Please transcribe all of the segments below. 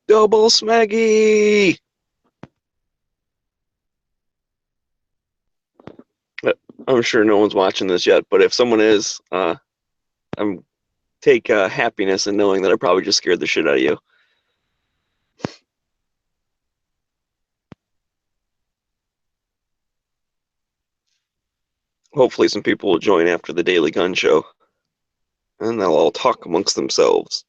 Double smaggy! I'm sure no one's watching this yet, but if someone is, I'm take happiness in knowing that I probably just scared the shit out of you. Hopefully, some people will join after the Daily Gun Show, and they'll all talk amongst themselves.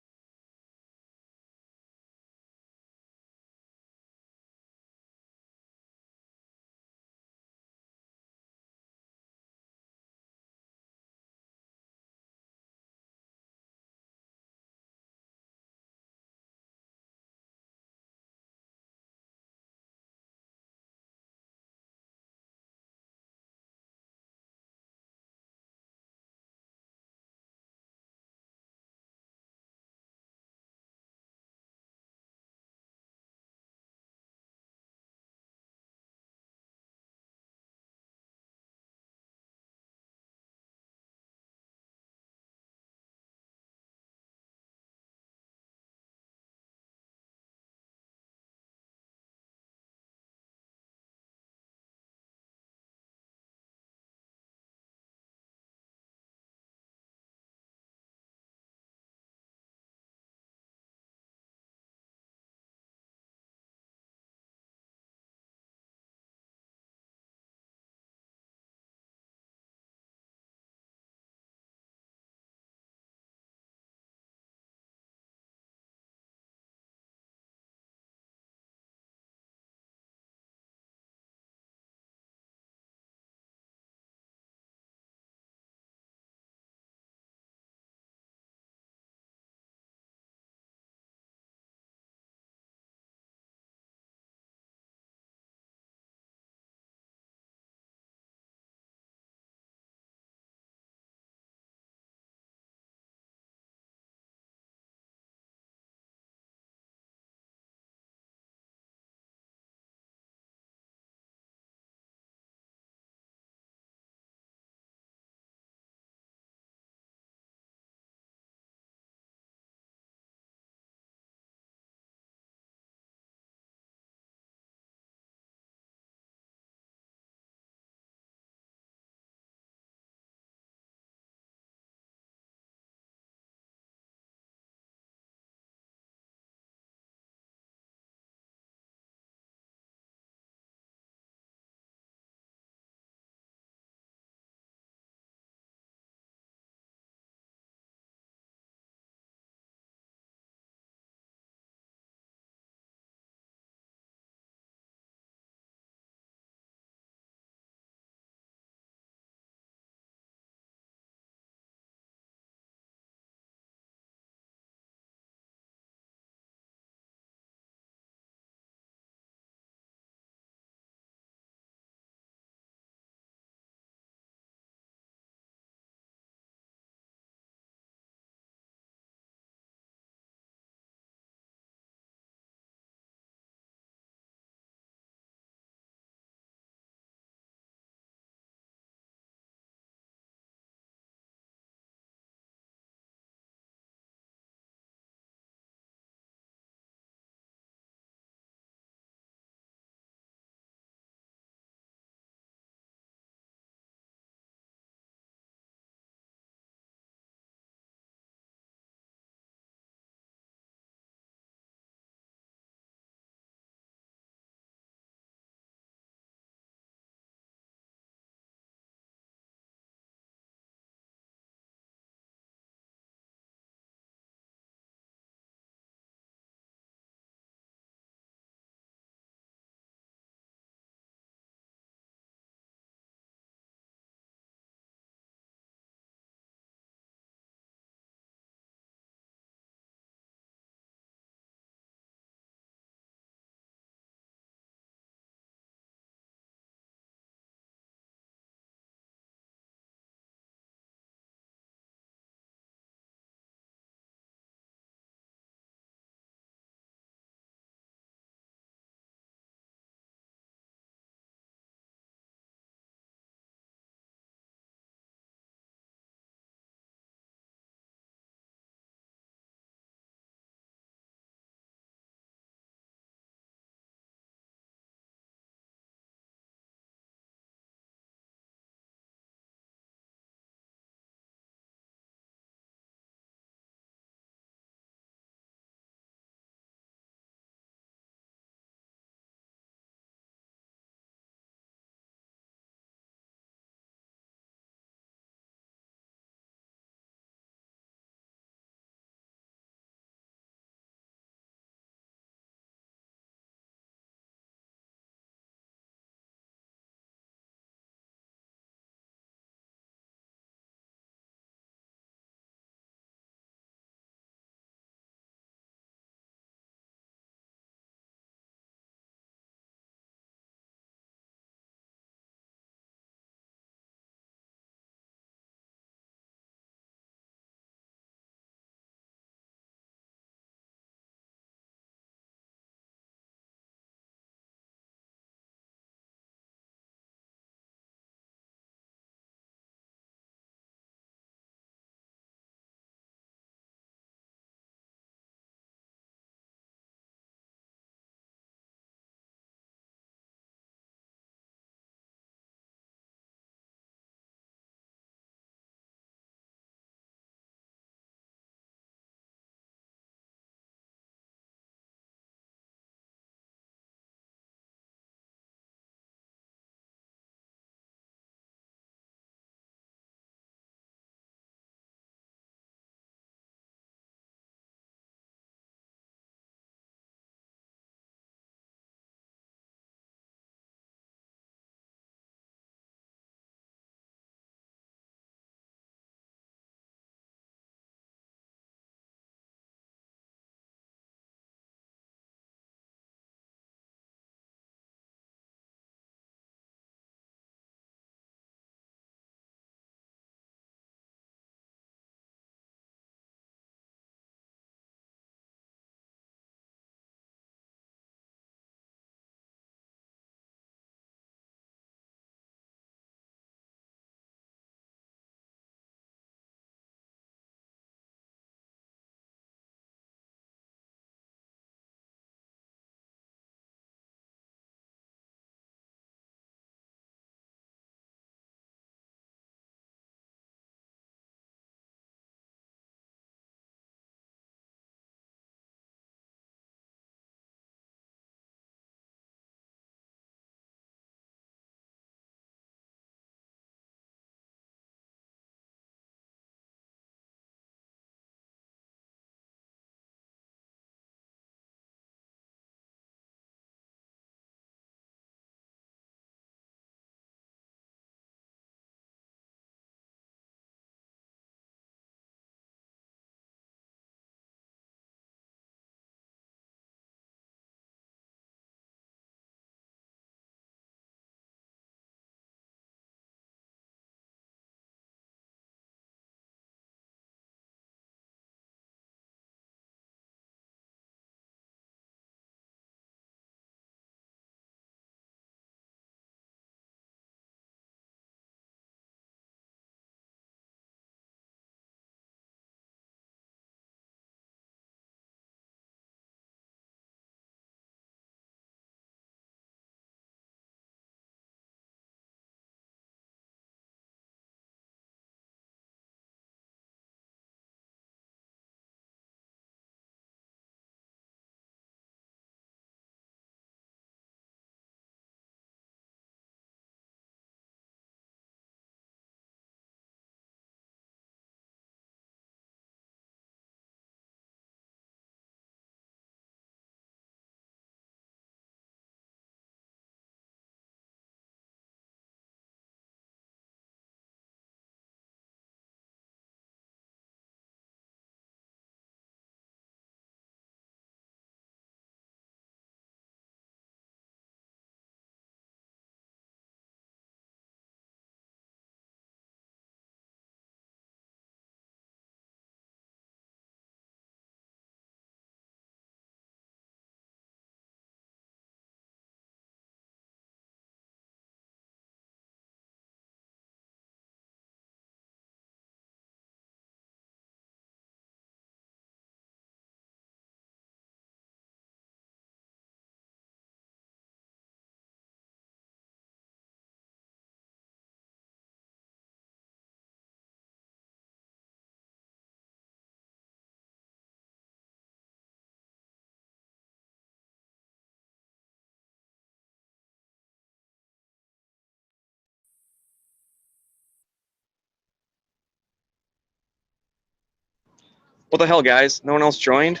What the hell, guys? No one else joined?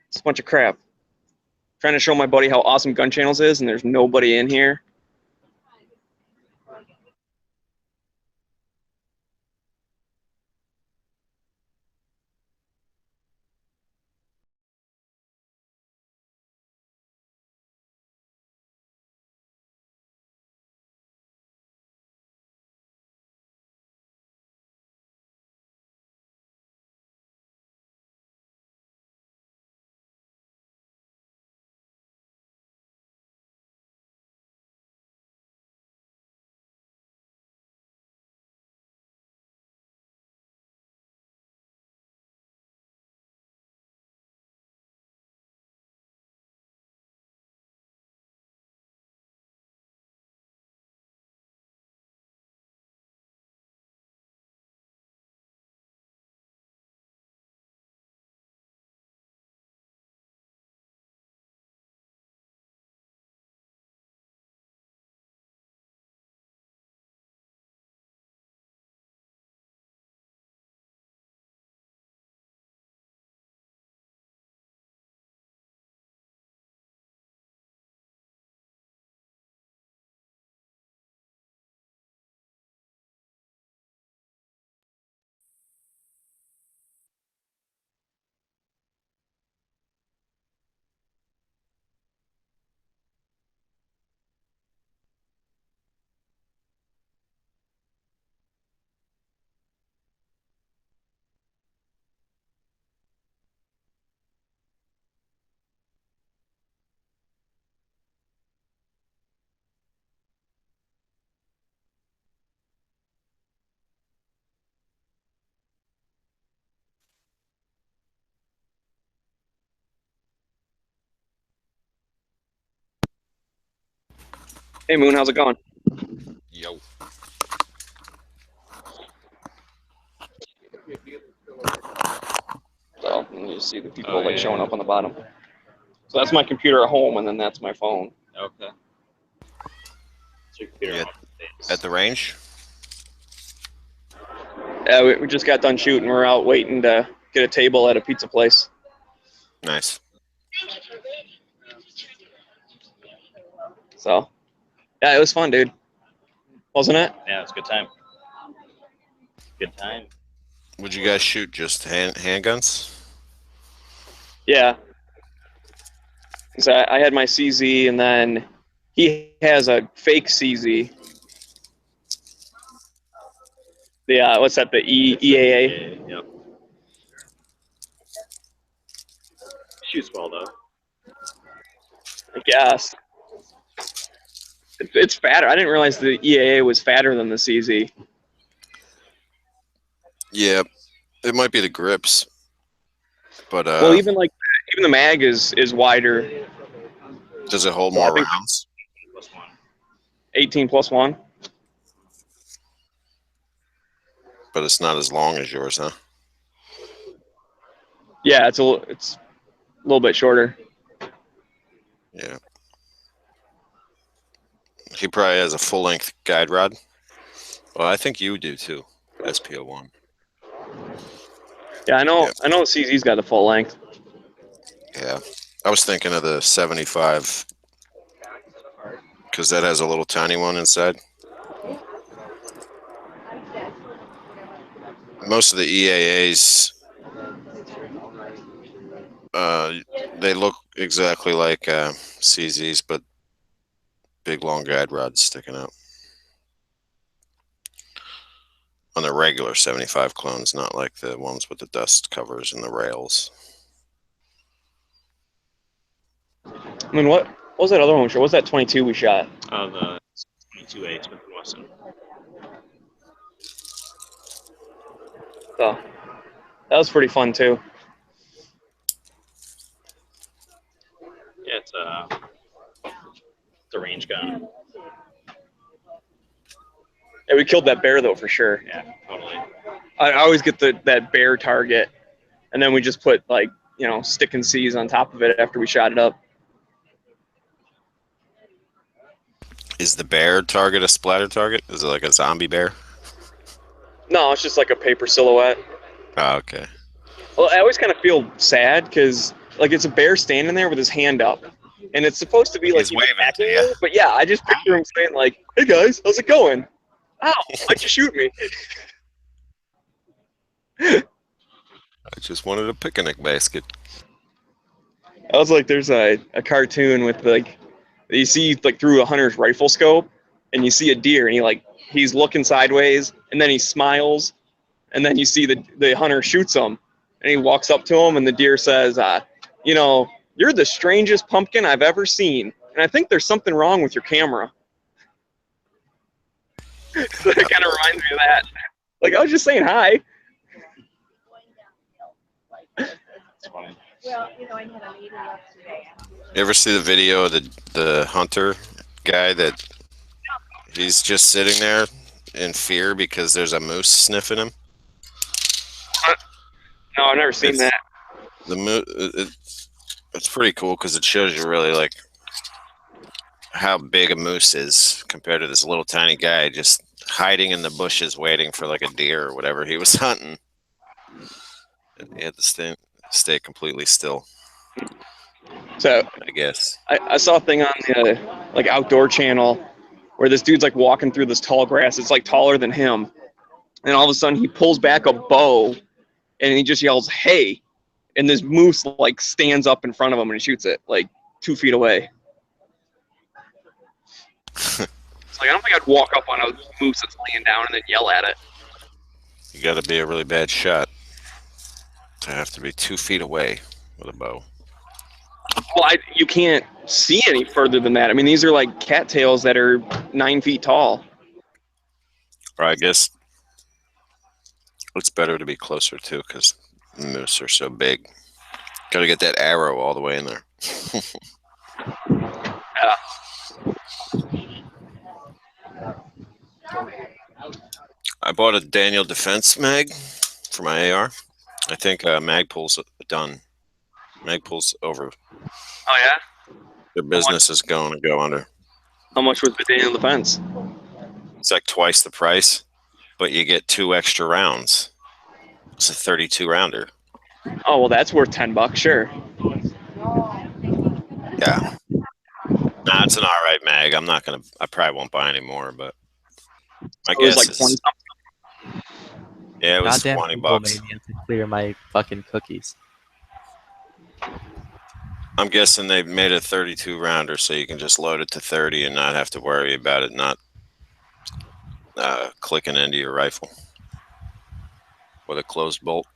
It's a bunch of crap. Trying to show my buddy how awesome Gun Channels is, and there's nobody in here. Hey, Moon, how's it going? Yo. So you see the people showing up on the bottom. So that's my computer at home, and then that's my phone. Okay. So your computer At the range? Yeah, we just got done shooting. We're out waiting to get a table at a pizza place. Nice. So, yeah, it was fun, dude. Wasn't it? Yeah, it's a good time. Good time. Would you guys shoot just handguns? Yeah. So I had my CZ, and then he has a fake CZ. The what's that? The EAA. Yep. Shoots well though. I guess. It's fatter. I didn't realize the EAA was fatter than the CZ. Yeah, it might be the grips, but Well, even the mag is wider. does it hold So I more think- rounds? +1. 18+1. But it's not as long as yours, huh? Yeah, it's a little bit shorter. Yeah. He probably has a full-length guide rod. Well, I think you do too. SPO1. Yeah, I know. Yeah. I know CZ's got the full length. Yeah. I was thinking of the 75 because that has a little tiny one inside. Most of the EAAs, they look exactly like CZs, but big long guide rods sticking out. On the regular 75 clones, not like the ones with the dust covers and the rails. I mean, what was that other one? What was that 22 we shot? The 22A Smith & Wesson. So that was pretty fun too. Yeah, it's a range gun. Yeah, we killed that bear though for sure. Yeah, totally. I always get that bear target, and then we just put stick and C's on top of it after we shot it up. Is the bear target a splatter target? Is it like a zombie bear? No, it's just like a paper silhouette. Oh, okay. Well, I always kind of feel sad because like it's a bear standing there with his hand up, and it's supposed to be like He's waving to attacking you. me, but yeah, I just picture him saying like, "Hey guys, how's it going? Ow, why'd you shoot me?" I just wanted a picnic basket. I was like, there's a cartoon with like, you see like through a hunter's rifle scope, and you see a deer, and he's looking sideways, and then he smiles, and then you see the hunter shoots him, and he walks up to him, and the deer says, "You're the strangest pumpkin I've ever seen, and I think there's something wrong with your camera." So it kind of reminds me of that. Like I was just saying hi. It's funny. Well, I had a meeting yesterday. You ever see the video of the hunter guy that he's just sitting there in fear because there's a moose sniffing him? No, I've never seen It's- that. The it's pretty cool because it shows you really like how big a moose is compared to this little tiny guy just hiding in the bushes waiting for like a deer or whatever he was hunting. He had to stay completely still, So I guess. I saw a thing on the like outdoor channel where this dude's like walking through this tall grass. It's like taller than him, and all of a sudden he pulls back a bow, and he just yells, "Hey!" And this moose like stands up in front of him and he shoots it like 2 feet away. It's like I don't think I'd walk up on a moose that's laying down and then yell at it. You got to be a really bad shot to have to be 2 feet away with a bow. Well, you can't see any further than that. I mean, these are like cattails that are 9 feet tall. Or I guess it's better to be closer too because moose are so big. Got to get that arrow all the way in there. Yeah. I bought a Daniel Defense mag for my AR. I think Magpul's done. Magpul's over. Oh yeah. Their business is going to go under. How much was the Daniel Defense? It's like twice the price, but you get 2 extra rounds. It's a 32 rounder. Oh well, that's worth $10. Sure. Yeah. Nah, it's an all right mag. I probably won't buy any more, but my It was guess like is 20. yeah, it was Goddamn 20 people bucks. made me have to clear my fucking cookies. I'm guessing they made a 32 rounder so you can just load it to 30 and not have to worry about it not clicking into your rifle with a closed bolt.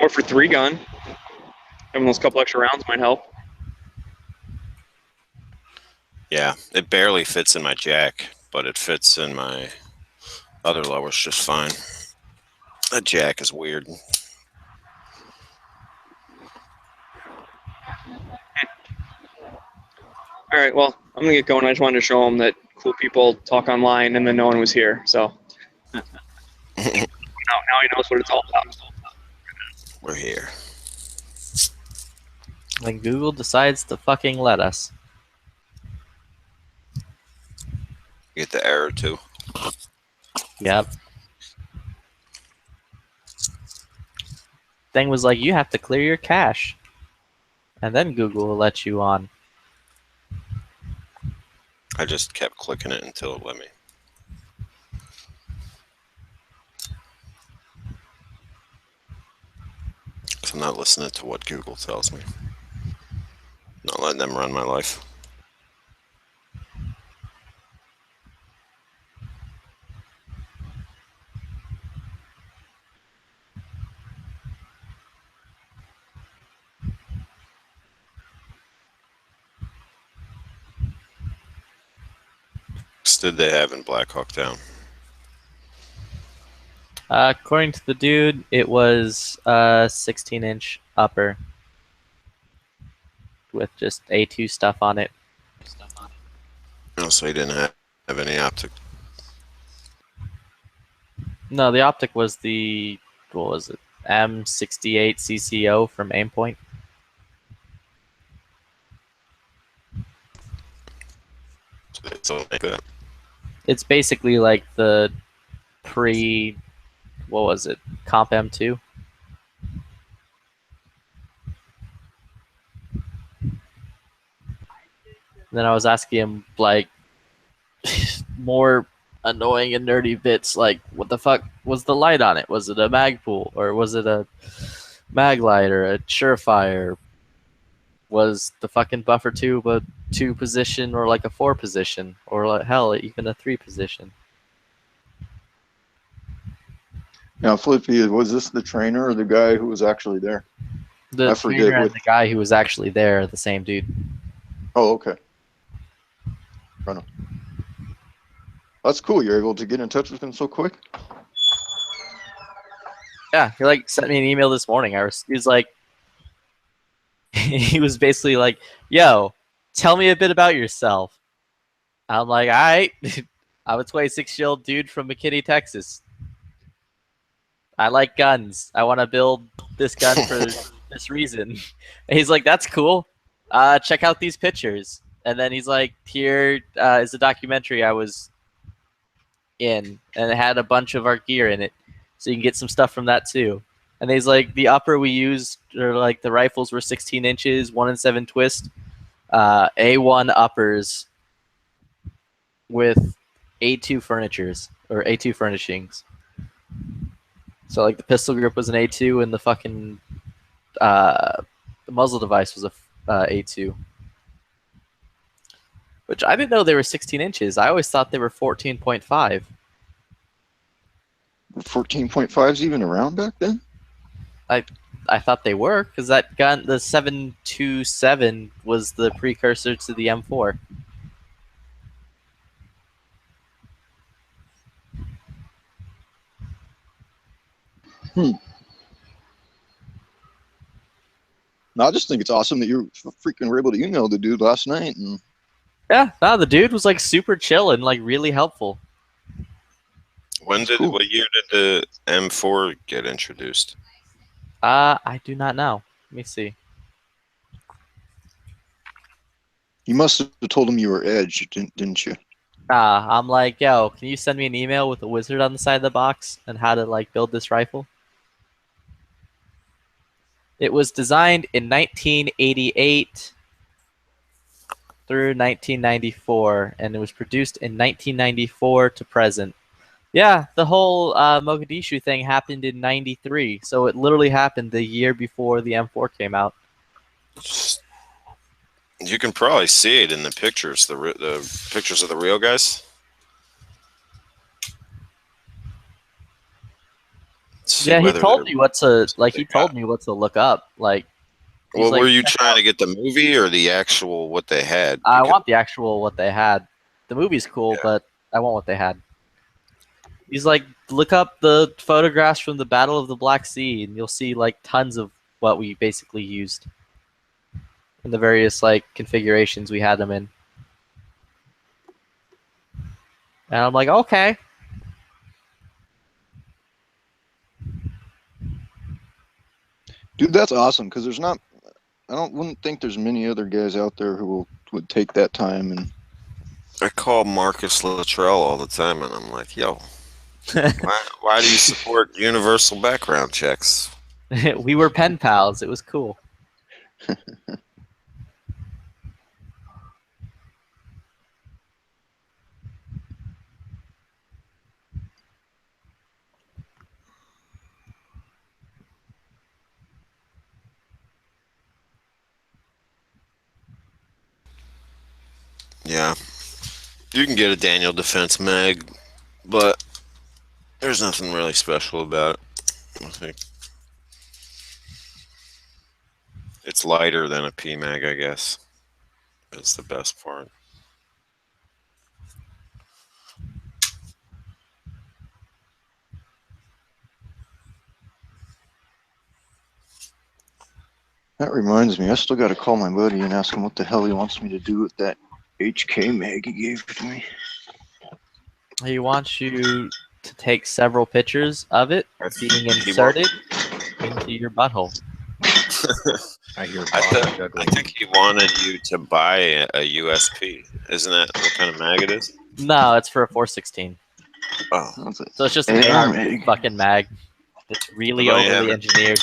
Or for 3-gun. Having those couple extra rounds might help. Yeah, it barely fits in my jack, but it fits in my other lowers just fine. That jack is weird. All right, well, I'm gonna get going. I just wanted to show them that cool people talk online, and then no one was here. So now he knows what it's all about. We're here. When Google decides to fucking let us. Get the error too. Yep. Thing was like, you have to clear your cache. And then Google will let you on. I just kept clicking it until it let me. I'm not listening to what Google tells me. Not letting them run my life. What did they have in Black Hawk Down? According to the dude, it was a 16-inch upper with just A2 stuff on it. Oh, so he didn't have any optic. No, the optic was the, what was it, M68 CCO from Aimpoint. So like that. It's basically like the pre, what was it, Comp M2. Then I was asking him like more annoying and nerdy bits, like what the fuck was the light on it? Was it a Magpul or was it a Maglite or a Surefire? Was the fucking buffer tube a 2 position or like a 4 position or like hell even a 3 position? Now, Flippy, was this the trainer or the guy who was actually there? The I forget trainer and what- the guy who was actually there are the same dude. Oh, okay. Right on. That's cool. You're able to get in touch with him so quick. Yeah, he like sent me an email this morning. He was like, he was basically like, "Yo, tell me a bit about yourself." I'm like, "All right, I'm a 26-year-old dude from McKinney, Texas. I like guns. I want to build this gun for this reason." And he's like, "That's cool. Check out these pictures." And then he's like, "Here is a documentary I was in, and it had a bunch of our gear in it, so you can get some stuff from that too." And he's like, the upper we used, or like the rifles were 16 inches, 1-in-7 twist, A1 uppers with A2 furnitures or A2 furnishings. So like the pistol grip was an A2, and the fucking the muzzle device was a A2. Which I didn't know they were 16 inches. I always thought they were 14.5. 14.5's even around back then? I thought they were, because that gun, the 7.27, was the precursor to the M4. No, I just think it's awesome that you freaking were able to email the dude last night. And Yeah, no, the dude was like super chill and like really helpful. What year did the M4 get introduced? I do not know. Let me see. you must have told him you were Edge, didn't you? I'm like, yo, can you send me an email with a wizard on the side of the box and how to like build this rifle? It was designed in 1988 through 1994, and it was produced in 1994 to present. Yeah, the whole Mogadishu thing happened in '93, so it literally happened the year before the M4 came out. You can probably see it in the pictures, the pictures of the real guys. See Yeah, he whether told they're- me what to like. He they told got- me what to look up. Like, he's Well, like, were you check trying out- to get the movie or the actual what they had? I Because- want the actual what they had. The movie's cool, Yeah. but I want what they had. He's like, look up the photographs from the Battle of the Black Sea, and you'll see like tons of what we basically used in the various like configurations we had them in. And I'm like, okay. Dude, that's awesome because wouldn't think there's many other guys out there who would take that time and I call Marcus Luttrell all the time, and I'm like, yo, why do you support universal background checks? We were pen pals. It was cool. Yeah. You can get a Daniel Defense mag, but there's nothing really special about it. I think it's lighter than a P mag, I guess. That's the best part. that reminds me, I still got to call my buddy and ask him what the hell he wants me to do with that HK mag he gave to me. He wants you to take several pictures of it being inserted into your butthole. I hear I think he wanted you to buy a USP. Isn't that what kind of mag it is? No, it's for a 416. Oh, That's it. So it's just an AR AR mag. fucking mag. It's really But I overly haven't- engineered.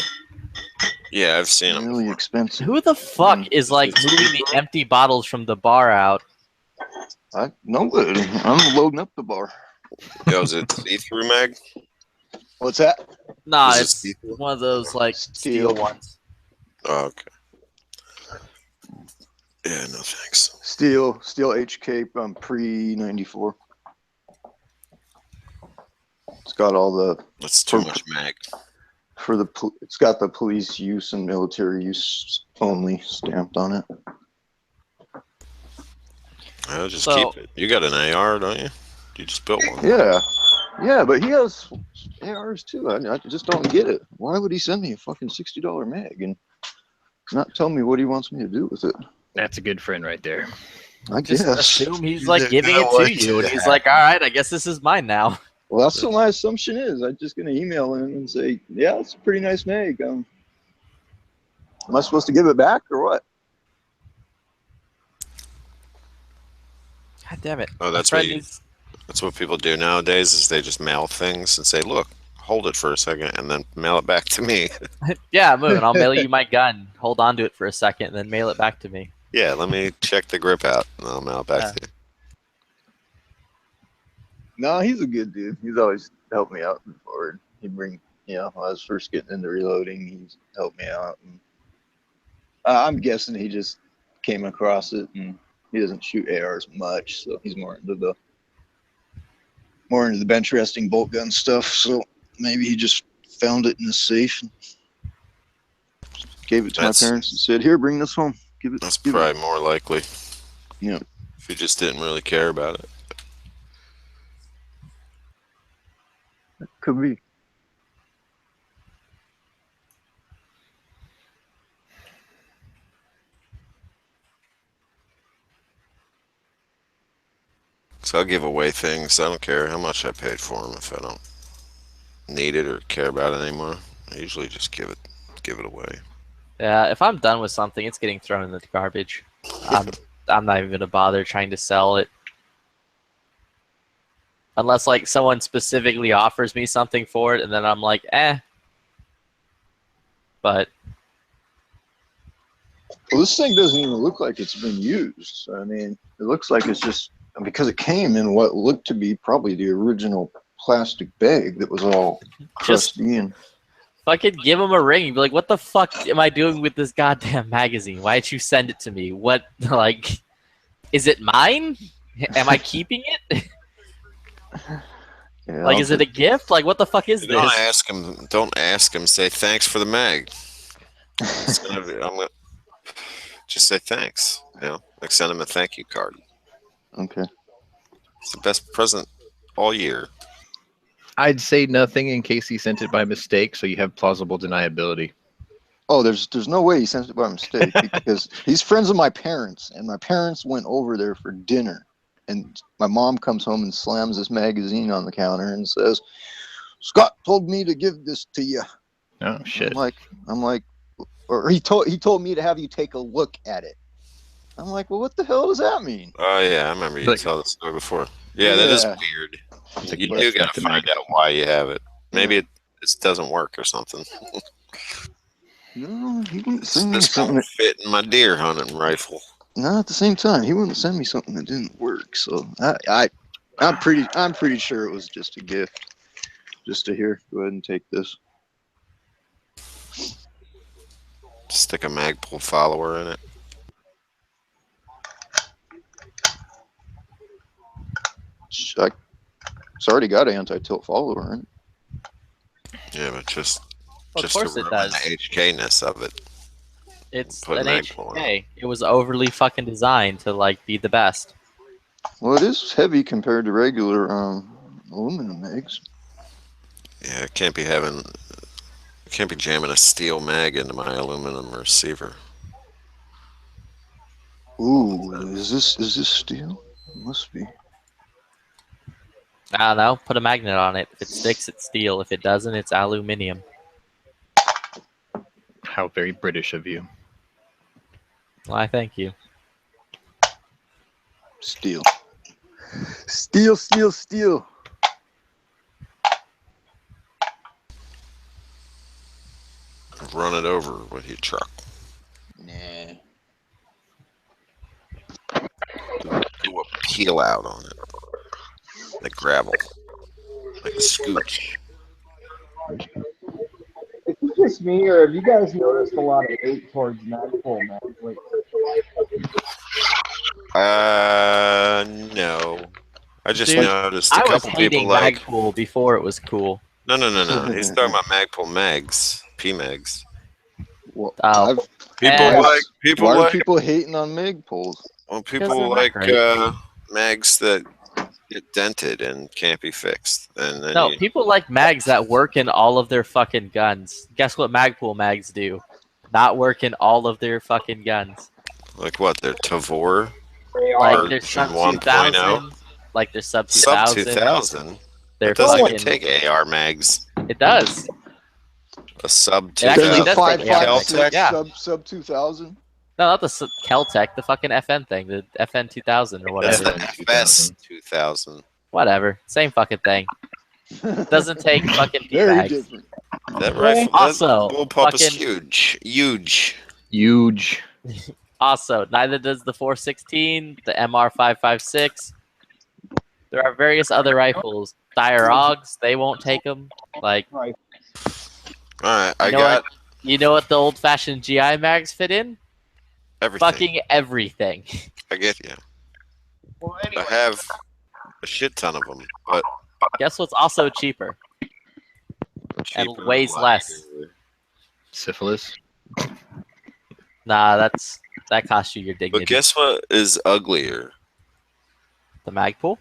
yeah, I've seen them. Really expensive. Who the fuck Mm. is like moving the empty bottles from the bar out? Nobody. I'm loading up the bar. Yo, is it see-through mag? What's that? Nah, Is it it's see-through? one of those like steel ones. Oh, okay. Yeah, no thanks. Steel HK pre 94. It's got all the That's too much mag. it's got the police use and military use only stamped on it. I'll just So- keep it. You got an AR, don't you? You just built one. Yeah, but he has ARs too. I just don't get it. Why would he send me a fucking $60 mag and not tell me what he wants me to do with it? That's a good friend right there. I Just guess. assume he's You like didn't giving know it what to you, to and he's have. like, "All right, I guess this is mine now." Well, that's what my assumption is. I'm just gonna email him and say, "Yeah, it's a pretty nice mag. Am I supposed to give it back or what?" God damn it! Oh, My that's friend what you- needs- That's what people do nowadays. Is they just mail things and say, "Look, hold it for a second, and then mail it back to me." Yeah, move, and I'll mail you my gun. Hold on to it for a second, and then mail it back to me. Yeah, let me check the grip out, and I'll mail it back Yeah. to you. No, he's a good dude. He's always helped me out before. When I was first getting into reloading, he's helped me out. And, I'm guessing he just came across it, and he doesn't shoot ARs much, so he's more into the bench resting bolt gun stuff. So maybe he just found it in the safe and gave it to That's- my parents and said, "Here, bring this home. Give it." That's give it." probably more likely. Yeah. If you just didn't really care about it. Could be. So I'll give away things. I don't care how much I paid for them if I don't need it or care about it anymore. I usually just give it away. Yeah, if I'm done with something, it's getting thrown in the garbage. I'm not even gonna bother trying to sell it, unless like someone specifically offers me something for it, and then I'm like, eh. But Well, this thing doesn't even look like it's been used. I mean, it looks like it's just because it came in what looked to be probably the original plastic bag that was all Just- crusty and. fucking give him a ring and be like, what the fuck am I doing with this goddamn magazine? Why'd you send it to me? What, like, is it mine? Am I keeping it? Yeah, Like, is it a gift? Like, what the fuck is Don't this? ask him. Don't ask him. Say thanks for the mag. It's gonna be, I'm gonna just say thanks. Like send him a thank you card. Okay. It's the best present all year. I'd say nothing in case he sent it by mistake, so you have plausible deniability. Oh, there's no way he sent it by mistake because he's friends with my parents, and my parents went over there for dinner, and my mom comes home and slams this magazine on the counter and says, "Scott told me to give this to you." Oh shit! I'm like, or he told me to have you take a look at it. I'm like, well, what the hell does that mean? Oh yeah, I remember you Like- told the story before. Yeah, that is Yeah. weird. It's like You you do left gotta the find mag. out why you have it. Maybe it doesn't work or something. No, he wouldn't This, send me this something. won't fit in my deer hunting rifle. No, at the same time, he wouldn't send me something that didn't work. So I'm pretty sure it was just a gift. Just to hear, go ahead and take this. Stick a Magpul follower in it. It's already got an anti-tilt follower in it. Yeah, but just Of just course to it ruin does. the HK-ness of it. It's Put an Magpul in HK. It was overly fucking designed to like be the best. Well, it is heavy compared to regular aluminum mags. Yeah, it can't be jamming a steel mag into my aluminum receiver. Ooh, is this steel? It must be. I don't know. Put a magnet on it. If it sticks, it's steel. If it doesn't, it's aluminium. How very British of you. Why, thank you. Steel. Steel. run it over with your truck. Nah. Do a peel out on it. Like gravel. Like a scooch. Is it just me, or have you guys noticed a lot of hate towards Magpul mags lately? No. I just Dude, noticed a I was couple hating people like. Magpul before it was cool. No. He's talking about Magpul mags. P-mags. Well, Oh. People Eh. like. People why are like. people hating on Meg poles? Well, they're people not like great. mags that get dented and can't be fixed. And then No, people like mags that work in all of their fucking guns. Guess what Magpul mags do? Not work in all of their fucking guns. like what? They're Tavor They Like are. their sub 1.0? 2000. Like their sub sub 2000. 2000. They're It doesn't even fucking. take AR mags. It does. A sub It actually There's 2000. a does take AR mags. 5.56 Yeah. sub 2000. No, not the Keltec, the fucking FN thing, the FN 2000 or That's whatever. the FN FS 2000. Whatever, same fucking thing. Doesn't take fucking Very P-mags. different. That rifle. Also, that bullpup is fucking- huge. Huge. Huge. Also, neither does the 416, the MR556. There are various other rifles. Dierogs, they won't take them. Like, Right. All right, I you know got you know what the old-fashioned GI mags fit in? everything. Fucking everything. I get you. Well, I anyway, have a shit ton of them, but Guess what's also cheaper? And cheaper weighs than less. Syphilis. Nah, that costs you your But dignity. guess what is uglier? The Magpul?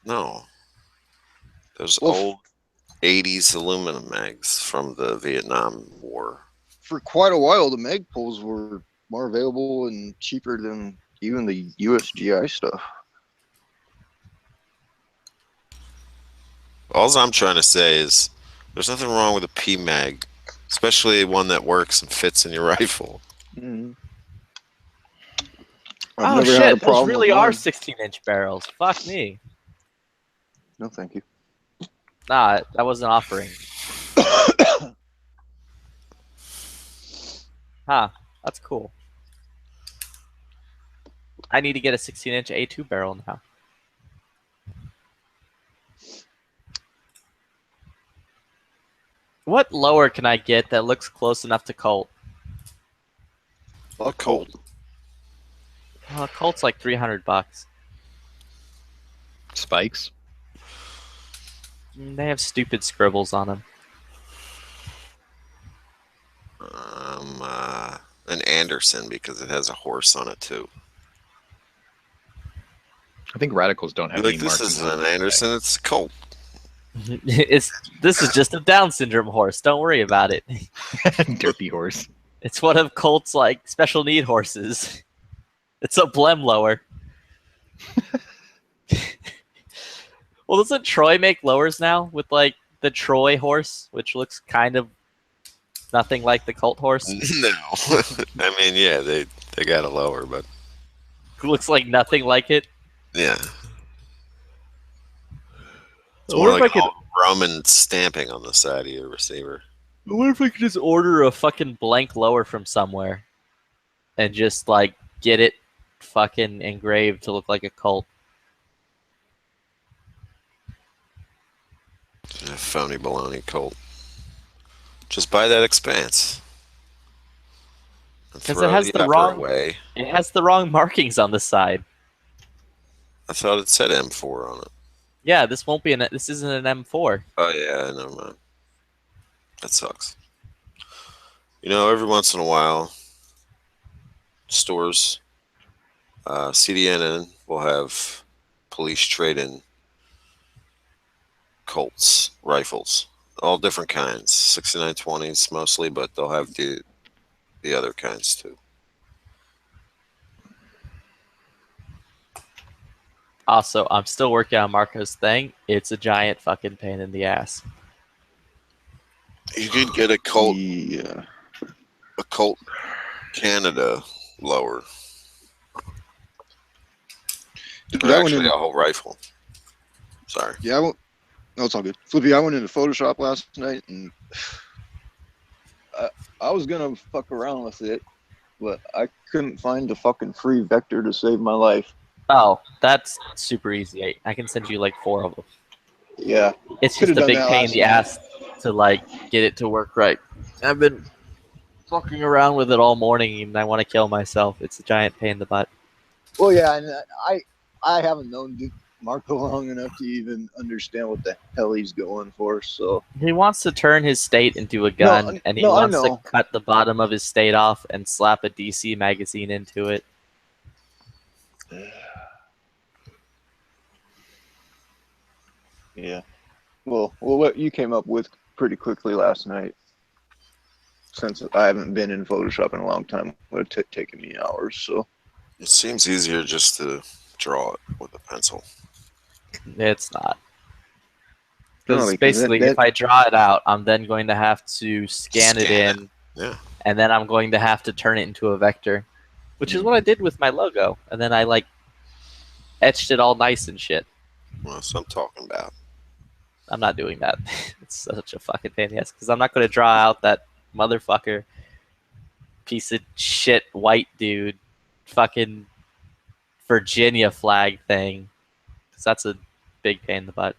No. Those Well, old 80s aluminum mags from the Vietnam War. For quite a while, the Meg poles were more available and cheaper than even the USGI stuff. All I'm trying to say is there's nothing wrong with a P mag, especially one that works and fits in your rifle. Mm-hmm. Oh shit, those really are 16-inch barrels. Fuck me. No, thank you. Nah, that wasn't offering. Huh, that's cool. I need to get a 16-inch A2 barrel now. What lower can I get that looks close enough to Colt? A Colt. Colt's like $300. Spikes. They have stupid scribbles on them. An Anderson because it has a horse on it too. I think radicals don't have Like any this markings isn't on an the Anderson, it's a Colt. This is just a Down syndrome horse. Don't worry about it. back. Derpy horse. It's one of Colt's like special need horses. It's a Blem lower. Well, doesn't Troy make lowers now with like the Troy horse, which looks kind of nothing like the Colt horse? No. I mean, yeah, they got a lower, but Looks like nothing like it. yeah. It's I more wonder if like I could- Roman stamping on the side of your receiver. I wonder if I could just order a fucking blank lower from somewhere and just like get it fucking engraved to look like a Colt. A phony baloney Colt. Just buy that Expanse. And 'Cause it throw has the upper wrong- away. It has the wrong markings on the side. I thought it said M4 on it. Yeah, this won't be an. This isn't an M4. Oh yeah, never mind. That sucks. You know, every once in a while, stores, CDNN will have police trade-in Colts rifles, all different kinds, 6920s mostly, but they'll have the other kinds too. Also, I'm still working on Marco's thing. It's a giant fucking pain in the ass. You could get a Colt, Yeah. a Colt Canada lower. Or That one actually in- a whole rifle. Sorry. Yeah, no, it's all good. Flippy, I went into Photoshop last night and I was gonna fuck around with it, but I couldn't find the fucking free vector to save my life. Oh, that's super easy. I can send you like 4 of them. Yeah, It's Could've just a done big that pain in last the night. ass to like get it to work right. I've been fucking around with it all morning and I want to kill myself. It's a giant pain in the butt. well, yeah, and I haven't known Marco long enough to even understand what the hell he's going for. So He wants to turn his state into a gun, and he no, I wants to know. cut the bottom of his state off and slap a DC magazine into it. Yeah. Well, what you came up with pretty quickly last night, since I haven't been in Photoshop in a long time, would have taken me hours. So It seems easier just to draw it with a pencil. It's not. No, Because because basically, that- if I draw it out, I'm then going to have to scan it Scan it. in, Yeah. and then I'm going to have to turn it into a vector, which is what I did with my logo. And then I like etched it all nice and shit. Well, that's what I'm talking about. I'm not doing that. It's such a fucking pain in the ass because I'm not going to draw out that motherfucker piece of shit white dude fucking Virginia flag thing, because that's a big pain in the butt.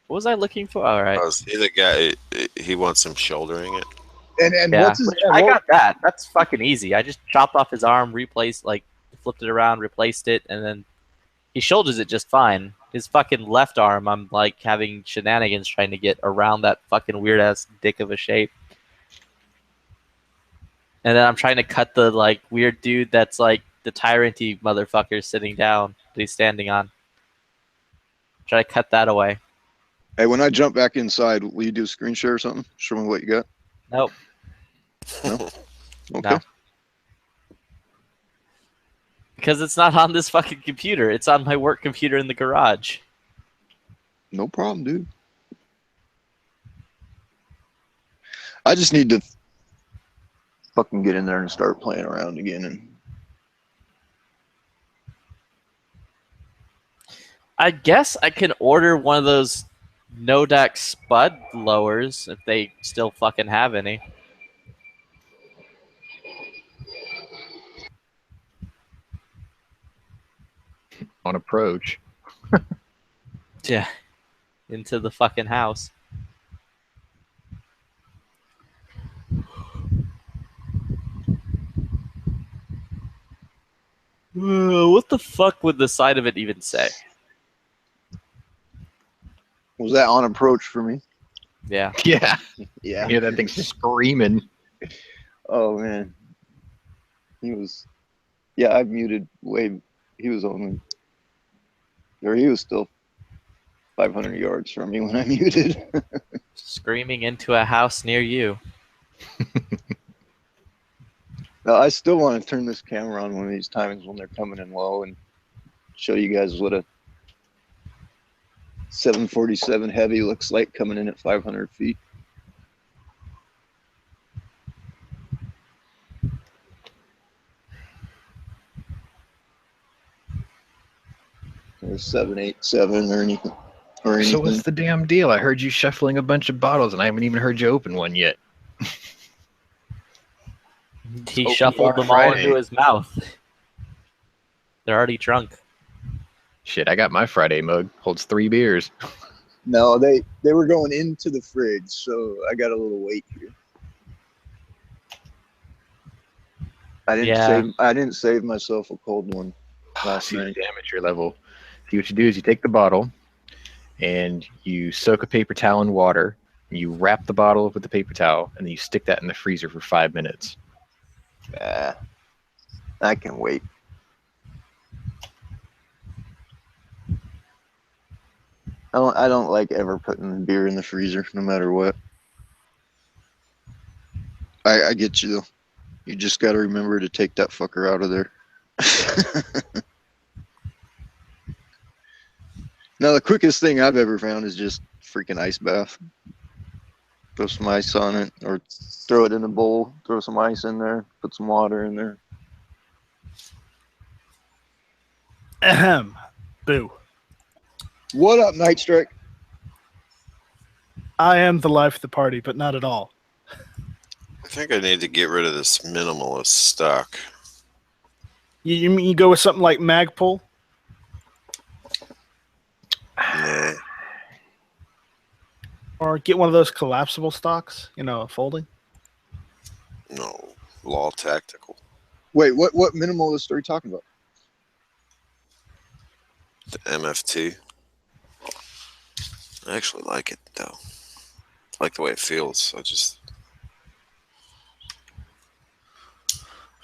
What was I looking for? All right. Oh, is he the guy? He wants him shouldering it. and Yeah, what's his? which I got that. That's fucking easy. I just chopped off his arm, replaced, like, flipped it around, replaced it, and then he shoulders it just fine. His fucking left arm, I'm like having shenanigans trying to get around that fucking weird ass dick of a shape. And then I'm trying to cut the like weird dude that's like the tyranty motherfucker sitting down that he's standing on. Try to cut that away. Hey, when I jump back inside, will you do a screen share or something? Show me what you got. Nope. Okay. No. Because it's not on this fucking computer. It's on my work computer in the garage. No problem, dude. I just need to fucking get in there and start playing around again. And I guess I can order one of those Nodak Spud lowers if they still fucking have any. On approach. Yeah. Into the fucking house. What the fuck would the side of it even say? was that on approach for me? Yeah. Yeah. Yeah. You hear that thing screaming. Oh man. He was. Yeah, I muted way. He was only. Or he was still 500 yards from me when I muted. Screaming into a house near you. No, I still want to turn this camera on one of these times when they're coming in low and show you guys what a 747 heavy looks like coming in at 500 feet. Or 787 or anything. So what's the damn deal? I heard you shuffling a bunch of bottles, and I haven't even heard you open one yet. He Open shuffled bar them all Friday. into his mouth. They're already drunk. Shit, I got my Friday mug. Holds 3 beers. No, they were going into the fridge, so I got a little weight here. I didn't save myself a cold one last See the night. damage level. See what you do is you take the bottle and you soak a paper towel in water. And you wrap the bottle with the paper towel, and then you stick that in the freezer for 5 minutes. I can wait. I don't like ever putting beer in the freezer, no matter what. I get you though. You just got to remember to take that fucker out of there. Now the quickest thing I've ever found is just freaking ice bath. Throw some ice on it, or throw it in a bowl. Throw some ice in there. Put some water in there. Ahem. Boo. What up, Night Strike? I am the life of the party, but not at all. think I need to get rid of this minimalist stock. You mean you go with something like Magpul? Nah. Or get one of those collapsible stocks, folding? No. Law Tactical. Wait, what minimalist are you talking about? The MFT. I actually like it, though. I like the way it feels. I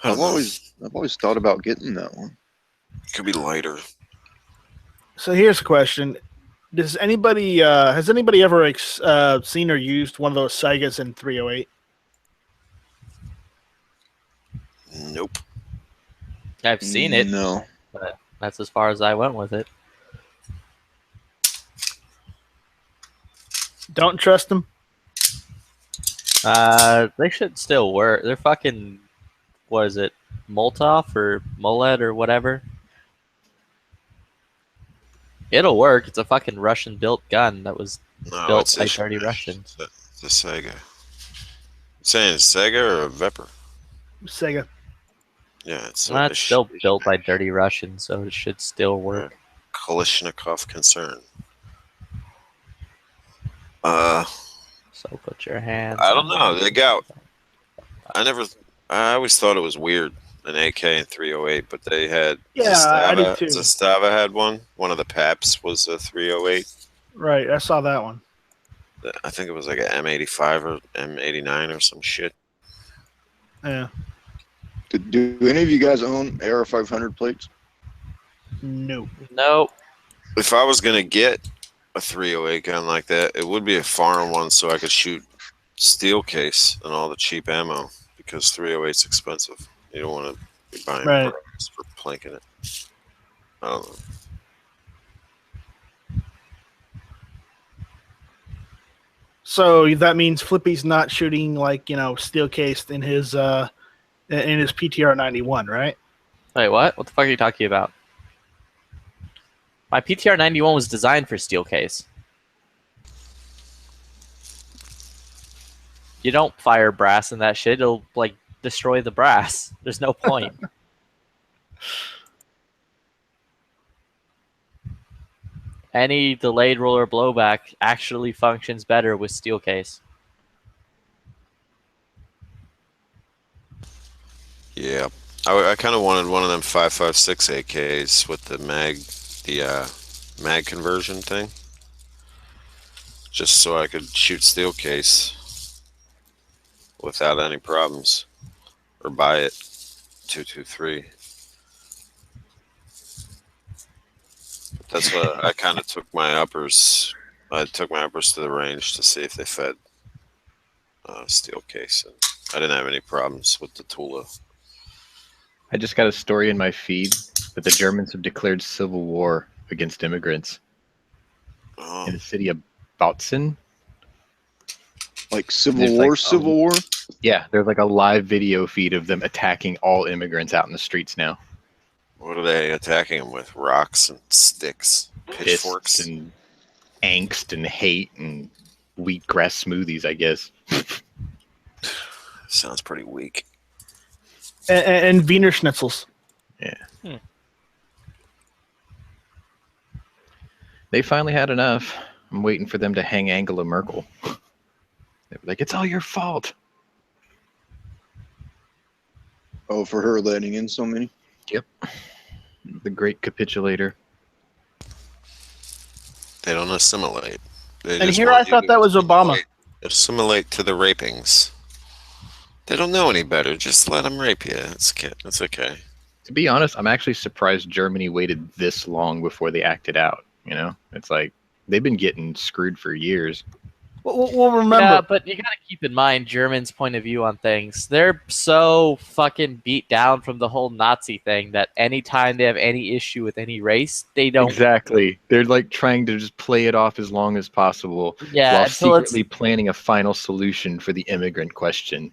I've don't know. always thought about getting that one. It could be lighter. So here's a question: has anybody ever seen or used one of those Segas in 308? Nope. I've seen it, No. but that's as far as I went with it. Don't trust them. They should still work. They're fucking, what is it, Molotov or Moled or whatever? It'll work. It's a fucking Russian-built gun that was No, built it's by a dirty Russians. It's a Sega. You saying Sega or a Vepr? Sega. Yeah, it's Well, it's still built by dirty Russians, so it should still work. Kalashnikov concern. So put your hands. I don't on know. the- They got. I always thought it was weird, an AK in 308, but they had. Yeah, I did too. Zastava had one. One of the Paps was a 308. Right, I saw that one. I think it was like an M85 or M89 or some shit. Yeah. Do any of you guys own AR-500 plates? No. Nope. If I was gonna get a 308 gun like that, it would be a foreign one so I could shoot steel case and all the cheap ammo, because 308's expensive. You don't want to be buying Right. brass for planking it. I don't know. So that means Flippy's not shooting steel cased in his PTR 91, right? Wait, what? What the fuck are you talking about? My PTR 91 was designed for steel case. You don't fire brass in that shit. It'll destroy the brass. There's no point. Any delayed roller blowback actually functions better with steel case. Yeah, I kind of wanted one of them 5.56 AKs with the mag conversion thing, just so I could shoot steel case without any problems, or buy it 223. That's what I kind of took my uppers. I took my uppers to the range to see if they fed steel case, and I didn't have any problems with the Tula. I just got a story in my feed that the Germans have declared civil war against immigrants Oh, in the city of Bautzen. Like Civil There's War, like, Civil War? Yeah, there's like a live video feed of them attacking all immigrants out in the streets now. what are they attacking them with? Rocks and sticks, pitchforks. Fists and angst and hate and wheatgrass smoothies, I guess. Sounds pretty weak. And Wiener Schnitzels. Yeah. They finally had enough. I'm waiting for them to hang Angela Merkel. They were like, it's all your fault. Oh, for her letting in so many? Yep. The great capitulator. They don't assimilate. They And just here want I you thought to that was Obama. Assimilate to the rapings. They don't know any better. Just let them rape you. It's okay. To be honest, I'm actually surprised Germany waited this long before they acted out. You know, it's like they've been getting screwed for years. Well, remember. Yeah, but you gotta keep in mind Germans' point of view on things. They're so fucking beat down from the whole Nazi thing that anytime they have any issue with any race, they don't. Exactly. They're like trying to just play it off as long as possible Yeah, while until it's secretly planning a final solution for the immigrant question.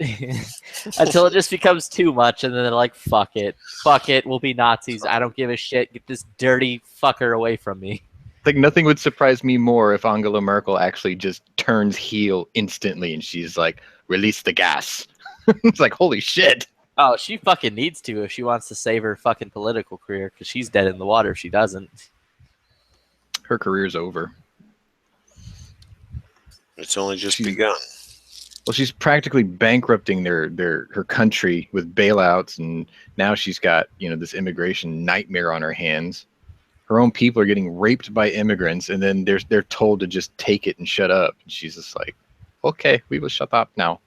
until it just becomes too much, and then they're like, fuck it, we'll be Nazis. I don't give a shit. Get this dirty fucker away from me. Like nothing would surprise me more if Angela Merkel actually just turns heel instantly and she's like, release the gas. It's like, holy shit. Oh, she fucking needs to if she wants to save her fucking political career, because she's dead in the water if she doesn't. Her career's over. It's only just She's- begun. Well, she's practically bankrupting her country with bailouts, and now she's got this immigration nightmare on her hands. Her own people are getting raped by immigrants, and then they're told to just take it and shut up. And she's just like, okay, we will shut up now.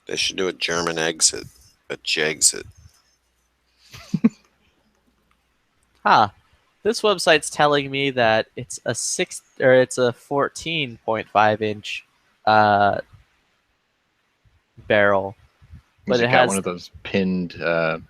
They should do a German exit, a Jexit. Huh. This website's telling me that it's a 14.5 inch barrel. But Has it got has one of those pinned flash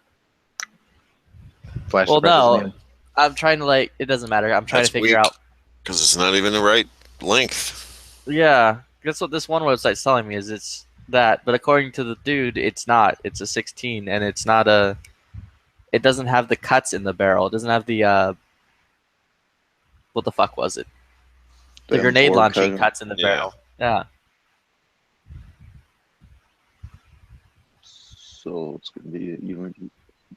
Well, suppressors in no. it? I'm trying to it doesn't matter. I'm trying That's to figure weak. out. Because it's not even the right length. Yeah, that's what this one website's telling me is it's that, but according to the dude, it's not. It's a 16, and it's not a. It doesn't have the cuts in the barrel. It doesn't have the. What the fuck was it? The The grenade M4 launching cutter. cuts in the Yeah. barrel. Yeah. So it's gonna be a UNT.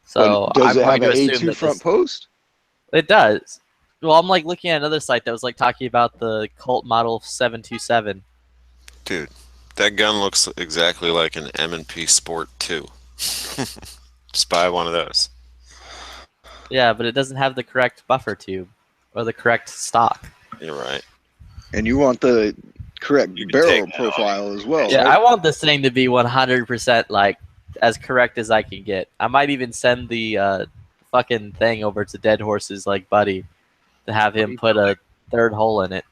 So But does I'm it have going to an assume A2 that front post? it does. Well, I'm looking at another site that was talking about the Colt Model 727. Dude, that gun looks exactly like an M&P Sport 2. Just buy one of those. Yeah, but it doesn't have the correct buffer tube or the correct stock. You're right. And you want the correct You can barrel take that profile as well, Yeah, right? I want this thing to be 100% as correct as I can get. I might even send the fucking thing over to Dead Horse's buddy to have him put a third hole in it.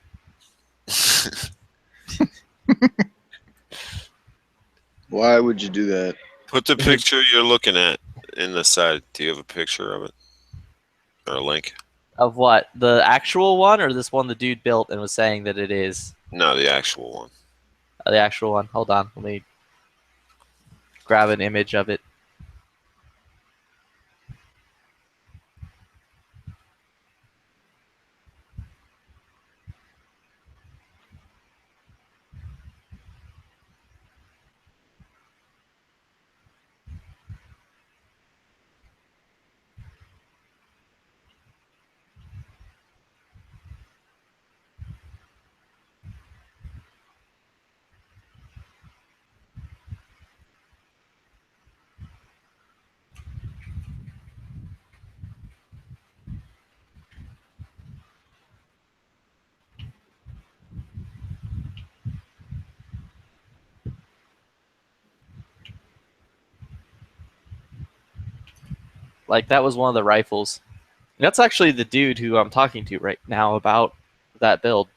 Why would you do that? Put the picture you're looking at in the side. Do you have a picture of it? Or a link? Of what? The actual one or this one the dude built and was saying that it is? No, the actual one. The actual one. Hold on. Let me grab an image of it. That was one of the rifles. That's actually the dude who I'm talking to right now about that build.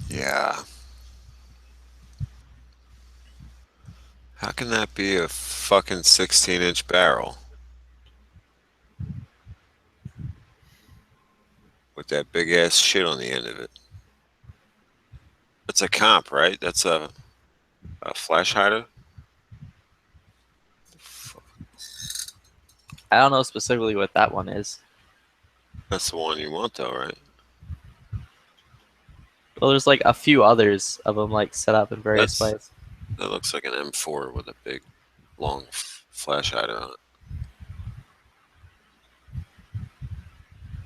Yeah. How can that be a fucking 16-inch barrel? With that big ass shit on the end of it. That's a comp, right? That's a flash hider? I don't know specifically what that one is. That's the one you want though, right? Well, there's a few others of them set up in various That's- ways. That looks like an M4 with a big, long flash hider on it.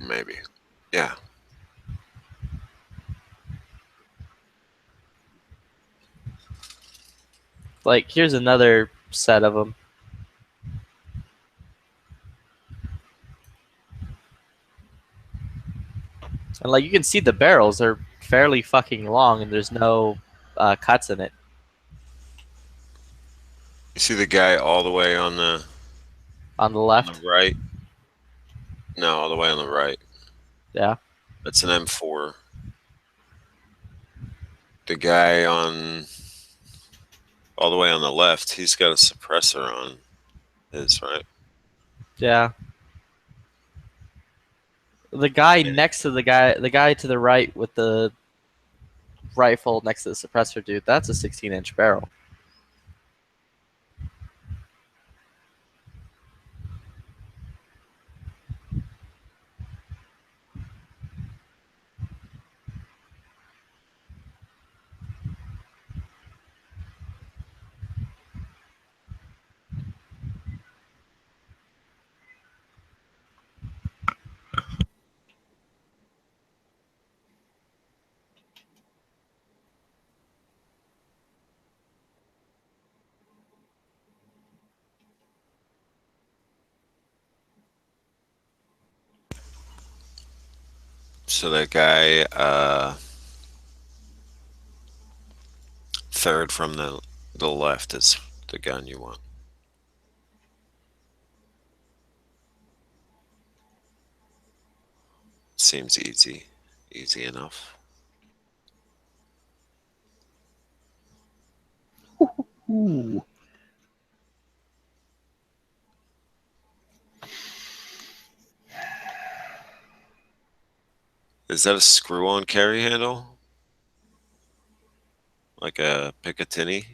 Maybe. Yeah. Here's another set of them. And you can see the barrels are fairly fucking long and there's no cuts in it. You see the guy all the way on the On the left. right? No, all the way on the right. Yeah. That's an M4. The guy on all the way on the left, he's got a suppressor on his, right? Yeah. The guy next to the guy to the right with the rifle next to the suppressor dude, that's a 16-inch barrel. So that guy, third from the left is the gun you want. Seems easy enough. Ooh. Is that a screw-on carry handle? Like a Picatinny?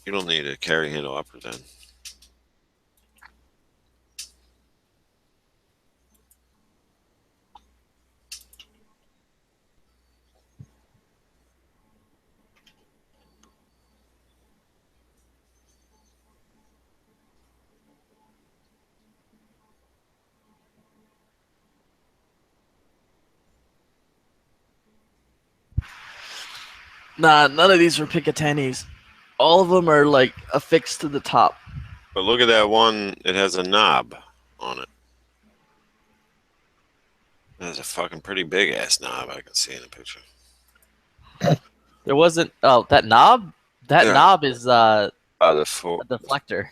You don't need a carry handle upper then. Nah, none of these are Picatinny's. All of them are like affixed to the top. But look at that one. It has a knob on it. That's a fucking pretty big ass knob. I can see in the picture. There wasn't. Oh, that knob. That Yeah. knob is The a deflector.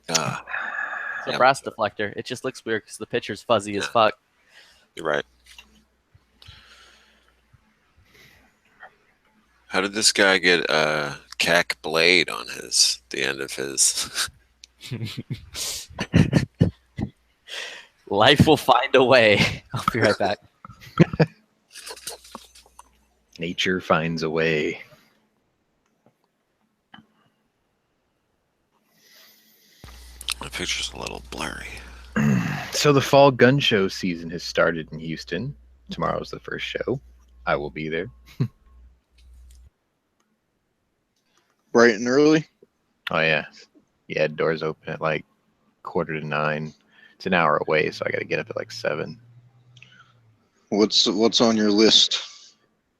It's a Yeah. brass deflector. It just looks weird because the picture's fuzzy as fuck. You're right. How did this guy get a cack blade on the end of his? Life will find a way. I'll be right back. Nature finds a way. The picture's a little blurry. So the fall gun show season has started in Houston. Tomorrow's the first show. I will be there. Bright and early. Oh yeah. Yeah, doors open at like 8:45. It's an hour away, so I got to get up at like 7. What's on your list?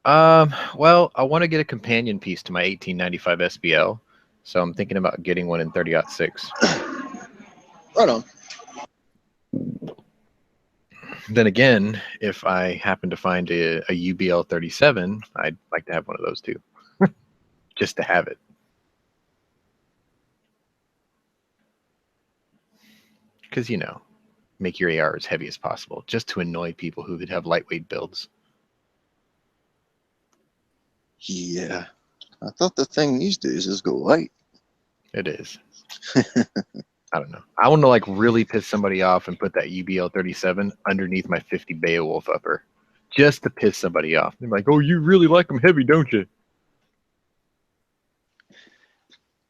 Well, I want to get a companion piece to my 1895 SBL, so I'm thinking about getting one in 30-06. Right on. Then again, if I happen to find a UBL 37, I'd like to have one of those too, just to have it. Because, you know, make your AR as heavy as possible, just to annoy people who would have lightweight builds. Yeah. I thought the thing these days is go light. It is. I don't know. I want to like really piss somebody off and put that UBL 37 underneath my 50 Beowulf upper, just to piss somebody off. They're like, "Oh, you really like them heavy, don't you?"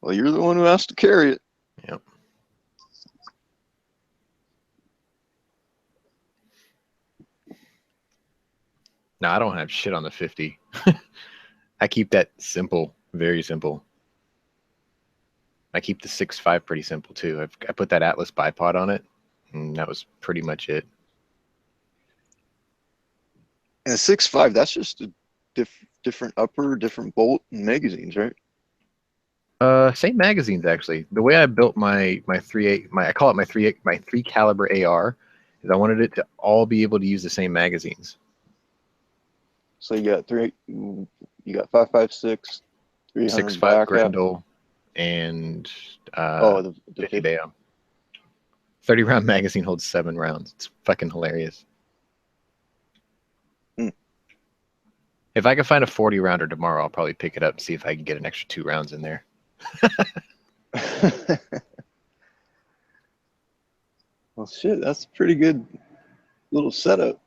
Well, you're the one who has to carry it. Yep. No, I don't have shit on the 50. I keep that simple, very simple. I keep the 6.5 pretty simple too. I put that Atlas bipod on it, and that was pretty much it. And a 6.5, that's just a different upper, different bolt and magazines, right? Same magazines actually. The way I built my 3.8, I call it my 3.8, my 3 caliber AR, is I wanted it to all be able to use the same magazines. So you got 5.56, 300 6.5 back Grendel, and the 50 Bayo. 30 round magazine holds 7 rounds. It's fucking hilarious. If I can find a 40 rounder tomorrow, I'll probably pick it up and see if I can get an extra 2 rounds in there. Well, shit, that's a pretty good little setup.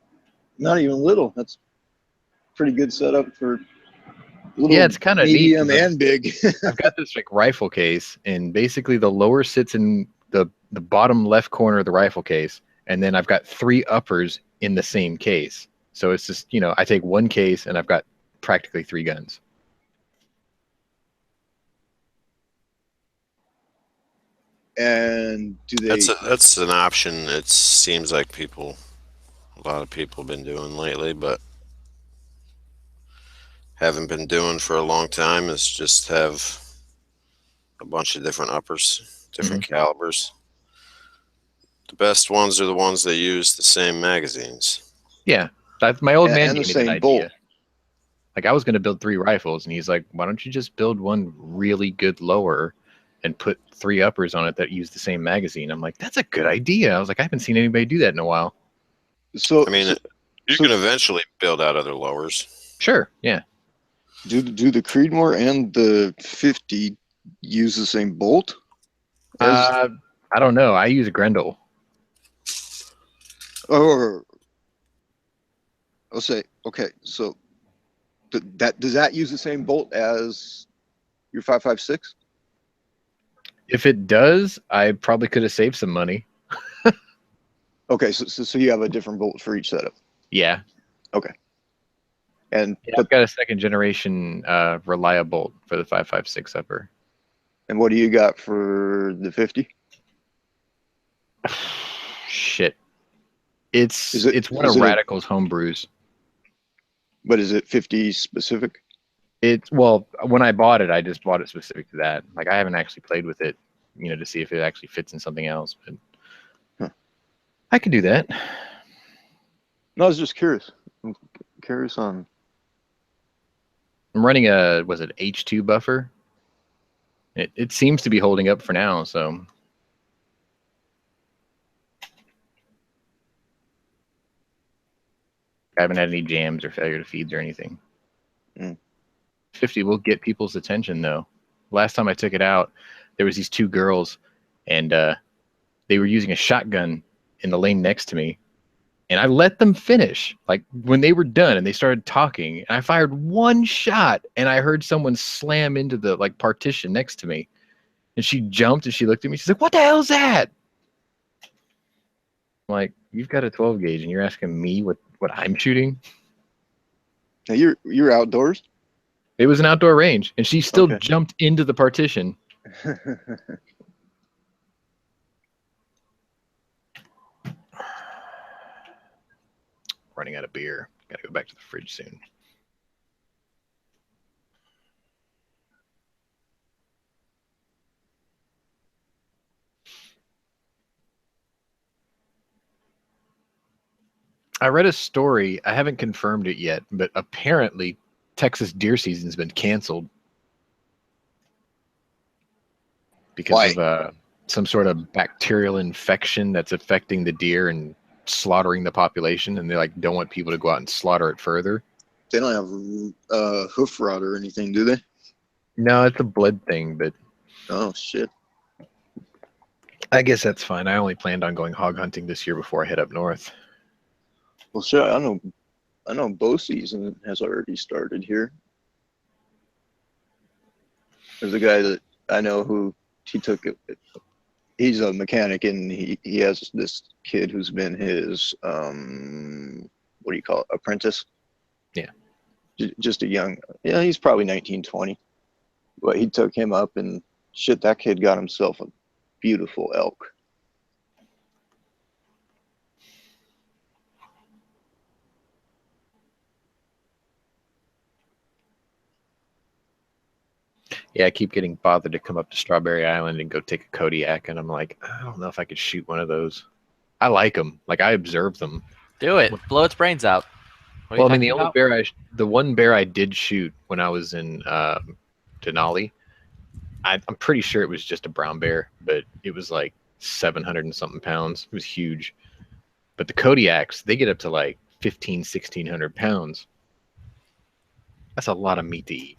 Not even little. That's pretty good setup for little, yeah, it's kind of medium neat. and big. I've got this like rifle case, and basically the lower sits in the bottom left corner of the rifle case, and then I've got 3 uppers in the same case. So it's just, you know, I take one case and I've got practically 3 guns. And do they? That's an option. It seems like a lot of people have been doing lately, but haven't been doing for a long time. Is just have a bunch of different uppers, different calibers. The best ones are the ones that use the same magazines. Yeah, my old man and the gave me that same idea. bolt. Like I was going to build 3 rifles, and he's like, "Why don't you just build one really good lower, and put 3 uppers on it that use the same magazine?" I'm like, "That's a good idea." I was like, "I haven't seen anybody do that in a while." So I mean, you can eventually build out other lowers. Sure, yeah. do the Creedmoor and the 50 use the same bolt? I don't know. I use a Grendel. Or I'll say, okay, so that does that use the same bolt as your 5.56? If it does, I probably could have saved some money. Okay, so you have a different bolt for each setup. Yeah. And Yeah, I've got a second generation Reliable for the 5.56 upper. and what do you got for the 50? Shit. It's Is it- one is of it a- Radical's homebrews. But is it 50 specific? Well, when I bought it, I just bought it specific to that. Like I haven't actually played with it, to see if it actually fits in something else. But I could do that. No, I was just curious. I'm curious on. I'm running was it H2 buffer? It seems to be holding up for now, so. I haven't had any jams or failure to feeds or anything. 50 will get people's attention though. Last time I took it out, there was these 2 girls, and they were using a shotgun in the lane next to me, and I let them finish. Like when they were done and they started talking, and I fired 1 shot, and I heard someone slam into the partition next to me, and she jumped and she looked at me. She's like, "What the hell is that?" I'm like, "You've got a 12 gauge, and you're asking me what I'm shooting?" Now you're outdoors. It was an outdoor range, and she still Okay. jumped into the partition. Running out of beer. Got to go back to the fridge soon. I read a story. I haven't confirmed it yet, but apparently Texas deer season's been canceled because of some sort of bacterial infection that's affecting the deer and slaughtering the population, and they don't want people to go out and slaughter it further. They don't have hoof rot or anything, do they? No, it's a blood thing, but Oh shit. I guess that's fine. I only planned on going hog hunting this year before I head up north. Well, sure. I know bow season has already started here. There's a guy that I know who he took it. He's a mechanic, and he has this kid who's been his what do you call it, apprentice? Yeah. Just a young, yeah, he's probably 19, 20. But he took him up, and shit, that kid got himself a beautiful elk. Yeah, I keep getting bothered to come up to Strawberry Island and go take a Kodiak, and I'm like, I don't know if I could shoot one of those. I like them. Like, I observe them. Do it. Blow its brains out. What are Well, I you mean, talking about? the one bear I did shoot when I was in Denali, I'm pretty sure it was just a brown bear, but it was like 700 and something pounds. It was huge. But the Kodiaks, they get up to like 1,600 pounds. That's a lot of meat to eat.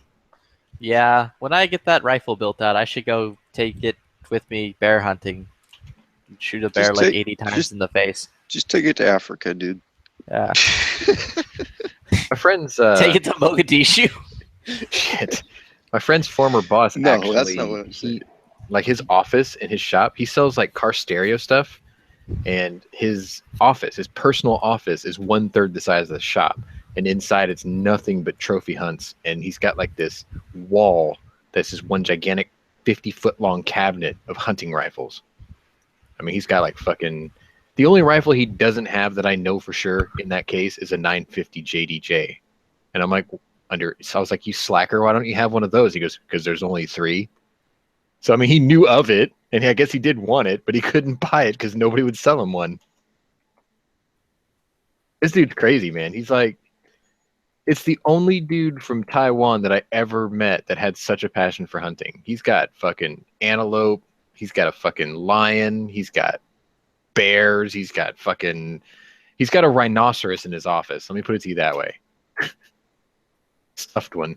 Yeah, when I get that rifle built out, I should go take it with me bear hunting. Shoot a bear Just like take- 80 times just- in the face. Just take it to Africa, dude. Yeah. My friend's Take it to Mogadishu. shit. My friend's former boss No, actually, that's not what I'm saying. like his office and his shop, he sells like car stereo stuff, and his office, his personal office, is 1/3 the size of the shop, and inside it's nothing but trophy hunts, and he's got like this wall that's just one gigantic 50-foot long cabinet of hunting rifles. I mean, he's got like fucking, the only rifle he doesn't have that I know for sure in that case is a 950 JDJ, and I'm like, so I was like, you slacker, why don't you have one of those? He goes, because there's only 3. So I mean, he knew of it, And I guess he did want it, but he couldn't buy it because nobody would sell him one. This dude's crazy, man. He's like, it's the only dude from Taiwan that I ever met that had such a passion for hunting. He's got fucking antelope. He's got a fucking lion. He's got bears. He's got a rhinoceros in his office. Let me put it to you that way. Stuffed one.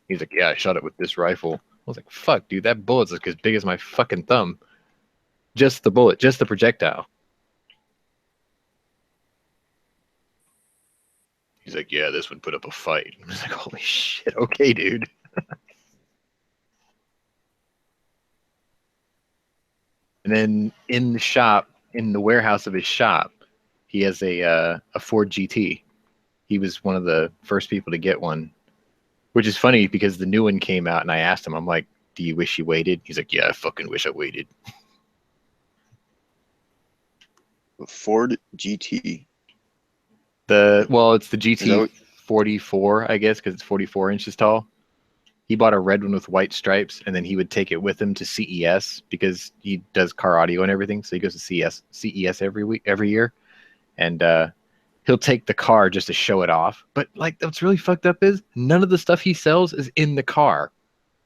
He's like, yeah, I shot it with this rifle. I was like, fuck, dude, that bullet's like as big as my fucking thumb. Just the bullet, just the projectile. He's like, yeah, this one put up a fight. I was like, holy shit, okay, dude. And then in the shop, in the warehouse of his shop, he has a Ford GT. He was one of the first people to get one, which is funny because the new one came out, and I asked him, I'm like, do you wish you waited? He's like, yeah, I fucking wish I waited. Ford GT. It's the GT 44, I guess, because it's 44 inches tall. He bought a red one with white stripes, and then he would take it with him to CES because he does car audio and everything. So he goes to CES every year, and he'll take the car just to show it off. But like, what's really fucked up is none of the stuff he sells is in the car.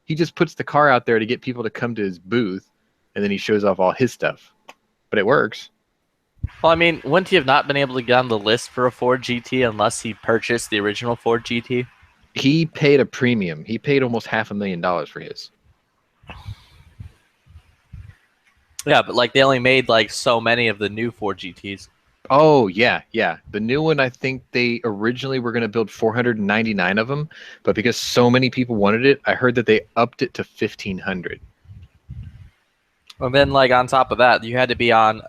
He just puts the car out there to get people to come to his booth, and then he shows off all his stuff. But it works. Well, I mean, wouldn't he have not been able to get on the list for a Ford GT unless he purchased the original Ford GT? He paid a premium. He paid almost $500,000 for his. Yeah, but like they only made like so many of the new Ford GTs. Oh, yeah. The new one, I think they originally were going to build 499 of them, but because so many people wanted it, I heard that they upped it to 1,500. And then like on top of that, you had to be on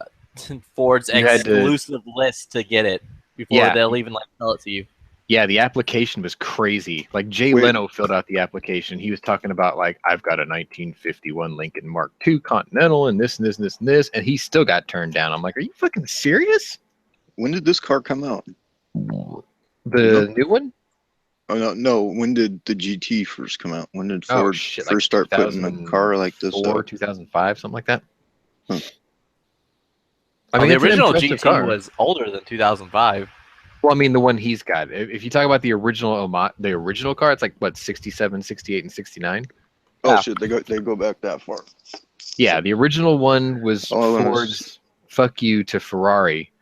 Ford's exclusive list to get it before they'll even like sell it to you. Yeah, the application was crazy. Like Jay Leno filled out the application. He was talking about like, I've got a 1951 Lincoln Mark II Continental and this and this and this and this, and he still got turned down. I'm like, are you fucking serious? When did this car come out? The new one? Oh no! When did the GT first come out? When did Ford first start putting a car like this out? 2005, something like that. Huh. I mean, the original GT was older than 2005. Well, I mean, the one he's got. If you talk about the original car, it's like what, 67, 68, and 69. Oh shit! They go back that far. Yeah, the original one was Ford's "fuck you" to Ferrari.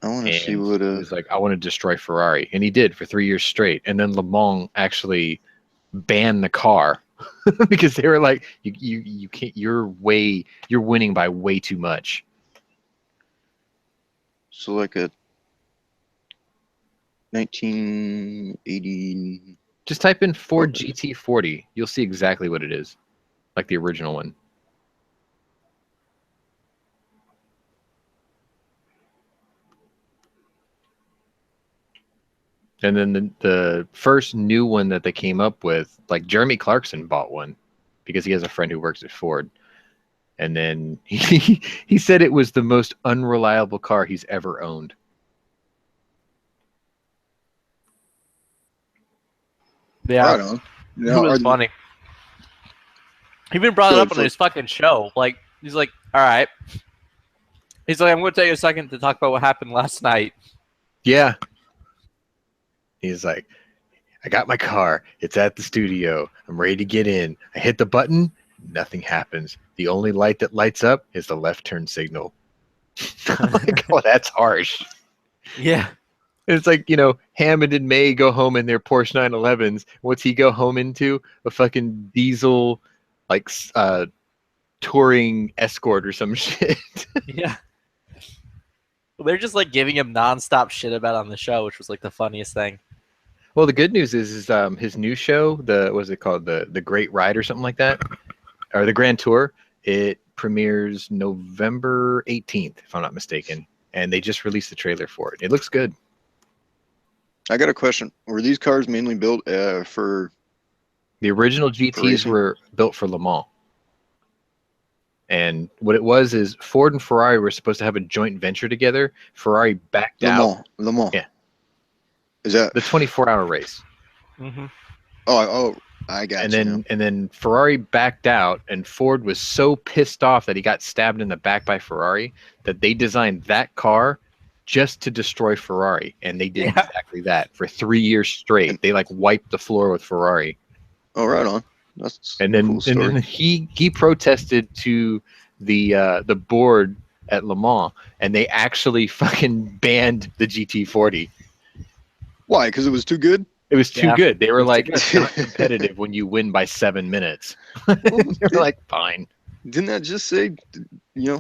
I want to see what he was like. I want to destroy Ferrari, and he did for 3 years straight. And then Le Mans actually banned the car because they were like, "You can't. You're winning by way too much." So like a 1980. Just type in Ford GT40. You'll see exactly what it is, like the original one. And then the first new one that they came up with, like Jeremy Clarkson bought one because he has a friend who works at Ford. And then he said it was the most unreliable car he's ever owned. Yeah, I don't know. It was funny. He even brought it up on his fucking show. Like, he's like, all right. He's like, I'm going to take a second to talk about what happened last night. Yeah. He's like, I got my car. It's at the studio. I'm ready to get in. I hit the button. Nothing happens. The only light that lights up is the left turn signal. I'm like, oh, that's harsh. Yeah. It's like, Hammond and May go home in their Porsche 911s. What's he go home into? A fucking diesel, like, touring Escort or some shit. Yeah. Well, they're just like giving him nonstop shit about on the show, which was like the funniest thing. Well, the good news is his new show, what's it called? The Great Ride or something like that? Or the Grand Tour. It premieres November 18th, if I'm not mistaken. And they just released the trailer for it. It looks good. I got a question. Were these cars mainly built for... The original GTs were built for Le Mans. And what it was is Ford and Ferrari were supposed to have a joint venture together. Ferrari backed out. Le Mans. Yeah. Is that... The 24-hour race. Mm-hmm. Oh, I got and you. then Ferrari backed out, and Ford was so pissed off that he got stabbed in the back by Ferrari that they designed that car just to destroy Ferrari, and they did exactly that for 3 years straight. They like wiped the floor with Ferrari. Oh, right on. That's And a then cool story. and then he protested to the board at Le Mans, and they actually fucking banned the GT40. Why? Because it was too good. It was too Yeah. good. They were It's like, too it's not competitive when you win by 7 minutes. They were like, fine. Didn't that just say,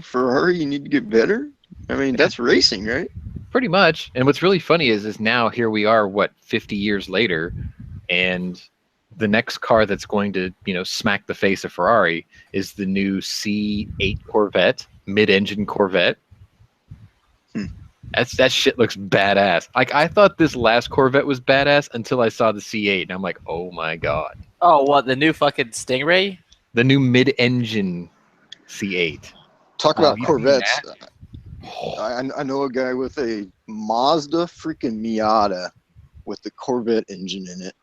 Ferrari, you need to get better? I mean, that's racing, right? Pretty much. And what's really funny is now here we are, 50 years later, and the next car that's going to, smack the face of Ferrari is the new C8 Corvette, mid-engine Corvette. That shit looks badass. Like, I thought this last Corvette was badass until I saw the C8, and I'm like, oh my god. Oh, what, the new fucking Stingray? The new mid-engine C8. Talk about you seen Corvettes. I know a guy with a Mazda freaking Miata with the Corvette engine in it.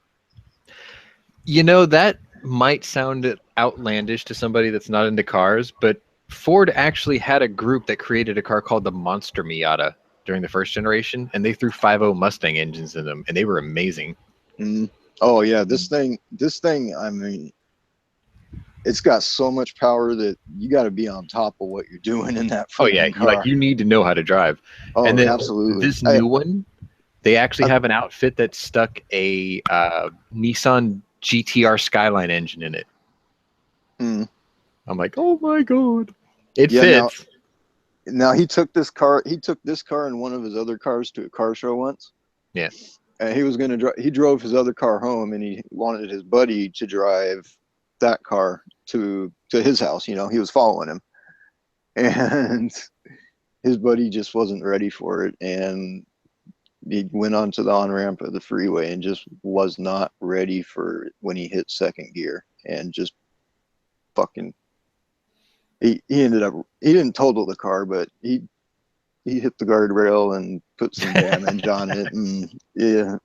That might sound outlandish to somebody that's not into cars, but Ford actually had a group that created a car called the Monster Miata during the first generation, and they threw 5.0 Mustang engines in them, and they were amazing. Oh yeah, this thing. I mean, it's got so much power that you got to be on top of what you're doing in that. Oh yeah, car. you need to know how to drive. Oh, and then absolutely. This new one, they actually have an outfit that stuck a Nissan GTR Skyline engine in it. I'm like, oh my god, it fits. Now he took this car and one of his other cars to a car show once. Yeah. And he was gonna drive. He drove his other car home, and he wanted his buddy to drive that car to his house. He was following him, and his buddy just wasn't ready for it, and he went onto the on-ramp of the freeway and just was not ready for it when he hit second gear, and just fucking. He ended up. He didn't total the car, but he hit the guardrail and put some damage on it, and yeah,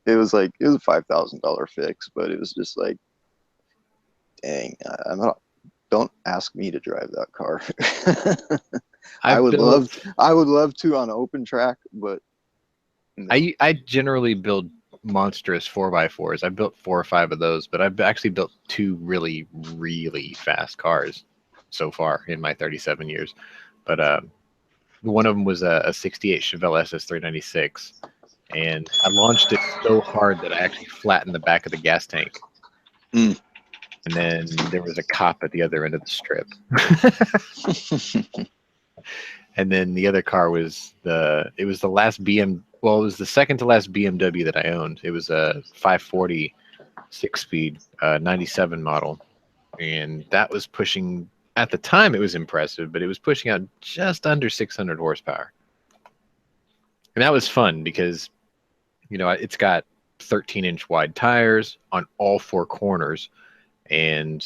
it was a $5,000 fix, but it was just like, dang, don't ask me to drive that car. I would love to on an open track, but no. I generally build monstrous 4x4s. I've built 4 or 5 of those, but I've actually built 2 really, really fast cars so far in my 37 years. But one of them was a 68 Chevelle SS396, and I launched it so hard that I actually flattened the back of the gas tank. And then there was a cop at the other end of the strip. And then the other car was the last it was the second to last BMW that I owned. It was a 540 6-speed 97 model, and that was pushing. At the time, it was impressive, but it was pushing out just under 600 horsepower. And that was fun because, it's got 13-inch wide tires on all 4 corners. And,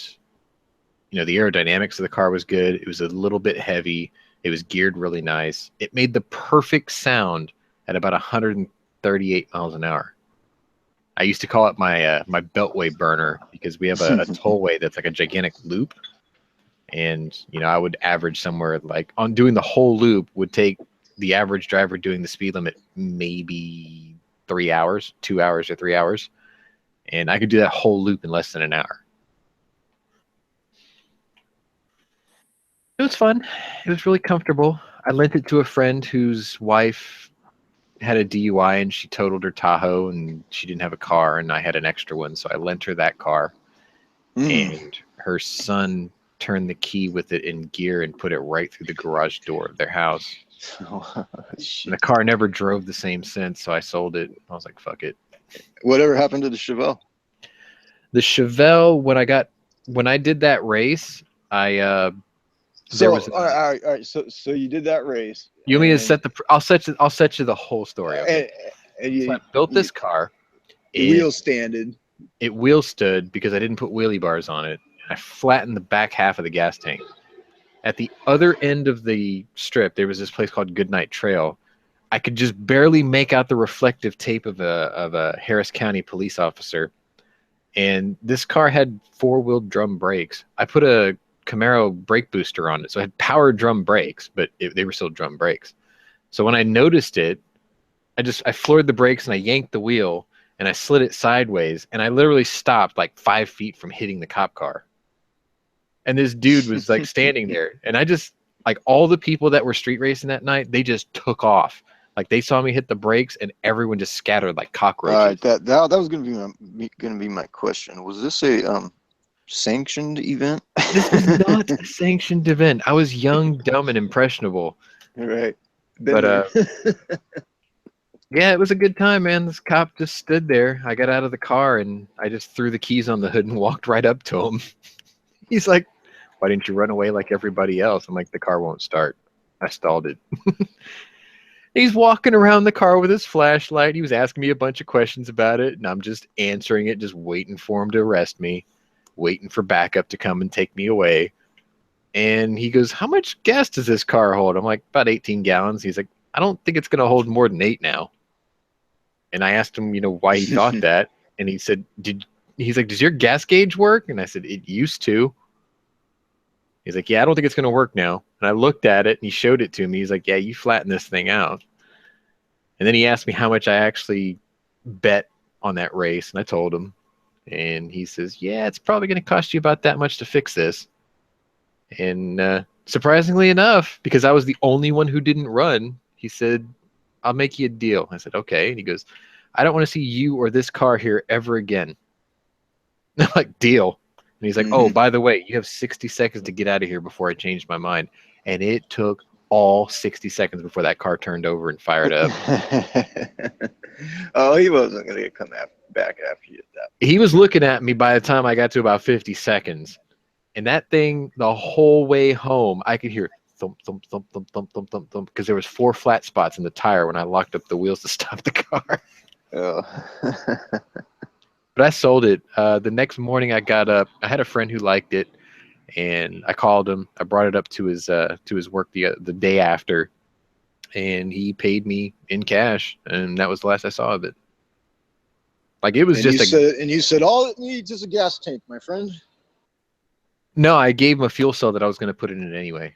the aerodynamics of the car was good. It was a little bit heavy. It was geared really nice. It made the perfect sound at about 138 miles an hour. I used to call it my beltway burner because we have a tollway that's like a gigantic loop. And, I would average somewhere like on doing the whole loop would take the average driver doing the speed limit maybe 3 hours, 2 hours or 3 hours. And I could do that whole loop in less than an hour. It was fun. It was really comfortable. I lent it to a friend whose wife had a DUI and she totaled her Tahoe and she didn't have a car and I had an extra one. So I lent her that car. And her son turned the key with it in gear and put it right through the garage door of their house. And the car never drove the same since, so I sold it. I was like, fuck it. Whatever happened to the Chevelle? The Chevelle, when I did that race, all right. So you did that race. You want me to set I'll set you the whole story. Okay? So I built this car. Wheel standed. It wheel stood because I didn't put wheelie bars on it. I flattened the back half of the gas tank. At the other end of the strip, there was this place called Goodnight Trail. I could just barely make out the reflective tape of a Harris County police officer. and this car had 4-wheel drum brakes. I put a Camaro brake booster on it, so it had power drum brakes, but they were still drum brakes. So when I noticed it, I floored the brakes and I yanked the wheel and I slid it sideways, and I literally stopped like 5 feet from hitting the cop car. And this dude was like standing there, and I just, like, all the people that were street racing that night, they just took off. Like, they saw me hit the brakes, and everyone just scattered like cockroaches. All right, that was gonna be my question. Was this a sanctioned event? This was not a sanctioned event. I was young, dumb, and impressionable. Right. But yeah, it was a good time, man. This cop just stood there. I got out of the car and I just threw the keys on the hood and walked right up to him. He's like, "Why didn't you run away like everybody else?" I'm like, "The car won't start. I stalled it." He's walking around the car with his flashlight. He was asking me a bunch of questions about it, and I'm just answering it, just waiting for him to arrest me, waiting for backup to come and take me away. And he goes, "How much gas does this car hold?" I'm like, "About 18 gallons. He's like, "I don't think it's going to hold more than 8 now." And I asked him, why he thought that. And he said, he's like, "Does your gas gauge work?" And I said, "It used to." He's like, "Yeah, I don't think it's going to work now." And I looked at it and he showed it to me. He's like, "Yeah, you flatten this thing out." And then he asked me how much I actually bet on that race. And I told him. And he says, "Yeah, it's probably going to cost you about that much to fix this." And surprisingly enough, because I was the only one who didn't run, he said, "I'll make you a deal." I said, "Okay." And he goes, "I don't want to see you or this car here ever again." I'm like, "Deal." And he's like, "Oh, by the way, you have 60 seconds to get out of here before I change my mind." And it took all 60 seconds before that car turned over and fired up. Oh, he wasn't going to come back after you at that. He was looking at me by the time I got to about 50 seconds. And that thing, the whole way home, I could hear thump, thump, thump, thump, thump, thump, thump, thump, because there was 4 flat spots in the tire when I locked up the wheels to stop the car. Oh. But I sold it. The next morning I got up. I had a friend who liked it, and I called him. I brought it up to his work the day after, and he paid me in cash, and that was the last I saw of it. Like, it was and just you said all it needs is a gas tank, my friend. No, I gave him a fuel cell that I was going to put it in anyway.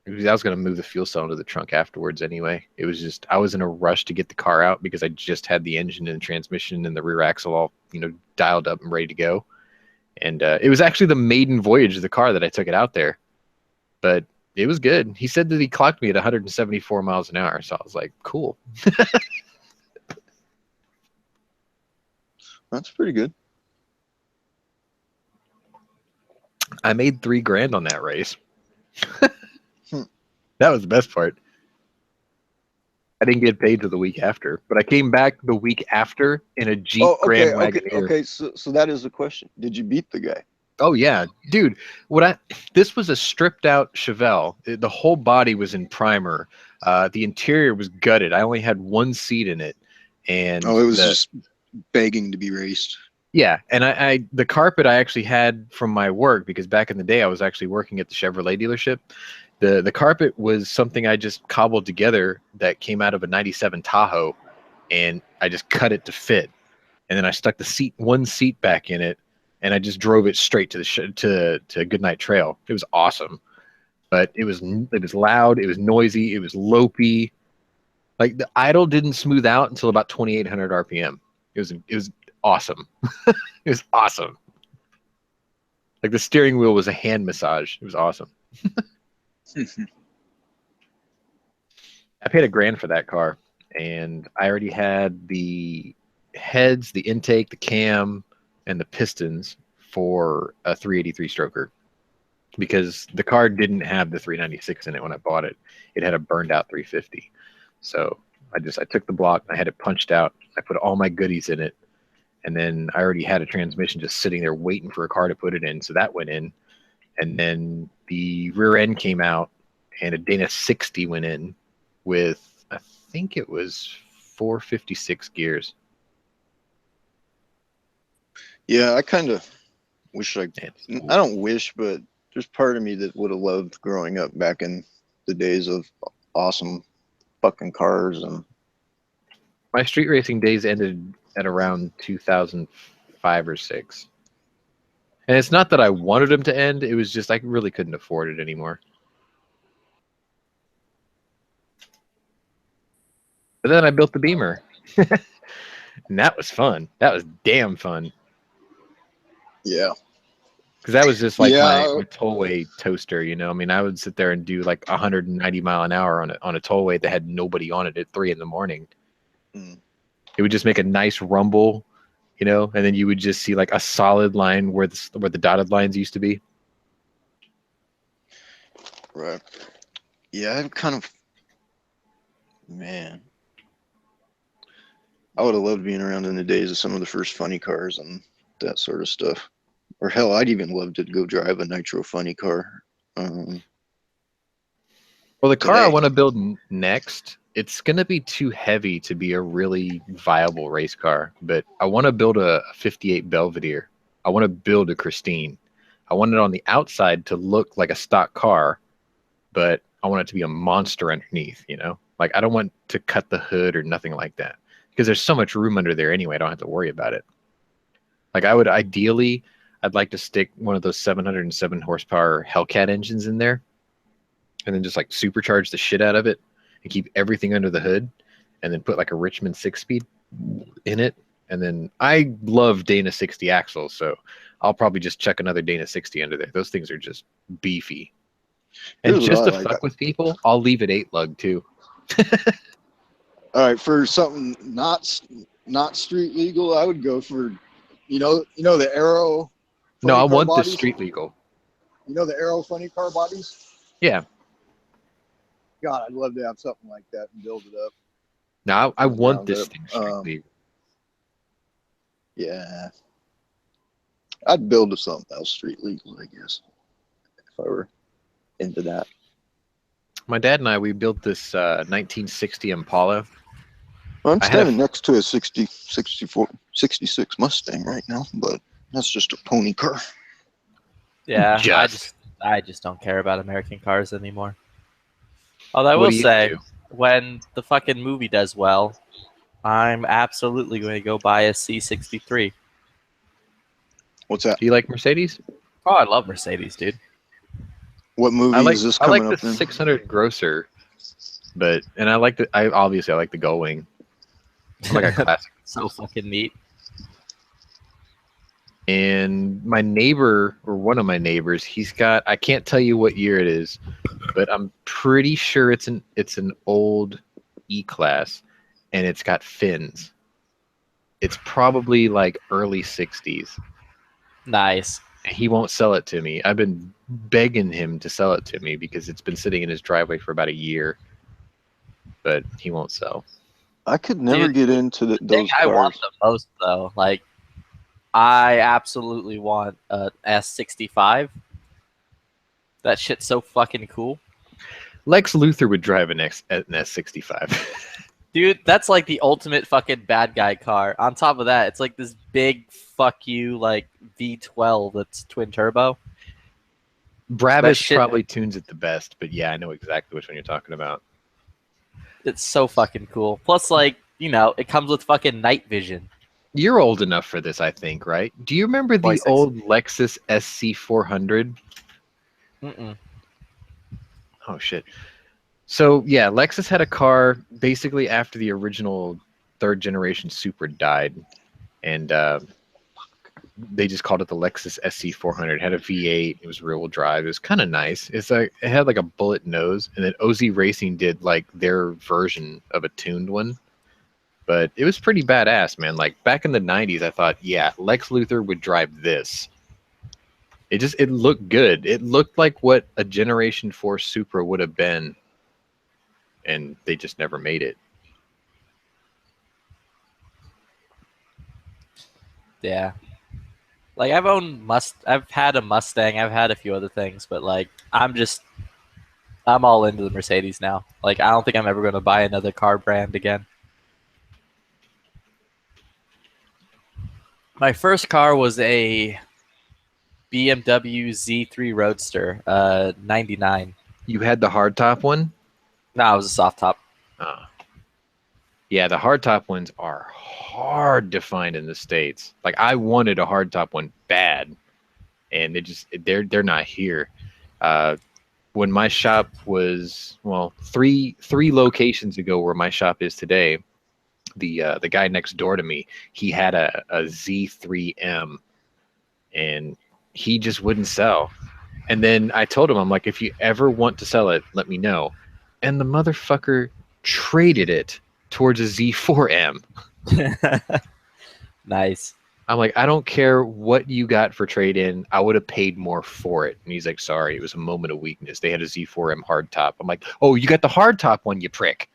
I was going to move the fuel cell into the trunk afterwards anyway. It was just, I was in a rush to get the car out because I just had the engine and transmission and the rear axle all, dialed up and ready to go. And it was actually the maiden voyage of the car that I took it out there. But it was good. He said that he clocked me at 174 miles an hour. So I was like, cool. That's pretty good. I made $3,000 on that race. That was the best part. I didn't get paid till the week after, but I came back the week after in a Jeep Grand Wagoneer. Okay. So that is the question. Did you beat the guy? Oh yeah, dude. This was a stripped out Chevelle. The whole body was in primer. The interior was gutted. I only had 1 seat in it, and it was just begging to be raced. Yeah, and the carpet I actually had from my work, because back in the day I was actually working at the Chevrolet dealership. The carpet was something I just cobbled together that came out of a 97 Tahoe, and I just cut it to fit. And then I stuck the 1 seat back in it, and I just drove it straight to Goodnight Trail. It was awesome. But it was loud, it was noisy, it was lopey. Like, the idle didn't smooth out until about 2,800 RPM. It was awesome. It was awesome. Like, the steering wheel was a hand massage. It was awesome. I paid $1,000 for that car, and I already had the heads, the intake, the cam, and the pistons for a 383 stroker, because the car didn't have the 396 in it when I bought it. It had a burned out 350. So I took the block, I had it punched out, I put all my goodies in it, and then I already had a transmission just sitting there waiting for a car to put it in. So that went in. And then the rear end came out, and a Dana 60 went in with, I think it was 456 gears. Yeah, I kind of wish I don't wish, but there's part of me that would have loved growing up back in the days of awesome fucking cars. And my street racing days ended at around 2005, 5 or 6. And it's not that I wanted them to end. It was just I really couldn't afford it anymore. But then I built the Beamer. And that was fun. That was damn fun. Yeah. Because that was just like Yeah. my tollway toaster, you know. I mean, I would sit there and do like 190 mile an hour on a tollway that had nobody on it at 3 in the morning. Mm. It would just make a nice rumble, you know, and then you would just see like a solid line where the dotted lines used to be. Right. Yeah, I'm kind of, man. I would have loved being around in the days of some of the first funny cars and that sort of stuff. Or hell, I'd even love to go drive a nitro funny car. Well, the car I today. want to build next, it's going to be too heavy to be a really viable race car, but I want to build a 58 Belvedere. I want to build a Christine. I want it on the outside to look like a stock car, but I want it to be a monster underneath, you know? Like, I don't want to cut the hood or nothing like that because there's so much room under there anyway. I don't have to worry about it. Like, I would ideally, I'd like to stick one of those 707 horsepower Hellcat engines in there and then just like supercharge the shit out of it and keep everything under the hood and then put like a Richmond 6-speed in it. And then I love Dana 60 axles, so I'll probably just chuck another Dana 60 under there. Those things are just beefy. And Here's just what to I like. fuck with people, I'll leave it 8 lug too. All right, for something not street legal, I would go for, you know the Aero. No, I funny car want bodies? this street legal. You know the Aero funny car bodies? Yeah. God, I'd love to have something like that and build it up. No, I want Round this up. thing street legal. Yeah. I'd build something else street legal, I guess, if I were into that. My dad and we built this 1960 Impala. I'm I had standing next to a 64, 66 Mustang right now, but that's just a pony car. Yeah, Just. I just don't care about American cars anymore. Although I What will do you say, do? when the fucking movie does well, I'm absolutely going to go buy a C63. What's that? Do you like Mercedes? Oh, I love Mercedes, dude. What movie is this I coming like up the in? 600 Grosser, and I like the I like the Gullwing. I like a classic. So fucking neat. And my neighbor, or one of my neighbors, he's got, I can't tell you what year it is, but I'm pretty sure it's an old E-Class, and it's got fins. It's probably like early 60s. Nice. He won't sell it to me. I've been begging him to sell it to me because it's been sitting in his driveway for about a year, but he won't sell. I could never Dude, get into The thing those I want cars. the most, though, like, I absolutely want a S65. That shit's so fucking cool. Lex Luthor would drive an S65. Dude, that's like the ultimate fucking bad guy car. On top of that, it's like this big fuck you, like V12 that's twin turbo. Brabus shit- probably tunes it the best, but yeah, I know exactly which one you're talking about. It's so fucking cool. Plus, like, you know, it comes with fucking night vision. You're old enough for this, I think, right? Do you remember the 26. old Lexus SC400? Mm-mm. Oh, shit. So, yeah, Lexus had a car basically after the original third generation Supra died. And they just called it the Lexus SC400. It had a V8. It was rear-wheel drive. It was kind of nice. It's like it had like a bullet nose. And then OZ Racing did like their version of a tuned one. But it was pretty badass, man. Like back in the 90s, I thought, yeah, Lex Luthor would drive this. It looked good. It looked like what a Generation 4 Supra would have been. And they just never made it. Yeah. Like, I've had a Mustang. I've had a few other things, but like, I'm all into the Mercedes now. Like, I don't think I'm ever going to buy another car brand again. My first car was a BMW Z3 Roadster, 99. You had the hardtop one? No, it was a soft top. Oh. Yeah, the hardtop ones are hard to find in the States. Like I wanted a hardtop one bad, and they're not here. When my shop was three locations ago where my shop is today, the guy next door to me, he had a Z3M, and he just wouldn't sell. And then I told him, I'm like, if you ever want to sell it, let me know. And the motherfucker traded it towards a Z4M. Nice. I'm like, I don't care what you got for trade in. I would have paid more for it. And he's like, sorry, it was a moment of weakness. They had a Z4M hardtop. I'm like, oh, you got the hardtop one, you prick.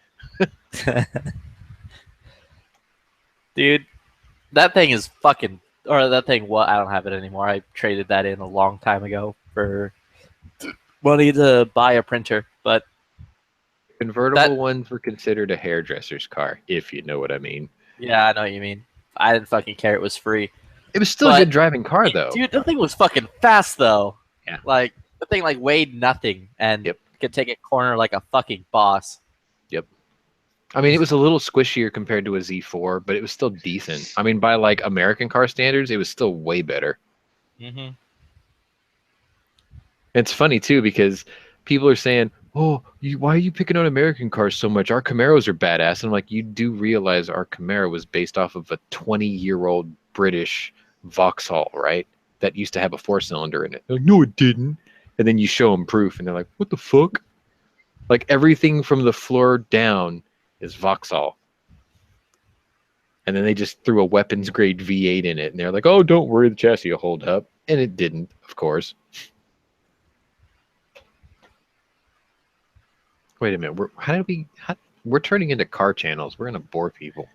Dude, that thing is fucking. Or that thing, what? I don't have it anymore. I traded that in a long time ago for money to buy a printer. But Convertible ones were considered a hairdresser's car, if you know what I mean. yeah, I know what you mean. I didn't fucking care. It was free. It was still a good driving car, though. Dude, the thing was fucking fast, though. Yeah. Like, the thing, like, weighed nothing and could take a corner like a fucking boss. Yep. I mean, it was a little squishier compared to a Z4, but it was still decent. I mean, by, like, American car standards, it was still way better. Mm-hmm. It's funny, too, because people are saying, oh, why are you picking on American cars so much? Our Camaros are badass. And I'm like, you do realize our Camaro was based off of a 20-year-old British Vauxhall, right? That used to have a 4-cylinder in it. They're like, no, it didn't. And then you show them proof, and they're like, what the fuck? Like, everything from the floor down is Vauxhall. And then they just threw a weapons-grade V8 in it, and they're like, oh, don't worry, the chassis will hold up. And it didn't, of course. Wait a minute. We're turning into car channels. We're gonna bore people.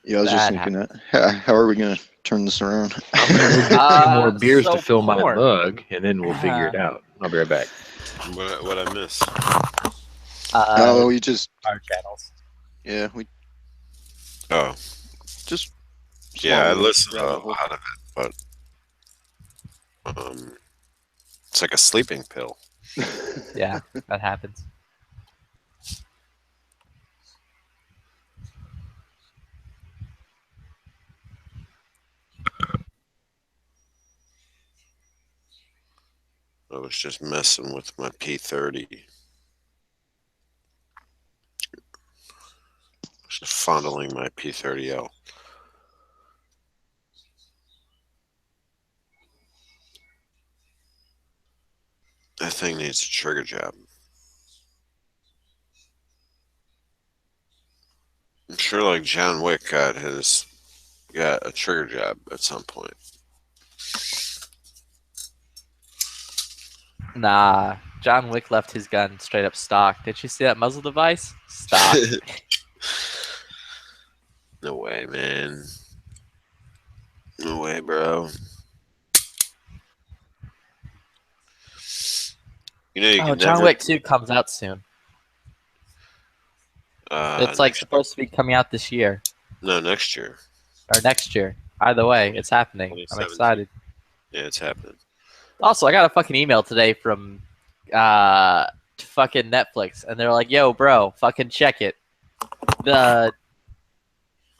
Yeah, I was just thinking that. How are we gonna turn this around? More beers to fill my mug, and then we'll figure it out. I'll be right back. What I miss? We just car channels. Yeah, we. Oh. Just. Yeah, I listen to a lot of it, but it's like a sleeping pill. Yeah, that happens. I was just messing with my P30. I was just fondling my P30L. That thing needs a trigger job. I'm sure like John Wick got a trigger job at some point. Nah, John Wick left his gun straight up stock. Did you see that muzzle device? Stock. No way, man. No way, bro. You know, you can John never, Wick 2 comes out soon. It's like supposed to be coming out this year. No, next year. Or next year. Either way, it's happening. I'm excited. Yeah, it's happening. Also, I got a fucking email today from fucking Netflix, and they're like, "Yo, bro, fucking check it.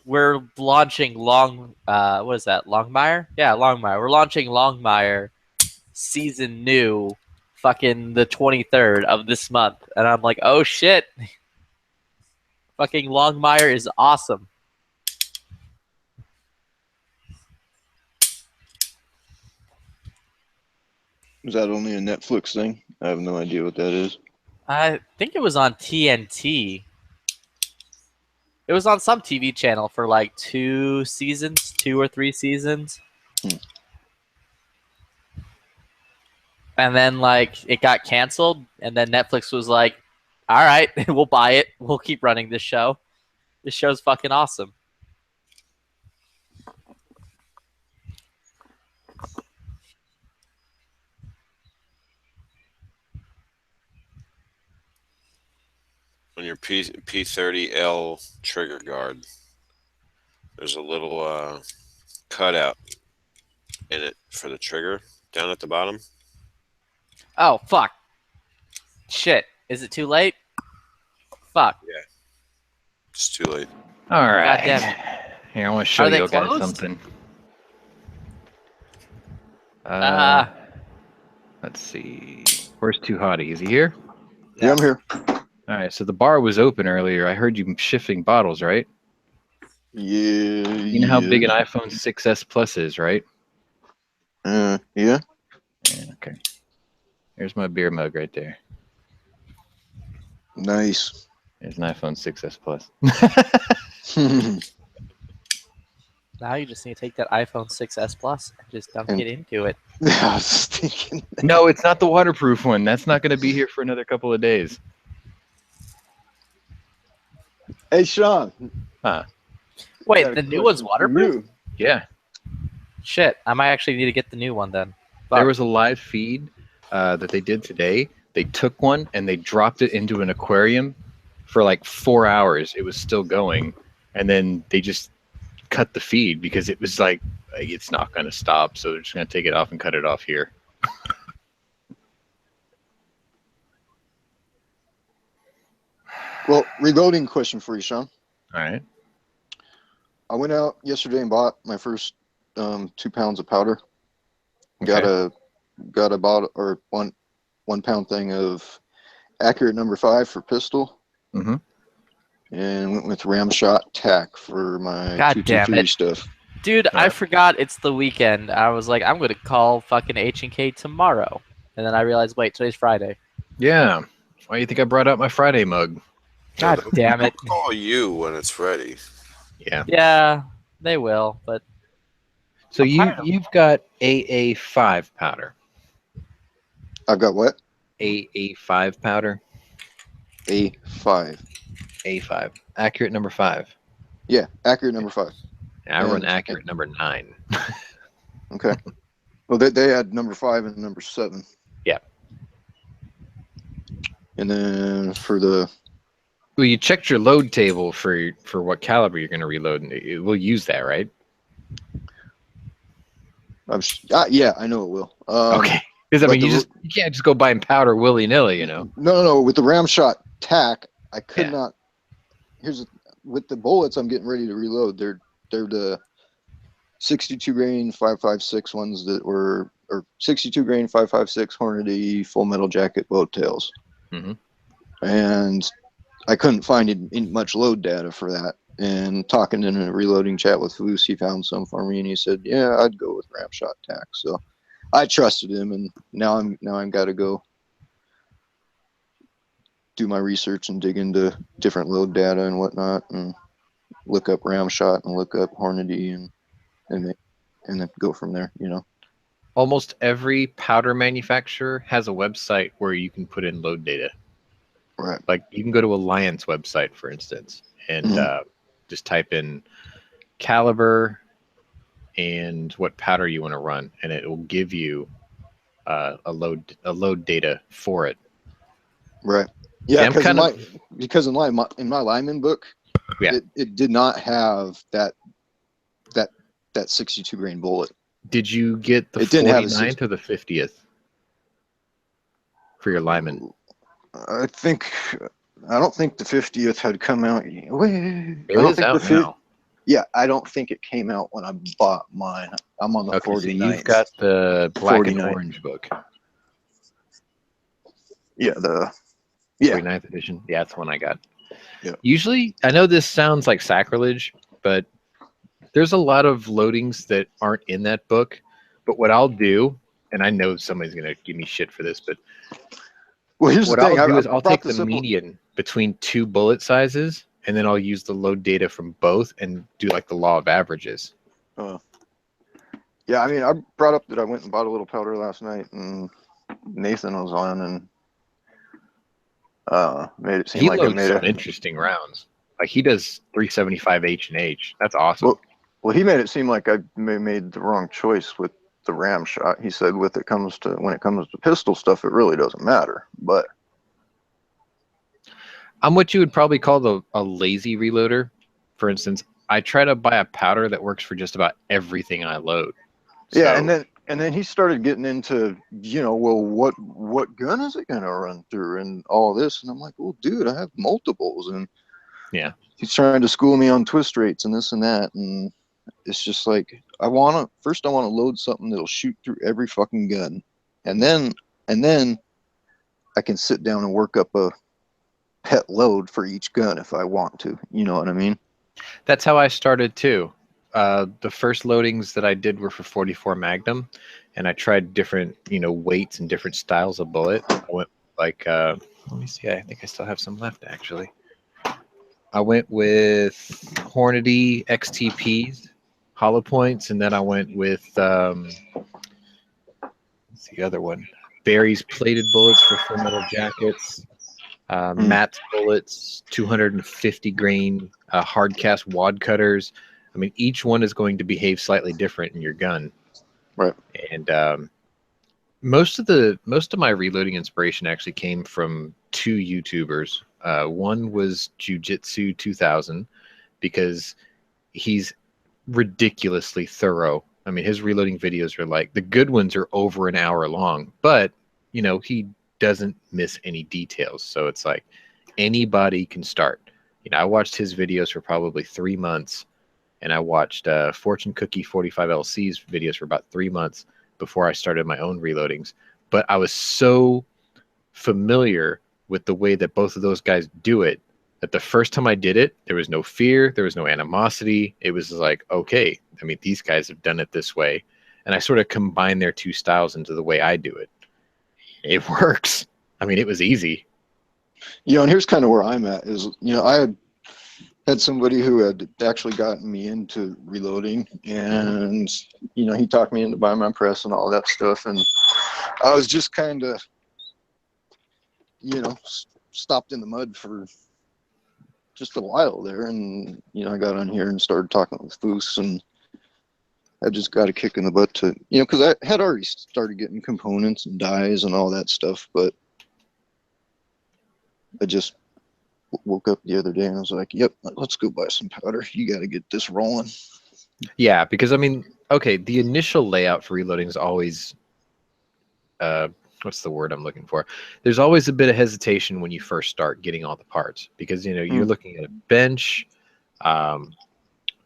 We're launching what is that? Longmire? Yeah, Longmire. We're launching Longmire season new, fucking the 23rd of this month." And I'm like, "Oh shit, fucking Longmire is awesome." Is that only a Netflix thing? I have no idea what that is. I think it was on TNT. It was on some TV channel for like 2 or 3 seasons. And then like it got canceled, and then Netflix was like, all right, we'll buy it. We'll keep running this show. This show's fucking awesome. On your P30L trigger guard, there's a little cutout in it for the trigger down at the bottom. Oh, fuck. Shit. Is it too late? Fuck. Yeah. It's too late. All right. damn it. Here, I want to show Are they you guys closed? something. Ah. Let's see. Where's Too Hottie? Is he here? Yeah, I'm here. All right. So the bar was open earlier. I heard you shifting bottles, right? Yeah. You know how big an iPhone 6s Plus is, right? Yeah. Yeah, okay. There's my beer mug right there. Nice. There's an iPhone 6s Plus. Now you just need to take that iPhone 6s Plus and just dunk it into it. I was thinking. No, it's not the waterproof one. That's not going to be here for another couple of days. Hey, Sean. Wait, got a the new question one's for waterproof? you. Yeah. Shit, I might actually need to get the new one then. There Fuck. was a live feed that they did today. They took one and they dropped it into an aquarium for like 4 hours. It was still going. And then they just cut the feed because it was like it's not going to stop. So they're just going to take it off and cut it off here. Well, reloading question for you, Sean. All right. I went out yesterday and bought my first 2 pounds of powder. Got a bottle or one pound thing of accurate number 5 for pistol. Mhm. And went with Ramshot tack for my God damn 223 it. stuff. Dude, I Yeah. forgot it's the weekend. I was like, I'm going to call fucking H&K tomorrow. And then I realized, wait, today's Friday. Yeah. Why do you think I brought out my Friday mug? God damn it. I'll call you when it's ready. Yeah. Yeah, they will, but So you've got AA5 powder. I've got what? AA5 powder. A5. A5. Accurate number 5. Yeah, accurate number 5. I run And- accurate number 9. Okay. Well, they had number 5 and number 7. Yeah. And then for the Well, you checked your load table for what caliber you're going to reload, and we'll use that, right? yeah, I know it will. Okay. Because I but mean, the you can't just go buying powder willy nilly, you know. No. With the Ramshot tack, I could Yeah. not. With the bullets I'm getting ready to reload. They're the 62 grain 5.56 ones that were, or 62 grain 5.56 Hornady Full Metal Jacket boat tails. Mhm. And I couldn't find much load data for that. And talking in a reloading chat with Foose, he found some for me, and he said, "Yeah, I'd go with Ramshot tack." So I trusted him, and now I'm got to go do my research and dig into different load data and whatnot, and look up Ramshot and look up Hornady and then go from there. You know. Almost every powder manufacturer has a website where you can put in load data. Right. Like you can go to Alliance website, for instance, and just type in caliber and what powder you want to run, and it will give you a load data for it. Right. Yeah, I'm kind of because in my lineman book, Yeah. it did not have that 62 grain bullet. Did you get the It didn't have a 49th or the 50th for your lineman? I don't think the 50th had come out yet. Wait, It is out now. Yeah, I don't think it came out when I bought mine. I'm on the Okay, so 49th. you've got the black 49. and orange book, Yeah, 49th edition. Yeah, that's the one I got. Yeah. Usually, I know this sounds like sacrilege, but there's a lot of loadings that aren't in that book. But what I'll do, and I know somebody's going to give me shit for this, but well, here's what the thing. I'll do is I I'll brought take the the simple- median between two bullet sizes, and then I'll use the load data from both and do like the law of averages. Yeah, I mean, I brought up that I went and bought a little powder last night, and Nathan was on and made it seem He like I loads made some a. interesting rounds. Like he does 375 H&H. That's awesome. Well, he made it seem like I made the wrong choice with the Ramshot. He said, when it comes to pistol stuff, it really doesn't matter. But I'm what you would probably call a lazy reloader. For instance, I try to buy a powder that works for just about everything I load. yeah, So- and then he started getting into, well, what gun is it gonna run through and all this, and I'm like, well, dude, I have multiples, and Yeah. He's trying to school me on twist rates and this and that, and it's just like I want to load something that'll shoot through every fucking gun, and then I can sit down and work up a pet load for each gun if I want to. You know what I mean? That's how I started too. The first loadings that I did were for 44 Magnum, and I tried different, weights and different styles of bullet. I went like, let me see, I think I still have some left actually. I went with Hornady XTPs, hollow points, and then I went with what's the other one? Barry's plated bullets for full metal jackets. Matt's bullets, 250 grain hard cast wad cutters. I mean, each one is going to behave slightly different in your gun, right? And most of my reloading inspiration actually came from two YouTubers. One was Jujitsu 2000 because he's ridiculously thorough. I mean, his reloading videos are like the good ones are over an hour long, but he doesn't miss any details. So it's like anybody can start. I watched his videos for probably 3 months, and I watched Fortune Cookie 45LC's videos for about 3 months before I started my own reloadings. But I was so familiar with the way that both of those guys do it that the first time I did it, there was no fear, there was no animosity. It was like, okay, I mean, these guys have done it this way. And I sort of combined their two styles into the way I do it. It works. I mean, it was easy. And here's kind of where I'm at is, I had somebody who had actually gotten me into reloading, and, he talked me into buying my press and all that stuff. And I was just kind of, stopped in the mud for just a while there. And, I got on here and started talking with Foos, and I just got a kick in the butt to, because I had already started getting components and dies and all that stuff, but I just woke up the other day and I was like, yep, let's go buy some powder. You got to get this rolling. Yeah, because I mean, okay, the initial layout for reloading is always, what's the word I'm looking for? There's always a bit of hesitation when you first start getting all the parts because, you're looking at a bench,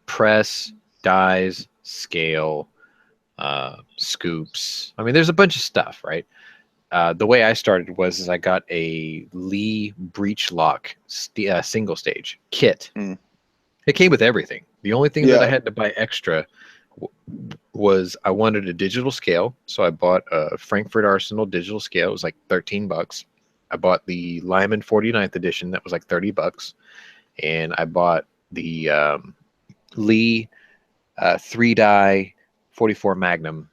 press, dies, scale, scoops. I mean, there's a bunch of stuff, right? The way I started was I got a Lee breech lock single stage kit. It came with everything. The only thing that I had to buy extra was I wanted a digital scale. So I bought a Frankfurt Arsenal digital scale. It was like $13. I bought the Lyman 49th edition. That was like $30. And I bought the Lee 3-die 44 Magnum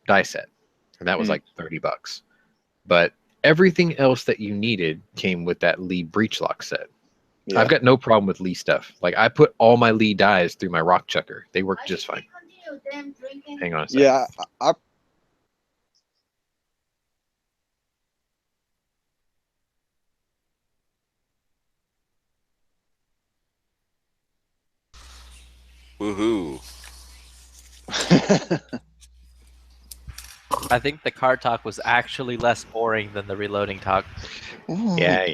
die set. And that was like $30. But everything else that you needed came with that Lee breech lock set. Yeah. I've got no problem with Lee stuff. Like I put all my Lee dies through my rock chucker. They work just fine. Hang on a second. Yeah, Woohoo. I think the car talk was actually less boring than the reloading talk. Oh, yeah.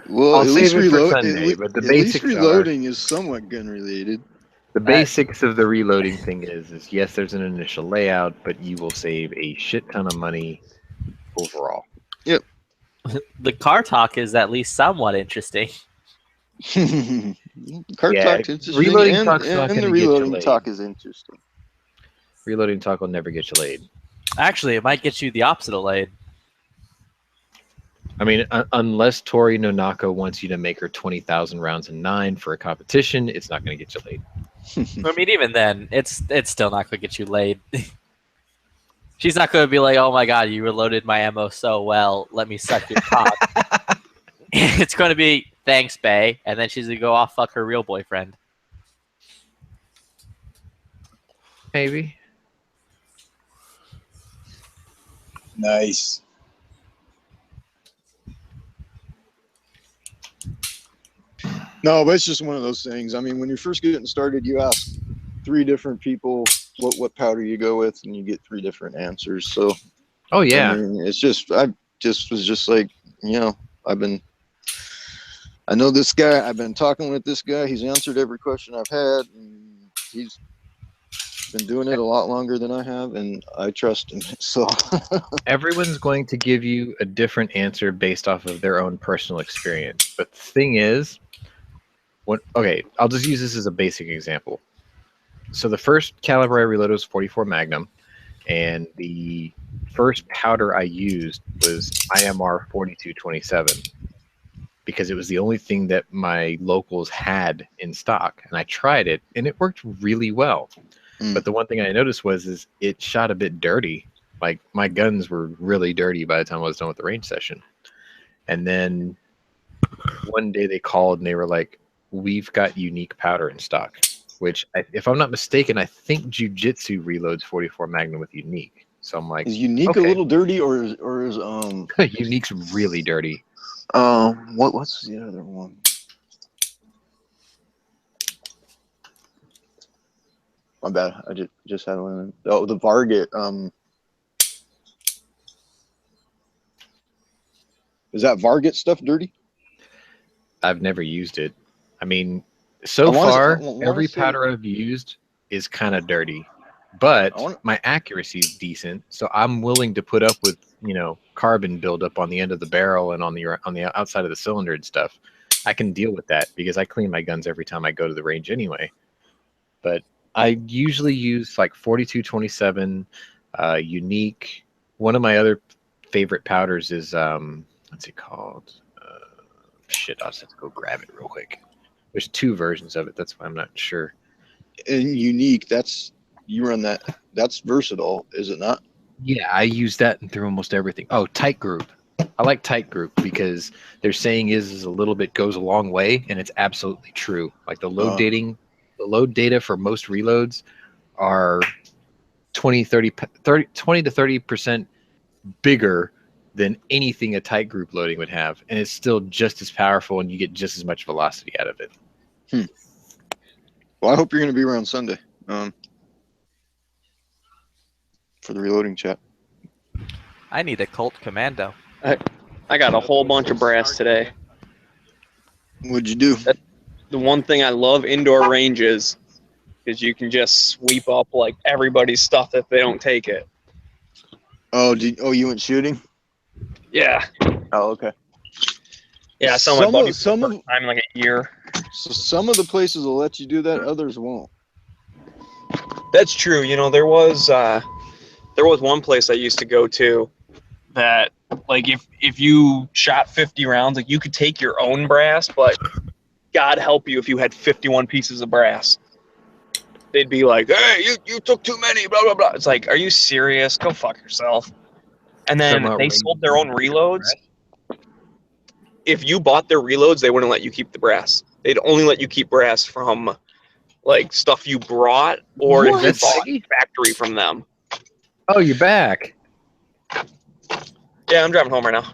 Well, at least, but the basics reloading is somewhat gun related. The basics of the reloading thing is yes, there's an initial layout, but you will save a shit ton of money overall. Yep. The car talk is at least somewhat interesting. Car talk is interesting, reloading and talk's not the gonna reloading get you talk is interesting. Reloading talk will never get you laid. Actually, it might get you the opposite of laid. I mean, unless Tori Nonaka wants you to make her 20,000 rounds in 9 for a competition, it's not going to get you laid. I mean, even then, it's still not going to get you laid. She's not going to be like, oh my god, you reloaded my ammo so well, let me suck your cock. It's going to be, thanks, bae, and then she's going to go off fuck her real boyfriend. Maybe. Nice. No, but it's just one of those things. I mean, when you're first getting started, you ask 3 different people what powder you go with, and you get 3 different answers. So, oh yeah, I mean, it's just I was just like, I've been I know this guy. I've been talking with this guy. He's answered every question I've had. And he's been doing it a lot longer than I have, and I trust him. So Everyone's going to give you a different answer based off of their own personal experience. But the thing is, okay, I'll just use this as a basic example. So the first caliber I reloaded was 44 Magnum, and the first powder I used was IMR 4227 because it was the only thing that my locals had in stock, and I tried it, and it worked really well. But the one thing I noticed was it shot a bit dirty. Like my guns were really dirty by the time I was done with the range session. And then one day they called and they were like, "We've got unique powder in stock," which, if I'm not mistaken, I think Jiu-Jitsu reloads 44 Magnum with unique. So I'm like, is unique okay. a little dirty, or is Unique's really dirty. what's the other one? My bad. I just had one. Oh, the Varget. Is that Varget stuff dirty? I've never used it. I mean, so far, every powder I've used is kind of dirty, but my accuracy is decent. So I'm willing to put up with, carbon buildup on the end of the barrel and on the outside of the cylinder and stuff. I can deal with that because I clean my guns every time I go to the range anyway. But I usually use like 4227, unique. One of my other favorite powders is what's it called? Shit, I'll just have to go grab it real quick. There's two versions of it. That's why I'm not sure. And unique, you run that. That's versatile, is it not? Yeah, I use that through almost everything. Oh, tight group. I like tight group because their saying is a little bit goes a long way, and it's absolutely true. Like the load data for most reloads are 20 to 30% bigger than anything a tight group loading would have, and it's still just as powerful, and you get just as much velocity out of it. Well, I hope you're going to be around Sunday for the reloading chat. I need a Colt Commando. I got a whole bunch of brass today. What'd you do? The one thing I love indoor ranges is you can just sweep up like everybody's stuff if they don't take it. Oh, you went shooting? Yeah. Oh, okay. Yeah, I saw my buddy for the first time in like a year. So some of the places will let you do that, others won't. That's true. There was one place I used to go to that, like, if you shot 50 rounds, like, you could take your own brass, but God help you if you had 51 pieces of brass. They'd be like, "Hey, you took too many, blah, blah, blah." It's like, are you serious? Go fuck yourself. And then they sold their own reloads. If you bought their reloads, they wouldn't let you keep the brass. They'd only let you keep brass from, like, stuff you brought or if you bought factory from them. Oh, you're back. Yeah, I'm driving home right now.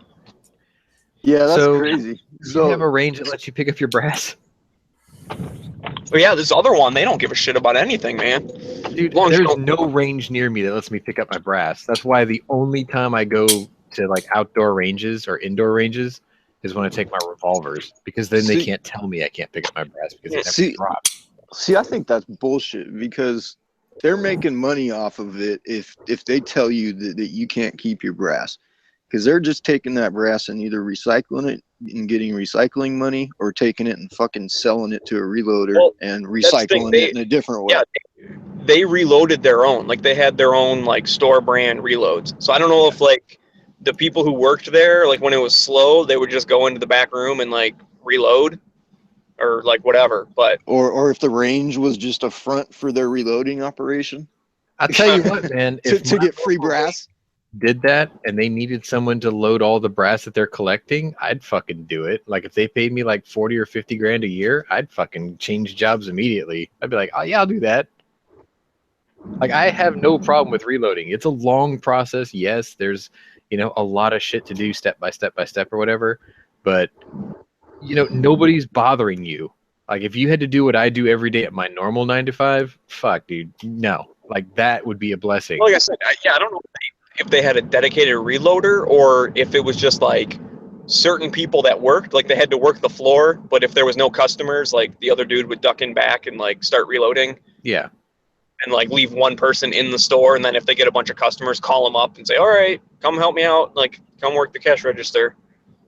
Yeah, that's crazy. So you have a range that lets you pick up your brass? Well, yeah, this other one, they don't give a shit about anything, man. Dude, there's no range near me that lets me pick up my brass. That's why the only time I go to like outdoor ranges or indoor ranges is when I take my revolvers, because then they can't tell me I can't pick up my brass because it never drops. See, I think that's bullshit because they're making money off of it if they tell you that you can't keep your brass, because they're just taking that brass and either recycling it and getting recycling money or taking it and fucking selling it to a reloader and recycling it in a different way. Yeah, they reloaded their own. Like, they had their own, like, store brand reloads. So I don't know if, like, the people who worked there, like, when it was slow, they would just go into the back room and, like, reload or, like, whatever. But or if the range was just a front for their reloading operation. I'll tell you what, man. to get free brass. Did that and they needed someone to load all the brass that they're collecting, I'd fucking do it. Like, if they paid me like 40 or 50 grand a year, I'd fucking change jobs immediately. I'd be like, oh yeah, I'll do that. Like, I have no problem with reloading. It's a long process. Yes, there's, a lot of shit to do step by step or whatever, but nobody's bothering you. Like, if you had to do what I do every day at my normal 9 to 5, fuck, dude, no. Like, that would be a blessing. Like I said, I don't know if they had a dedicated reloader or if it was just like certain people that worked, like they had to work the floor, but if there was no customers, like the other dude would duck in back and like start reloading Yeah. and like leave one person in the store, and then if they get a bunch of customers, call them up and say, all right, come help me out, like come work the cash register.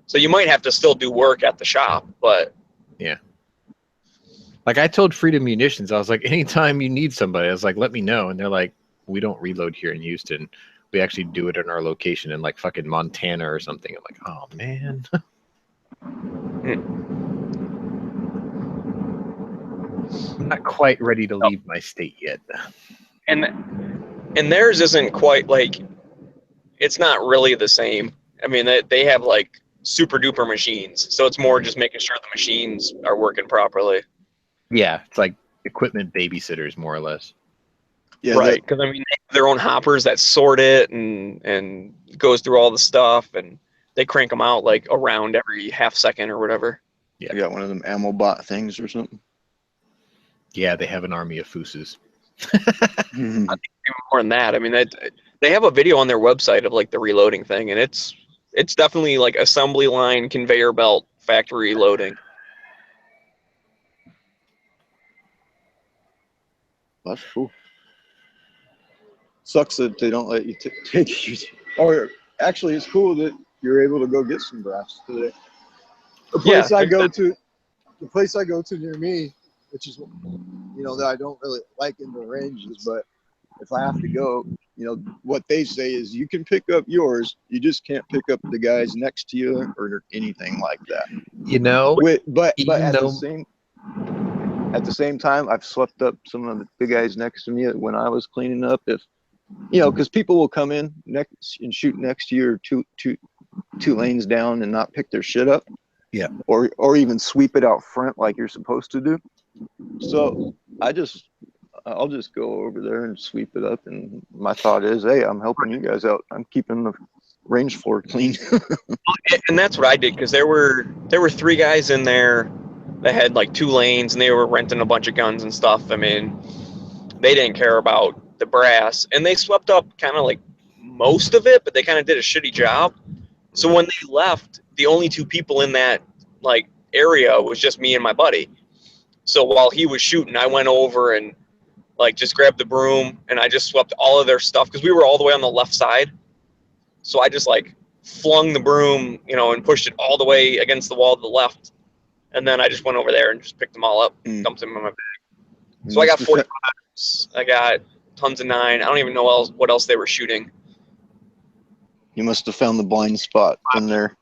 So you might have to still do work at the shop, but Yeah. Like I told Freedom Munitions, I was like, anytime you need somebody, I was like, let me know. And they're like, we don't reload here in Houston. We actually do it in our location in like fucking Montana or something. I'm like, oh man. I'm not quite ready to leave my state yet. and theirs isn't quite like, it's not really the same. I mean, they have like super duper machines, so it's more just making sure the machines are working properly. Yeah, it's like equipment babysitters, more or less. Yeah, Right, because I mean, they have their own hoppers that sort it and goes through all the stuff, and they crank them out like around every half second or whatever. You got one of them ammo bot things or something. Yeah, they have an army of Fuses. Mhm. I think even more than that. I mean, they have a video on their website of like the reloading thing, and it's definitely like assembly line, conveyor belt, factory loading. That's cool. Sucks that they don't let you take you. Or actually, it's cool that you're able to go get some brass today. The place Yeah, I go to, the place I go to near me, which is, you know, that I don't really like in the ranges, but if I have to go, you know, what they say is you can pick up yours, you just can't pick up the guys next to you or anything like that. You know, But even at though the same time, I've swept up some of the guys next to me when I was cleaning up. If you know, because people will come in next and shoot next to you or two lanes down and not pick their shit up. Yeah. Or even sweep it out front like you're supposed to do. So I'll just go over there and sweep it up. And my thought is, hey, I'm helping you guys out. I'm keeping the range floor clean. and that's what I did, because there were 3 guys in there that had like 2 lanes, and they were renting a bunch of guns and stuff. I mean, they didn't care about the brass, and they swept up kind of like most of it, but they kind of did a shitty job. So when they left, the only 2 people in that like area was just me and my buddy. So while he was shooting, I went over and like just grabbed the broom and I just swept all of their stuff, because we were all the way on the left side. So I just like flung the broom, you know, and pushed it all the way against the wall to the left. And then I just went over there and just picked them all up, dumped them in my bag. So I got 45s. I got tons of 9. I don't even know what else they were shooting. You must have found the blind spot from their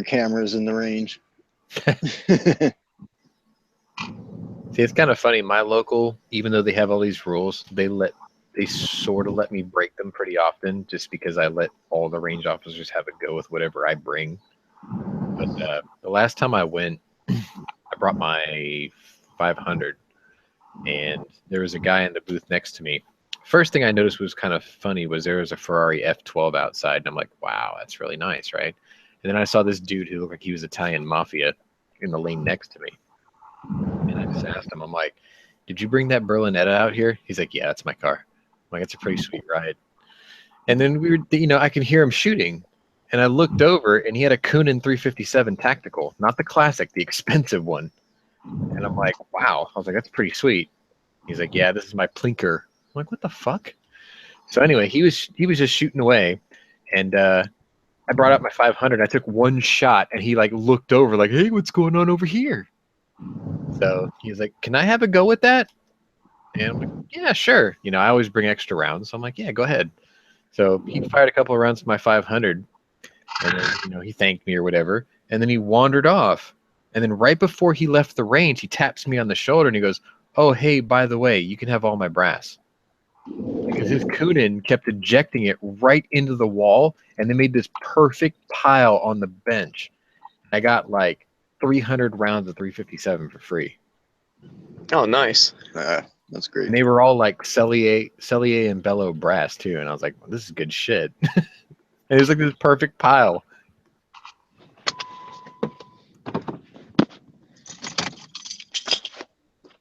cameras in the range. See, it's kind of funny. My local, even though they have all these rules, they sort of let me break them pretty often, just because I let all the range officers have a go with whatever I bring. But the last time I went, I brought my 500, and there was a guy in the booth next to me. First thing I noticed was kind of funny was there was a Ferrari F12 outside, and I'm like, wow, that's really nice, right? And then I saw this dude who looked like he was Italian mafia in the lane next to me. And I just asked him, I'm like, did you bring that Berlinetta out here? He's like, yeah, that's my car. I'm like, it's a pretty sweet ride. And then we were, you know, I could hear him shooting. And I looked over, and he had a Kunin 357 tactical, not the classic, the expensive one. And I'm like, wow. I was like, that's pretty sweet. He's like, yeah, this is my Plinker. I'm like, what the fuck? So anyway, he was just shooting away, and I brought out my 500. I took one shot, and he like looked over, like, hey, what's going on over here? So he was like, can I have a go with that? And I'm like, yeah, sure. You know, I always bring extra rounds, so I'm like, yeah, go ahead. So he fired a couple of rounds with my 500, and then, you know, he thanked me or whatever, and then he wandered off. And then right before he left the range, he taps me on the shoulder, and he goes, oh, hey, by the way, you can have all my brass. Because his Kunin kept ejecting it right into the wall, and they made this perfect pile on the bench. I got like 300 rounds of 357 for free. Oh, nice. That's great. And they were all like Cellier and Bellow brass too, and I was like, well, this is good shit. And it was like this perfect pile.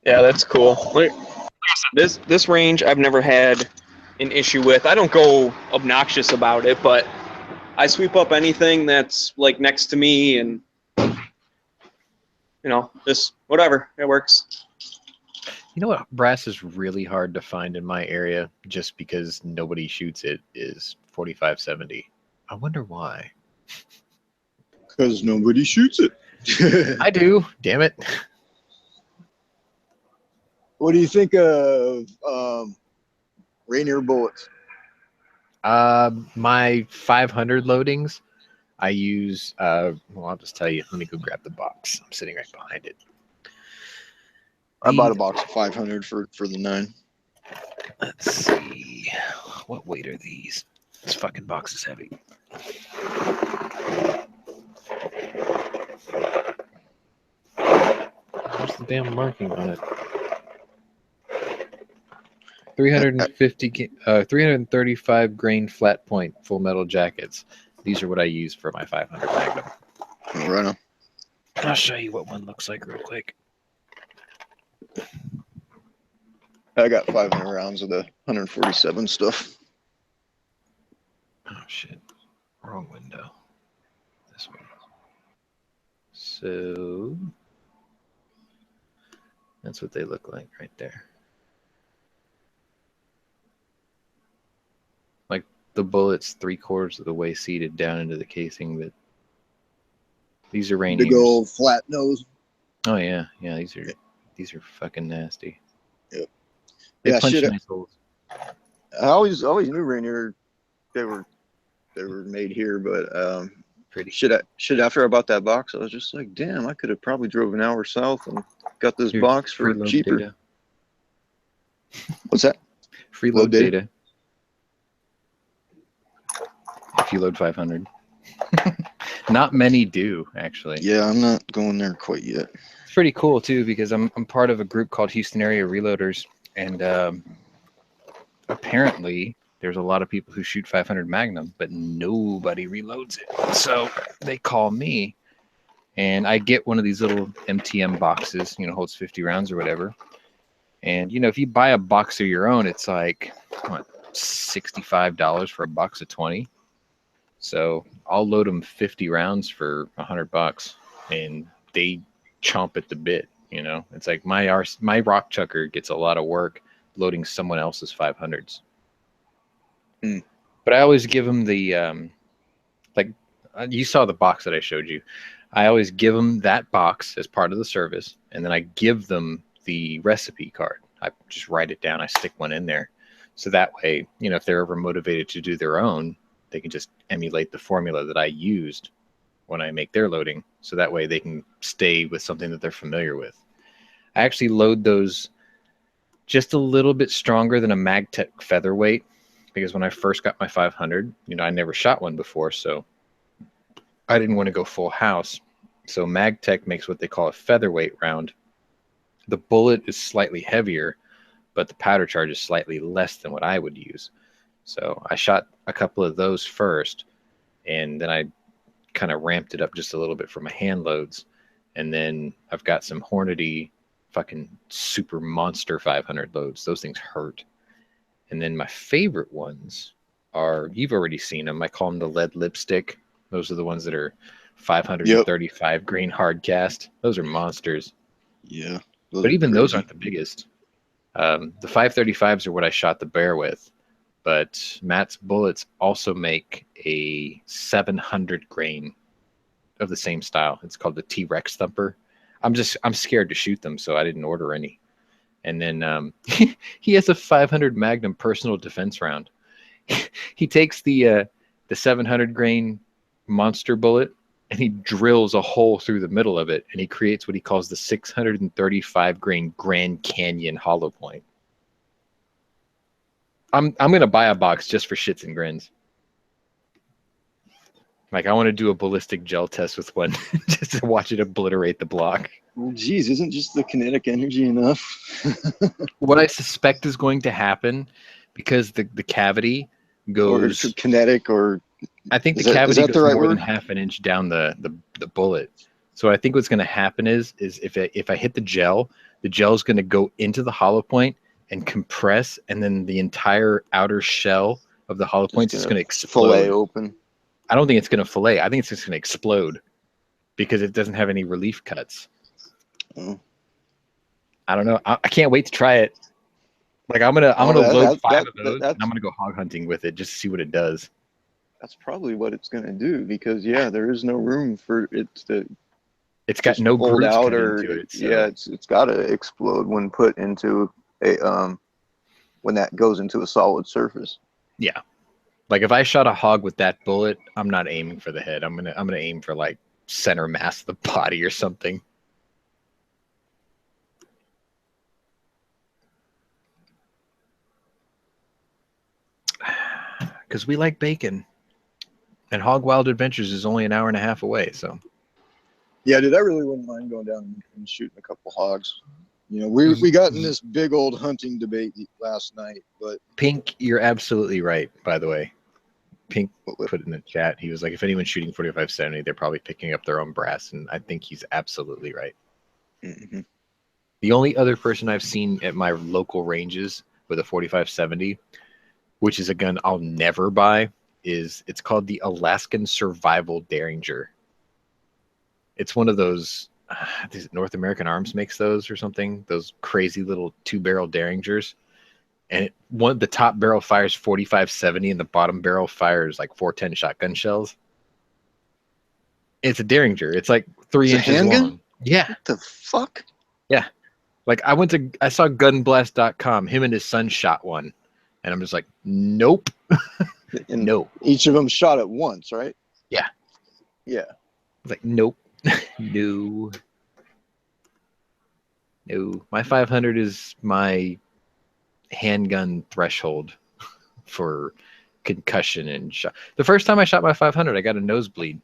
Yeah, that's cool. Like I said, this range I've never had an issue with. I don't go obnoxious about it, but I sweep up anything that's like next to me, and just whatever, it works. You know what brass is really hard to find in my area, just because nobody shoots it, is 4570. I wonder why. Because nobody shoots it. I do. Damn it. What do you think of Rainier bullets? My 500 loadings, I use. Well, I'll just tell you. Let me go grab the box. I'm sitting right behind it. I bought a box of 500 for the 9. Let's see. What weight are these? This fucking box is heavy. Where's the damn marking on it? 335 grain flat point full metal jackets. These are what I use for my 500 Magnum. Right on. I'll show you what one looks like real quick. I got 500 rounds of the 147 stuff. Oh shit. Wrong window. This one. So that's what they look like right there. Like the bullet's 3/4 of the way seated down into the casing. That these are Rainiers. Big old flat nose. Oh yeah, yeah. These are fucking nasty. Yep. They Yeah, punch shit. nice holes. I always knew Rainier. They were made here, but Pretty. shit. After I bought that box, I was just like, damn, I could have probably drove an hour south and got this Your box for freeload cheaper. data. What's that? Freeload Load data? data. If you load 500. Not many do, actually. Yeah, I'm not going there quite yet. It's pretty cool too, because I'm part of a group called Houston Area Reloaders, and apparently there's a lot of people who shoot 500 Magnum, but nobody reloads it. So they call me, and I get one of these little MTM boxes, holds 50 rounds or whatever. And if you buy a box of your own, it's like what, $65 for a box of 20. So I'll load them 50 rounds for $100, and they chomp at the bit. It's like my rock chucker gets a lot of work loading someone else's 500s. But I always give them the you saw the box that I showed you. I always give them that box as part of the service, and then I give them the recipe card. I just write it down. I stick one in there, so that way, if they're ever motivated to do their own, they can just emulate the formula that I used when I make their loading. So that way they can stay with something that they're familiar with. I actually load those just a little bit stronger than a Magtech featherweight, because when I first got my 500, I never shot one before, so I didn't want to go full house. So Magtech makes what they call a featherweight round. The bullet is slightly heavier, but the powder charge is slightly less than what I would use. So I shot a couple of those first, and then I kind of ramped it up just a little bit for my hand loads. And then I've got some Hornady fucking super monster 500 loads. Those things hurt. And then my favorite ones are, you've already seen them. I call them the lead lipstick. Those are the ones that are 535 grain hard cast. Those are monsters. Yeah. But even those aren't the biggest. The 535s are what I shot the bear with. But Matt's bullets also make a 700 grain of the same style. It's called the T-Rex Thumper. I'm scared to shoot them, so I didn't order any. And then he has a 500 Magnum personal defense round. He takes the 700 grain monster bullet, and he drills a hole through the middle of it, and he creates what he calls the 635 grain Grand Canyon hollow point. I'm gonna buy a box just for shits and grins. Like, I want to do a ballistic gel test with one just to watch it obliterate the block. Well, geez, isn't just the kinetic energy enough? What I suspect is going to happen, because the cavity goes or kinetic, or I think the cavity goes more than half an inch down the bullet. So I think what's going to happen is if I hit the gel is going to go into the hollow point and compress, and then the entire outer shell of the hollow point is going to explode. Fillet open. I don't think it's going to fillet. I think it's just going to explode because it doesn't have any relief cuts. Oh. I don't know. I can't wait to try it. Like I'm gonna load 5 of those, and I'm gonna go hog hunting with it just to see what it does. That's probably what it's gonna do because there is no room for it to. It's got just no fold grooves out cut or into it. So. yeah, it's got to explode when put into a when that goes into a solid surface. Yeah, like if I shot a hog with that bullet, I'm not aiming for the head. I'm gonna aim for like center mass of the body or something. Because we like bacon, and Hog Wild Adventures is only an hour and a half away. So Yeah, dude, I really wouldn't mind going down and shooting a couple hogs. You know, we got in this big old hunting debate last night, but Pink, you're absolutely right. By the way, Pink put in the chat. He was like, if anyone's shooting 4570, they're probably picking up their own brass, and I think he's absolutely right. mm-hmm. The only other person I've seen at my local ranges with a 4570, which is a gun I'll never buy, it's called the Alaskan Survival Derringer. It's one of those, North American Arms makes those or something, those crazy little 2-barrel Derringers. And the top barrel fires 4570 and the bottom barrel fires like 410 shotgun shells. It's a Derringer. It's like 3 inches handgun? long. Yeah. What the fuck? Yeah. Like I saw gunblast.com. Him and his son shot one. And I'm just like, nope. And no. Each of them shot at once, right? Yeah. Yeah. Like, nope. No. No. My 500 is my handgun threshold for concussion and shot. The first time I shot my 500, I got a nosebleed.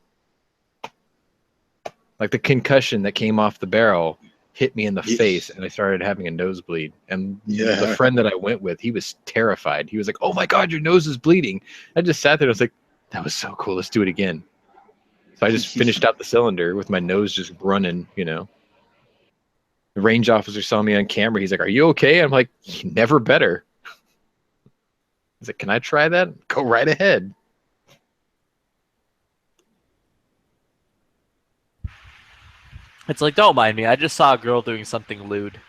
Like the concussion that came off the barrel hit me in the face and I started having a nosebleed. And the friend that I went with, he was terrified. He was like, oh my God, your nose is bleeding. I just sat there. I was like, that was so cool. Let's do it again. So I just finished out the cylinder with my nose just running, you know. The range officer saw me on camera. He's like, are you okay? I'm like, never better. He's like, can I try that? Go right ahead. It's like, don't mind me. I just saw a girl doing something lewd.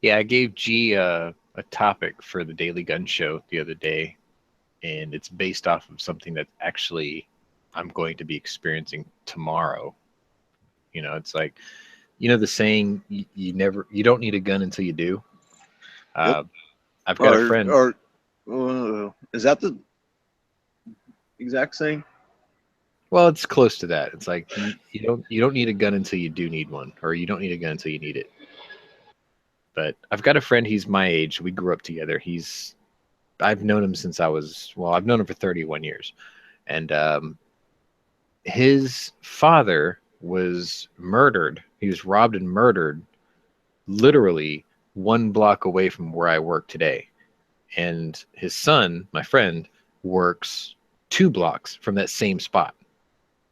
Yeah, I gave G a topic for the Daily Gun Show the other day, and it's based off of something that actually I'm going to be experiencing tomorrow. You know, it's like, you know, the saying, you don't need a gun until you do. Yep. I've got a friend. Is that the exact saying? Well, it's close to that. It's like you don't need a gun until you do need one, or you don't need a gun until you need it. But I've got a friend. He's my age. We grew up together. I've known him since I've known him for 31 years, and his father was murdered. He was robbed and murdered, literally 1 block away from where I work today. And his son, my friend, works 2 blocks from that same spot.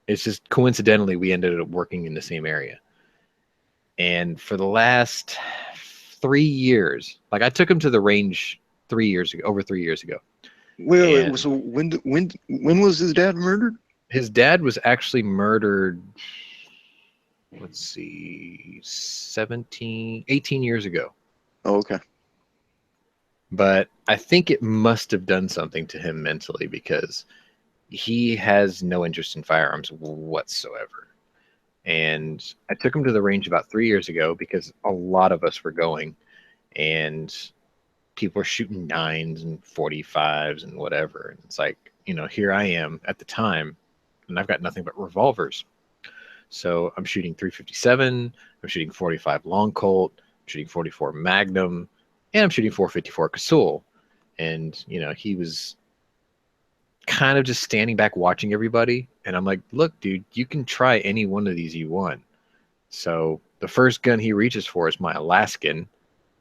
It's just coincidentally we ended up working in the same area. And for the last 3 years, like I took him to the range over 3 years ago. Wait, so when was his dad murdered? His dad was actually murdered, let's see, 18 years ago. Oh, okay. But I think it must have done something to him mentally because he has no interest in firearms whatsoever. And I took him to the range about 3 years ago because a lot of us were going, and people were shooting 9s and 45s and whatever. And it's like, you know, here I am at the time, and I've got nothing but revolvers. So I'm shooting 357, I'm shooting 45 Long Colt, I'm shooting 44 Magnum, and I'm shooting 454 Casull. And, you know, he was kind of just standing back watching everybody. And I'm like, look, dude, you can try any one of these you want. So the first gun he reaches for is my Alaskan,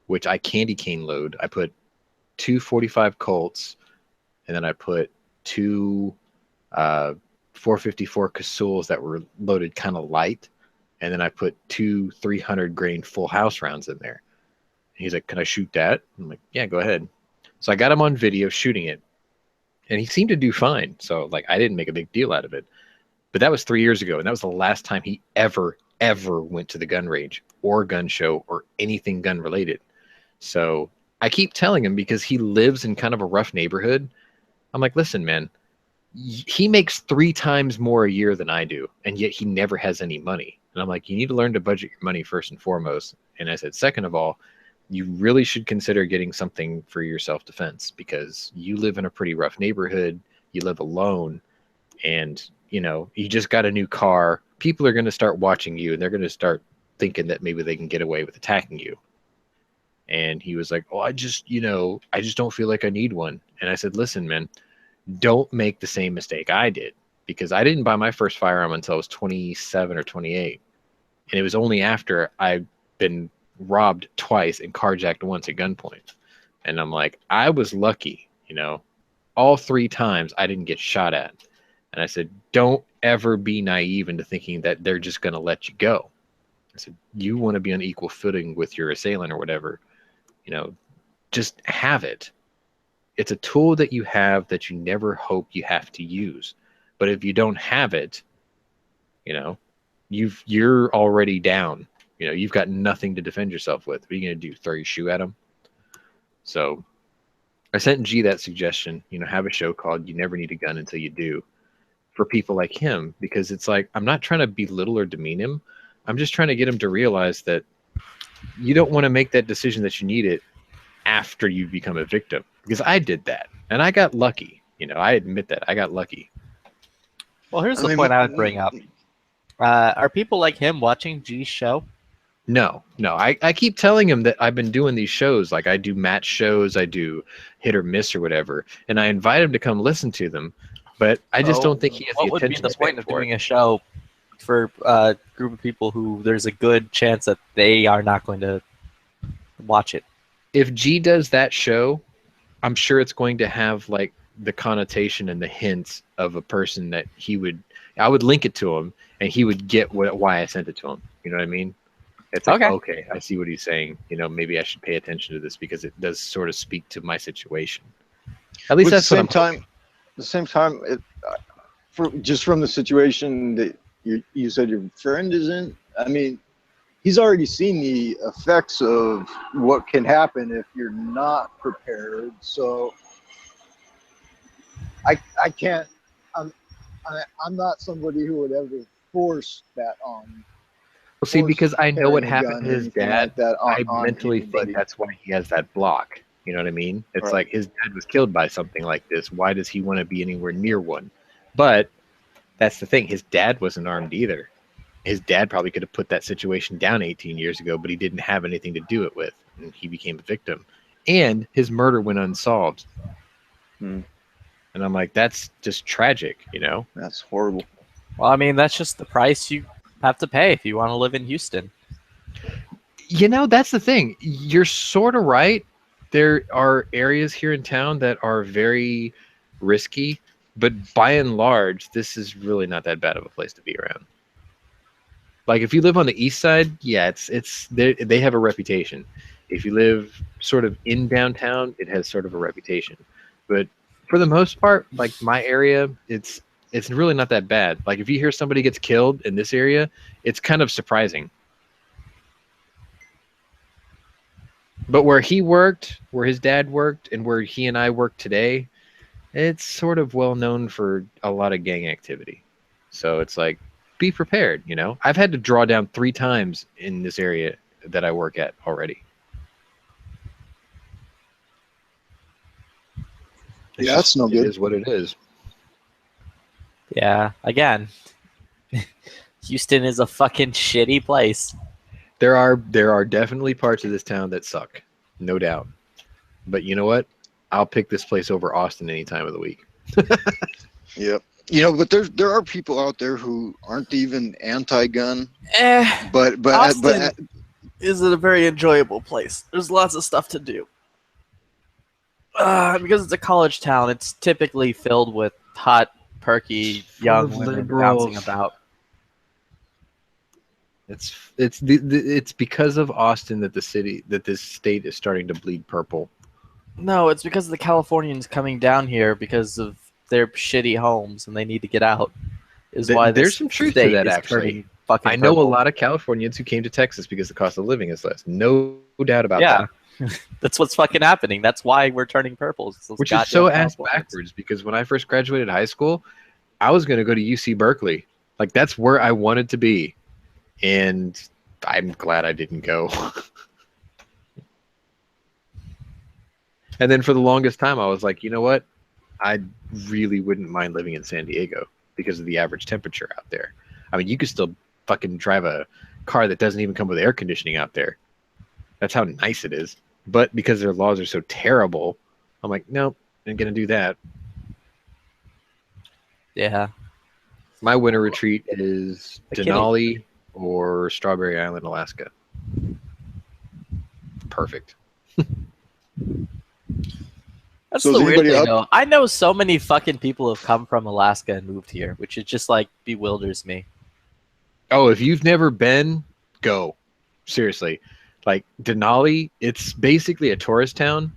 which I candy cane load. I put 2 45 Colts, and then I put 2 454 Casuls that were loaded kind of light, and then I put 2 300 grain full house rounds in there. And he's like, "Can I shoot that?" I'm like, "Yeah, go ahead." So I got him on video shooting it, and he seemed to do fine. So like, I didn't make a big deal out of it. But that was 3 years ago, and that was the last time he ever went to the gun range or gun show or anything gun related. So I keep telling him, because he lives in kind of a rough neighborhood, I'm like, "Listen, man, he makes 3 times more a year than I do, and yet he never has any money." And I'm like, "You need to learn to budget your money first and foremost." And I said, second of all, you really should consider getting something for your self-defense, because you live in a pretty rough neighborhood, you live alone, and you just got a new car. People are going to start watching you, and they're going to start thinking that maybe they can get away with attacking you. And he was like, "Oh, I just don't feel like I need one." And I said, "Listen, man, don't make the same mistake I did, because I didn't buy my first firearm until I was 27 or 28. And it was only after I'd been robbed twice and carjacked once at gunpoint." And I'm like, I was lucky, all 3 times I didn't get shot at. And I said, don't ever be naive into thinking that they're just going to let you go. I said, you want to be on equal footing with your assailant or whatever, just have it. It's a tool that you have that you never hope you have to use. But if you don't have it, you're already down. You've got nothing to defend yourself with. What are you going to do? Throw your shoe at them? So I sent G that suggestion, have a show called "You Never Need a Gun Until You Do" for people like him, because it's like, I'm not trying to belittle or demean him. I'm just trying to get him to realize that you don't want to make that decision that you need it after you become a victim, because I did that and I got lucky. I admit that I got lucky. Well, here's the point I would bring up. Are people like him watching G's show? No. I keep telling him that I've been doing these shows. Like, I do match shows, I do hit or miss or whatever, and I invite him to come listen to them. But I just don't think he has the attention. What would be the point of doing a show for a group of people who there's a good chance that they are not going to watch it? If G does that show, I'm sure it's going to have like the connotation and the hints of a person that I would link it to him, and he would get why I sent it to him. You know what I mean? It's like, okay, I see what he's saying. Maybe I should pay attention to this because it does sort of speak to my situation. At least that's what I'm hoping. At the same time, just from the situation that you said your friend is in, I mean, he's already seen the effects of what can happen if you're not prepared. So I can't. I'm not somebody who would ever force that on. Well, see, because I know what happened to his dad, like I mentally think that's why he has that block. You know what I mean? It's like his dad was killed by something like this. Why does he want to be anywhere near one? But that's the thing. His dad wasn't armed either. His dad probably could have put that situation down 18 years ago, but he didn't have anything to do it with, and he became a victim. And his murder went unsolved. And I'm like, that's just tragic, That's horrible. Well, I mean, that's just the price you have to pay if you want to live in Houston. That's the thing. You're sort of right. There are areas here in town that are very risky, but by and large, this is really not that bad of a place to be around. Like, if you live on the east side, yeah, they have a reputation. If you live sort of in downtown, it has sort of a reputation. But for the most part, like my area, it's really not that bad. Like, if you hear somebody gets killed in this area, it's kind of surprising. But where he worked, where his dad worked, and where he and I work today, it's sort of well known for a lot of gang activity. So it's like, be prepared, I've had to draw down 3 times in this area that I work at already. That's no good. It is what it is. Yeah, again, Houston is a fucking shitty place. There are definitely parts of this town that suck, no doubt. But you know what? I'll pick this place over Austin any time of the week. Yep. But there are people out there who aren't even anti-gun. But Austin is a very enjoyable place. There's lots of stuff to do. Because it's a college town, it's typically filled with hot perky Full young of women bouncing liberals. about. It's because of Austin that this state is starting to bleed purple. No, it's because of the Californians coming down here because of their shitty homes and they need to get out. Is why There's this some truth to state that, is actually. turning fucking I know a purple. lot of Californians who came to Texas because the cost of living is less. No doubt about Yeah. that. That's what's fucking happening. That's why we're turning purple. It's those Which is so goddamn ass Californians. backwards because when I first graduated high school, I was going to go to UC Berkeley. Like that's where I wanted to be. And I'm glad I didn't go. And then for the longest time, I was like, you know what? I really wouldn't mind living in San Diego because of the average temperature out there. I mean, you could still fucking drive a car that doesn't even come with air conditioning out there. That's how nice it is. But because their laws are so terrible, I'm like, nope, ain't gonna do that. Yeah. My winter retreat is The kitty. Denali or Strawberry Island, Alaska. Perfect. That's So is the weird anybody thing, up- though. I know so many fucking people have come from Alaska and moved here, which is just like bewilders me. Oh, if you've never been, go. Seriously. Like Denali, it's basically a tourist town,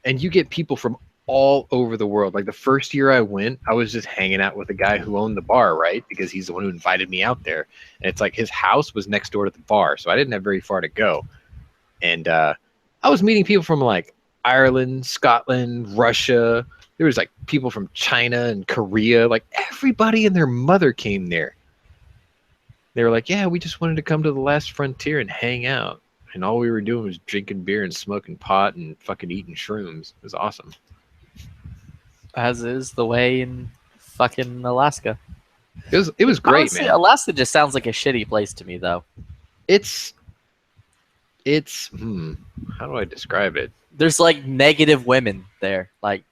and you get people from all over the world. Like the first year I went, I was just hanging out with a guy who owned the bar, right? Because he's the one who invited me out there. And it's like his house was next door to the bar, so I didn't have very far to go. And I was meeting people from like Ireland, Scotland, Russia. There was like people from China and Korea. Like everybody and their mother came there. They were like, yeah, we just wanted to come to the last frontier and hang out. And all we were doing was drinking beer and smoking pot and fucking eating shrooms. It was awesome. As is the way in fucking Alaska. It was great, Honestly, man. Alaska just sounds like a shitty place to me, though. It's how do I describe it? There's like negative women there. Like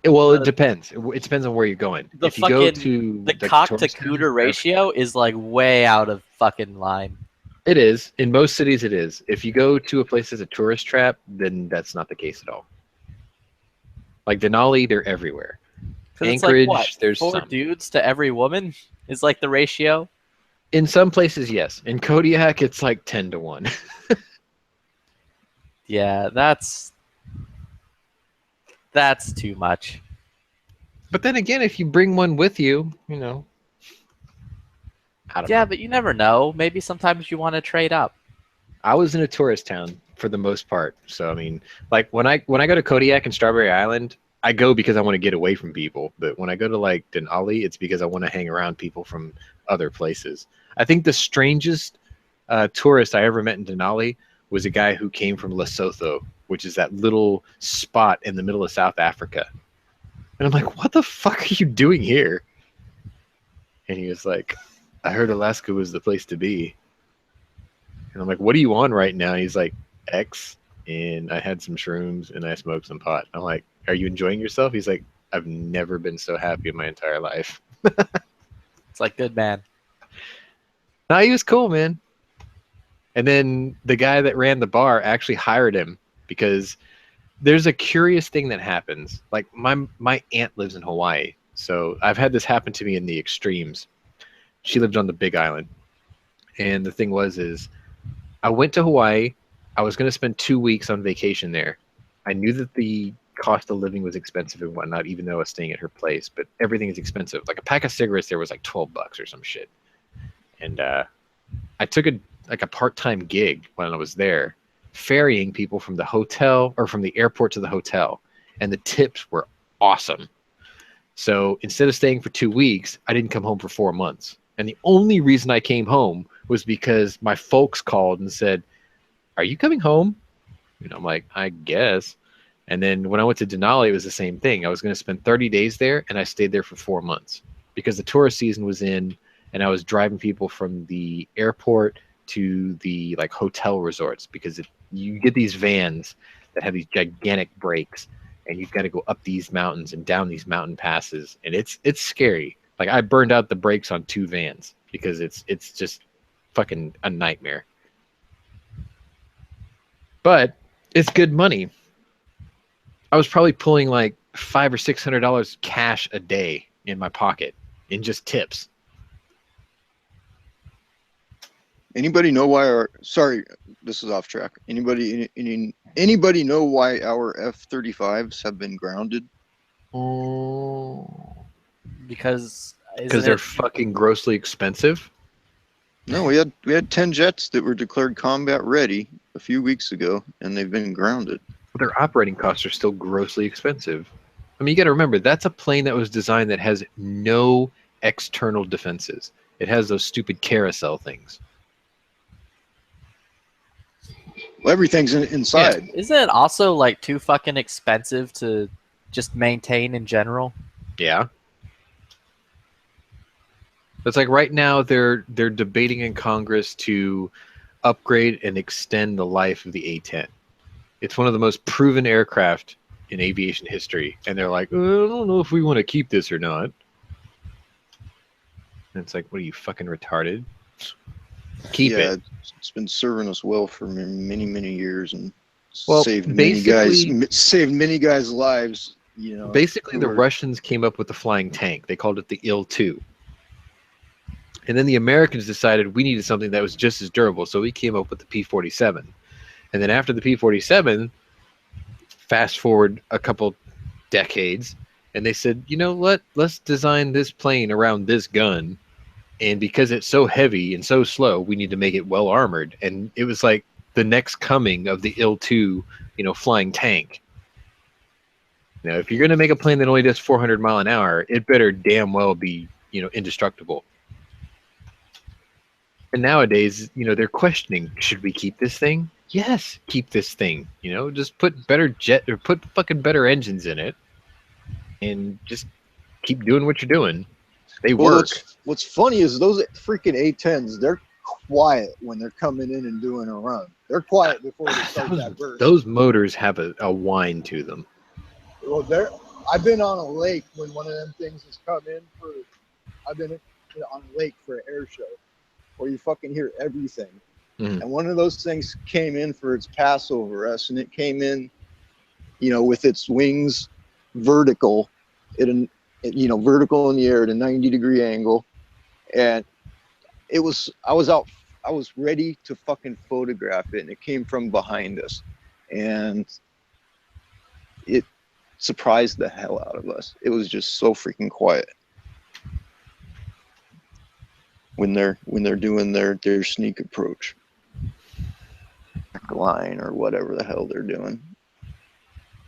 Well, it depends. It depends on where you're going. the If you go fucking- to the like, cock to tourist towns, cooter ratio is like way out of fucking line. it is. In most cities, it is. If you go to a place that's a tourist trap, then that's not the case at all. Like Denali, they're everywhere. 'Cause it's Anchorage, like, what, there's 4 some. dudes to every woman is like the ratio. In some places, yes. In Kodiak, it's like 10 to 1. Yeah, that's too much. But then again, if you bring one with you, you know. I don't know. Yeah, but you never know. Maybe sometimes you want to trade up. I was in a tourist town for the most part. So I mean, like when I go to Kodiak and Strawberry Island, I go because I want to get away from people. But when I go to like Denali, it's because I want to hang around people from other places. I think the strangest tourist I ever met in Denali was a guy who came from Lesotho, which is that little spot in the middle of South Africa. And I'm like, what the fuck are you doing here? And he was like, I heard Alaska was the place to be. And I'm like, what are you on right now? And he's like, X. And I had some shrooms and I smoked some pot. I'm like, are you enjoying yourself? He's like, I've never been so happy in my entire life. It's like, good man. No, he was cool, man. And then the guy that ran the bar actually hired him because there's a curious thing that happens. Like my aunt lives in Hawaii. So I've had this happen to me in the extremes. She lived on the Big Island. And the thing is I went to Hawaii. I was going to spend 2 weeks on vacation there. I knew that the cost of living was expensive and whatnot, even though I was staying at her place, but everything is expensive. Like a pack of cigarettes there was like $12 or some shit. And I took a part-time gig when I was there, ferrying people from the hotel or from the airport to the hotel. And the tips were awesome. So instead of staying for 2 weeks, I didn't come home for 4 months. And the only reason I came home was because my folks called and said, are you coming home? And I'm like, I guess. And then when I went to Denali, it was the same thing. I was going to spend 30 days there, and I stayed there for 4 months because the tourist season was in, and I was driving people from the airport to the like hotel resorts because you get these vans that have these gigantic brakes, and you've got to go up these mountains and down these mountain passes, and it's scary. Like I burned out the brakes on 2 vans because it's just fucking a nightmare. But it's good money. I was probably pulling like $500 or $600 cash a day in my pocket in just tips. Anybody know why our? Sorry, this is off track. Anybody know why our F-35s have been grounded? Because They're fucking grossly expensive. No, we had 10 jets that were declared combat ready a few weeks ago, and they've been grounded. But their operating costs are still grossly expensive. I mean, you got to remember, that's a plane that was designed that has no external defenses. It has those stupid carousel things. Well, everything's inside. Isn't it also like too fucking expensive to just maintain in general? Yeah. It's like right now they're debating in Congress to upgrade and extend the life of the A-10. It's one of the most proven aircraft in aviation history, and they're like, I don't know if we want to keep this or not. And it's like, what are you, fucking retarded? Keep it. It's been serving us well for many, many years, and Well, saved many guys basically- lives. You know, Basically, the who were- Russians came up with the flying tank. They called it the Il-2. And then the Americans decided we needed something that was just as durable, so we came up with the P-47. And then after the P-47, fast forward a couple decades, and they said, you know what? Let's design this plane around this gun. And because it's so heavy and so slow, we need to make it well armored. And it was like the next coming of the Il-2, flying tank. Now, if you're going to make a plane that only does 400 mile an hour, it better damn well be, indestructible. And nowadays, they're questioning, should we keep this thing? Yes, keep this thing. Just put better put fucking better engines in it, and just keep doing what you're doing. They work. What's funny is those freaking A-10s, they're quiet when they're coming in and doing a run. They're quiet before they start that burst. Those motors have a whine to them. Well, I've been on a lake when one of them things has come in for. I've been on a lake for an air show, where you fucking hear everything. Mhm. And one of those things came in for its pass over us, and it came in, with its wings vertical, vertical in the air at a 90-degree angle, and I was ready to fucking photograph it, and it came from behind us, and it surprised the hell out of us. It was just so freaking quiet when they're doing their sneak approach line or whatever the hell they're doing.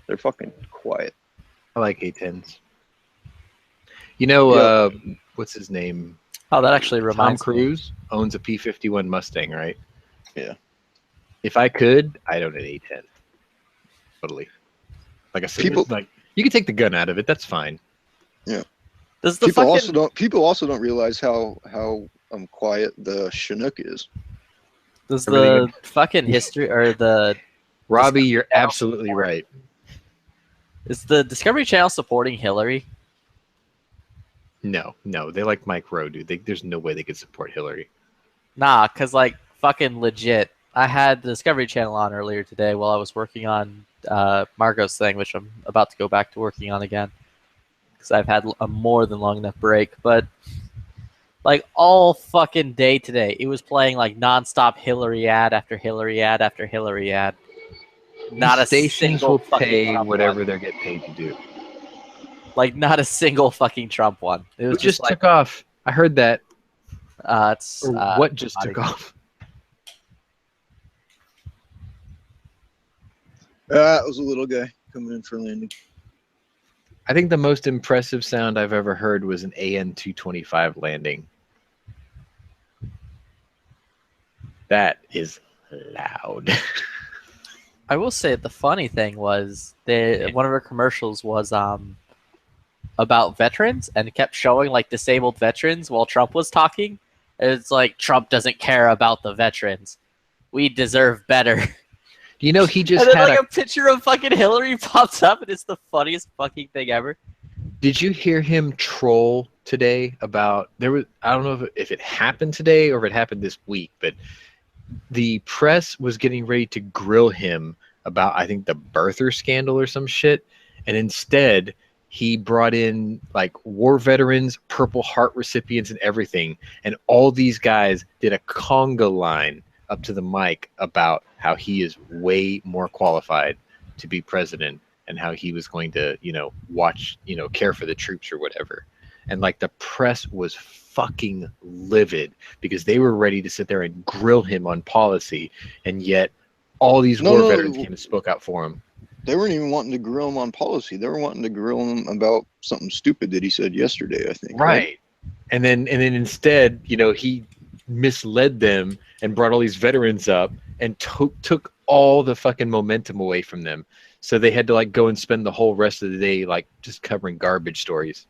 They're fucking quiet. I like A-10s. What's his name? Oh, that actually Tom reminds me. Cruise owns a P-51 Mustang, right? Yeah. If I could, I'd own an A-10. Totally. Like I said, you can take the gun out of it. That's fine. Yeah. Does the People also don't realize how quiet the Chinook is. Does the fucking history or the Robbie, you're absolutely right. is the Discovery Channel supporting Hillary? No, they like Mike Rowe, dude. There's no way they could support Hillary. Nah, cause like fucking legit. I had the Discovery Channel on earlier today while I was working on Margot's thing, which I'm about to go back to working on again because I've had a more than long enough break. But like all fucking day today, it was playing like nonstop Hillary ad after Hillary ad after Hillary ad. Not a Stations single will fucking pay Trump whatever one. they're getting paid to do. Like not a single fucking Trump one. It was Who just like took off? I heard that. it's Or what just took off? It was a little guy coming in for landing. I think the most impressive sound I've ever heard was an AN-225 landing. That is loud. I will say the funny thing was one of her commercials was about veterans and it kept showing like disabled veterans while Trump was talking. It's like Trump doesn't care about the veterans. We deserve better. He just and then had like a picture of fucking Hillary pops up and it's the funniest fucking thing ever. Did you hear him troll today about I don't know if it happened today or if it happened this week, but the press was getting ready to grill him about, I think, the birther scandal or some shit. And instead, He brought in like war veterans, Purple Heart recipients, and everything. And all these guys did a conga line up to the mic about how he is way more qualified to be president and how he was going to, watch, care for the troops or whatever. And like the press was fucking livid because they were ready to sit there and grill him on policy. And yet all these war veterans came and spoke out for him. They weren't even wanting to grill him on policy. They were wanting to grill him about something stupid that he said yesterday, I think. Right. And then instead, he misled them and brought all these veterans up and took all the fucking momentum away from them. So they had to like go and spend the whole rest of the day like just covering garbage stories.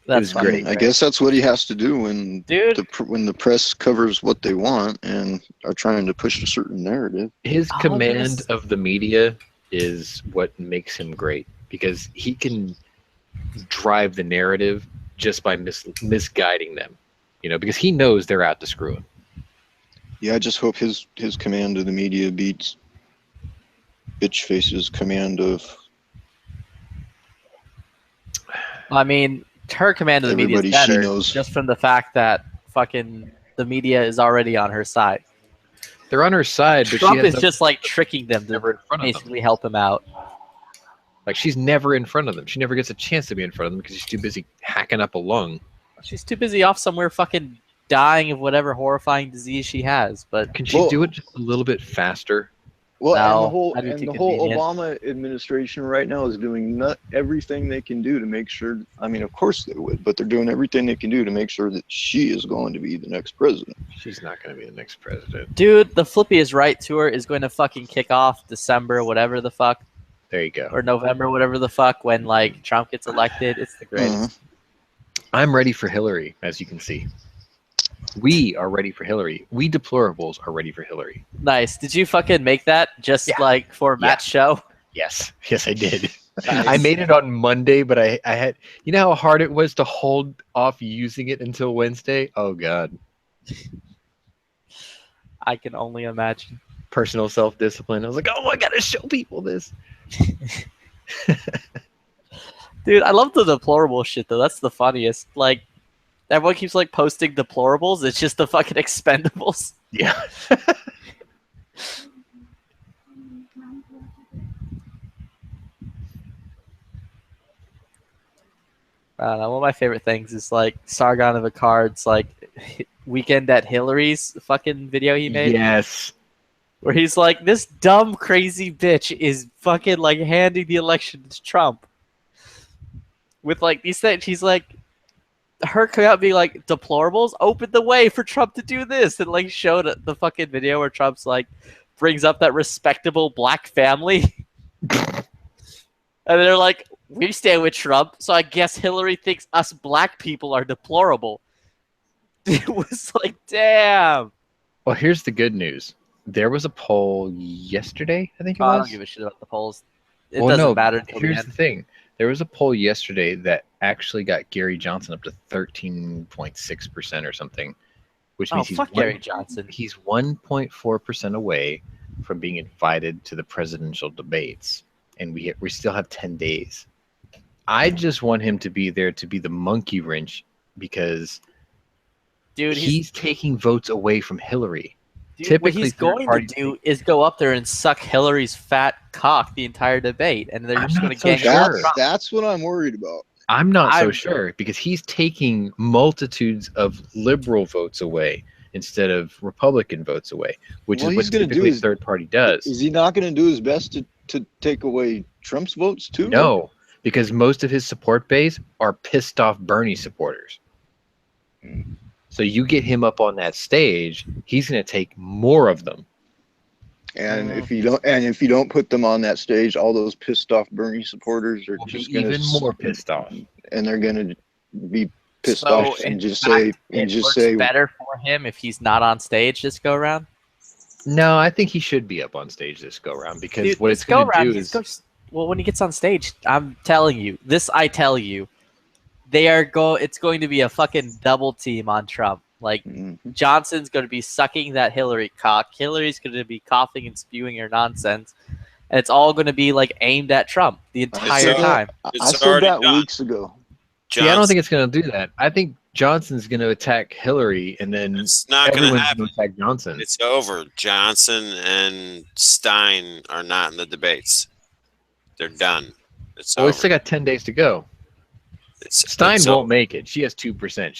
That's great. I guess that's what he has to do when Dude. when the press covers what they want and are trying to push a certain narrative. His All of command this- of the media is what makes him great because he can drive the narrative just by misguiding them, because he knows they're out to screw him. Yeah, I just hope his command of the media beats Bitchface's command of I mean, her command of the media is everybody she better knows. just from the fact that fucking the media is already on her side. They're on her side, but Trump she is just like tricking them to never in front of them. basically help him out. Like she's never in front of them. She never gets a chance to be in front of them because she's too busy hacking up a lung. She's too busy off somewhere fucking dying of whatever horrifying disease she has. But Can she do it just a little bit faster? Well, No, and the whole that'd be too Obama convenient. administration right now is doing everything they can do to make sure. I mean, of course they would, but they're doing everything they can do to make sure that she is going to be the next president. She's not going to be the next president. dude, the Flippy is Right tour is going to fucking kick off December, whatever the fuck, There you go. or November, whatever the fuck, when like Trump gets elected. It's the greatest. I'm ready for Hillary, as you can see. We are ready for Hillary. We deplorables are ready for Hillary. Nice. Did you fucking make that just Yeah. like for Matt's show? Yes. Yes, I did. Nice. I made it on Monday, but I had, how hard it was to hold off using it until Wednesday? Oh, God. I can only imagine. Personal self-discipline. I was like, oh, I got to show people this. Dude, I love the deplorable shit though. That's the funniest. Like, everyone keeps like posting deplorables. It's just the fucking Expendables. Yeah. I don't know. One of my favorite things is like Sargon of Akkad's like Weekend at Hillary's fucking video he made. Yes. Where he's like, this dumb, crazy bitch is fucking like handing the election to Trump. With like these things, he's like, her coming out being like, deplorables opened the way for Trump to do this. And like showed the fucking video where Trump's like, brings up that respectable black family. And they're like, we stand with Trump, so I guess Hillary thinks us black people are deplorable. It was like, damn. Well, here's the good news. There was a poll yesterday, I think it I was. don't give a shit about the polls. It Well, doesn't no, matter until the Here's end. the thing. There was a poll yesterday that actually got Gary Johnson up to 13.6% or something, which Oh, means fuck Gary Johnson. he's 1.4% away from being invited to the presidential debates, and we still have 10 days. I just want him to be there to be the monkey wrench because Dude, he's taking votes away from Hillary. Dude, Typically, what he's third going to party do is go up there and suck Hillary's fat cock the entire debate, and they're I'm just not going to so gang sure. up on Trump. That's what I'm worried about. I'm not so I'm- sure because he's taking multitudes of liberal votes away instead of Republican votes away, which Well, is what he's gonna do typically is- third party does. Is he not going to do his best to take away Trump's votes too? No, because most of his support base are pissed off Bernie supporters. So you get him up on that stage, he's going to take more of them. And if you don't put them on that stage, all those pissed off Bernie supporters are Will be just going even more pissed off. and they're going to be pissed So, off in and just fact, say it works better for him if he's not on stage this go around. No, I think he should be up on stage this go around because Dude, what this it's going to go-round, do he's is well, when he gets on stage, I'm telling you, I tell you, it's going to be a fucking double team on Trump. Like, Johnson's going to be sucking that Hillary cock. Hillary's going to be coughing and spewing her nonsense. and it's all going to be like aimed at Trump the entire so- time. I It's said already that done. weeks ago. See, I don't Johnson- think it's going to do that. I think Johnson's going to attack Hillary, and then it's not going to everyone's happen. going to attack Johnson. It's over. Johnson and Stein are not in the debates. They're done. It's Well, we over. still got 10 days to go. Stein it's won't over. make it. She has 2%.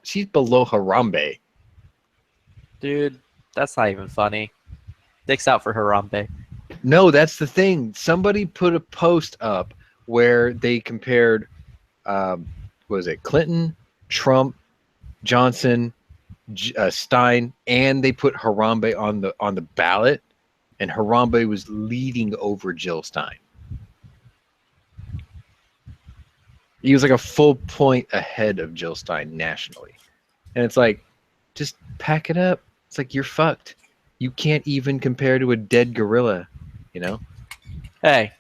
She's below Harambe. Dude, that's not even funny. Dicks out for Harambe. No, that's the thing. Somebody put a post up where they compared, what was it, Clinton, Trump, Johnson, Stein, and they put Harambe on the ballot, and Harambe was leading over Jill Stein. He was like a full point ahead of Jill Stein nationally, and it's like, just pack it up. It's like you're fucked. You can't even compare to a dead gorilla, you know. Hey,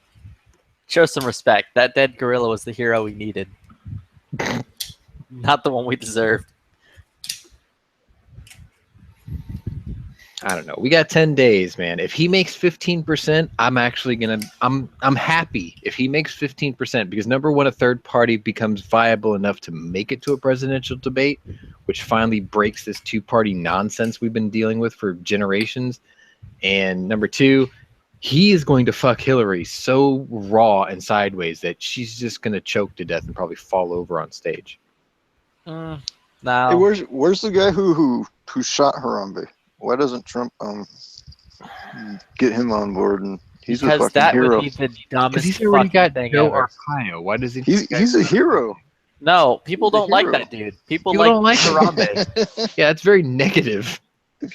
show some respect. That dead gorilla was the hero we needed. Not the one we deserved. I don't know. We got 10 days, man. If he makes 15%, I'm actually I'm happy if he makes 15%, because number one, a third party becomes viable enough to make it to a presidential debate, which finally breaks this two-party nonsense we've been dealing with for generations. And number two, he is going to fuck Hillary so raw and sideways that she's just going to choke to death and probably fall over on stage. No. Hey, where's the guy who shot Harambe? Why doesn't Trump get him on board? And he's a because fucking that hero. would be the Because dumbest he's already fucking got thing Joe ever. Arpaio. Why does he? He's a hero. No, people He's a don't like hero. that dude. People People don't like like him. Harambe. Yeah, it's very negative.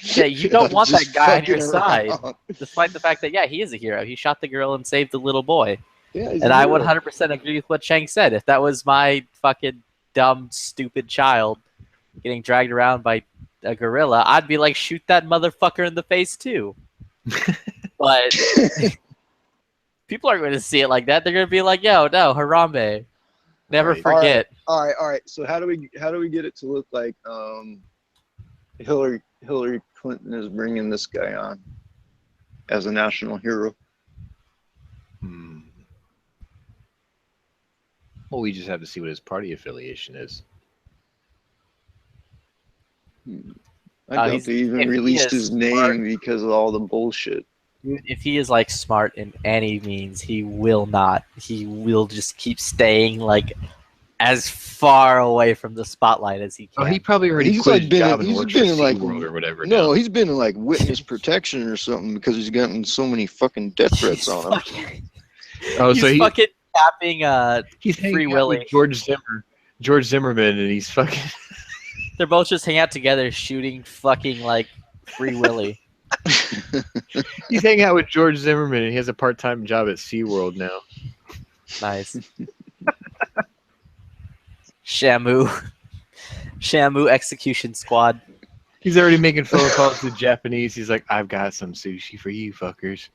Yeah, you don't want that Just guy on your fucking side. around. Despite the fact that, yeah, he is a hero. He shot the girl and saved the little boy. Yeah, he's And a I hero. 100% agree with what Chang said. If that was my fucking dumb, stupid child getting dragged around by a gorilla, I'd be like, shoot that motherfucker in the face too. But people aren't going to see it like that. They're going to be like, yo, no, Harambe. Never Right. forget. All right. So how do we get it to look like Hillary Clinton is bringing this guy on as a national hero? Well, we just have to see what his party affiliation is. I doubt he's- they even if he released is his name smart- because of all the bullshit. Dude, if he is like smart in any means, he will not. He will just keep staying like as far away from the spotlight as he Oh, can. he probably already He's quit like his been- job and he's works been for in, like, SeaWorld or whatever. No, now. he's been in like witness protection or something because he's gotten so many fucking death threats on him. Oh, He's so fucking tapping he's Free hanging out Willy. with George Zimmerman, and he's fucking. they're both just hanging out together shooting fucking like Free Willy. He's hanging out with George Zimmerman, and he has a part-time job at SeaWorld now. Nice. Shamu execution squad. He's already making phone calls to Japanese. He's like, "I've got some sushi for you, fuckers."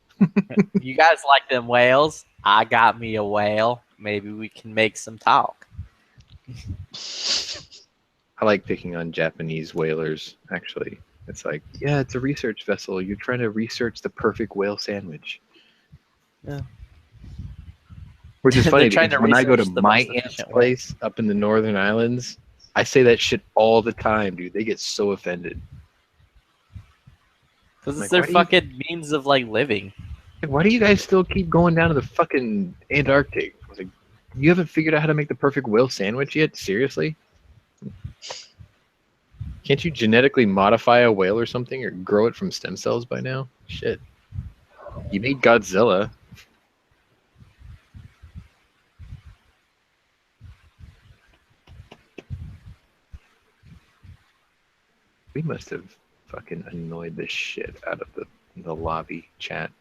You guys like them whales? I got me a whale. Maybe we can make some talk. I like picking on Japanese whalers, actually. It's like, yeah, it's a research vessel. You're trying to research the perfect whale sandwich. Yeah. Which is They're funny trying because to when I go to research the my most aunt's efficient way. place up in the Northern Islands, I say that shit all the time, dude. They get so offended. Because Like, it's their why do you- fucking means of like living. Like, why do you guys still keep going down to the fucking Antarctic? I was like, you haven't figured out how to make the perfect whale sandwich yet? Seriously? Can't you genetically modify a whale or something, or grow it from stem cells by now? Shit. You made Godzilla. We must have fucking annoyed the shit out of the lobby chat.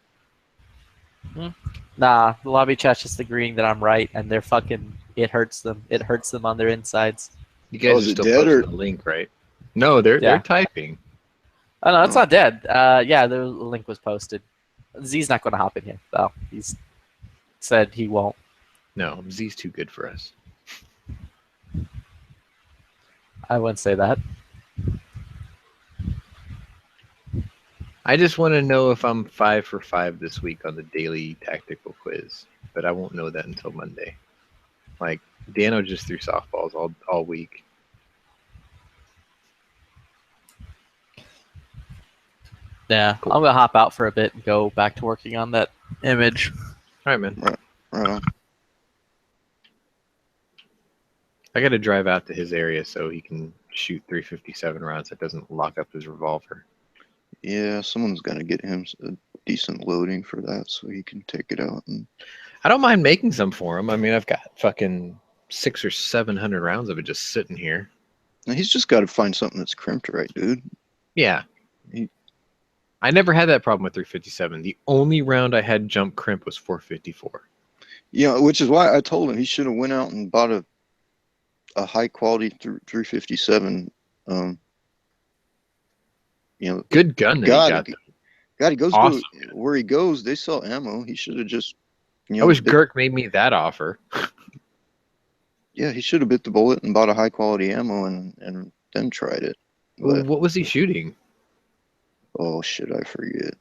Nah, the lobby chat's just agreeing that I'm right, and they're fucking. It hurts them. It hurts them on their insides. You guys Oh, are is it still dead, posting or- the link, right? No, they're Yeah. typing. Oh no, it's not dead. Yeah, the link was posted. Z's not going to hop in here though. He's said he won't. No, Z's too good for us. I wouldn't say that. I just want to know if I'm 5 for 5 this week on the daily tactical quiz, but I won't know that until Monday. Like Dano just threw softballs all week. Yeah, Cool. I'm gonna hop out for a bit and go back to working on that image. All right, man. Right on. I got to drive out to his area so he can shoot 357 rounds. That doesn't lock up his revolver. Yeah, someone's gonna get him a decent loading for that, so he can take it out. And I don't mind making some for him. I mean, I've got fucking 600 or 700 rounds of it just sitting here. now he's just got to find something that's crimped right, dude. Yeah. He- I never had that problem with 357. The only round I had jump crimp was 454. Yeah, which is why I told him he should have went out and bought a high quality 357. You know, Good gun that God, he got. God, he goes Awesome, to where he goes. They sell ammo. He should have just, you I know, wish Girk made me that offer. yeah, he should have bit the bullet and bought a high quality ammo and then tried it. Well, But what was he shooting? oh shit, I forget.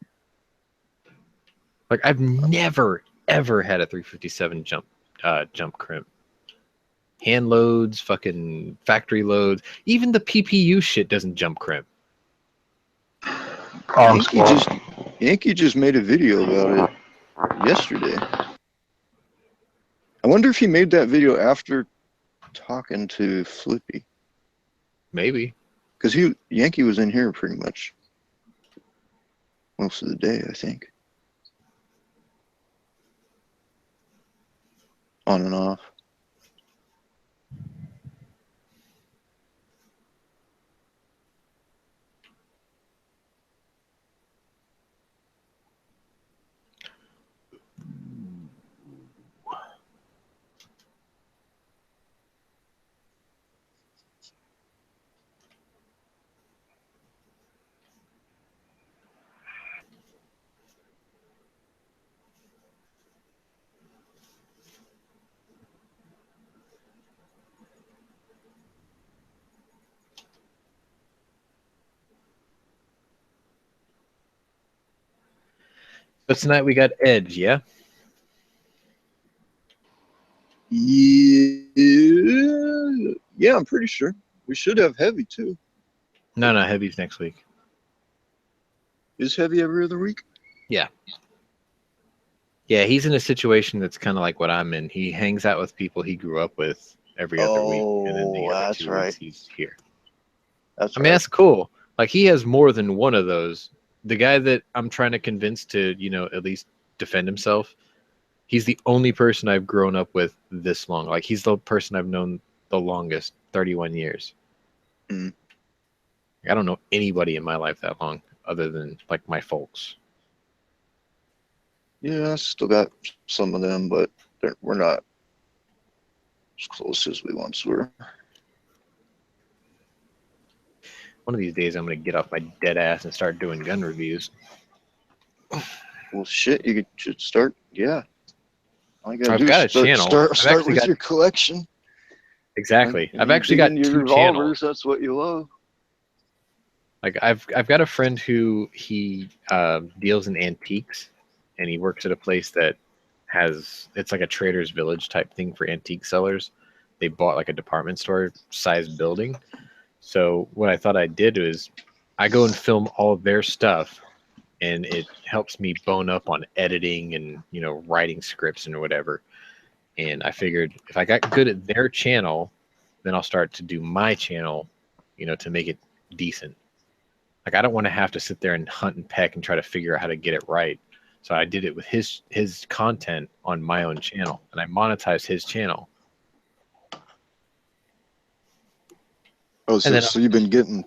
Like I've never ever had a 357 jump crimp. Hand loads, fucking factory loads, even the PPU shit doesn't jump crimp. Yankee just made a video about it yesterday. I wonder if he made that video after talking to Flippy, Maybe. because Yankee was in here pretty much most of the day, I think, on and off. But tonight we got Edge, yeah? Yeah, I'm pretty sure. We should have Heavy too. No, Heavy's next week. Is Heavy every other week? Yeah, he's in a situation that's kind of like what I'm in. He hangs out with people he grew up with every other week, and then the Oh, other that's 2 right. weeks he's here. That's I mean, right. that's cool. Like he has more than one of those. The guy that I'm trying to convince to, at least defend himself, he's the only person I've grown up with this long. Like he's the person I've known the longest, 31 years. Mm. I don't know anybody in my life that long other than like my folks. Yeah, I still got some of them, but we're not as close as we once were. One of these days I'm going to get off my dead ass and start doing gun reviews. Well, shit, you should start. Yeah. All you gotta I've do got is a channel. I've Start actually with got- your collection. Exactly. And I've you actually dig got into your 2 channels. revolvers. That's what you love. Like I've got a friend who he deals in antiques, and he works at a place that it's like a Trader's Village type thing for antique sellers. They bought like a department store size building. So what I thought I did is I go and film all of their stuff, and it helps me bone up on editing and writing scripts and whatever. And I figured if I got good at their channel, then I'll start to do my channel, to make it decent. Like I don't want to have to sit there and hunt and peck and try to figure out how to get it right. So I did it with his content on my own channel, and I monetized his channel. Oh, so, And then- so you've been getting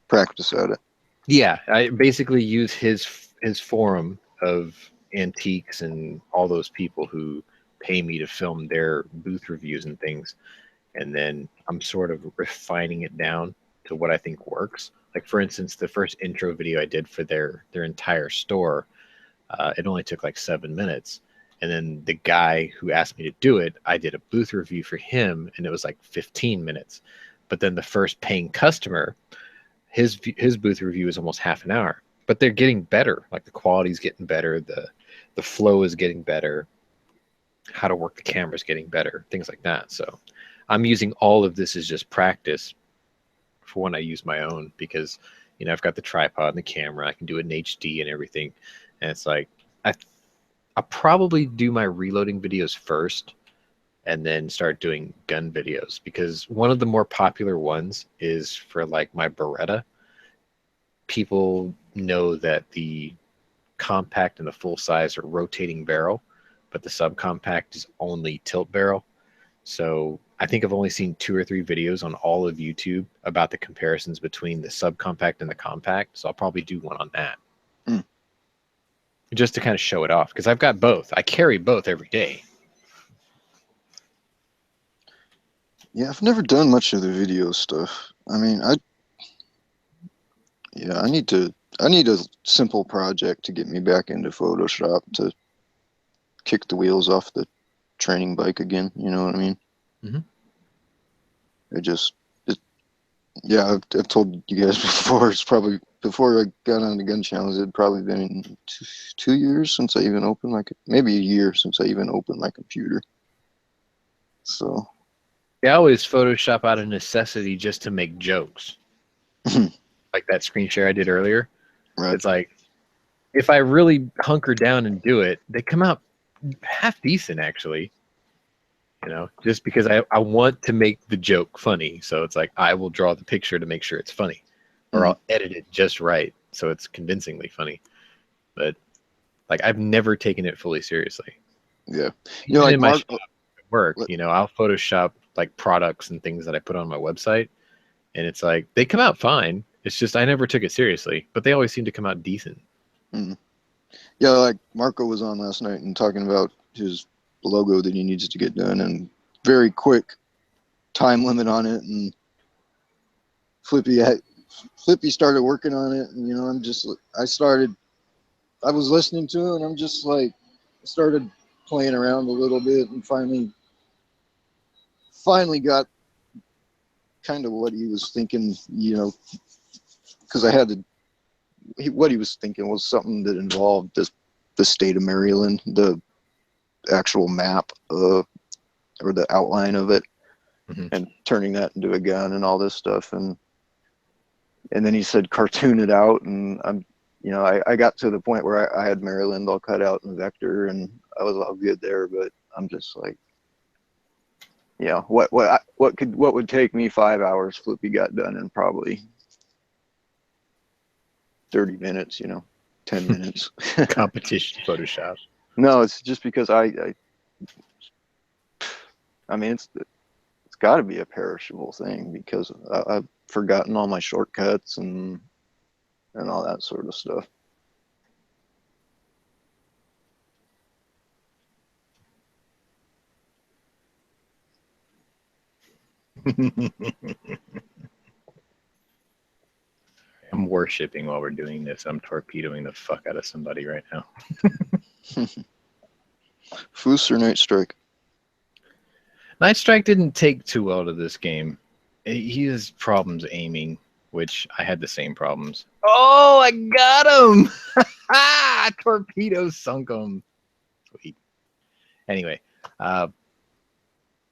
practice at it. Yeah, I basically use his forum of antiques and all those people who pay me to film their booth reviews and things, and then I'm sort of refining it down to what I think works. Like for instance, the first intro video I did for their entire store, it only took like 7 minutes. And then the guy who asked me to do it, I did a booth review for him, and it was like 15 minutes. But then the first paying customer, his booth review is almost half an hour, but they're getting better. Like the quality's getting better, the flow is getting better, how to work the camera is getting better, things like that. So I'm using all of this as just practice for when I use my own, because I've got the tripod and the camera, I can do it in HD and everything, and it's like I'll probably do my reloading videos first and then start doing gun videos, because one of the more popular ones is for like my Beretta. People know that the compact and the full size are rotating barrel, but the subcompact is only tilt barrel. So I think I've only seen 2 or 3 videos on all of YouTube about the comparisons between the subcompact and the compact. So I'll probably do one on that. Just to kind of show it off, because I've got both. I carry both every day. Yeah, I've never done much of the video stuff. I mean, I need a simple project to get me back into Photoshop to kick the wheels off the training bike again. You know what I mean? Mhm. I've told you guys before. It's probably before I got on the gun channels. It'd probably been 2 years since I even opened maybe a year since I even opened my computer. So I always Photoshop out of necessity just to make jokes. Like that screen share I did earlier. Right. It's like, if I really hunker down and do it, they come out half decent, actually. Just because I want to make the joke funny. So it's like, I will draw the picture to make sure it's funny, or I'll edit it just right so it's convincingly funny. But like, I've never taken it fully seriously. Yeah. Even Like in my Mark, shop at work, I'll Photoshop like products and things that I put on my website, and it's like, they come out fine. It's just I never took it seriously, but they always seem to come out decent. Yeah, like Marco was on last night and talking about his logo that he needs to get done, and very quick time limit on it. And Flippy started working on it, and I was listening to it, and I'm just like, started playing around a little bit, and finally got kind of what he was thinking, because what he was thinking was something that involved the state of Maryland, the actual map or the outline of it, and turning that into a gun and all this stuff. And then he said cartoon it out, and I got to the point where I had Maryland all cut out in vector, and I was all good there. But I'm just like, what would take me 5 hours, Flippy got done in probably 30 minutes, 10 minutes. Competition Photoshop. No, it's just because I mean, it's got to be a perishable thing, because I've forgotten all my shortcuts and all that sort of stuff. I'm worshipping while we're doing this. I'm torpedoing the fuck out of somebody right now. Foos or Night Strike? Night Strike didn't take too well to this game. He has problems aiming, which I had the same problems. Oh, I got him! Torpedo sunk him. Sweet. Anyway,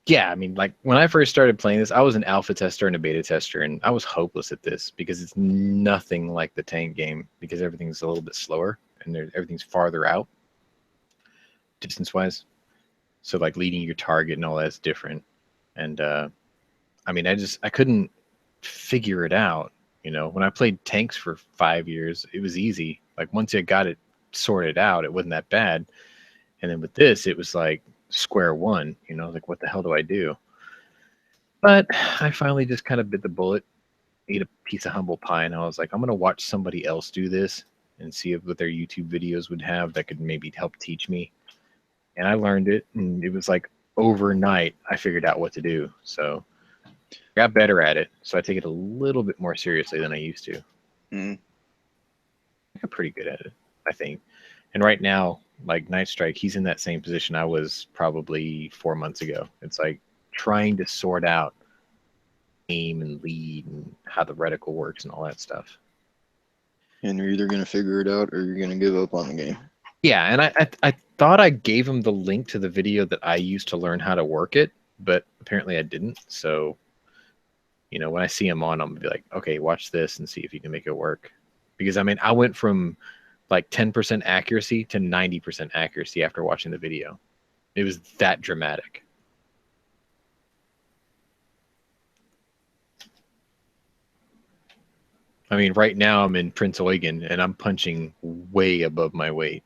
yeah, I mean, like, when I first started playing this, I was an alpha tester and a beta tester, and I was hopeless at this because it's nothing like the tank game, because everything's a little bit slower and everything's farther out distance-wise. So, like, leading your target and all that's different. And, I mean, I couldn't figure it out. When I played tanks for 5 years, it was easy. Like, once I got it sorted out, it wasn't that bad. And then with this, it was like square one, like, what the hell do I do? But I finally just kind of bit the bullet, ate a piece of humble pie, and I was like, I'm going to watch somebody else do this and see what their YouTube videos would have that could maybe help teach me. And I learned it, and it was like overnight I figured out what to do. So I got better at it. So I take it a little bit more seriously than I used to. I got pretty good at it, I think. And right now, like Night Strike, he's in that same position I was probably 4 months ago. It's like trying to sort out aim and lead and how the reticle works and all that stuff. And you're either gonna figure it out or you're gonna give up on the game. Yeah, and I thought I gave him the link to the video that I used to learn how to work it, but apparently I didn't. So, you know, when I see him on, I'm gonna be like, okay, watch this and see if you can make it work. Because I mean, I went from like 10% accuracy to 90% accuracy after watching the video. It was that dramatic. I mean, right now I'm in Prince Eugen and I'm punching way above my weight.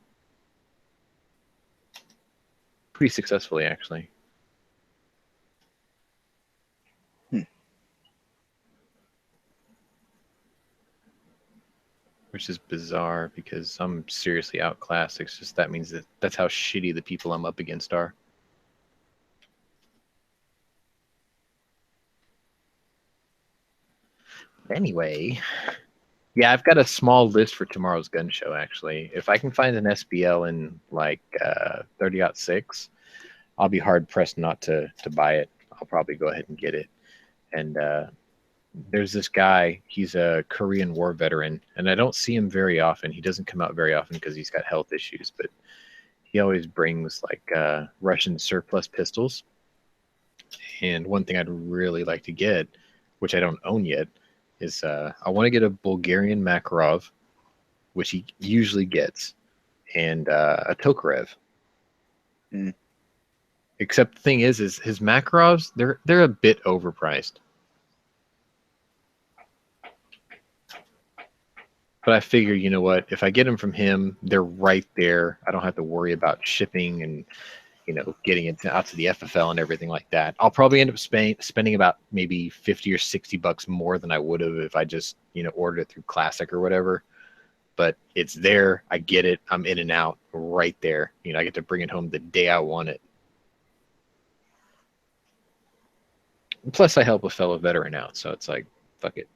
Pretty successfully, actually. Which is bizarre because I'm seriously outclassed. It's just that means that that's how shitty the people I'm up against are. Anyway, yeah, I've got a small list for tomorrow's gun show, actually. If I can find an SBL in like 30-06, I'll be hard pressed not to buy it. I'll probably go ahead and get it. And there's this guy, he's a Korean War veteran, and I don't see him very often. He doesn't come out very often because he's got health issues, but he always brings like Russian surplus pistols. And one thing I'd really like to get, which I don't own yet, is I want to get a Bulgarian Makarov, which he usually gets, and a Tokarev. Mm. Except the thing is his Makarovs, they're a bit overpriced. But I figure, you know what? If I get them from him, they're right there. I don't have to worry about shipping and, you know, getting it out to the FFL and everything like that. I'll probably end up spending about maybe 50 or 60 bucks more than I would have if I just, you know, ordered it through Classic or whatever. But it's there. I get it. I'm in and out right there. You know, I get to bring it home the day I want it. Plus, I help a fellow veteran out, so it's like, fuck it.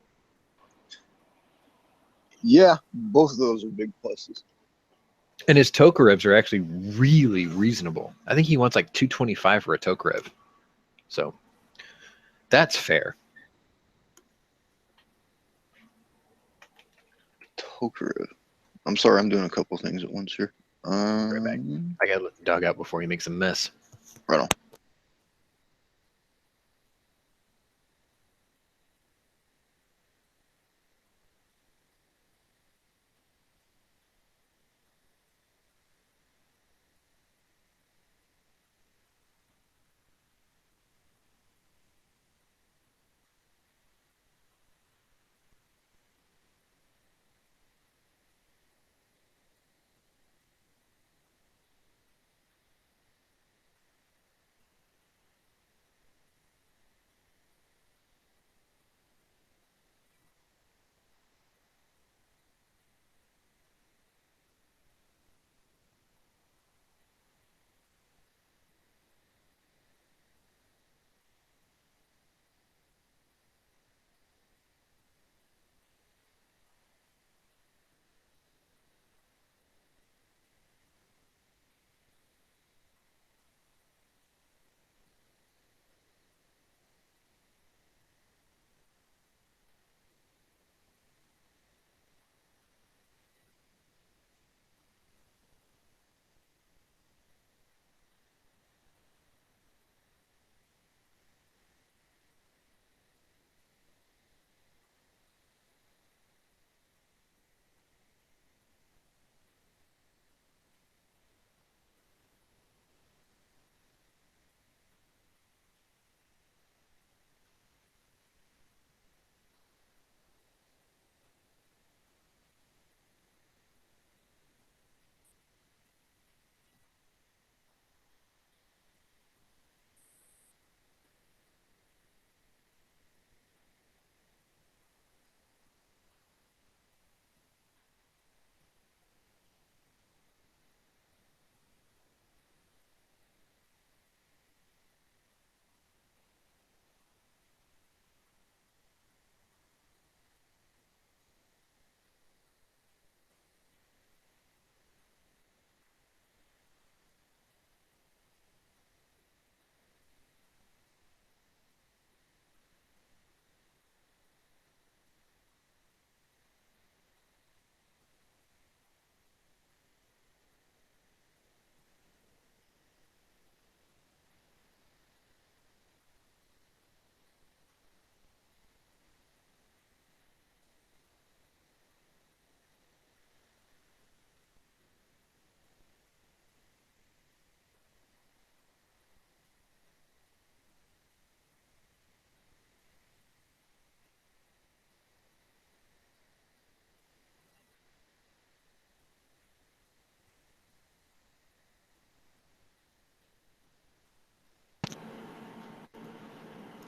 Yeah, both of those are big pluses. And his Tokarevs are actually really reasonable. I think he wants like $225 for a Tokarev. So that's fair. Tokarev. I'm sorry, I'm doing a couple things at once here. Right back. I gotta let the dog out before he makes a mess. Right on.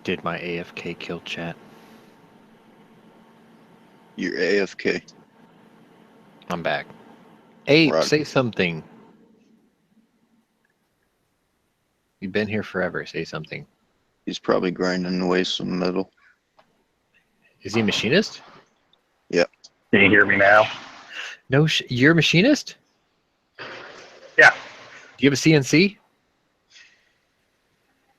Did my AFK kill chat? You're AFK. I'm back. Ape, Rock. say something. You've been here forever. Say something. He's probably grinding away some metal. Is he a machinist? Can you hear me now? No, you're a machinist? Yeah. Do you have a CNC?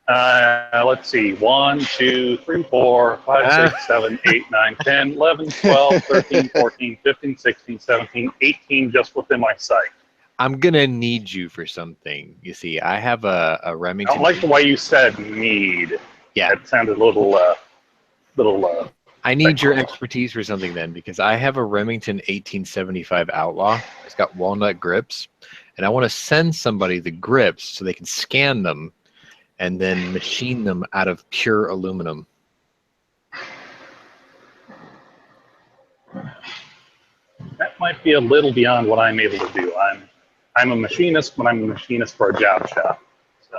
Let's see. 1, 2, 3, 4, 5, 6, 7, 8, 9, 10, 11, 12, 13, 14, 15, 16, 17, 18 just within my sight. I'm gonna need you for something. You see, I have a I Remington. don't like the way you said need. Yeah. It sounded a little I need your expertise for something then, because I have a Remington 1875 Outlaw. It's got walnut grips, and I want to send somebody the grips so they can scan them and then machine them out of pure aluminum. that might be a little beyond what I'm able to do. I'm a machinist, but I'm a machinist for a job shop. So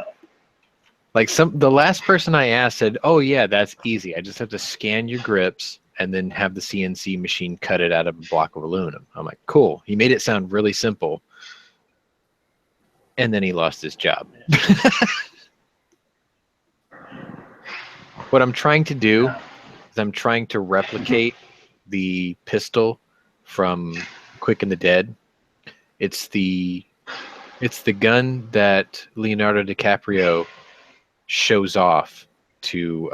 Like the last person I asked said, "Oh yeah, that's easy. I just have to scan your grips and then have the CNC machine cut it out of a block of aluminum." I'm like, "Cool." He made it sound really simple, and then he lost his job. What I'm trying to do is I'm trying to replicate the pistol from Quick and the Dead. It's the gun that Leonardo DiCaprio shows off to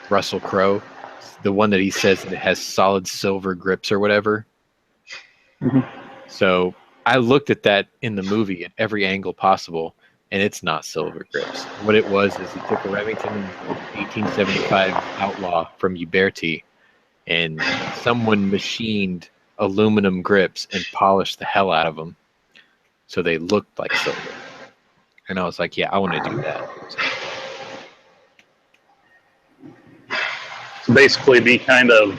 Russell Crowe. The one that he says that it has solid silver grips or whatever. So I looked at that in the movie at every angle possible, and it's not silver grips. What it was is he took a Remington 1875 Outlaw from Uberti, and someone machined aluminum grips and polished the hell out of them so they looked like silver. And I was like, yeah, I want to do that. So basically be kind of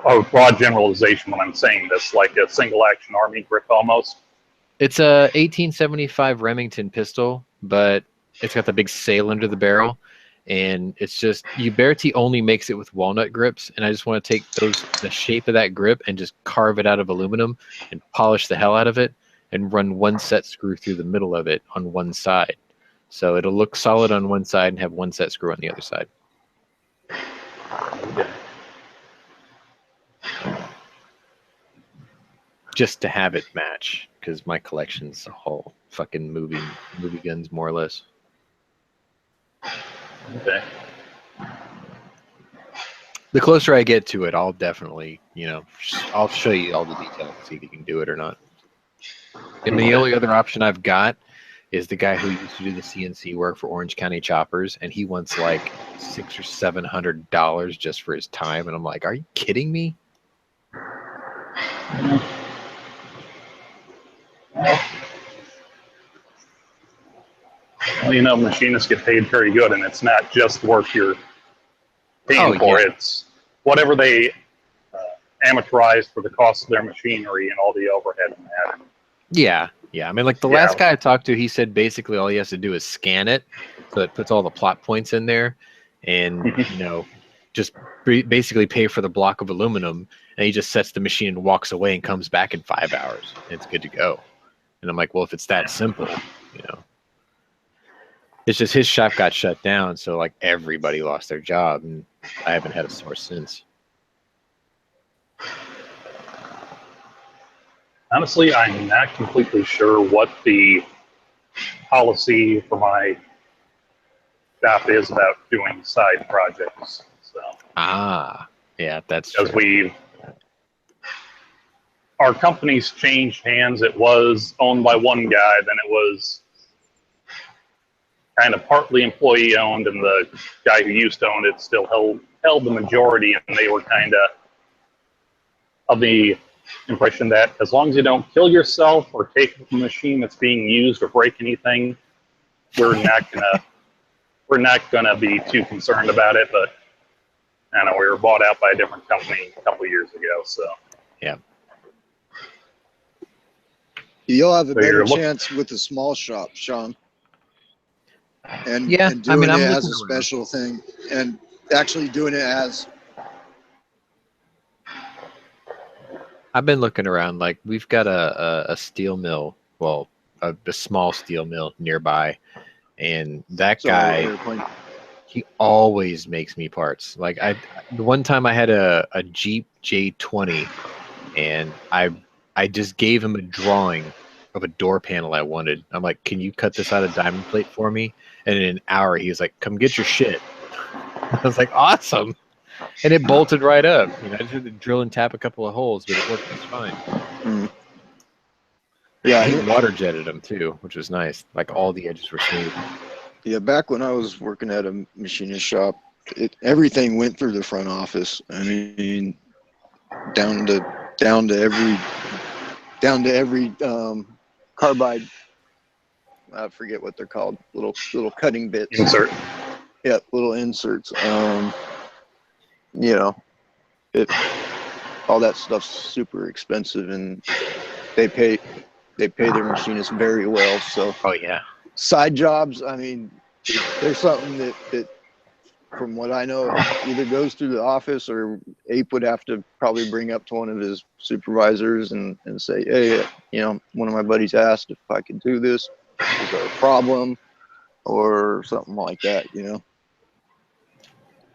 a broad generalization when I'm saying this, like a single action army grip almost. It's a 1875 Remington pistol, but it's got the big sail under the barrel, and it's just Uberti only makes it with walnut grips, and I just want to take the shape of that grip and just carve it out of aluminum and polish the hell out of it and run one set screw through the middle of it on one side. So it'll look solid on one side and have one set screw on the other side. Just to have it match, because my collection's all fucking movie guns, more or less. Okay. The closer I get to it, I'll definitely, I'll show you all the details, see if you can do it or not. And the only other option I've got is the guy who used to do the CNC work for Orange County Choppers, and he wants like $600 or $700 just for his time, and I'm like, are you kidding me? Well, machinists get paid very good, and it's not just work you're paying for. Yeah. It's whatever they amortize for the cost of their machinery and all the overhead and that. Yeah. I mean, like the last guy I talked to, he said basically all he has to do is scan it, so it puts all the plot points in there, and just basically pay for the block of aluminum, and he just sets the machine and walks away and comes back in 5 hours, and it's good to go. And I'm like, well, if it's that simple, it's just his shop got shut down, so like everybody lost their job, and I haven't had a source since. Honestly, I'm not completely sure what the policy for my shop is about doing side projects. So. Yeah, that's true. Because our company's changed hands. It was owned by one guy, then it was kind of partly employee owned, and the guy who used to own it still held the majority, and they were kind of the impression that as long as you don't kill yourself or take the machine that's being used or break anything, we're not gonna be too concerned about it. But I know we were bought out by a different company a couple of years ago, so yeah. You'll have a better chance with a small shop, Sean. and Yeah, and I mean, doing I'm it as looking a around. special thing, and actually doing it as I've been looking around. Like we've got a steel mill, well, a small steel mill nearby, and that sorry, guy, airplane. he always makes me parts. Like the one time I had a Jeep J20, and I just gave him a drawing of a door panel I wanted. I'm like, can you cut this out of diamond plate for me? And in an hour, he was like, come get your shit. I was like, awesome. And it bolted right up. You know, I just had to drill and tap a couple of holes, but it worked just fine. Mm. Yeah, He water jetted them too, which was nice. Like all the edges were smooth. yeah. Back when I was working at a machinist shop, everything went through the front office. I mean, down to every carbide. I forget what they're called. Little cutting bits. Insert. Yeah, little inserts. You know, all that stuff's super expensive, and they pay their machinists very well. So Oh yeah. side jobs, I mean, there's something that from what I know either goes through the office, or Ape would have to probably bring up to one of his supervisors and say, hey, you know, one of my buddies asked if I could do this. Is there a problem or something like that, you know?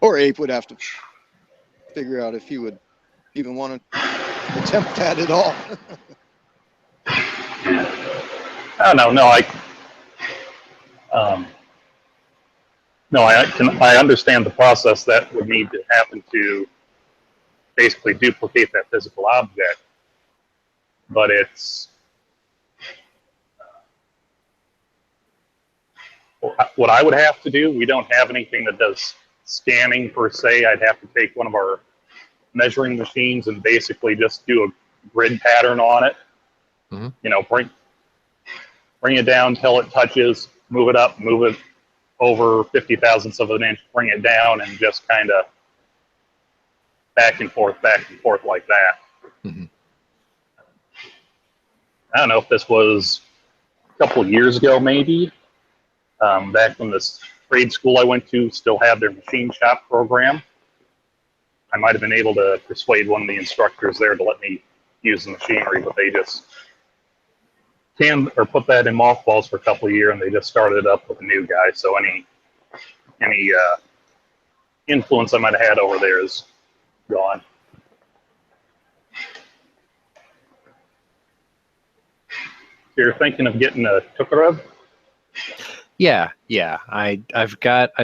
Or Ape would have to figure out if he would even want to attempt that at all. Oh, no, I understand the process that would need to happen to basically duplicate that physical object, but it's what I would have to do. We don't have anything that does scanning per se. I'd have to take one of our measuring machines and basically just do a grid pattern on it. Mm-hmm. You know, bring it down till it touches, move it up, move it over 50 thousandths of an inch, bring it down, and just kind of back and forth like that. Mm-hmm. I don't know if this was a couple of years ago, maybe, back when this trade school I went to still had their machine shop program. I might have been able to persuade one of the instructors there to let me use the machinery, but they just put that in mothballs for a couple of years, and they just started it up with a new guy. So any influence I might have had over there is gone. You're thinking of getting a Tokarev? Yeah. I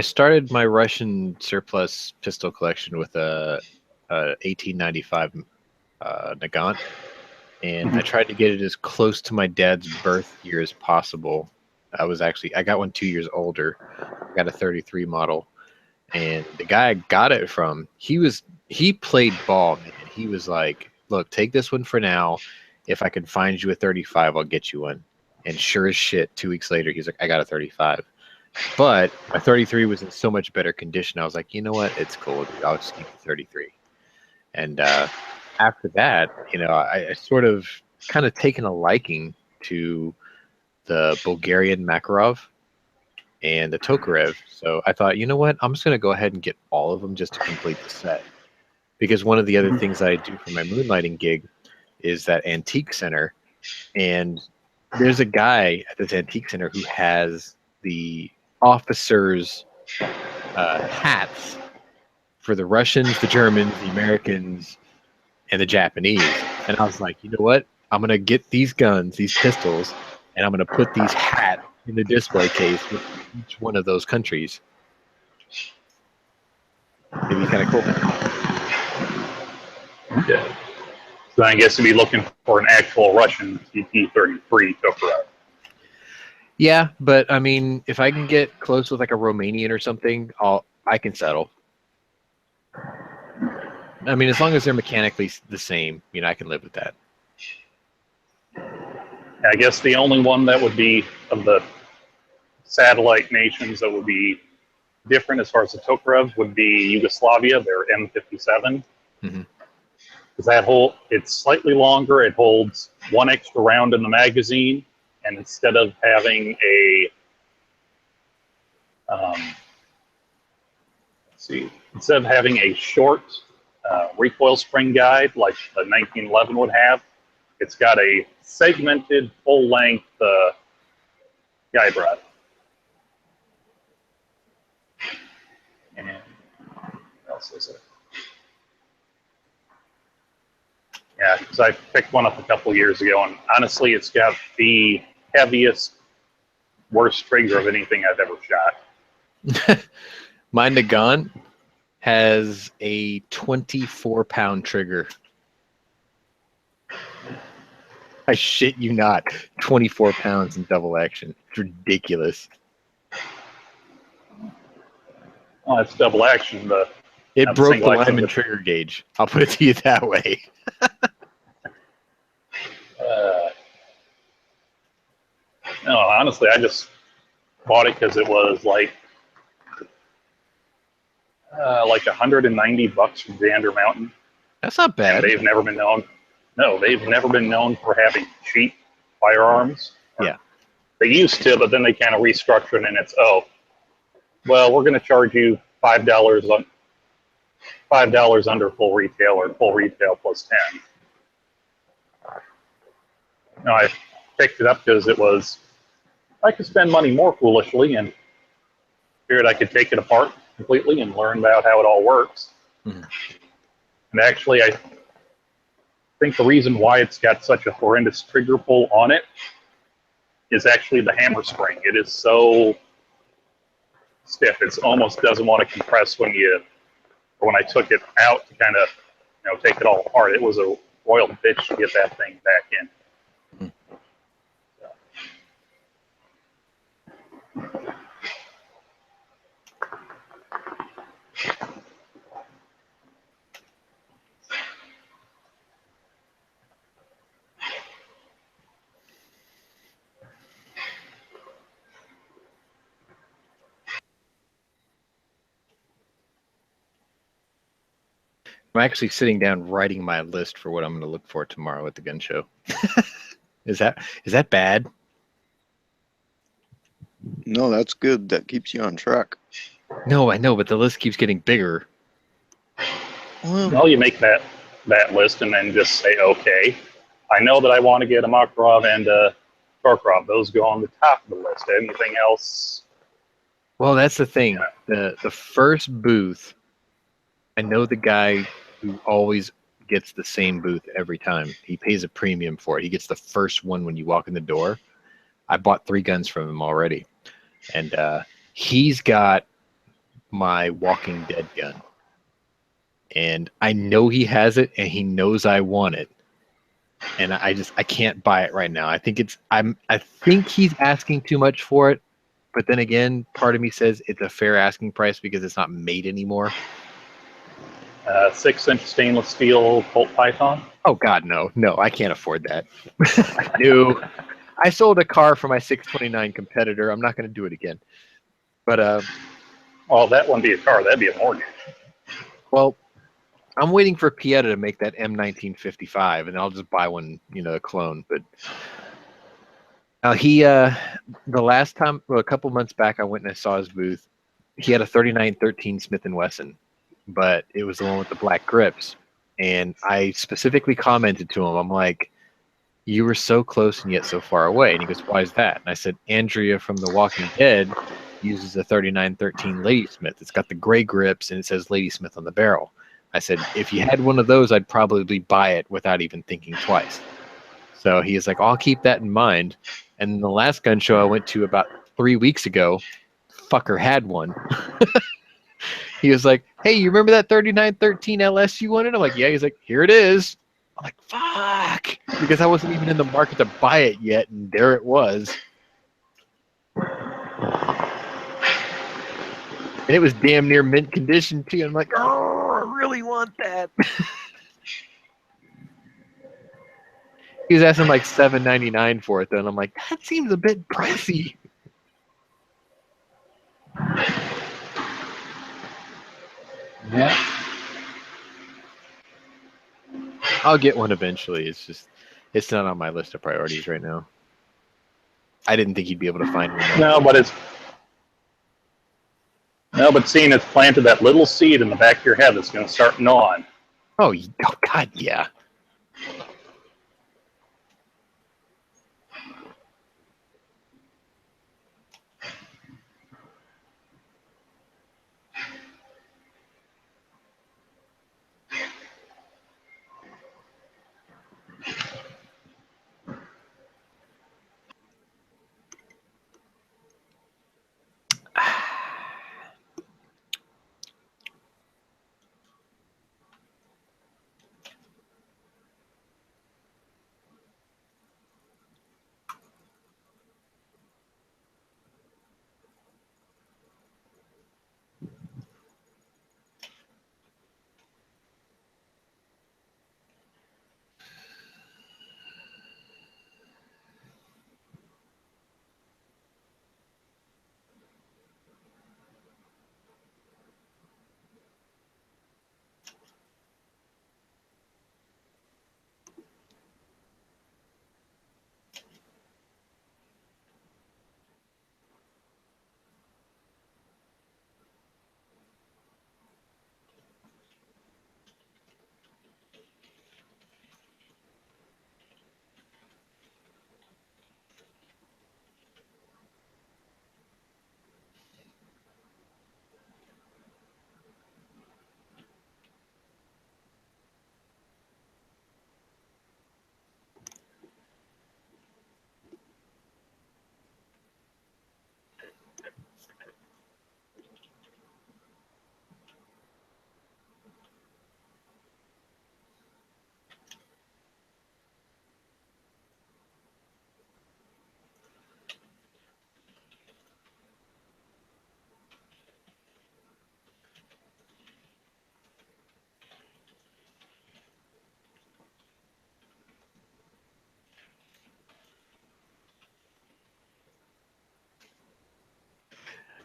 started my Russian surplus pistol collection with a 1895 Nagant, and I tried to get it as close to my dad's birth year as possible. I got one 2 years older. I got a 33 model, and the guy I got it from, he played ball, man. He was like, look, take this one for now. If I can find you a 35, I'll get you one. And sure as shit, 2 weeks later, he's like, I got a 35. But my 33 was in so much better condition. I was like, you know what? It's cool, dude. I'll just keep the 33. And after that, you know, I sort of kind of taken a liking to the Bulgarian Makarov and the Tokarev. So I thought, you know what? I'm just going to go ahead and get all of them just to complete the set. Because one of the other things I do for my moonlighting gig is that antique center. And there's a guy at this antique center who has the officers' hats for the Russians, the Germans, the Americans, and the Japanese. And I was like, you know what? I'm going to get these guns, these pistols, and I'm going to put these hats in the display case with each one of those countries. It'd be kind of cool. Yeah. So I guess you'd be looking for an actual Russian TT-33 Tokarev. Yeah, but I mean, if I can get close with like a Romanian or something, I can settle. I mean, as long as they're mechanically the same, you know, I can live with that. I guess the only one that would be of the satellite nations that would be different as far as the Tokarev would be Yugoslavia, their M57. Mm-hmm. Because it's slightly longer, it holds one extra round in the magazine, and instead of having Let's see. Instead of having a short recoil spring guide like the 1911 would have, it's got a segmented full-length guide rod. And what else is it? Yeah, because I picked one up a couple years ago, and honestly, it's got the heaviest, worst trigger of anything I've ever shot. My Nagant has a 24-pound trigger. I shit you not. 24 pounds in double action. It's ridiculous. Well, it's double action. It broke the single action, Lyman but- trigger gauge. I'll put it to you that way. No, honestly, I just bought it because it was like $190 from Gander Mountain. That's not bad. And they've never been known. No, they've never been known for having cheap firearms. Yeah. They used to, but then they kind of restructured, and it's well, we're going to charge you $5 under full retail, or full retail plus 10. No, I picked it up because I could spend money more foolishly, and figured I could take it apart completely and learn about how it all works. Mhm. And actually, I think the reason why it's got such a horrendous trigger pull on it is actually the hammer spring. It is so stiff; it almost doesn't want to compress when I took it out to kind of take it all apart. It was a royal bitch to get that thing back in. I'm actually sitting down writing my list for what I'm going to look for tomorrow at the gun show. Is that bad? No, that's good. That keeps you on track. No, I know, but the list keeps getting bigger. Well, you make that list and then just say, okay, I know that I want to get a Makarov and a Torkrov. Those go on the top of the list. Anything else? Well, that's the thing. The first booth, I know the guy who always gets the same booth every time. He pays a premium for it. He gets the first one when you walk in the door. I bought 3 guns from him already. And he's got my Walking Dead gun. And I know he has it, and he knows I want it. And I can't buy it right now. I think he's asking too much for it. But then again, part of me says it's a fair asking price because it's not made anymore. 6-inch stainless steel Colt Python? Oh God, no, I can't afford that. No, I sold a car for my 629 competitor. I'm not going to do it again. But well, that wouldn't be a car. That'd be a mortgage. Well, I'm waiting for Pieta to make that M1955, and I'll just buy one, a clone. But he, the last time, a couple months back, I went and I saw his booth. He had a 3913 Smith & Wesson, but it was the one with the black grips. And I specifically commented to him, I'm like, you were so close and yet so far away. And he goes, why is that? And I said, Andrea from The Walking Dead uses a 3913 Ladysmith. It's got the gray grips and it says Ladysmith on the barrel. I said, if you had one of those, I'd probably buy it without even thinking twice. So he is like, I'll keep that in mind. And the last gun show I went to about 3 weeks ago, fucker had one. He was like, hey, you remember that 3913 LS you wanted? I'm like, yeah. He's like, here it is. I'm like, fuck. Because I wasn't even in the market to buy it yet, and there it was. And it was damn near mint condition, too. I'm like, oh, I really want that. He was asking like $7.99 for it, though, and I'm like, that seems a bit pricey. Yeah. I'll get one eventually. It's not on my list of priorities right now. I didn't think you'd be able to find one. No, but No, but seeing it's planted that little seed in the back of your head that's going to start gnawing. Oh, God, yeah.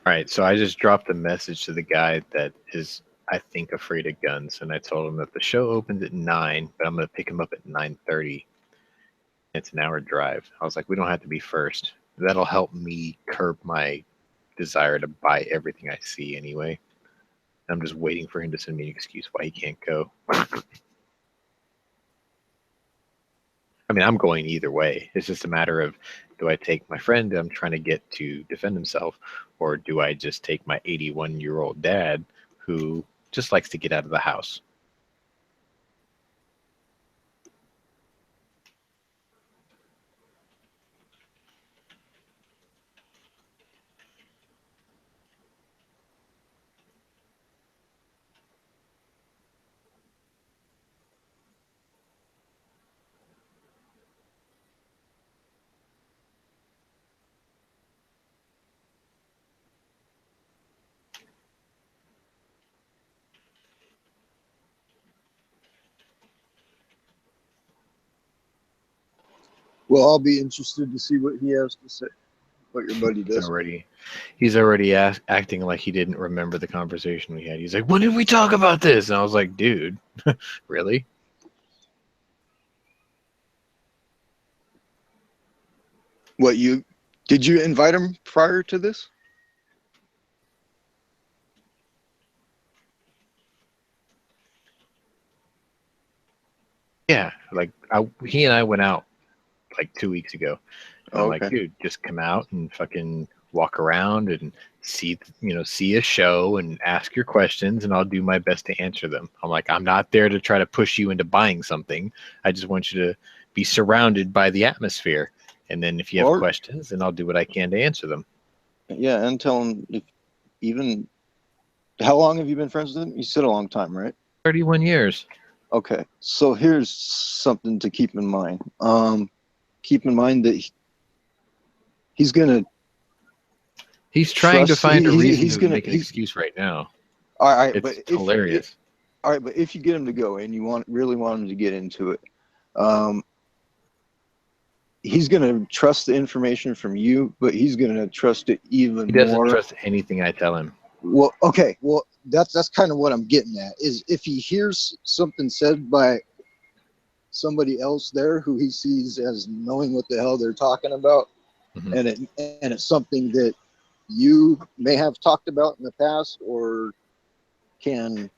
All right, so I just dropped a message to the guy that is, I think, afraid of guns, and I told him that the show opens at 9, but I'm going to pick him up at 9:30. It's an hour drive. I was like, we don't have to be first. That'll help me curb my desire to buy everything I see anyway. I'm just waiting for him to send me an excuse why he can't go. I mean, I'm going either way. It's just a matter of, do I take my friend that I'm trying to get to defend himself, or do I just take my 81-year-old dad who just likes to get out of the house? Well, I'll be interested to see what he has to say. What your buddy does. He's already acting like he didn't remember the conversation we had. He's like, when did we talk about this? And I was like, dude, really? What, did you invite him prior to this? Yeah, like he and I went out like 2 weeks ago. I'm like, dude, just come out and fucking walk around and see a show and ask your questions, and I'll do my best to answer them. I'm like, I'm not there to try to push you into buying something. I just want you to be surrounded by the atmosphere, and then if you have questions, then I'll do what I can to answer them. Yeah, and tell him how long have you been friends with him? You said a long time, right? 31 years. Okay, so here's something to keep in mind. Keep in mind that he's trying to find a reason to make an excuse right now. All right, it's hilarious. All right, but if you get him to go and you really want him to get into it, he's going to trust the information from you, but he's going to trust it even more. He doesn't trust anything I tell him. Well, okay. Well, that's kind of what I'm getting at, is if he hears something said by somebody else there who he sees as knowing what the hell they're talking about, and it's something that you may have talked about in the past, or can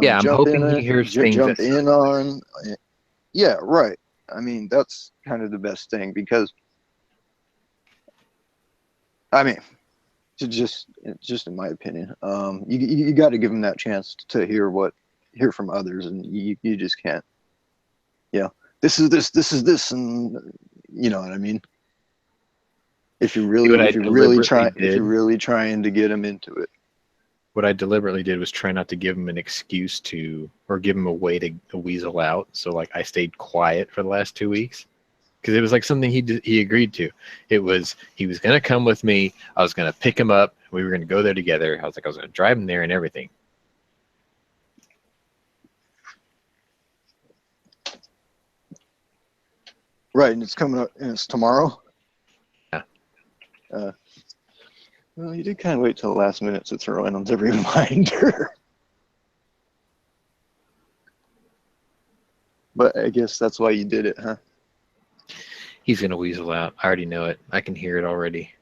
Yeah, I'm jump hoping in he hears things jump that in on. Yeah, right. I mean, that's kind of the best thing, because I mean, just in my opinion, you got to give them that chance to hear from others, and you just can't. Yeah, this is this, and you know what I mean. If you're really trying to get them into it. what I deliberately did was try not to give him an excuse to, or give him a way to weasel out. So like I stayed quiet for the last 2 weeks, because it was like something he agreed to. It was, he was going to come with me. I was going to pick him up. We were going to go there together. I was going to drive him there and everything. Right, and it's coming up, and it's tomorrow. Yeah. Well, you did kind of wait till the last minute to throw in on every reminder. But I guess that's why you did it, huh? He's going to weasel out. I already know it. I can hear it already.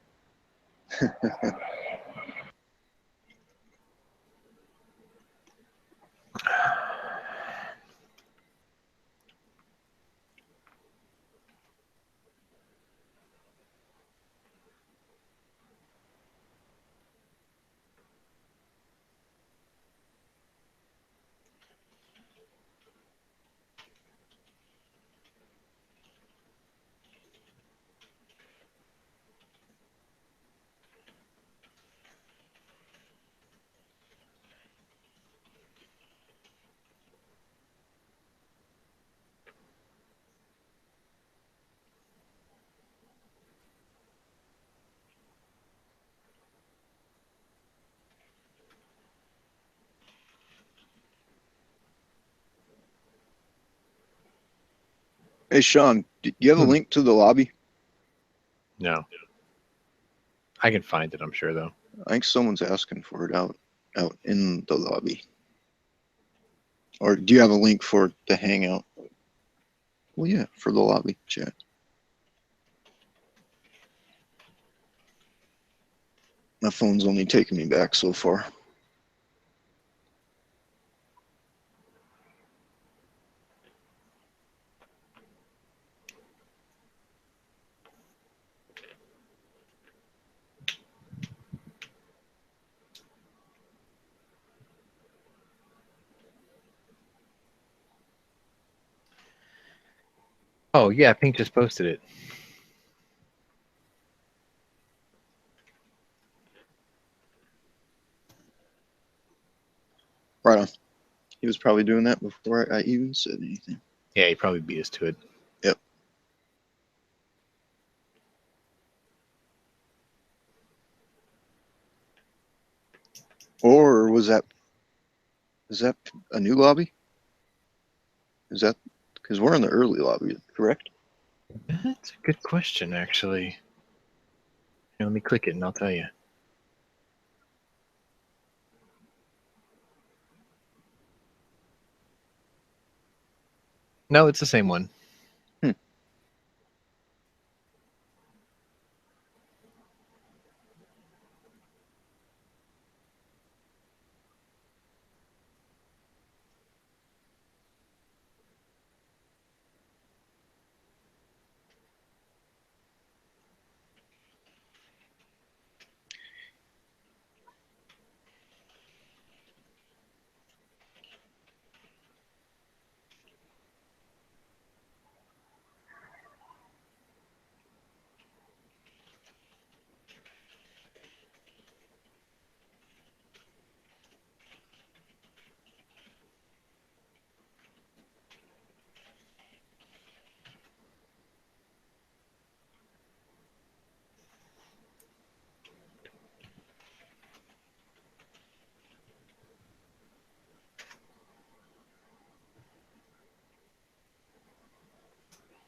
Hey, Sean, do you have a link to the lobby? No. I can find it, I'm sure, though. I think someone's asking for it out in the lobby. Or do you have a link for the Hangout? Well, yeah, for the lobby chat. My phone's only taking me back so far. Oh, yeah, Pink just posted it. Right on. He was probably doing that before I even said anything. Yeah, he probably beat us to it. Yep. Or is that a new lobby? Is that, because we're in the early lobby, correct? That's a good question, actually. Here, let me click it and I'll tell you. No, it's the same one.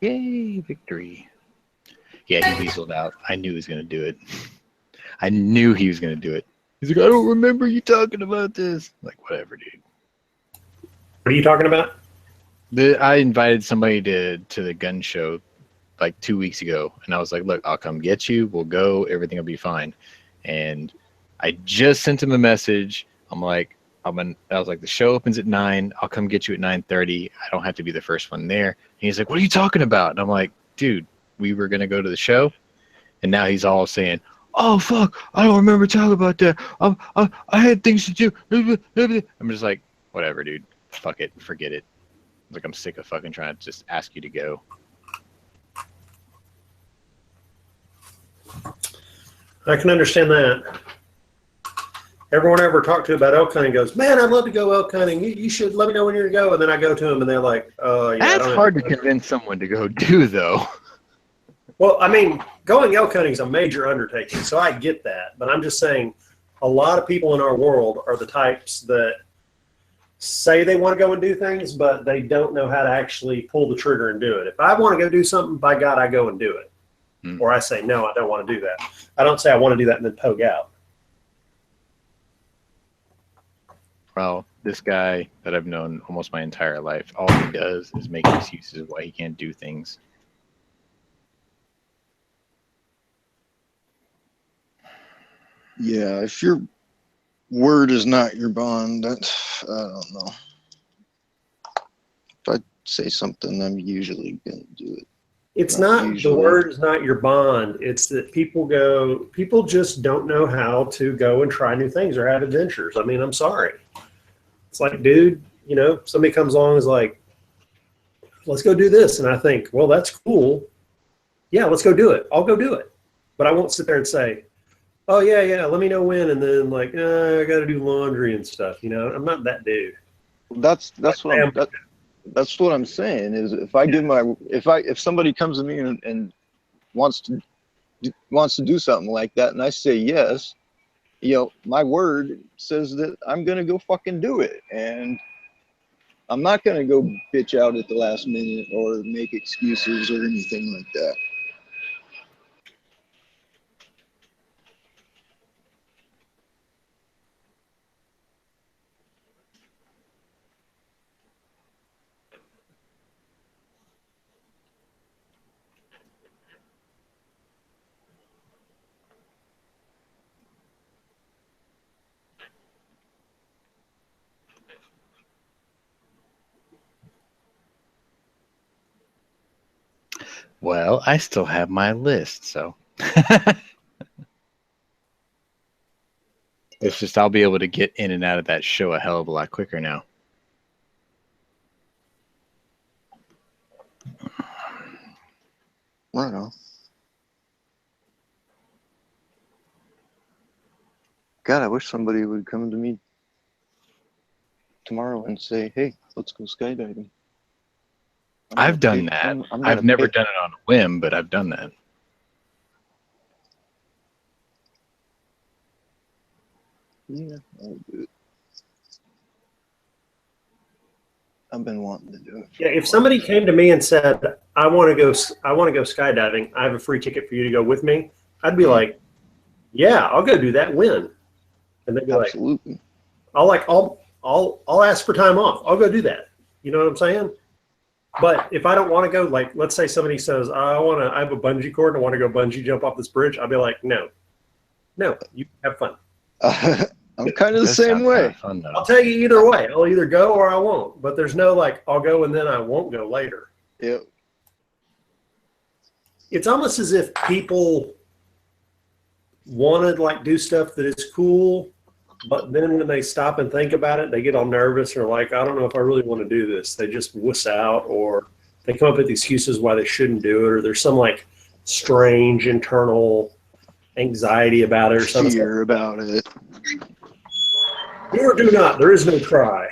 Yay, victory. Yeah, he weaseled out. I knew he was going to do it. I knew he was going to do it. He's like, I don't remember you talking about this. I'm like, whatever, dude. What are you talking about? I invited somebody to the gun show like 2 weeks ago, and I was like, look, I'll come get you. We'll go. Everything will be fine. And I just sent him a message. I'm like, I was like, the show opens at 9. I'll come get you at 9:30. I don't have to be the first one there. And he's like, what are you talking about? And I'm like, dude, we were gonna go to the show, and now he's all saying, oh fuck, I don't remember talking about that. I had things to do. I'm just like, whatever, dude. Fuck it, forget it. Like, I'm sick of fucking trying to just ask you to go. I can understand that. Everyone I ever talked to about elk hunting goes, man, I'd love to go elk hunting. You should let me know when you're going to go. And then I go to them and they're like, oh, yeah. That's hard to convince someone to go do, though. Well, I mean, going elk hunting is a major undertaking, so I get that. But I'm just saying a lot of people in our world are the types that say they want to go and do things, but they don't know how to actually pull the trigger and do it. If I want to go do something, by God, I go and do it. Or I say, no, I don't want to do that. I don't say I want to do that and then poke out. Well, this guy that I've known almost my entire life, all he does is make excuses why he can't do things. Yeah, if your word is not your bond, I don't know. If I say something, I'm usually going to do it. It's not the word is not your bond. It's that people just don't know how to go and try new things or have adventures. I mean, I'm sorry. It's like, dude, you know, somebody comes along and is like, let's go do this. And I think, well, that's cool. Yeah, let's go do it. I'll go do it. But I won't sit there and say, oh, yeah, let me know when. And then like, I got to do laundry and stuff. You know, I'm not that dude. That's what I'm saying is if somebody comes to me and wants to do something like that and I say yes, you know, my word says that I'm gonna go fucking do it, and I'm not gonna go bitch out at the last minute or make excuses or anything like that. Well, I still have my list, so it's just I'll be able to get in and out of that show a hell of a lot quicker now. Right on. God, I wish somebody would come to me tomorrow and say, hey, let's go skydiving. I've done that. I've never done it on a whim, but I've done that. Yeah, I'll do it. I've been wanting to do it. Yeah, if somebody came to me and said, I want to go skydiving, I have a free ticket for you to go with me, I'd be like, yeah, I'll go do that. When? And they'd be absolutely. Like, I'll ask for time off. I'll go do that. You know what I'm saying? But if I don't want to go, like, let's say somebody says, I have a bungee cord and I want to go bungee jump off this bridge. I'll be like, no, you have fun. I'm kind of the same way. Fun, I'll tell you either way. I'll either go or I won't. But there's no like, I'll go and then I won't go later. Yeah. It's almost as if people want to like do stuff that is cool, but then when they stop and think about it, they get all nervous or like, I don't know if I really want to do this. They just wuss out, or they come up with excuses why they shouldn't do it, or there's some like strange internal anxiety about it or something. Fear about it. Do or do not. There is no try.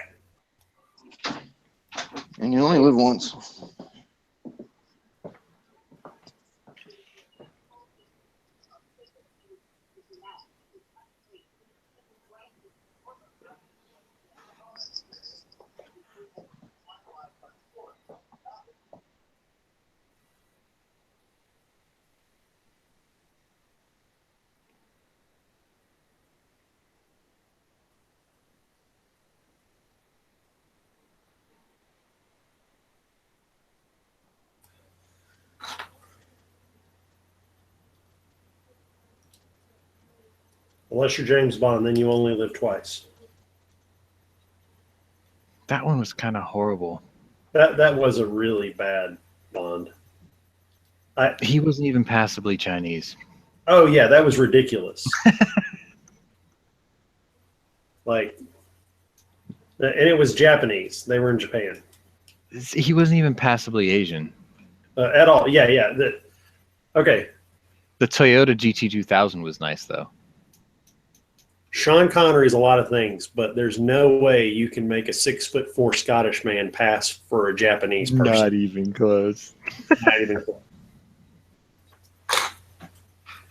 And you only live once. Unless you're James Bond, then you only live twice. That one was kind of horrible. That was a really bad Bond. He wasn't even passably Chinese. Oh yeah, that was ridiculous. Like, and it was Japanese. They were in Japan. He wasn't even passably Asian. At all. Yeah. Okay. The Toyota GT2000 was nice, though. Sean Connery's a lot of things, but there's no way you can make a 6'4" Scottish man pass for a Japanese person. Not even close. Not even close.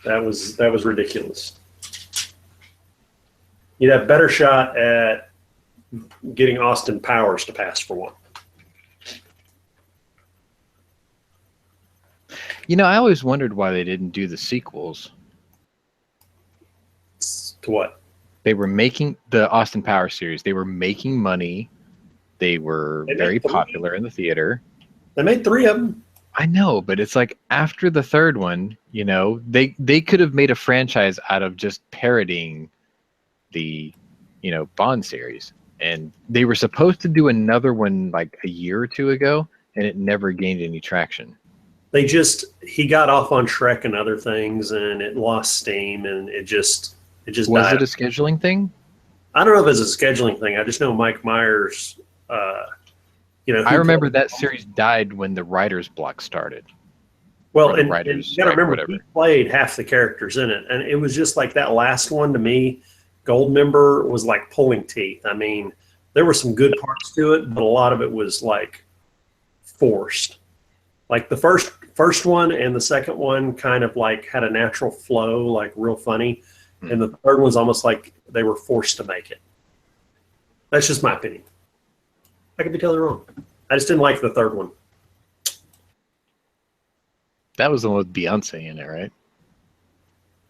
That was ridiculous. You'd have better shot at getting Austin Powers to pass for one. You know, I always wondered why they didn't do the sequels. To what? They were making the Austin Powers series. They were making money. They were very popular in the theater. They made 3 of them. I know, but it's like after the third one, you know, they could have made a franchise out of just parodying the, you know, Bond series. And they were supposed to do another one like a year or two ago, and it never gained any traction. He got off on Shrek and other things, and it lost steam, and it just Was died. it a scheduling thing? I don't know if it's a scheduling thing. I just know Mike Myers, you know. I remember that series died when the writer's block started. Well, Or the and writer's you got to strike, remember, whatever. he played half the characters in it, and it was just like that last one to me. Goldmember was like pulling teeth. I mean, there were some good parts to it, but a lot of it was like forced. Like the first one and the second one kind of like had a natural flow, like real funny, and the third one's almost like they were forced to make it. That's just my opinion. I could be totally wrong. I just didn't like the third one. That was the one with Beyonce in it, right?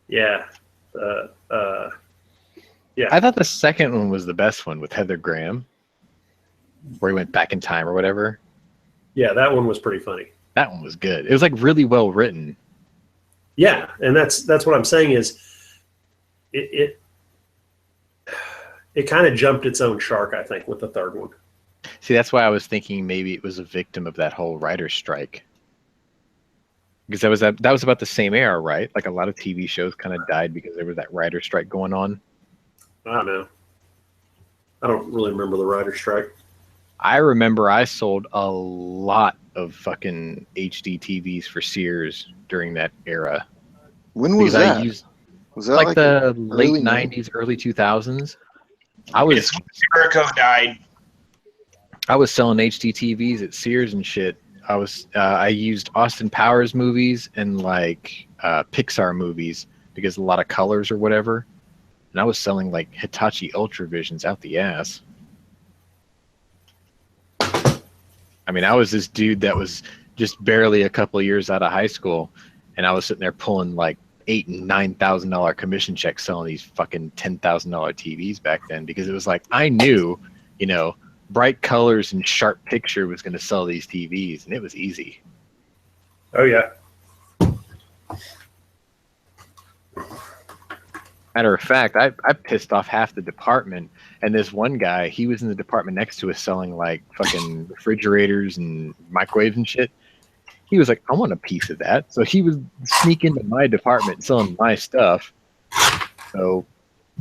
Yeah. Yeah. I thought the second one was the best one with Heather Graham, where he went back in time or whatever. Yeah, that one was pretty funny. That one was good. It was like really well written. Yeah, and that's what I'm saying is it kind of jumped its own shark, I think, with the third one. See, that's why I was thinking maybe it was a victim of that whole writer's strike. Because that was about the same era, right? Like a lot of TV shows kind of died because there was that writer's strike going on. I don't know. I don't really remember the writer's strike. I remember I sold a lot of fucking HD TVs for Sears during that era. When was Because that? Was that like the late early 90s, early 2000s. I was Jericho died. I was selling HD TVs at Sears and shit. I used Austin Powers movies and like Pixar movies because a lot of colors or whatever. And I was selling like Hitachi Ultravisions out the ass. I mean, I was this dude that was just barely a couple of years out of high school, and I was sitting there pulling like $8,000 and $9,000 commission checks selling these fucking $10,000 TVs back then, because it was like I knew, you know, bright colors and sharp picture was going to sell these TVs, and it was easy. Oh yeah. Matter of fact, I pissed off half the department, and this one guy, he was in the department next to us selling like fucking refrigerators and microwaves and shit. He was like, I want a piece of that. So he would sneak into my department selling my stuff. So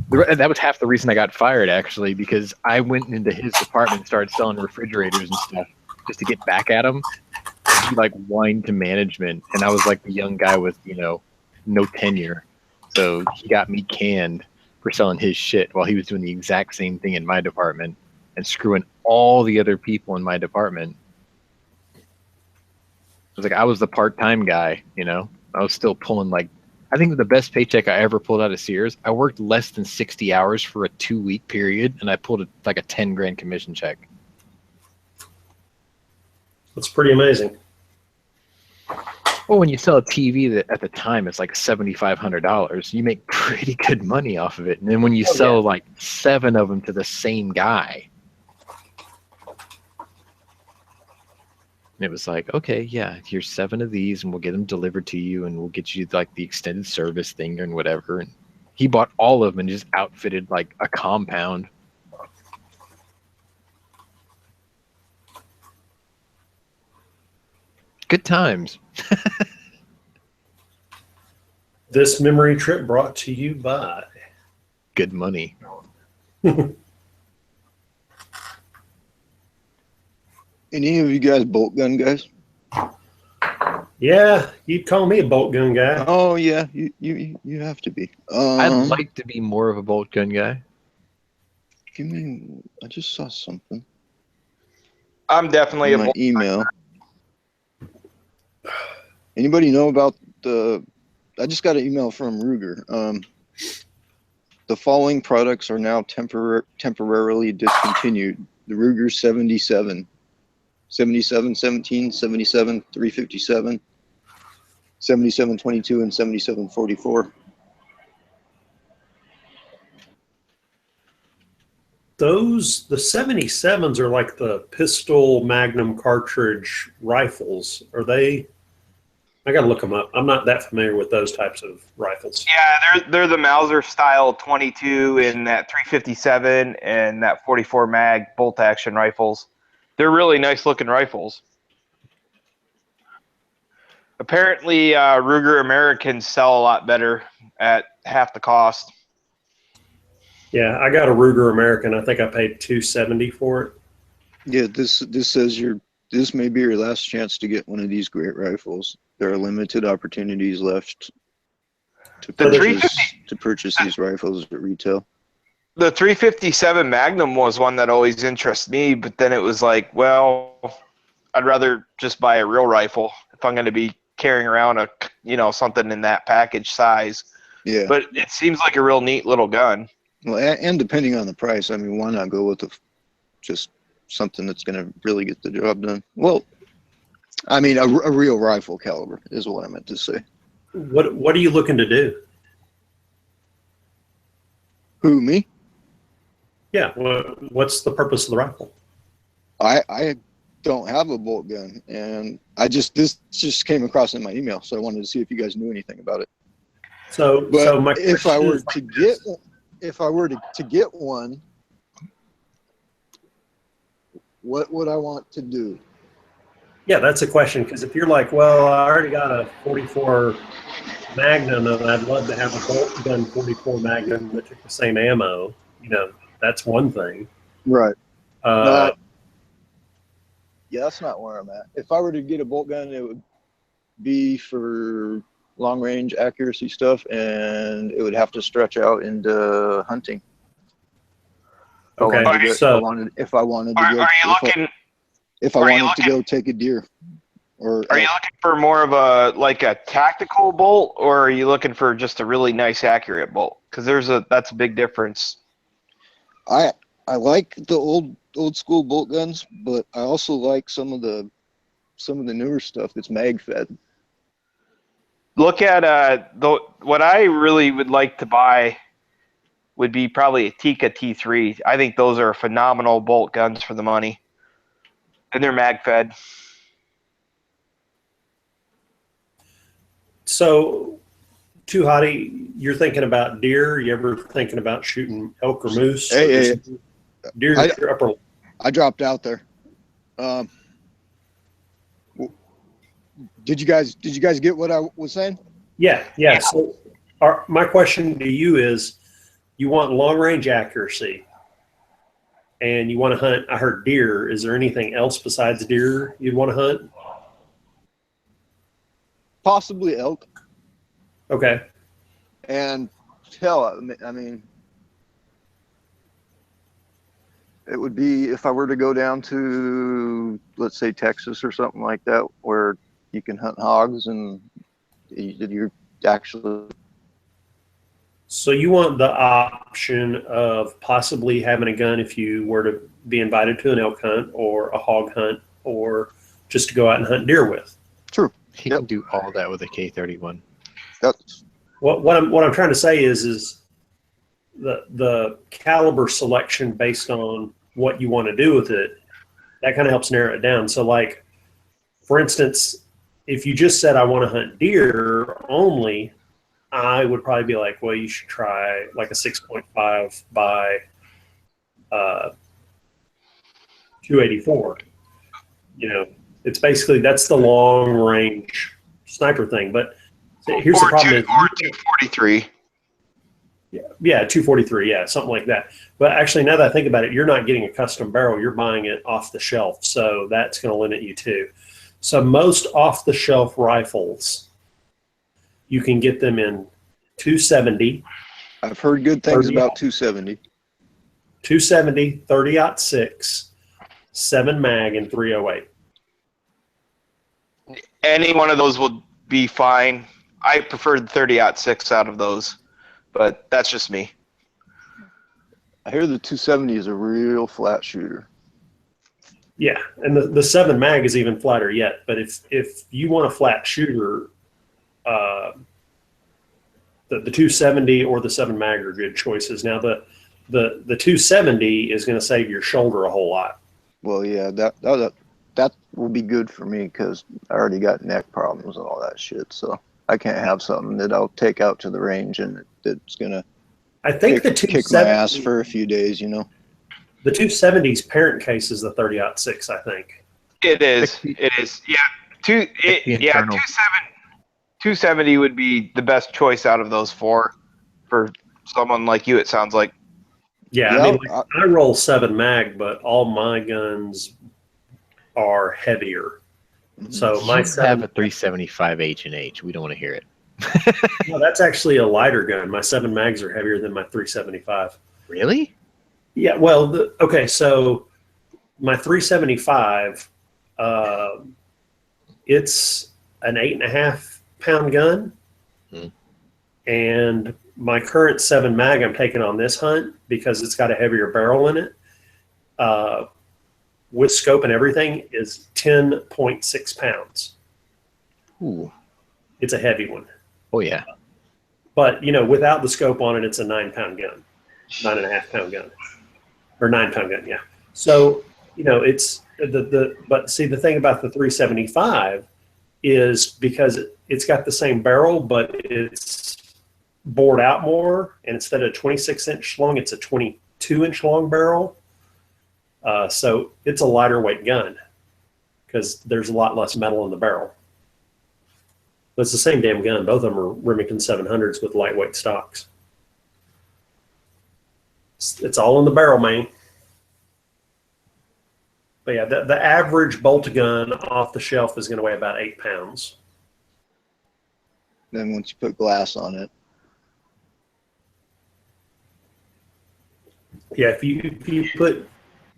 that was half the reason I got fired, actually, because I went into his department and started selling refrigerators and stuff just to get back at him. He like whined to management, and I was like the young guy with, you know, no tenure. So he got me canned for selling his shit while he was doing the exact same thing in my department and screwing all the other people in my department. It was like I was the part-time guy, you know. I was still pulling like, I think the best paycheck I ever pulled out of Sears, I worked less than 60 hours for a 2-week period, and I pulled like a 10 grand commission check. That's pretty amazing. Well, when you sell a TV that at the time it's like $7,500, you make pretty good money off of it. And then when you sell like 7 of them to the same guy, it was like, okay, yeah, here's 7 of these, and we'll get them delivered to you, and we'll get you like the extended service thing and whatever. And He bought all of them and just outfitted like a compound. Good times. This memory trip brought to you by Good money. Any of you guys bolt gun guys? Yeah, you'd call me a bolt gun guy. Oh yeah, you have to be. I'd like to be more of a bolt gun guy. Give me. I just saw something. I'm definitely in a my email. Anybody know about the? I just got an email from Ruger. The following products are now temporarily discontinued. The Ruger 77, 7717, 77 357, 7722, and 7744. Those, the 77s are like the pistol magnum cartridge rifles. Are they? I got to look them up. I'm not that familiar with those types of rifles. Yeah, they're the Mauser style 22 in that 357 and that 44 mag bolt action rifles. They're really nice looking rifles. Apparently, Ruger Americans sell a lot better at half the cost. Yeah, I got a Ruger American. I think I paid $270 for it. Yeah, this says this may be your last chance to get one of these great rifles. There are limited opportunities left to purchase these rifles at retail. The 357 Magnum was one that always interested me, but then it was like, well, I'd rather just buy a real rifle if I'm going to be carrying around something in that package size. Yeah. But it seems like a real neat little gun. Well, and depending on the price, I mean, why not go with just something that's going to really get the job done? Well, I mean, a real rifle caliber is what I meant to say. What are you looking to do? Who, me? Yeah. What's the purpose of the rifle? I don't have a bolt gun, and this just came across in my email, so I wanted to see if you guys knew anything about it. So if I were to get one, what would I want to do? Yeah, that's a question, because if you're like, well, I already got a 44 Magnum and I'd love to have a bolt gun 44 Magnum that took the same ammo, that's one thing. Right. Uh, Yeah, that's not where I'm at. If I were to get a bolt gun, it would be for long range accuracy stuff, and it would have to stretch out into hunting. Okay, if I wanted to go take a deer. Or are you looking for more of a tactical bolt, or are you looking for just a really nice accurate bolt? Because that's a big difference. I like the old school bolt guns, but I also like some of the newer stuff that's mag fed. Look at what I really would like to buy would be probably a Tikka T3. I think those are phenomenal bolt guns for the money, and they're mag fed. So, Too Hottie, you're thinking about deer? You ever thinking about shooting elk or moose? Hey. Deer upper. I dropped out there. Did you guys get what I was saying? Yeah. So my question to you is, you want long range accuracy and you want to hunt, I heard deer. Is there anything else besides deer you'd want to hunt? Possibly elk. Okay. And hell, I mean, it would be if I were to go down to, let's say, Texas or something like that, where you can hunt hogs and you're actually. So you want the option of possibly having a gun if you were to be invited to an elk hunt or a hog hunt, or just to go out and hunt deer with. True. He can do all that with a K31. That's what I'm trying to say is the caliber selection based on what you want to do with it, that kind of helps narrow it down. So, like, for instance, if you just said I want to hunt deer only, I would probably be like, well, you should try like a 6.5 by 284. You know, it's basically that's the long range sniper thing. But here's the problem: or 243. Yeah, 243, yeah, something like that. But actually, now that I think about it, you're not getting a custom barrel; you're buying it off the shelf, so that's going to limit you too. So most off the shelf rifles, you can get them in 270. I've heard good things 30 about 270. 270, 30-06, 7 mag, and 308. Any one of those will be fine. I prefer the 30-06 out of those, but that's just me. I hear the 270 is a real flat shooter. Yeah, and the 7 mag is even flatter yet. But if you want a flat shooter, the 270 or the 7 mag are good choices. Now the 270 is going to save your shoulder a whole lot. Well, yeah, that will be good for me because I already got neck problems and all that shit. So I can't have something that I'll take out to the range and that's gonna I think the kick my ass for a few days, you know. The 270's parent case is the 30-06, I think. It is. It is. Yeah. 270 would be the best choice out of those four for someone like you. It sounds like. Yeah, I mean, like, I roll 7 mag, but all my guns are heavier. So my You have a 375 H&H. We don't want to hear it. No, that's actually a lighter gun. My 7 mags are heavier than my 375. Really? Yeah. Well, okay. So my 375, it's an 8.5 pound gun, and my current 7 mag I'm taking on this hunt because it's got a heavier barrel in it. With scope and everything is 10.6 pounds. Ooh. It's a heavy one. Oh yeah. But you know, without the scope on it, it's a 9 pound gun, 9.5 pound gun, or 9 pound gun. Yeah. So you know, it's but see, the thing about the 375 is because it's got the same barrel, but it's bored out more, and instead of 26-inch long, it's a 22-inch long barrel. So it's a lighter weight gun because there's a lot less metal in the barrel. But it's the same damn gun. Both of them are Remington 700s with lightweight stocks. It's all in the barrel, man. But yeah, the average bolt gun off the shelf is going to weigh about 8 pounds. Then once you put glass on it. Yeah, if you put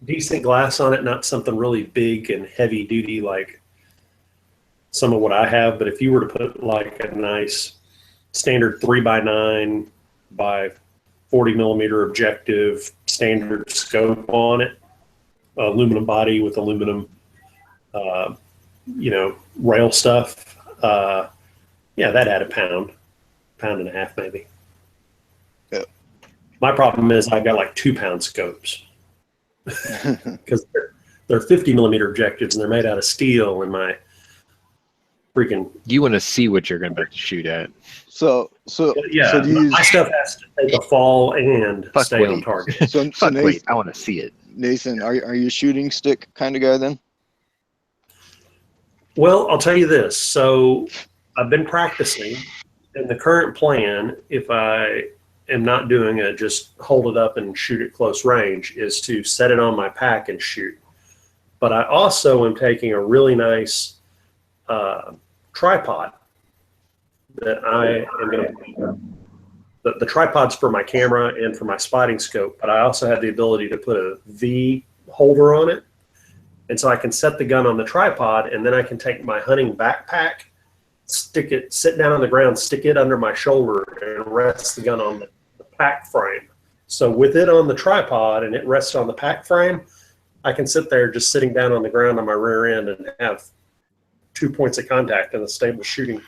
decent glass on it, not something really big and heavy duty like some of what I have, but if you were to put like a nice standard 3x9 by 40 millimeter objective standard scope on it, aluminum body with aluminum, rail stuff, yeah, that'd add a pound and a half maybe. Yeah. My problem is I've got like 2 pound scopes because they're 50 millimeter objectives and they're made out of steel, and my freaking. You want to see what you're going to shoot at. So yeah, so do you my stuff has to take a fall and stay on target. So Fuck, Nathan, wait, I want to see it. Nathan, are you a shooting stick kind of guy then? Well, I'll tell you this. So I've been practicing, and the current plan, if I am not doing it, just hold it up and shoot at close range, is to set it on my pack and shoot. But I also am taking a really nice tripod that I am going to. The tripod's for my camera and for my spotting scope, but I also have the ability to put a V holder on it. And so I can set the gun on the tripod, and then I can take my hunting backpack, sit down on the ground, stick it under my shoulder, and rest the gun on the pack frame. So with it on the tripod and it rests on the pack frame, I can sit there just sitting down on the ground on my rear end and have 2 points of contact in a stable shooting.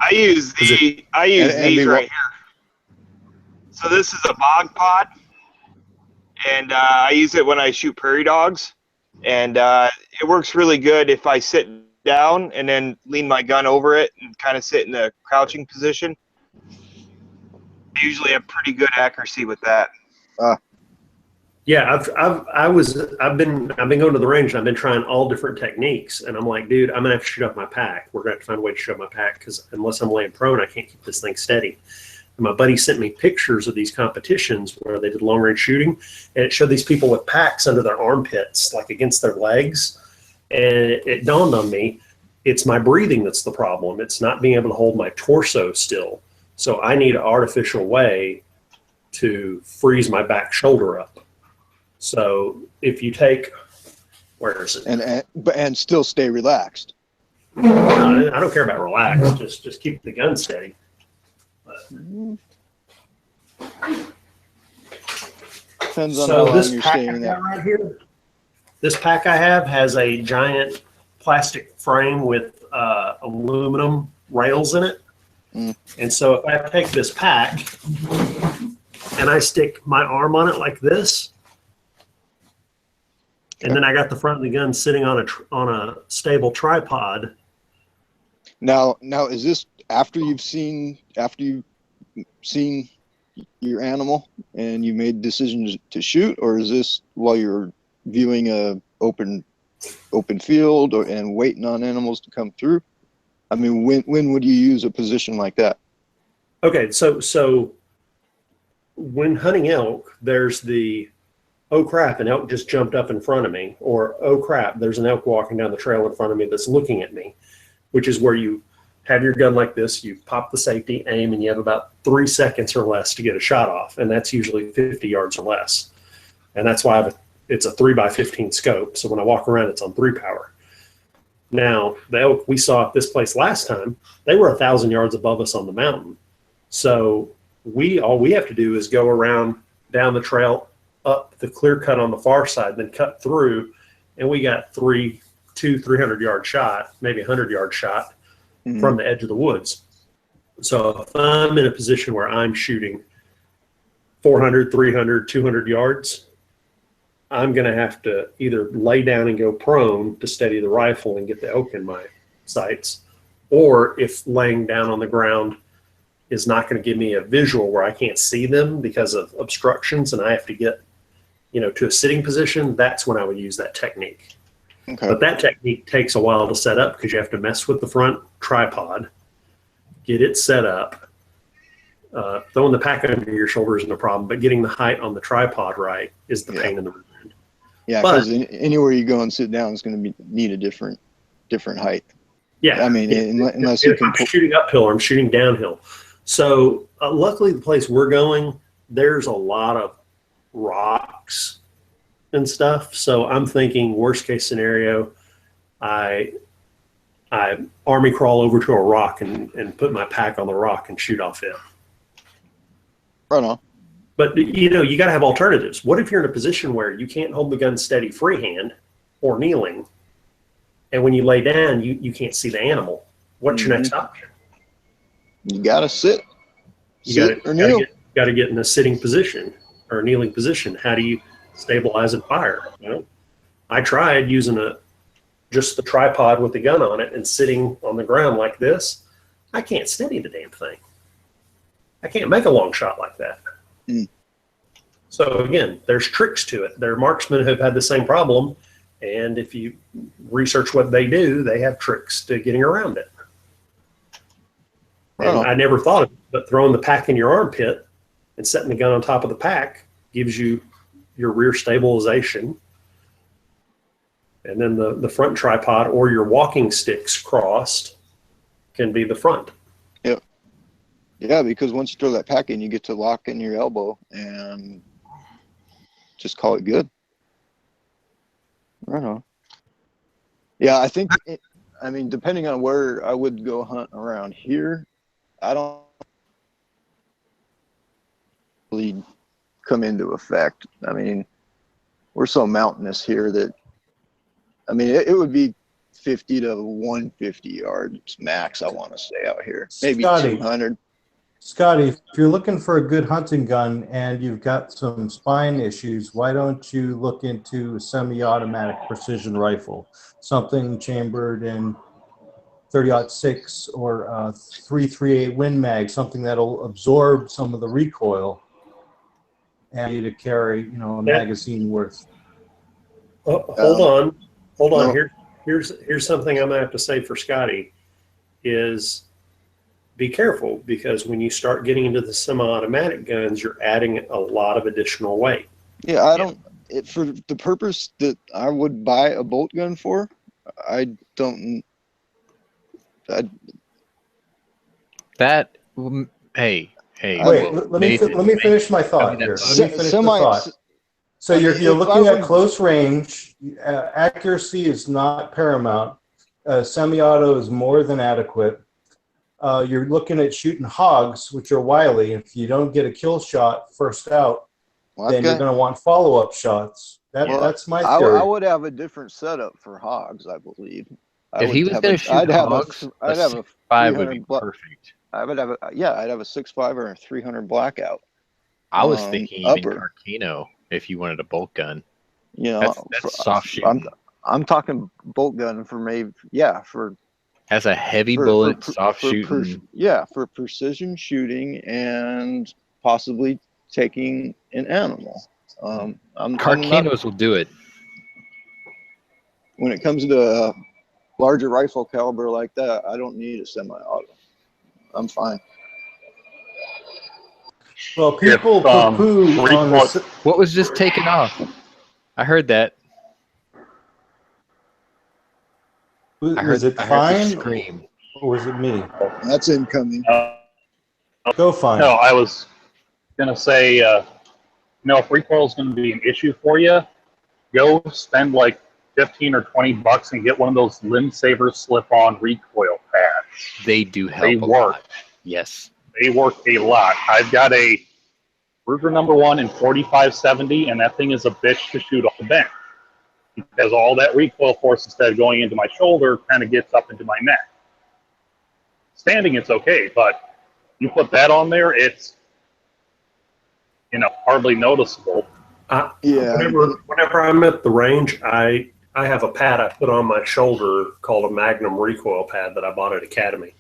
I use these right here. So this is a bog pod, and I use it when I shoot prairie dogs, and it works really good if I sit down and then lean my gun over it and kind of sit in the crouching position. I usually have pretty good accuracy with that. Yeah, I've been going to the range and I've been trying all different techniques, and I'm like, dude, I'm gonna have to shoot off my pack. We're gonna have to find a way to shoot off my pack because unless I'm laying prone, I can't keep this thing steady. And my buddy sent me pictures of these competitions where they did long range shooting, and it showed these people with packs under their armpits, like against their legs. And it dawned on me, it's my breathing that's the problem. It's not being able to hold my torso still. So I need an artificial way to freeze my back shoulder up. So if you take, where is it? And still stay relaxed. I don't care about relax. Just keep the gun steady. Depends on how long you're staying there. Right here, this pack I have has a giant plastic frame with aluminum rails in it. And so if I take this pack and I stick my arm on it like this, and then I got the front of the gun sitting on a stable tripod. Now is this after you've seen your animal and you made decisions to shoot, or is this while you're viewing a open field and waiting on animals to come through? I mean, when would you use a position like that? Okay, so when hunting elk, there's the, oh crap, an elk just jumped up in front of me, or oh crap, there's an elk walking down the trail in front of me that's looking at me, which is where you have your gun like this, you pop the safety, aim, and you have about 3 seconds or less to get a shot off, and that's usually 50 yards or less. And that's why it's a 3x15 scope, so when I walk around, it's on 3 power. Now, the elk we saw at this place last time, they were 1,000 yards above us on the mountain. So all we have to do is go around down the trail, up the clear cut on the far side, then cut through, and we got 300-yard shot, maybe 100-yard shot from the edge of the woods. So if I'm in a position where I'm shooting 400, 300, 200 yards, I'm going to have to either lay down and go prone to steady the rifle and get the elk in my sights, or if laying down on the ground is not going to give me a visual where I can't see them because of obstructions and I have to get, to a sitting position, that's when I would use that technique. Okay. But that technique takes a while to set up because you have to mess with the front tripod, get it set up. Throwing the pack under your shoulder isn't a problem, but getting the height on the tripod right is the pain in the rear end. Yeah, because anywhere you go and sit down is going to need a different height. Yeah, I mean, unless you can. I'm shooting uphill or I'm shooting downhill. So luckily, the place we're going, there's a lot of rocks and stuff. So I'm thinking worst case scenario, I army crawl over to a rock and put my pack on the rock and shoot off it. Right on. But you got to have alternatives. What if you're in a position where you can't hold the gun steady freehand or kneeling, and when you lay down, you can't see the animal? What's your next option? You got to sit. You got to get in a sitting position or a kneeling position. How do you stabilize and fire? I tried using just the tripod with the gun on it and sitting on the ground like this. I can't steady the damn thing. I can't make a long shot like that. So again, there's tricks to it. There are marksmen who have had the same problem, and if you research what they do, they have tricks to getting around it. And I never thought of it, but throwing the pack in your armpit and setting the gun on top of the pack gives you your rear stabilization. And then the front tripod or your walking sticks crossed can be the front. Yep. Yeah, because once you throw that pack in, you get to lock in your elbow and just call it good. Right on. Yeah, I think, depending on where I would go hunt around here, I don't really come into effect. I mean, we're so mountainous here that, it would be 50 to 150 yards max. I want to stay out here. Maybe Scotty, 200. Scotty, if you're looking for a good hunting gun and you've got some spine issues, why don't you look into a semi-automatic precision rifle, something chambered in .30-06 or 338 Win Mag, something that'll absorb some of the recoil and you to carry, you know, a magazine worth. Oh, hold on. no. Here's something I'm gonna have to say for Scotty is be careful, because when you start getting into the semi-automatic guns, you're adding a lot of additional weight. Yeah, I don't. For the purpose that I would buy a bolt gun for, I don't. Hey. Wait, let me finish my thought here. Let me finish the thought. So you're looking at close range. Accuracy is not paramount. Semi-auto is more than adequate. You're looking at shooting hogs, which are wily. If you don't get a kill shot first out, then you're going to want follow-up shots. That's my theory. I would have a different setup for hogs, I believe. If he was going to shoot hogs, I'd have a 5 would be perfect. I'd have a 6.5 or a 300 blackout. I was thinking even Carcano if you wanted a bolt gun. You know, that's soft shooting. I'm talking bolt gun for maybe for has a heavy bullet, soft shooting. For precision shooting and possibly taking an animal. Carcanos will do it. When it comes to a larger rifle caliber like that, I don't need a semi-auto. I'm fine. Well, people poo-poo on the... What was just taken off? I heard that. Was it fine? Scream. Or was it me? That's incoming. Go fine. No, I was gonna say, if recoil is gonna be an issue for you, go spend like $15 or $20 and get one of those Limb Saver slip-on recoil pads. They do help. They work. Lot. Yes. They work a lot. I've got a Ruger #1 in 4570, and that thing is a bitch to shoot off the bench, because all that recoil force, instead of going into my shoulder, kind of gets up into my neck. Standing, it's okay, but you put that on there, it's hardly noticeable. Whenever I'm at the range, I have a pad I put on my shoulder called a Magnum recoil pad that I bought at Academy.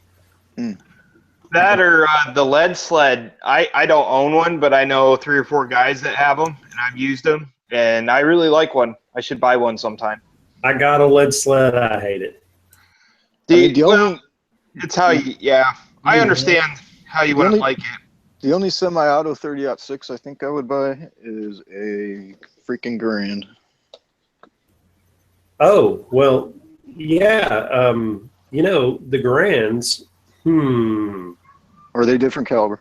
That or the lead sled. I don't own one, but I know 3 or 4 guys that have them, and I've used them, and I really like one. I should buy one sometime. I got a lead sled. I hate it. It's how you. Yeah, I understand how you wouldn't like it. The only semi-auto 30-06 I think I would buy is a freaking Garand. Oh, well, yeah. The Garands. Are they different caliber?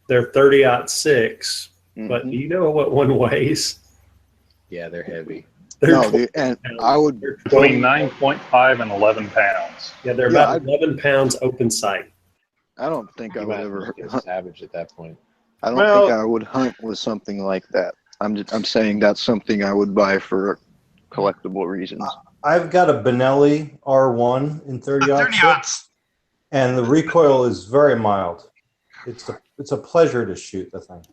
They're 30-06, but do you know what one weighs? Yeah, they're heavy. I would between 9.5 and 11 pounds. Yeah, they're about 11 pounds open sight. I don't think I would ever get savage at that point. I don't think I would hunt with something like that. I'm saying that's something I would buy for collectible reasons. I've got a Benelli R1 in 30-06, and the recoil is very mild. It's a pleasure to shoot the thing.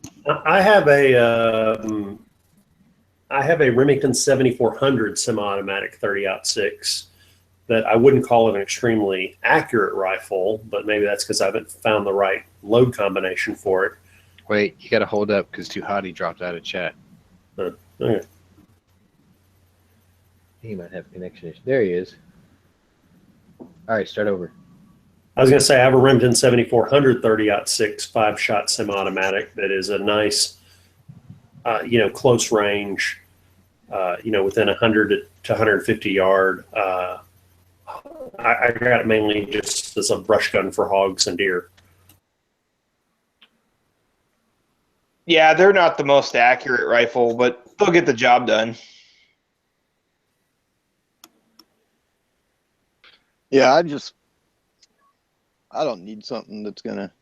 I have a Remington 7400 semi-automatic 30-06 that I wouldn't call it an extremely accurate rifle, but maybe that's because I haven't found the right load combination for it. Wait, you got to hold up because Too Hotty dropped out of chat. Okay. He might have connection issue. There he is. All right, start over. I was going to say I have a Remington 7400 30-06 5-shot semi-automatic that is a nice, close range, within 100 to 150 yard. I got it mainly just as a brush gun for hogs and deer. Yeah, they're not the most accurate rifle, but they'll get the job done. Yeah, I don't need something that's gonna.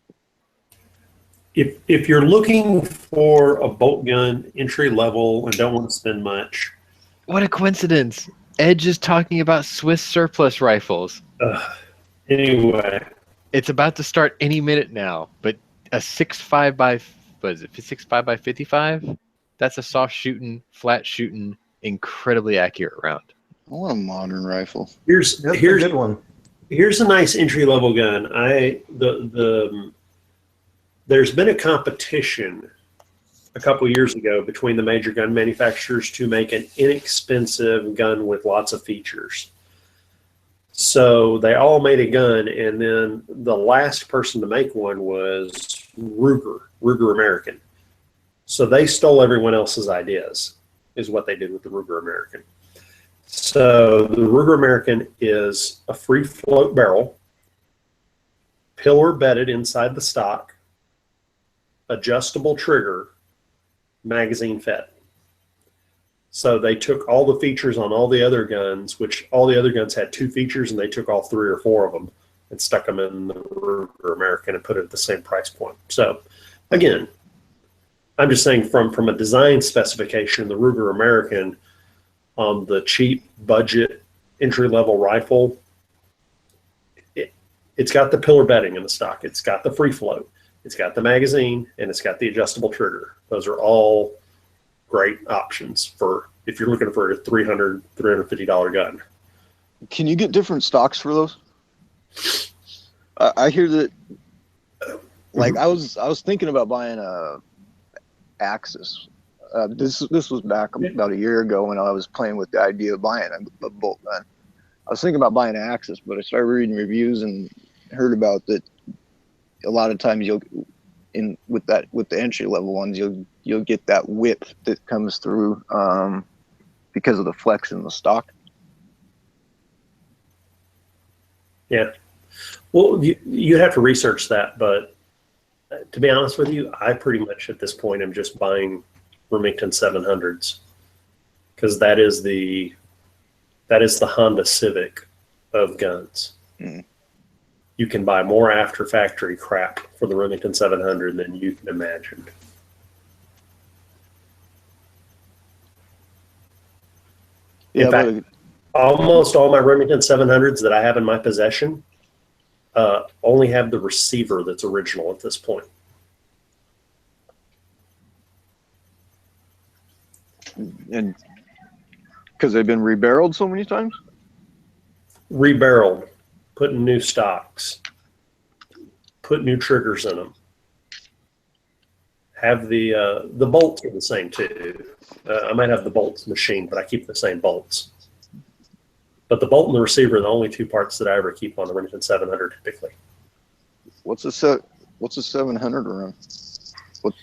If you're looking for a bolt gun entry level and don't want to spend much, what a coincidence! Edge is talking about Swiss surplus rifles. Anyway, it's about to start any minute now. But a 6.5 by 6.5 by 55? That's a soft shooting, flat shooting, incredibly accurate round. I want a modern rifle. Here's a good one. Here's a nice entry level gun. There's been a competition a couple years ago between the major gun manufacturers to make an inexpensive gun with lots of features. So they all made a gun, and then the last person to make one was Ruger American. So they stole everyone else's ideas, is what they did with the Ruger American. So the Ruger American is a free float barrel, pillar bedded inside the stock, adjustable trigger, magazine fed. So they took all the features on all the other guns, which all the other guns had 2 features, and they took all 3 or 4 of them and stuck them in the Ruger American and put it at the same price point. So again, I'm just saying from a design specification, the Ruger American on the cheap budget entry-level rifle, it's got the pillar bedding in the stock. It's got the free float. It's got the magazine, and it's got the adjustable trigger. Those are all great options for if you're looking for a $300, $350 gun. Can you get different stocks for those? I hear that. Like I was thinking about buying a Axis. This was back about a year ago when I was playing with the idea of buying a bolt gun. I was thinking about buying an Axis, but I started reading reviews and heard about that. A lot of times with the entry level ones, you'll get that whip that comes through because of the flex in the stock. Yeah. Well, you have to research that, but to be honest with you, I pretty much at this point am just buying Remington 700s because that is the Honda Civic of guns. Mm. You can buy more after factory crap for the Remington 700 than you can imagine. Yeah, in fact, almost all my Remington 700s that I have in my possession only have the receiver that's original at this point. And because they've been rebarreled so many times? Rebarreled, put in new stocks, put new triggers in them. Have the bolts are the same too. I might have the bolts machined, but I keep the same bolts. But the bolt and the receiver are the only 2 parts that I ever keep on the Remington 700 typically. What's a 700 run? What,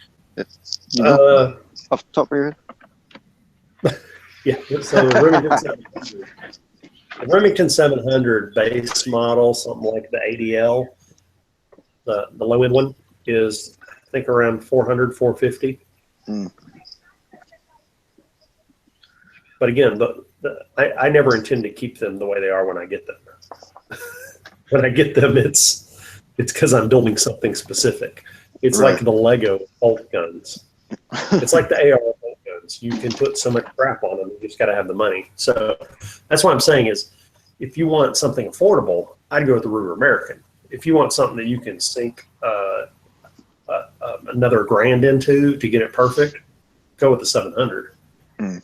you know, off the top of your head? Yeah, so the Remington 700 base model, something like the ADL, the low end one, is I think around 400, 450. Mm. But again, I never intend to keep them the way they are when I get them. When I get them, it's because I'm building something specific. It's Right. like the Lego bolt guns. It's like the AR bolt guns. You can put so much crap on them. You just got to have the money. So that's what I'm saying is, if you want something affordable, I'd go with the Ruger American. If you want something that you can sink another grand into to get it perfect, go with the 700. Mm.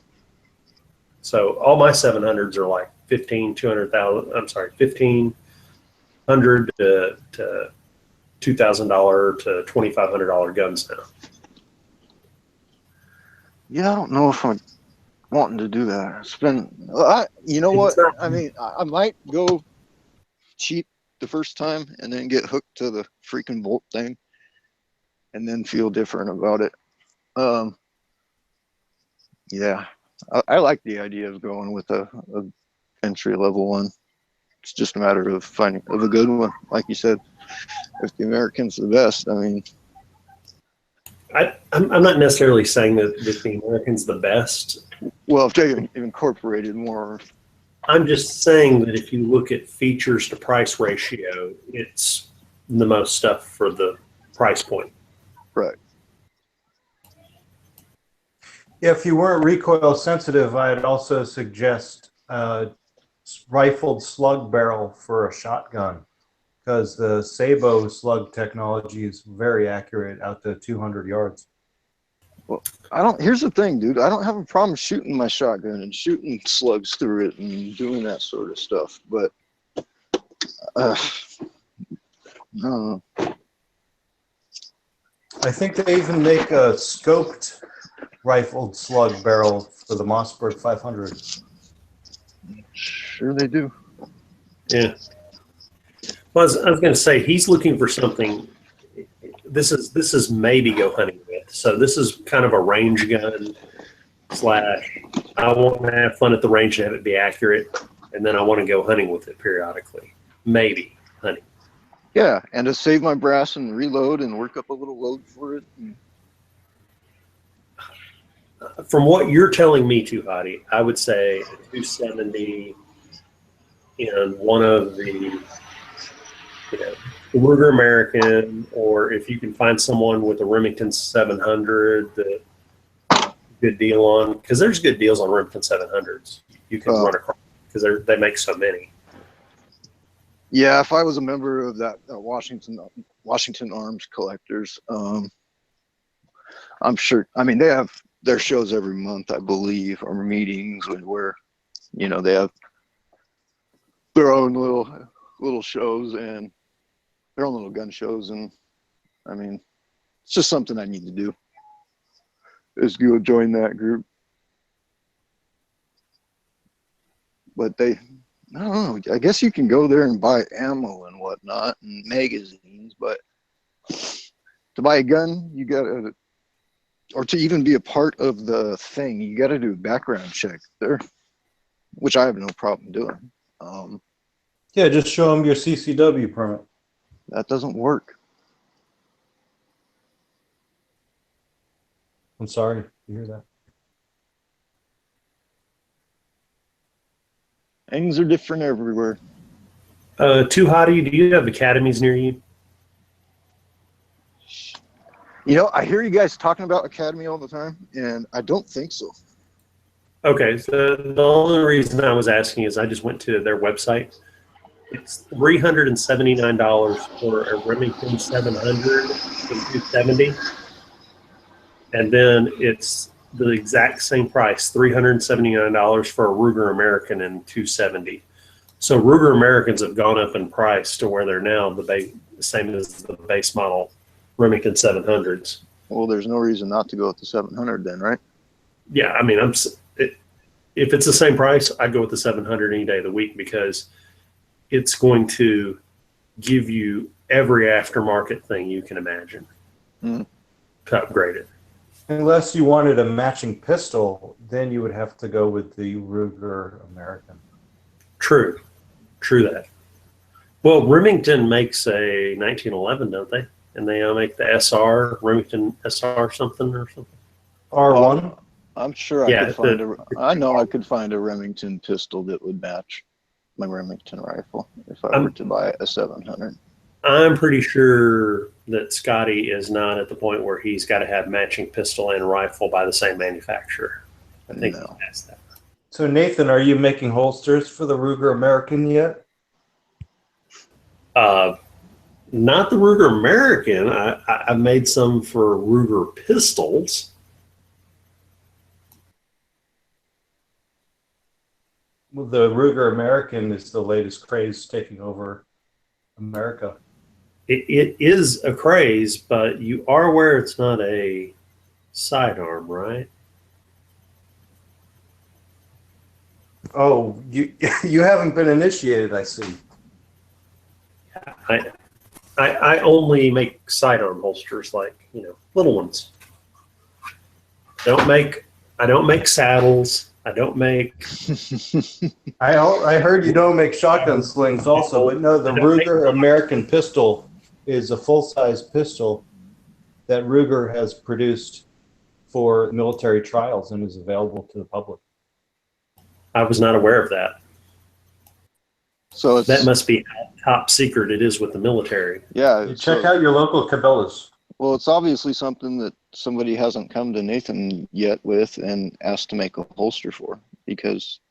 So all my 700s are like $1,500 to $2,000 to $2,500 guns now. Yeah, I don't know if I'm wanting to do that. It's been, you know what? I mean, I might go cheap the first time and then get hooked to the freaking bolt thing and then feel different about it. Yeah, I like the idea of going with a entry level one. It's just a matter of finding a good one, like you said. If the American's the best, I mean, I'm not necessarily saying that the American's the best. Well, if they incorporated more. I'm just saying that if you look at features to price ratio, it's the most stuff for the price point. Right. If you weren't recoil sensitive, I'd also suggest rifled slug barrel for a shotgun, because the Sabo slug technology is very accurate out to 200 yards. Well, here's the thing, dude. I don't have a problem shooting my shotgun and shooting slugs through it and doing that sort of stuff. But No. I think they even make a scoped rifled slug barrel for the Mossberg 500. Sure they do. Yeah. Well, I was going to say he's looking for something. This is maybe go hunting with. So this is kind of a range gun / I want to have fun at the range and have it be accurate, and then I want to go hunting with it periodically. Maybe hunting. Yeah, and to save my brass and reload and work up a little load for it. From what you're telling me, Too Hottie, I would say a 270 in one of the, Ruger American, or if you can find someone with a Remington 700 that good deal on, because there's good deals on Remington 700s. You can run across because they make so many. Yeah, if I was a member of that Washington Arms Collectors, I'm sure. I mean, they have their shows every month, I believe, or meetings where, they have their own little shows and their own little gun shows, and I mean, it's just something I need to do. Is go join that group, but I don't know. I guess you can go there and buy ammo and whatnot and magazines, but to buy a gun, you gotta, or to even be a part of the thing, you gotta do a background check there, which I have no problem doing. Yeah, just show them your CCW permit. That doesn't work. I'm sorry to hear that. Things are different everywhere. Too Hottie, do you have academies near you? I hear you guys talking about Academy all the time, and I don't think so. Okay, so the only reason I was asking is I just went to their website. It's $379 for a Remington 700 and 270. And then it's the exact same price, $379 for a Ruger American and 270. So Ruger Americans have gone up in price to where they're now the same as the base model Remington 700s. Well, there's no reason not to go with the 700 then, right? Yeah, I mean, if it's the same price, I'd go with the 700 any day of the week because it's going to give you every aftermarket thing you can imagine to upgrade it. Unless you wanted a matching pistol, then you would have to go with the Ruger American. True that. Well, Remington makes a 1911, don't they? And they make the SR, Remington SR something or something. R1? I'm sure I know I could find a Remington pistol that would match my Remington rifle if I were to buy a 700. I'm pretty sure that Scotty is not at the point where he's got to have matching pistol and rifle by the same manufacturer. I think he has that. So Nathan, are you making holsters for the Ruger American yet? Not the Ruger American. I made some for Ruger pistols. Well, the Ruger American is the latest craze taking over America. It is a craze, but you are aware it's not a sidearm, right? Oh, you haven't been initiated, I see. I only make sidearm holsters, like little ones. I don't make saddles. I don't make. I heard you don't make shotgun slings also, but no, the Ruger American pistol is a full-size pistol that Ruger has produced for military trials and is available to the public. I was not aware of that. So that must be top secret. It is with the military. Yeah. Check out your local Cabela's. Well, it's obviously something that somebody hasn't come to Nathan yet with and asked to make a holster for, because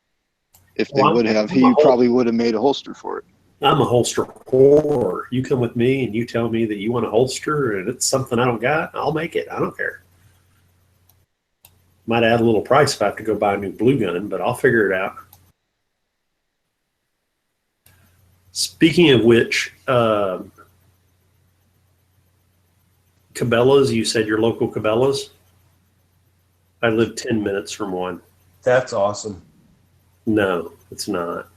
if they would have, he probably would have made a holster for it. I'm a holster whore. You come with me and you tell me that you want a holster and it's something I don't got, I'll make it. I don't care. Might add a little price if I have to go buy a new blue gun, but I'll figure it out. Speaking of which, Cabela's, you said your local Cabela's? I live 10 minutes from one. That's awesome. No, it's not.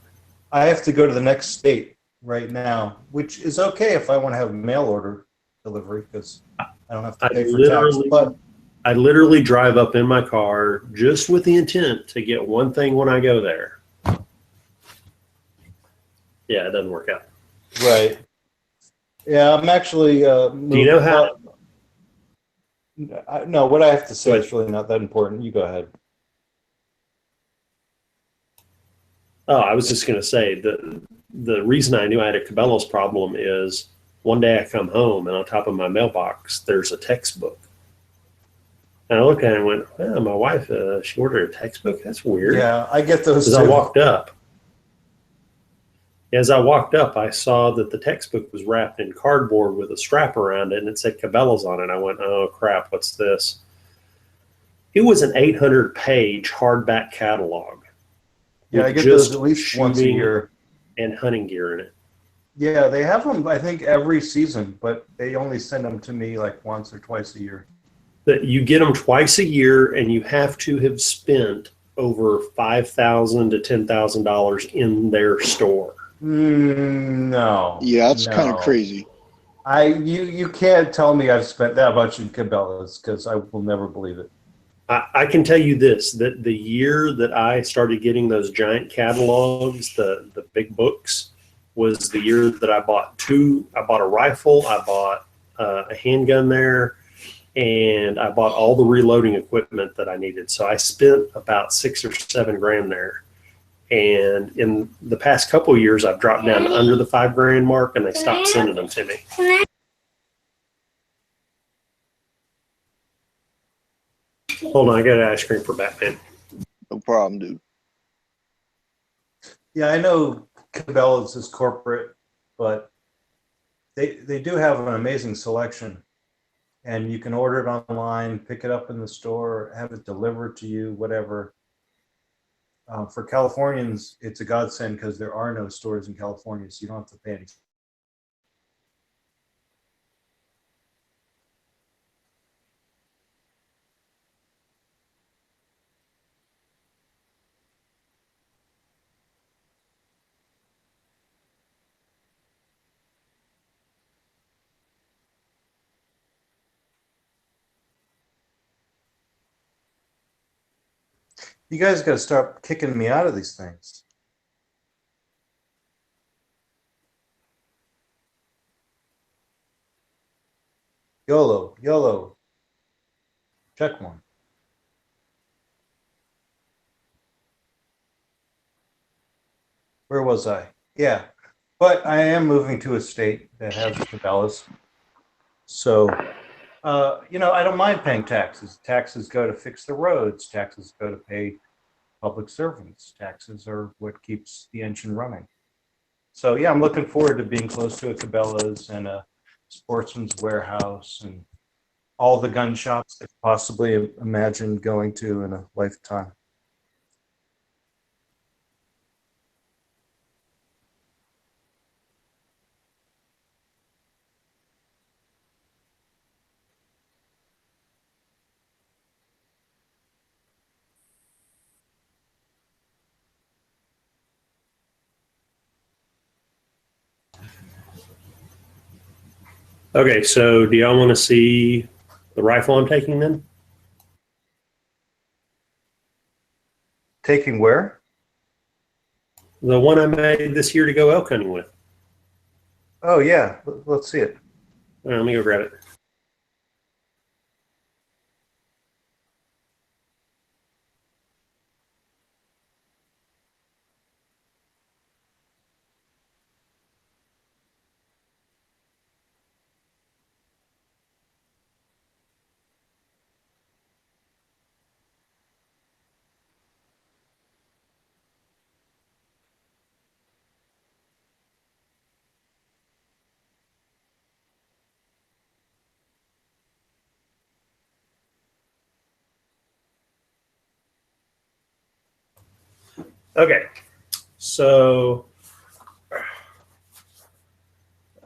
I have to go to the next state right now, which is okay if I want to have mail order delivery because I don't have to pay for tax. But I literally drive up in my car just with the intent to get one thing when I go there. Yeah, it doesn't work out. Right. Yeah, I'm actually. Do you know how? No, what I have to say is really not that important. You go ahead. Oh, I was just going to say the reason I knew I had a Cabela's problem is one day I come home and on top of my mailbox there's a textbook. And I looked at it and went, "Well, my wife she ordered a textbook. That's weird." Yeah, I get those. As I walked up, I saw that the textbook was wrapped in cardboard with a strap around it, and it said Cabela's on it. I went, "Oh crap, what's this?" It was an 800-page hardback catalog. Yeah, I get those at least once a year. And hunting gear in it. Yeah, they have them, I think, every season, but they only send them to me like once or twice a year. That you get them twice a year, and you have to have spent over $5,000 to $10,000 in their store. No. Yeah, that's kind of crazy. You can't tell me I've spent that much in Cabela's because I will never believe it. I can tell you this, that the year that I started getting those giant catalogs, the big books, was the year that I bought a rifle, I bought a handgun there, and I bought all the reloading equipment that I needed. So I spent about $6 or $7 grand there. And in the past couple of years, I've dropped down under the $5 grand mark, and they stopped sending them to me. Hold on, I got an ice cream for Batman. No problem, dude. Yeah, I know Cabela's is corporate, but they do have an amazing selection. And you can order it online, pick it up in the store, have it delivered to you, whatever. For Californians, it's a godsend because there are no stores in California, so you don't have to pay any. You guys got to start kicking me out of these things. YOLO, YOLO. Check one. Where was I? Yeah, but I am moving to a state that has Cabela's. So, I don't mind paying taxes. Taxes go to fix the roads. Taxes go to pay public servants. Taxes are what keeps the engine running. So, yeah, I'm looking forward to being close to a Cabela's and a Sportsman's Warehouse and all the gun shops I could possibly imagine going to in a lifetime. Okay, so do y'all want to see the rifle I'm taking then? Taking where? The one I made this year to go elk hunting with. Oh, yeah. Let's see it. All right, let me go grab it. Okay, so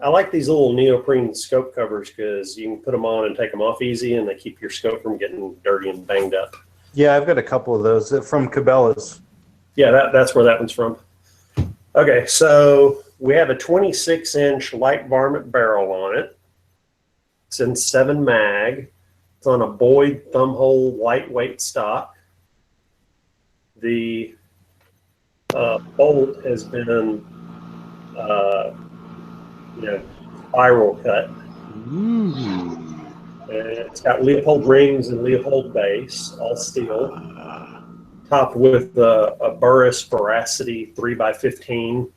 I like these little neoprene scope covers because you can put them on and take them off easy, and they keep your scope from getting dirty and banged up. Yeah, I've got a couple of those from Cabela's. Yeah, that's where that one's from. Okay, so we have a 26-inch light varmint barrel on it. It's in 7 mag. It's on a Boyd thumb hole lightweight stock. The bolt has been, spiral cut. It's got Leopold rings and Leopold base, all steel, topped with a Burris Veracity 3x15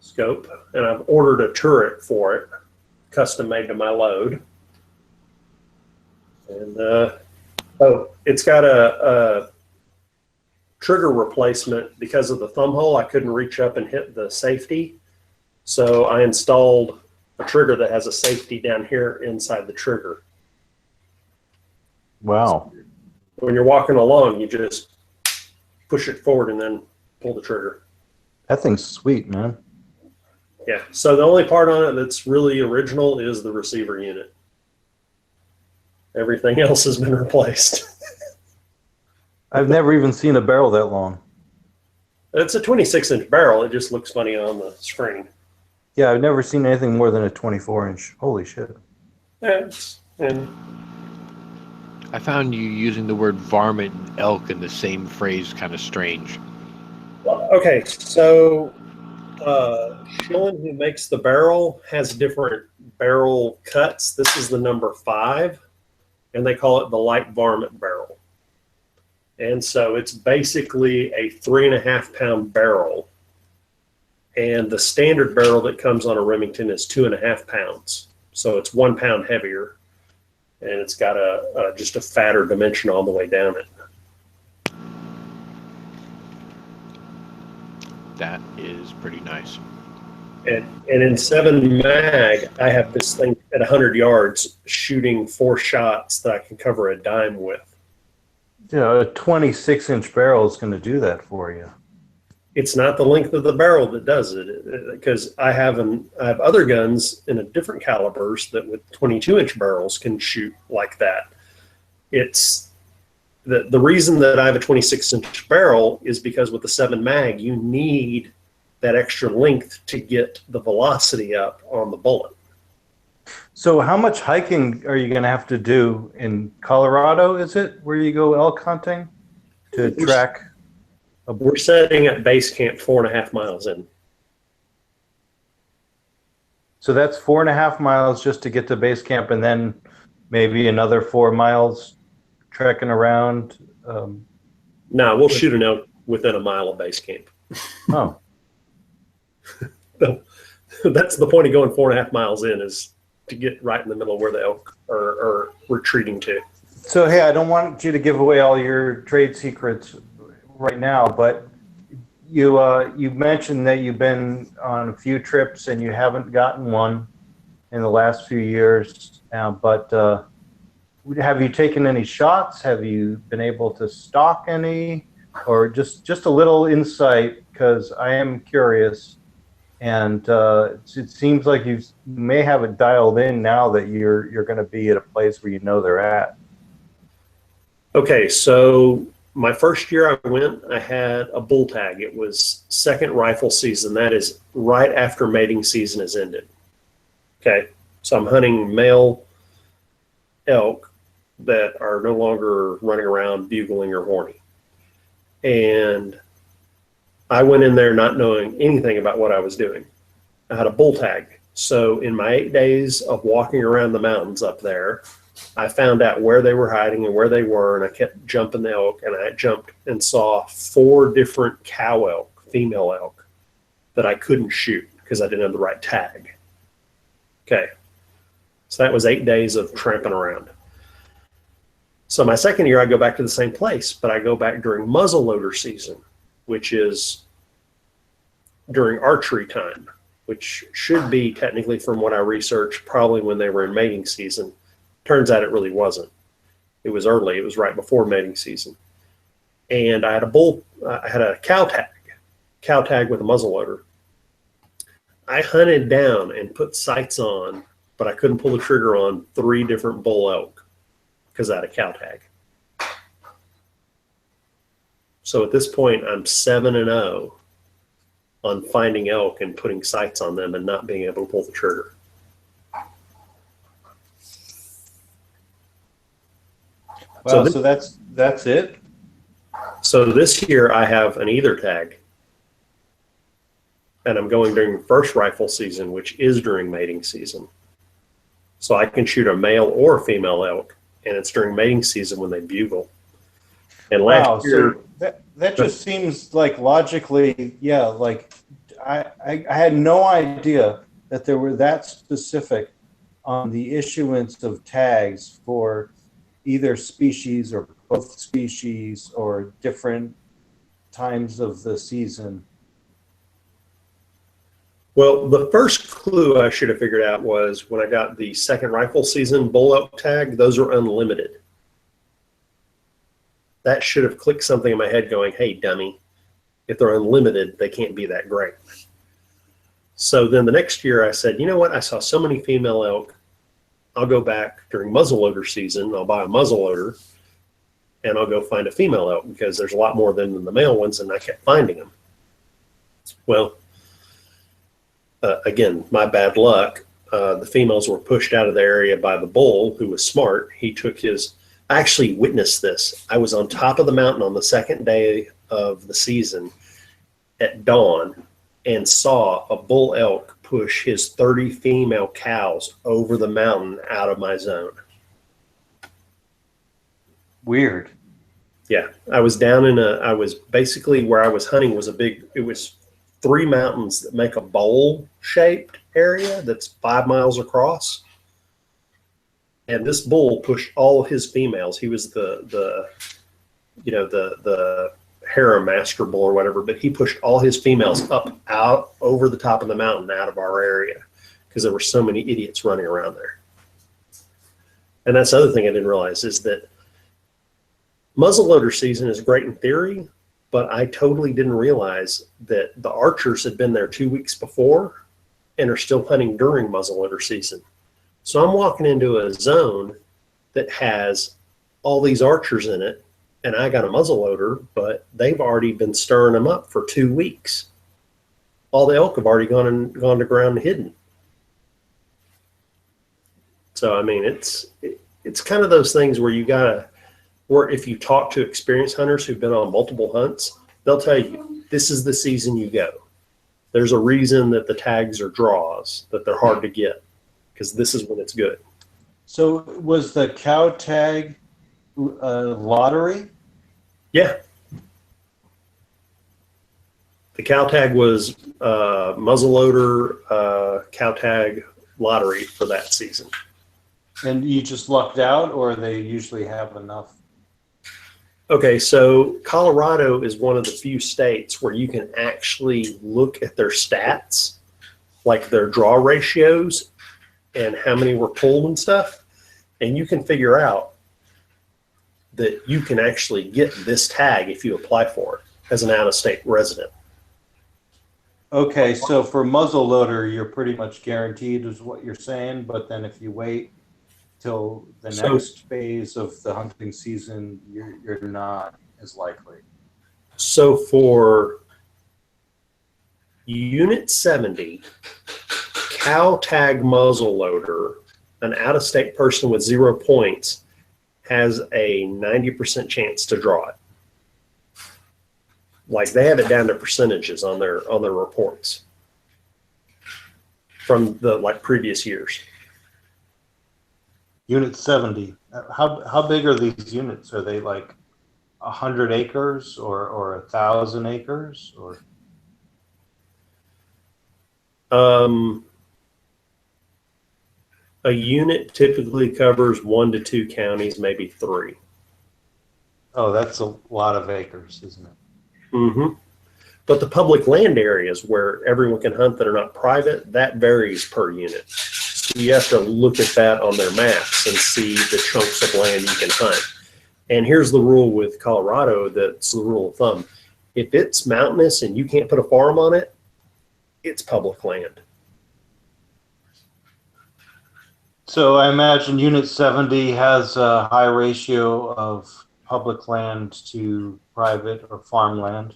scope, and I've ordered a turret for it, custom made to my load. And it's got a trigger replacement because of the thumb hole. I couldn't reach up and hit the safety, so I installed a trigger that has a safety down here inside the trigger. Wow. So when you're walking along, you just push it forward and then pull the trigger. That thing's sweet, man. Yeah, so the only part on it that's really original is the receiver unit. Everything else has been replaced. I've never even seen a barrel that long. It's a 26-inch barrel. It just looks funny on the screen. Yeah, I've never seen anything more than a 24-inch. Holy shit. Yeah, and I found you using the word varmint and elk in the same phrase kind of strange. Okay, so Schillen, who makes the barrel, has different barrel cuts. This is the number 5, and they call it the light varmint barrel. And so it's basically a 3.5-pound barrel. And the standard barrel that comes on a Remington is 2.5 pounds. So it's 1 pound heavier. And it's got just a fatter dimension all the way down it. That is pretty nice. And in 7 mag, I have this thing at 100 yards shooting 4 shots that I can cover a dime with. You know, a 26-inch barrel is going to do that for you. It's not the length of the barrel that does it, because I have other guns in a different calibers that with 22-inch barrels can shoot like that. It's the reason that I have a 26-inch barrel is because with the 7 mag, you need that extra length to get the velocity up on the bullet. So how much hiking are you going to have to do in Colorado, is it, where you go elk hunting to track? We're setting at base camp 4.5 miles in. So that's 4.5 miles just to get to base camp, and then maybe another 4 miles trekking around. No, we'll shoot an elk within a mile of base camp. Oh. That's the point of going 4.5 miles in, is to get right in the middle of where the elk are retreating to. So, hey, I don't want you to give away all your trade secrets right now, but you mentioned that you've been on a few trips and you haven't gotten one in the last few years. But have you taken any shots? Have you been able to stock any, or just a little insight? Because I am curious, and it seems like you may have it dialed in now that you're going to be at a place where you know they're at. Okay, so my first year I went, I had a bull tag. It was second rifle season. That is right after mating season has ended. Okay, so I'm hunting male elk that are no longer running around bugling or horny. And I went in there not knowing anything about what I was doing. I had a bull tag. So in my 8 days of walking around the mountains up there, I found out where they were hiding and where they were, and I kept jumping the elk, and I jumped and saw 4 different cow elk, female elk, that I couldn't shoot because I didn't have the right tag. Okay, so that was 8 days of tramping around. So my second year, I go back to the same place, but I go back during muzzleloader season, which is during archery time, which should be technically, from what I researched, probably when they were in mating season. Turns out it really wasn't. It was early. It was right before mating season. And I had a cow tag with a muzzleloader. I hunted down and put sights on, but I couldn't pull the trigger on 3 different bull elk because I had a cow tag. So at this point, I'm 7-0 on finding elk and putting sights on them and not being able to pull the trigger. Wow, so that's it? So this year I have an either tag. And I'm going during the first rifle season, which is during mating season. So I can shoot a male or a female elk, and it's during mating season when they bugle. And last year, so that just seems like logically, yeah. Like I had no idea that there were that specific on the issuance of tags for either species or both species or different times of the season. well, the first clue I should have figured out was when I got the second rifle season bull elk tag, those are unlimited. That should have clicked something in my head going, hey, dummy, if they're unlimited, they can't be that great. So then the next year I said, you know what? I saw so many female elk. I'll go back during muzzleloader season. I'll buy a muzzleloader and I'll go find a female elk because there's a lot more than the male ones, and I kept finding them. Well, again, my bad luck. The females were pushed out of the area by the bull, who was smart. He took his, I actually witnessed this. I was on top of the mountain on the second day of the season at dawn and saw a bull elk push his 30 female cows over the mountain out of my zone. Weird. Yeah, I was down in I was basically where I was hunting was it was 3 mountains that make a bowl shaped area that's 5 miles across. And this bull pushed all his females. He was the harem master bull or whatever, but he pushed all his females up out over the top of the mountain out of our area because there were so many idiots running around there. And that's the other thing I didn't realize is that muzzleloader season is great in theory, but I totally didn't realize that the archers had been there 2 weeks before and are still hunting during muzzleloader season. So I'm walking into a zone that has all these archers in it, and I got a muzzleloader, but they've already been stirring them up for 2 weeks. All the elk have already gone to ground and hidden. So I mean, it's kind of those things where you gotta, or if you talk to experienced hunters who've been on multiple hunts, they'll tell you this is the season you go. There's a reason that the tags are draws, that they're hard to get, because this is when it's good. So was the cow tag lottery? Yeah. The cow tag was muzzleloader cow tag lottery for that season. And you just lucked out, or they usually have enough? Okay, so Colorado is one of the few states where you can actually look at their stats, like their draw ratios and how many were pulled and stuff, and you can figure out that you can actually get this tag if you apply for it as an out-of-state resident. Okay, so for muzzleloader, you're pretty much guaranteed is what you're saying, but then if you wait till the next phase of the hunting season, you're not as likely. So for Unit 70, cow tag muzzleloader, an out-of-state person with 0 points has a 90% chance to draw it. Like they have it down to percentages on their reports from the previous years. Unit 70. How big are these units? Are they like 100 acres or 1,000 acres or? A unit typically covers 1 to 2 counties, maybe 3. Oh, that's a lot of acres, isn't it? Mm-hmm. But the public land areas where everyone can hunt that are not private, that varies per unit. So you have to look at that on their maps and see the chunks of land you can hunt. And here's the rule with Colorado, that's the rule of thumb. If it's mountainous and you can't put a farm on it, it's public land. So I imagine Unit 70 has a high ratio of public land to private or farmland.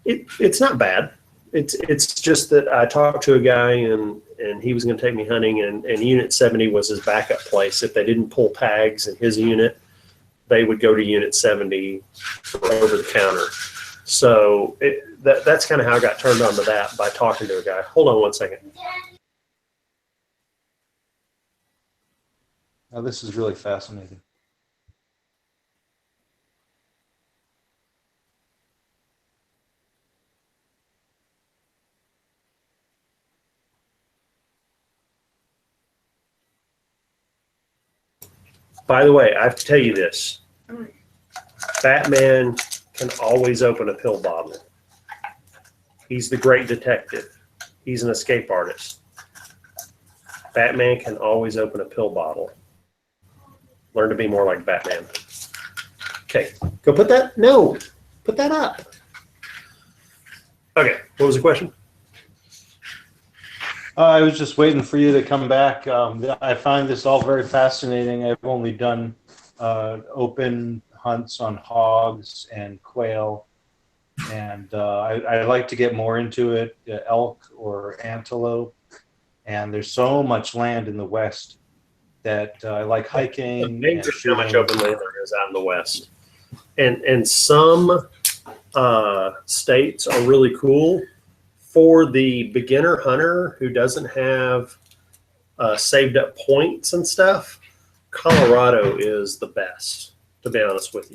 It's not bad. It's just that I talked to a guy and he was going to take me hunting, and Unit 70 was his backup place. If they didn't pull tags in his unit, they would go to Unit 70 for over the counter. So that's kind of how I got turned on to that, by talking to a guy. Hold on one second. Now, this is really fascinating. By the way, I have to tell you this. Batman can always open a pill bottle. He's the great detective. He's an escape artist. Batman can always open a pill bottle. Learn to be more like Batman. Okay, go put that. No, put that up. Okay, what was the question? I was just waiting for you to come back. I find this all very fascinating. I've only done open hunts on hogs and quail, and I like to get more into it, elk or antelope. And there's so much land in the West that I like hiking. And how much open land there is out in the West. And some states are really cool. For the beginner hunter who doesn't have saved up points and stuff, Colorado is the best, to be honest with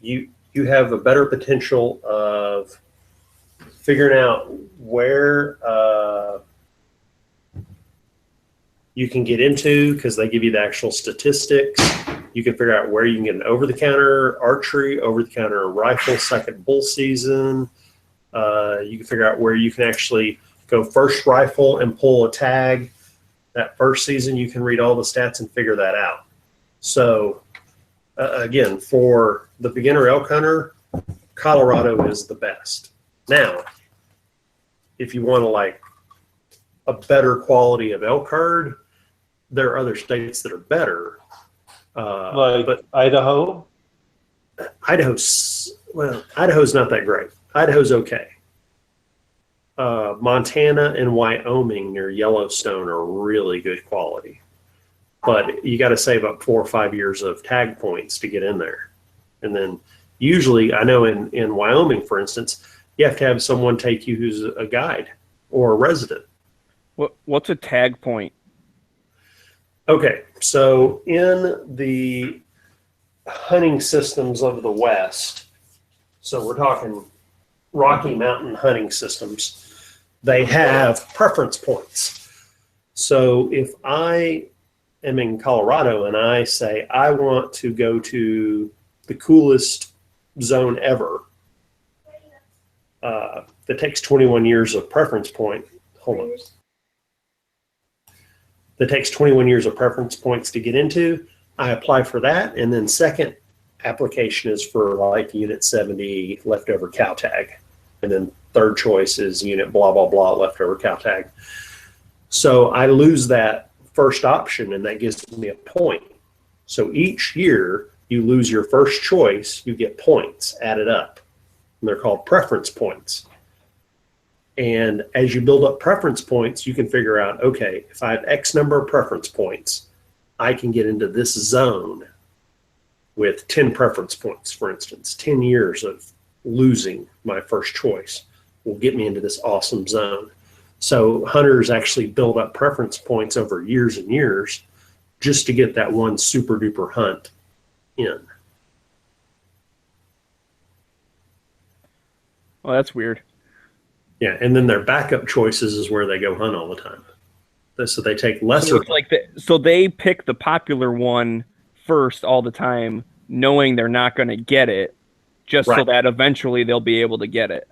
you. You have a better potential of figuring out where you can get into, because they give you the actual statistics. You can figure out where you can get an over-the-counter archery, over-the-counter rifle, second bull season. You can figure out where you can actually go first rifle and pull a tag. That first season, you can read all the stats and figure that out. So, again, for the beginner elk hunter, Colorado is the best. Now, if you want to like a better quality of elk herd, there are other states that are better. But Idaho? Idaho's not that great. Idaho's okay. Montana and Wyoming near Yellowstone are really good quality. But you got to save up 4 or 5 years of tag points to get in there. And then usually, I know in Wyoming, for instance, you have to have someone take you who's a guide or a resident. What's a tag point? Okay, so in the hunting systems of the West, so we're talking Rocky Mountain hunting systems, they have preference points. So if I am in Colorado and I say I want to go to the coolest zone ever, that takes 21 years of preference point. Hold on. That takes 21 years of preference points to get into. I apply for that, and then second application is for like Unit 70 leftover cow tag, and then third choice is Unit blah blah blah leftover cow tag. So I lose that first option, and that gives me a point. So each year you lose your first choice, you get points added up, and they're called preference points. And as you build up preference points, you can figure out, okay, if I have X number of preference points, I can get into this zone with 10 preference points, for instance. 10 years of losing my first choice will get me into this awesome zone. So hunters actually build up preference points over years and years just to get that one super duper hunt in. Well, that's weird. Yeah, and then their backup choices is where they go hunt all the time. So they take lesser. So, it's like so they pick the popular one first all the time, knowing they're not going to get it, just so that eventually they'll be able to get it.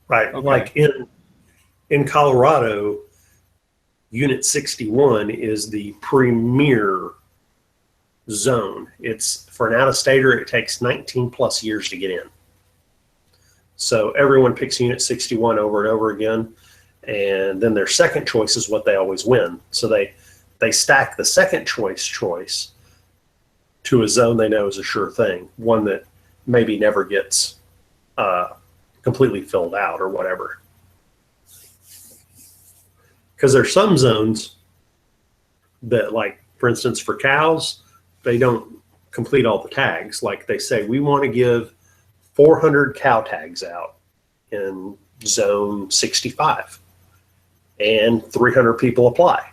Right. Okay. Like in Colorado, Unit 61 is the premier zone. It's for an out-of-stater, it takes 19 plus years to get in. So everyone picks Unit 61 over and over again. and then their second choice is what they always win. So they stack the second choice to a zone they know is a sure thing, one that maybe never gets completely filled out or whatever. Because there's some zones that, like, for instance, for cows, they don't complete all the tags. Like they say, we want to give 400 cow tags out in zone 65, and 300 people apply.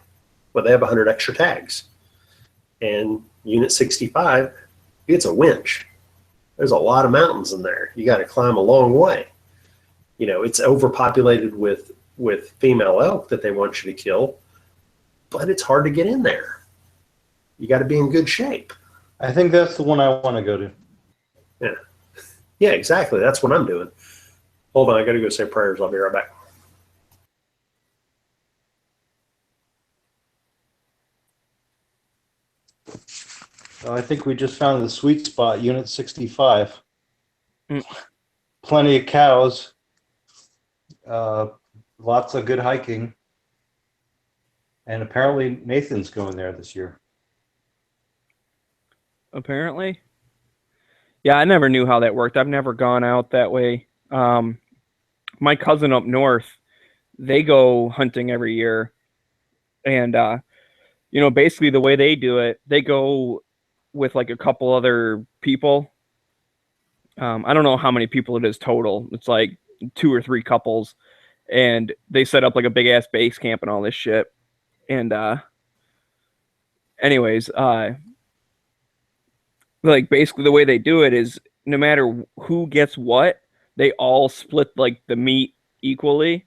Well, they have 100 extra tags. And unit 65, it's a winch. There's a lot of mountains in there. You got to climb a long way. You know, it's overpopulated with female elk that they want you to kill, but it's hard to get in there. You got to be in good shape. I think that's the one I want to go to. Yeah. Yeah, exactly. That's what I'm doing. Hold on, I got to go say prayers. I'll be right back. Well, I think we just found the sweet spot, Unit 65. Plenty of cows. Lots of good hiking. And apparently Nathan's going there this year. Apparently. Yeah, I never knew how that worked. I've never gone out that way. My cousin up north, they go hunting every year. And, you know, basically the way they do it, they go with like a couple other people. I don't know how many people it is total. It's like 2 or 3 couples. And they set up like a big ass base camp and all this shit. And anyways, like basically the way they do it is no matter who gets what, they all split like the meat equally.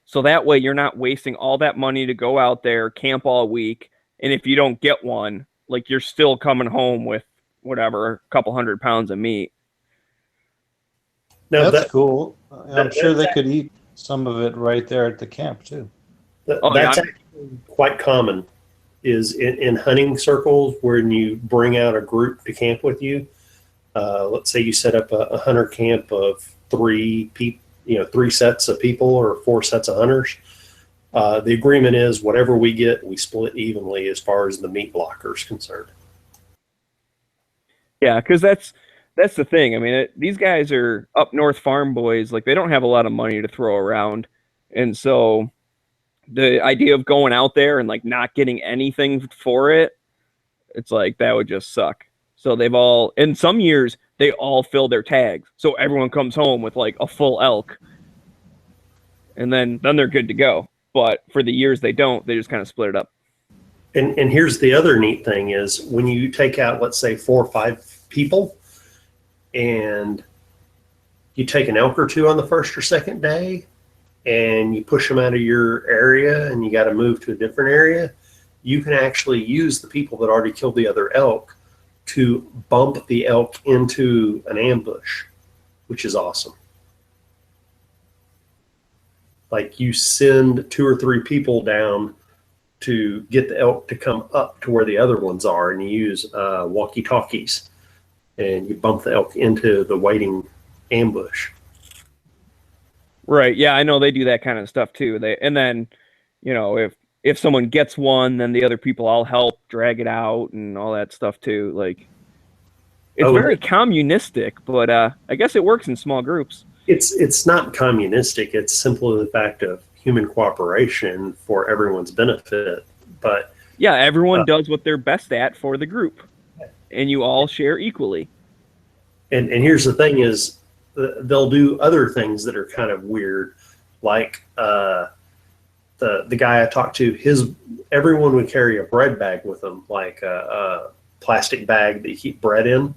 So that way you're not wasting all that money to go out there, camp all week. And if you don't get one, like you're still coming home with whatever, a couple 100 pounds of meat. No, that's cool. I'm sure they could eat some of it right there at the camp too. That's actually quite common. Is in hunting circles when you bring out a group to camp with you. Let's say you set up a hunter camp of 3 people, 3 sets of people or 4 sets of hunters. The agreement is whatever we get, we split evenly as far as the meat blocker is concerned. Yeah, because that's the thing. I mean, these guys are up north farm boys. Like they don't have a lot of money to throw around, and so the idea of going out there and like not getting anything for it, it's like that would just suck. So they've all, in some years, they all fill their tags. So everyone comes home with like a full elk. And then they're good to go. But for the years they don't, they just kind of split it up. And here's the other neat thing is when you take out, let's say 4 or 5 people and you take an elk or 2 on the first or second day, and you push them out of your area and you got to move to a different area, you can actually use the people that already killed the other elk to bump the elk into an ambush, which is awesome. Like you send 2 or 3 people down to get the elk to come up to where the other ones are, and you use walkie-talkies, and you bump the elk into the waiting ambush. Right. Yeah, I know they do that kind of stuff too. And then, if someone gets one, then the other people all help drag it out and all that stuff too. Like, it's very communistic, but I guess it works in small groups. It's not communistic. It's simply the fact of human cooperation for everyone's benefit. But yeah, everyone does what they're best at for the group, and you all share equally. And here's the thing is, they'll do other things that are kind of weird, like the guy I talked to, everyone would carry a bread bag with them, like a plastic bag that you keep bread in,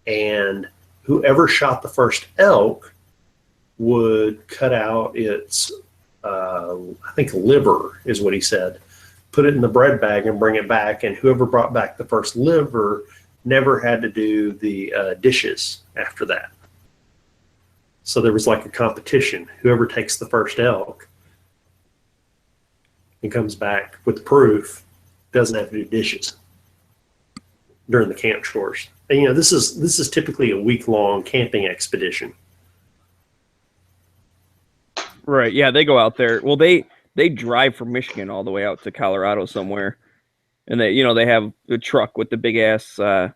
and whoever shot the first elk would cut out its I think liver is what he said, put it in the bread bag and bring it back, and whoever brought back the first liver never had to do the dishes after that. So there was like a competition. Whoever takes the first elk and comes back with proof doesn't have to do dishes during the camp chores. And this is typically a week-long camping expedition. Right. Yeah, they go out there. Well, they drive from Michigan all the way out to Colorado somewhere, and they have the truck with the big ass. I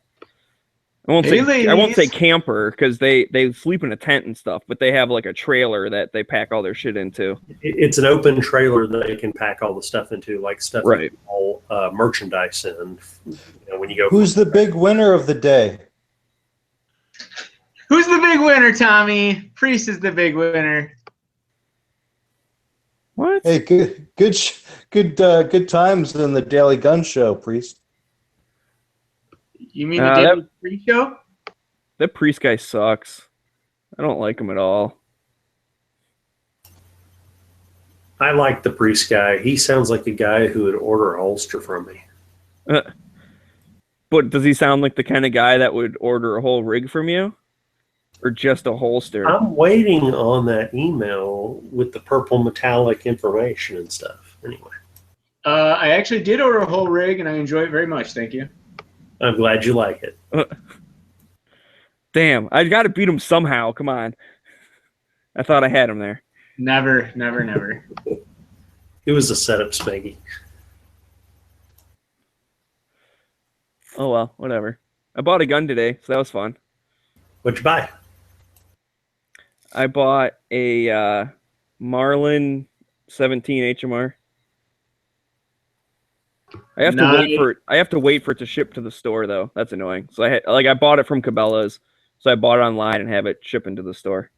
won't say camper because they sleep in a tent and stuff, but they have like a trailer that they pack all their shit into. It's an open trailer that they can pack all the stuff into, like stuff right. all merchandise in. When you go. Who's the big winner of the day? Who's the big winner, Tommy? Priest is the big winner. What? Hey, good times in the Daily Gun Show, Priest. You mean the Daily Priest show? That Priest guy sucks. I don't like him at all. I like the Priest guy. He sounds like a guy who would order a holster from me. But does he sound like the kind of guy that would order a whole rig from you? Or just a holster? I'm waiting on that email with the purple metallic information and stuff. Anyway. I actually did order a whole rig, and I enjoy it very much. Thank you. I'm glad you like it. Damn, I got to beat him somehow. Come on. I thought I had him there. Never. It was a setup, Smeggy. Oh, well, whatever. I bought a gun today, so that was fun. What'd you buy? I bought a Marlin 17 HMR. I have to wait for it to ship to the store though. That's annoying. So I bought it from Cabela's, so I bought it online and have it shipping to the store.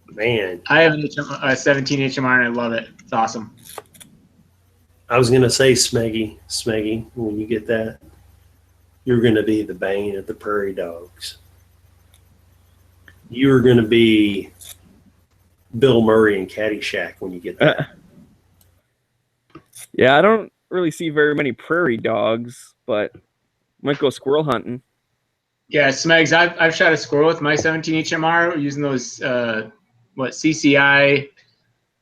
Man, I have a 17 HMR and I love it. It's awesome. I was gonna say, Smeggy, when you get that, you're gonna be the bane of the prairie dogs. You're gonna be Bill Murray in Caddyshack when you get that. Yeah, I don't really see very many prairie dogs, but might go squirrel hunting. Yeah, Smegs, I've shot a squirrel with my 17 HMR using those CCI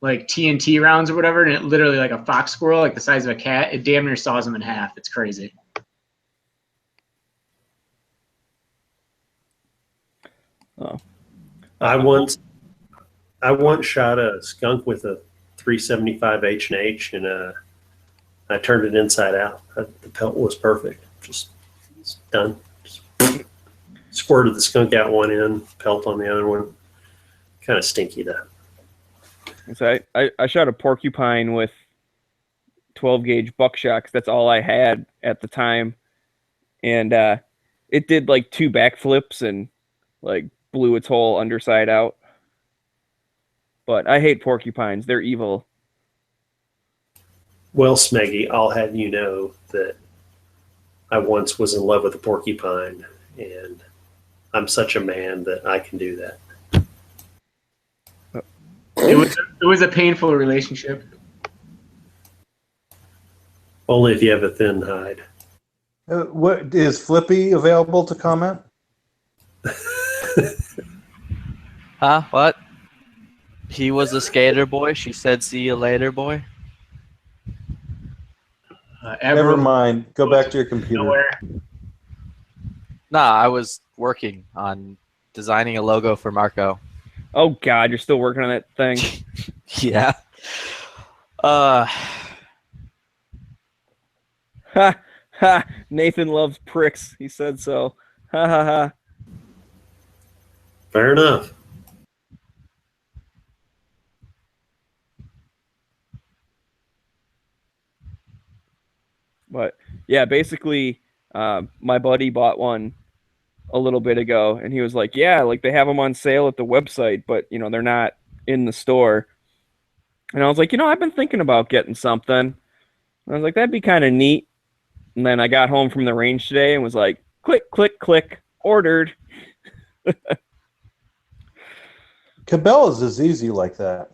like TNT rounds or whatever, and it literally like a fox squirrel, like the size of a cat, it damn near saws them in half. It's crazy. Oh. I once shot a skunk with a 375 H&H, and I turned it inside out. The pelt was perfect. Just done. Just squirted the skunk out one end, pelt on the other one. Kind of stinky though. So I shot a porcupine with 12 gauge buckshot 'cause that's all I had at the time, and it did like 2 backflips and like blew its whole underside out. But I hate porcupines; they're evil. Well, Smeggy, I'll have you know that I once was in love with a porcupine, and I'm such a man that I can do that. It was a painful relationship. Only if you have a thin hide. What is Flippy available to comment? Huh? What? He was a skater boy. She said, "See you later, boy." Never mind. Go back to your computer. Nowhere. Nah, I was working on designing a logo for Marco. Oh God, you're still working on that thing? Yeah. Ha ha! Nathan loves pricks. He said so. Ha ha ha. Fair enough. But yeah, basically, my buddy bought one a little bit ago, and he was like, "Yeah, like they have them on sale at the website, but they're not in the store." And I was like, I've been thinking about getting something. And I was like, that'd be kind of neat. And then I got home from the range today and was like, click, click, click, ordered. Cabela's is easy like that.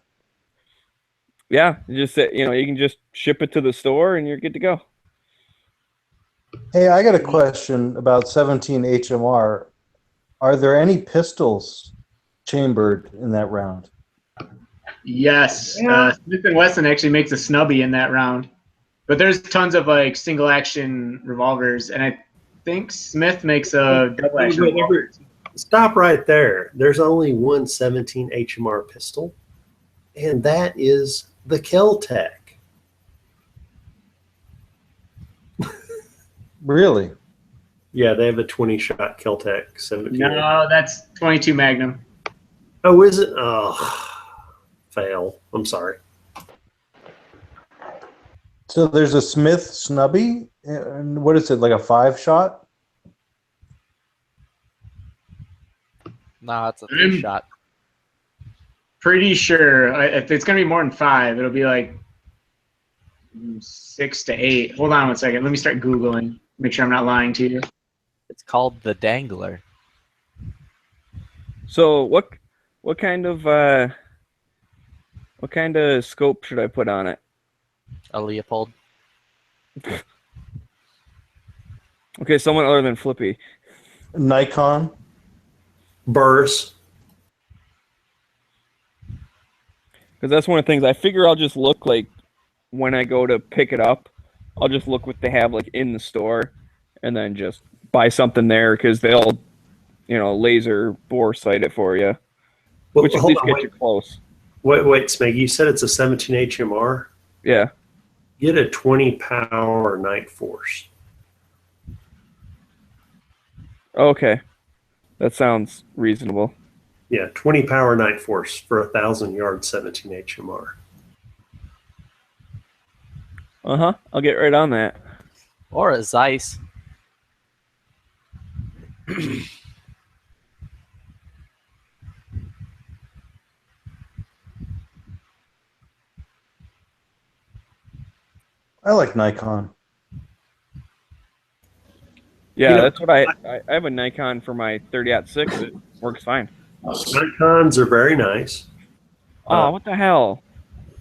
Yeah, you can just ship it to the store and you're good to go. Hey, I got a question about 17 HMR. Are there any pistols chambered in that round? Yes. Smith & Wesson actually makes a snubby in that round. But there's tons of like single action revolvers, and I think Smith makes a double action revolver. Stop right there. There's only one 17 HMR pistol. and that is the Keltec. Really? Yeah, they have a 20-shot Keltec 17. No, that's 22 Magnum. Oh, is it? Oh, fail. I'm sorry. So there's a Smith Snubby, and what is it, like a 5-shot? No, it's a 3-shot. Pretty sure if it's gonna be more than 5, it'll be like 6 to 8. Hold on one second. Let me start Googling. Make sure I'm not lying to you. It's called the Dangler. So what kind of scope should I put on it? A Leopold. Okay, someone other than Flippy. Nikon. Burris. Because that's one of the things I figure I'll just look like when I go to pick it up. I'll just look what they have like in the store, and then just buy something there because they'll, laser bore sight it for you, which at least gets you close. Wait, Smeg, you said it's a 17 HMR? Yeah. Get a 20 power Night Force. Okay, that sounds reasonable. Yeah, 20 power Night Force for 1,000 yard 17 HMR. I'll get right on that. Or a Zeiss. I like Nikon. Yeah, that's what I have a Nikon for my 30-06. It works fine. Nikons are very nice. Oh, what the hell?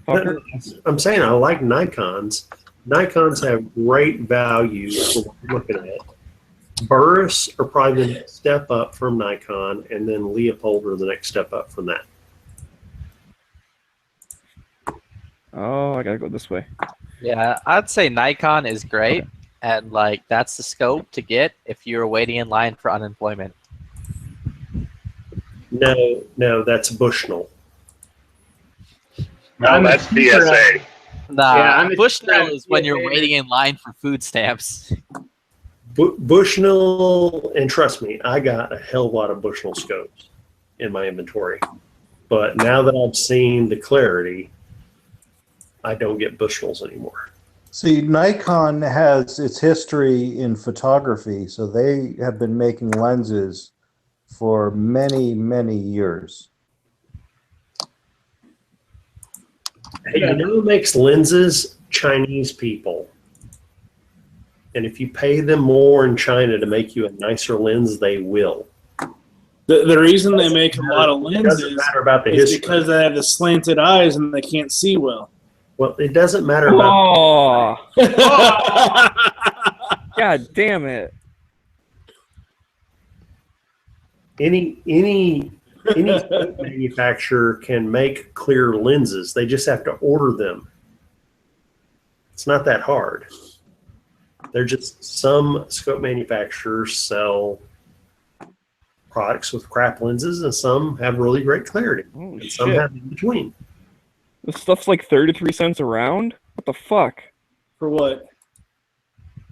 Fucker. I'm saying I like Nikons. Nikons have great value for what you're looking at. Burris are probably the next step up from Nikon, and then Leopold are the next step up from that. Oh, I gotta go this way. Yeah, I'd say Nikon is great, and that's the scope to get if you're waiting in line for unemployment. No, that's Bushnell. No, that's DSA. Nah, Bushnell is when you're waiting in line for food stamps. Bushnell, and trust me, I got a hell of a lot of Bushnell scopes in my inventory. But now that I've seen the clarity, I don't get Bushnells anymore. See, Nikon has its history in photography, so they have been making lenses for many, many years. Hey, you know who makes lenses? Chinese people. And if you pay them more in China to make you a nicer lens, they will. The reason they make a lot of lenses about the is history. because they have the slanted eyes and they can't see well. Well, it doesn't matter about. Oh. God damn it! Any manufacturer can make clear lenses. They just have to order them. It's not that hard. They're just some scope manufacturers sell products with crap lenses, and some have really great clarity, and some shit. have in between. This stuff's like 33 cents a round. What the fuck? For what?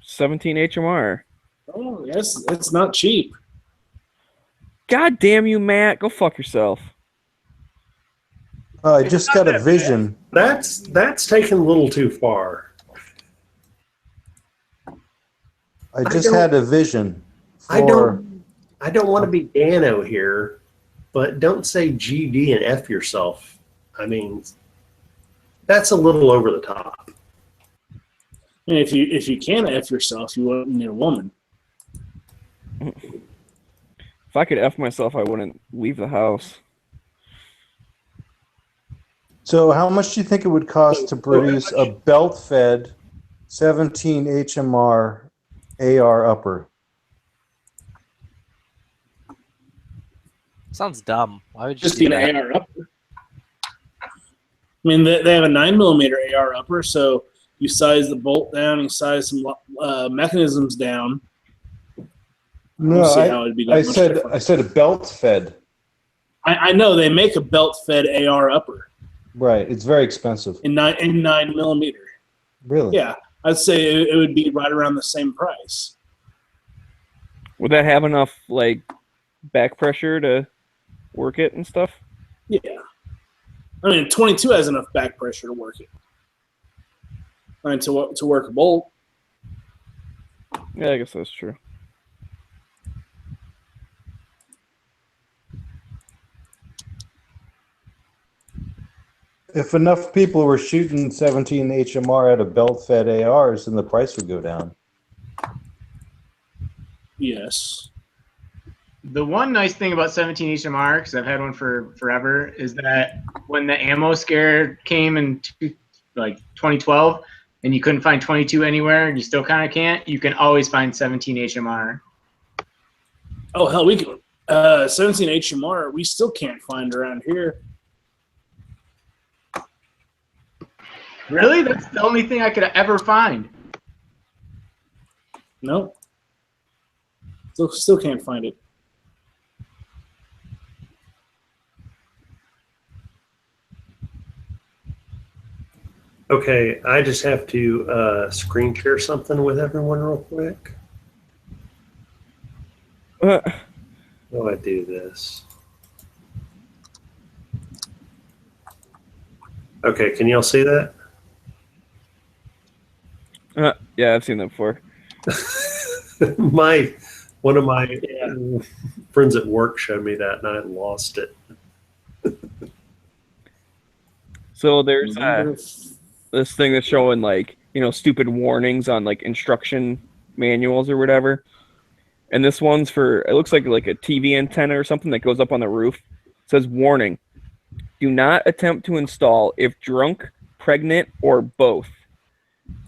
17 HMR. Oh, yes, it's not cheap. God damn you, Matt! Go fuck yourself. I just got a vision. That's taken a little too far. I just had a vision. I don't want to be Dano here, but don't say GD and F yourself. I mean, that's a little over the top. And if you can't F yourself, you wouldn't need a woman. If I could F myself, I wouldn't leave the house. So how much do you think it would cost to produce a belt-fed 17 HMR AR upper? Sounds dumb. Why would you Just do an that? AR upper. I mean, they have a 9mm AR upper, so you size the bolt down, you size some mechanisms down. No, See how it'd be I much said different. I said a belt-fed. I know they make a belt-fed AR upper. Right. It's very expensive. in 9mm. Really? Yeah, I'd say it would be right around the same price. Would that have enough like back pressure to work it and stuff? Yeah. I mean, 22 has enough back pressure to work it. I mean, to work a bolt. Yeah, I guess that's true. If enough people were shooting 17 HMR out of belt-fed ARs, then the price would go down. Yes. The one nice thing about 17 HMR, because I've had one for forever, is that when the ammo scare came in 2012, and you couldn't find 22 anywhere, and you still kind of can't, you can always find 17 HMR. Oh hell, we can. 17 HMR, we still can't find around here. Really? That's the only thing I could ever find. Nope. Still can't find it. Okay, I just have to screen share something with everyone real quick. How do I do this? Okay, can y'all see that? Yeah, I've seen that before. One of my friends at work showed me that, and I lost it. So there's this thing that's showing like, you know, stupid warnings on like instruction manuals or whatever. And this one's for, it looks like a TV antenna or something that goes up on the roof. It says, warning, do not attempt to install if drunk, pregnant, or both.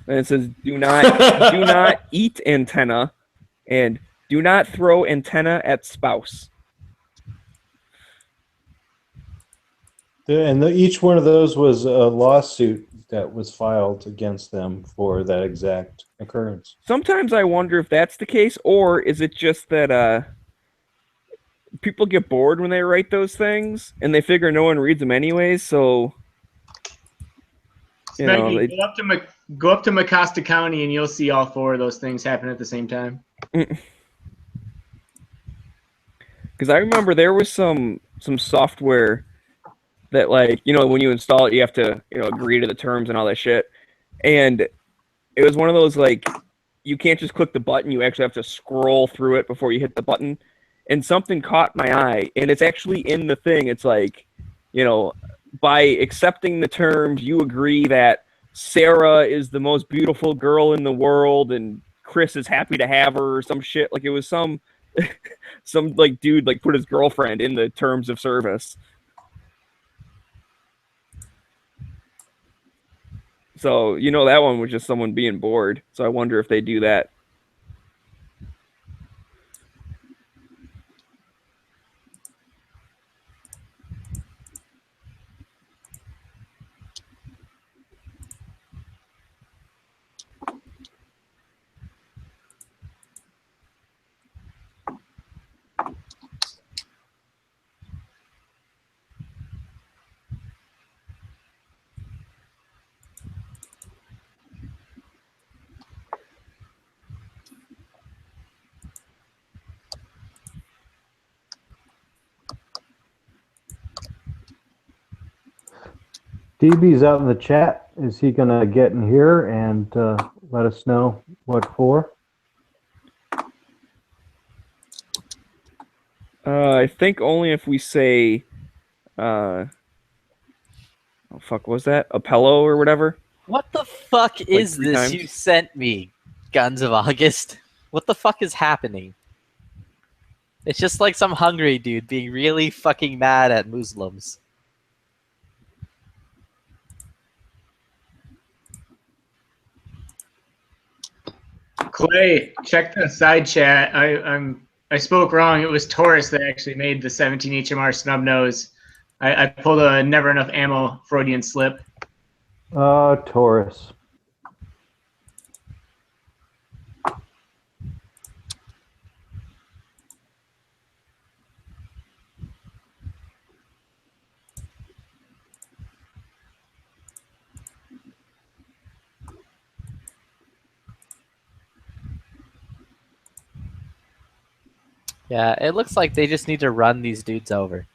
And it says, do not eat antenna, and do not throw antenna at spouse. And each one of those was a lawsuit that was filed against them for that exact occurrence. Sometimes I wonder if that's the case, or is it just that people get bored when they write those things, and they figure no one reads them anyways, so... You know, Maggie, go up to Mecosta County and you'll see all four of those things happen at the same time. Because I remember there was some software that, like, you know, when you install it, you have to, you know, agree to the terms and all that shit. And it was one of those, like, you can't just click the button. You actually have to scroll through it before you hit the button. And something caught my eye, and it's actually in the thing. It's like, you know, by accepting the terms, you agree that Sarah is the most beautiful girl in the world, and Chris is happy to have her, or some shit. Like, it was some like dude like put his girlfriend in the terms of service. So, you know, that one was just someone being bored. So I wonder if they do that. DB's out in the chat. Is he going to get in here and let us know what for? I think only if we say, oh fuck, what was that? Apello or whatever? What the fuck is three this times? you sent me, Guns of August? What the fuck is happening? It's just like some hungry dude being really fucking mad at Muslims. Clay, check the side chat. I spoke wrong. It was Taurus that actually made the 17 HMR snub nose. I pulled a never enough ammo Freudian slip. Taurus. Yeah, it looks like they just need to run these dudes over.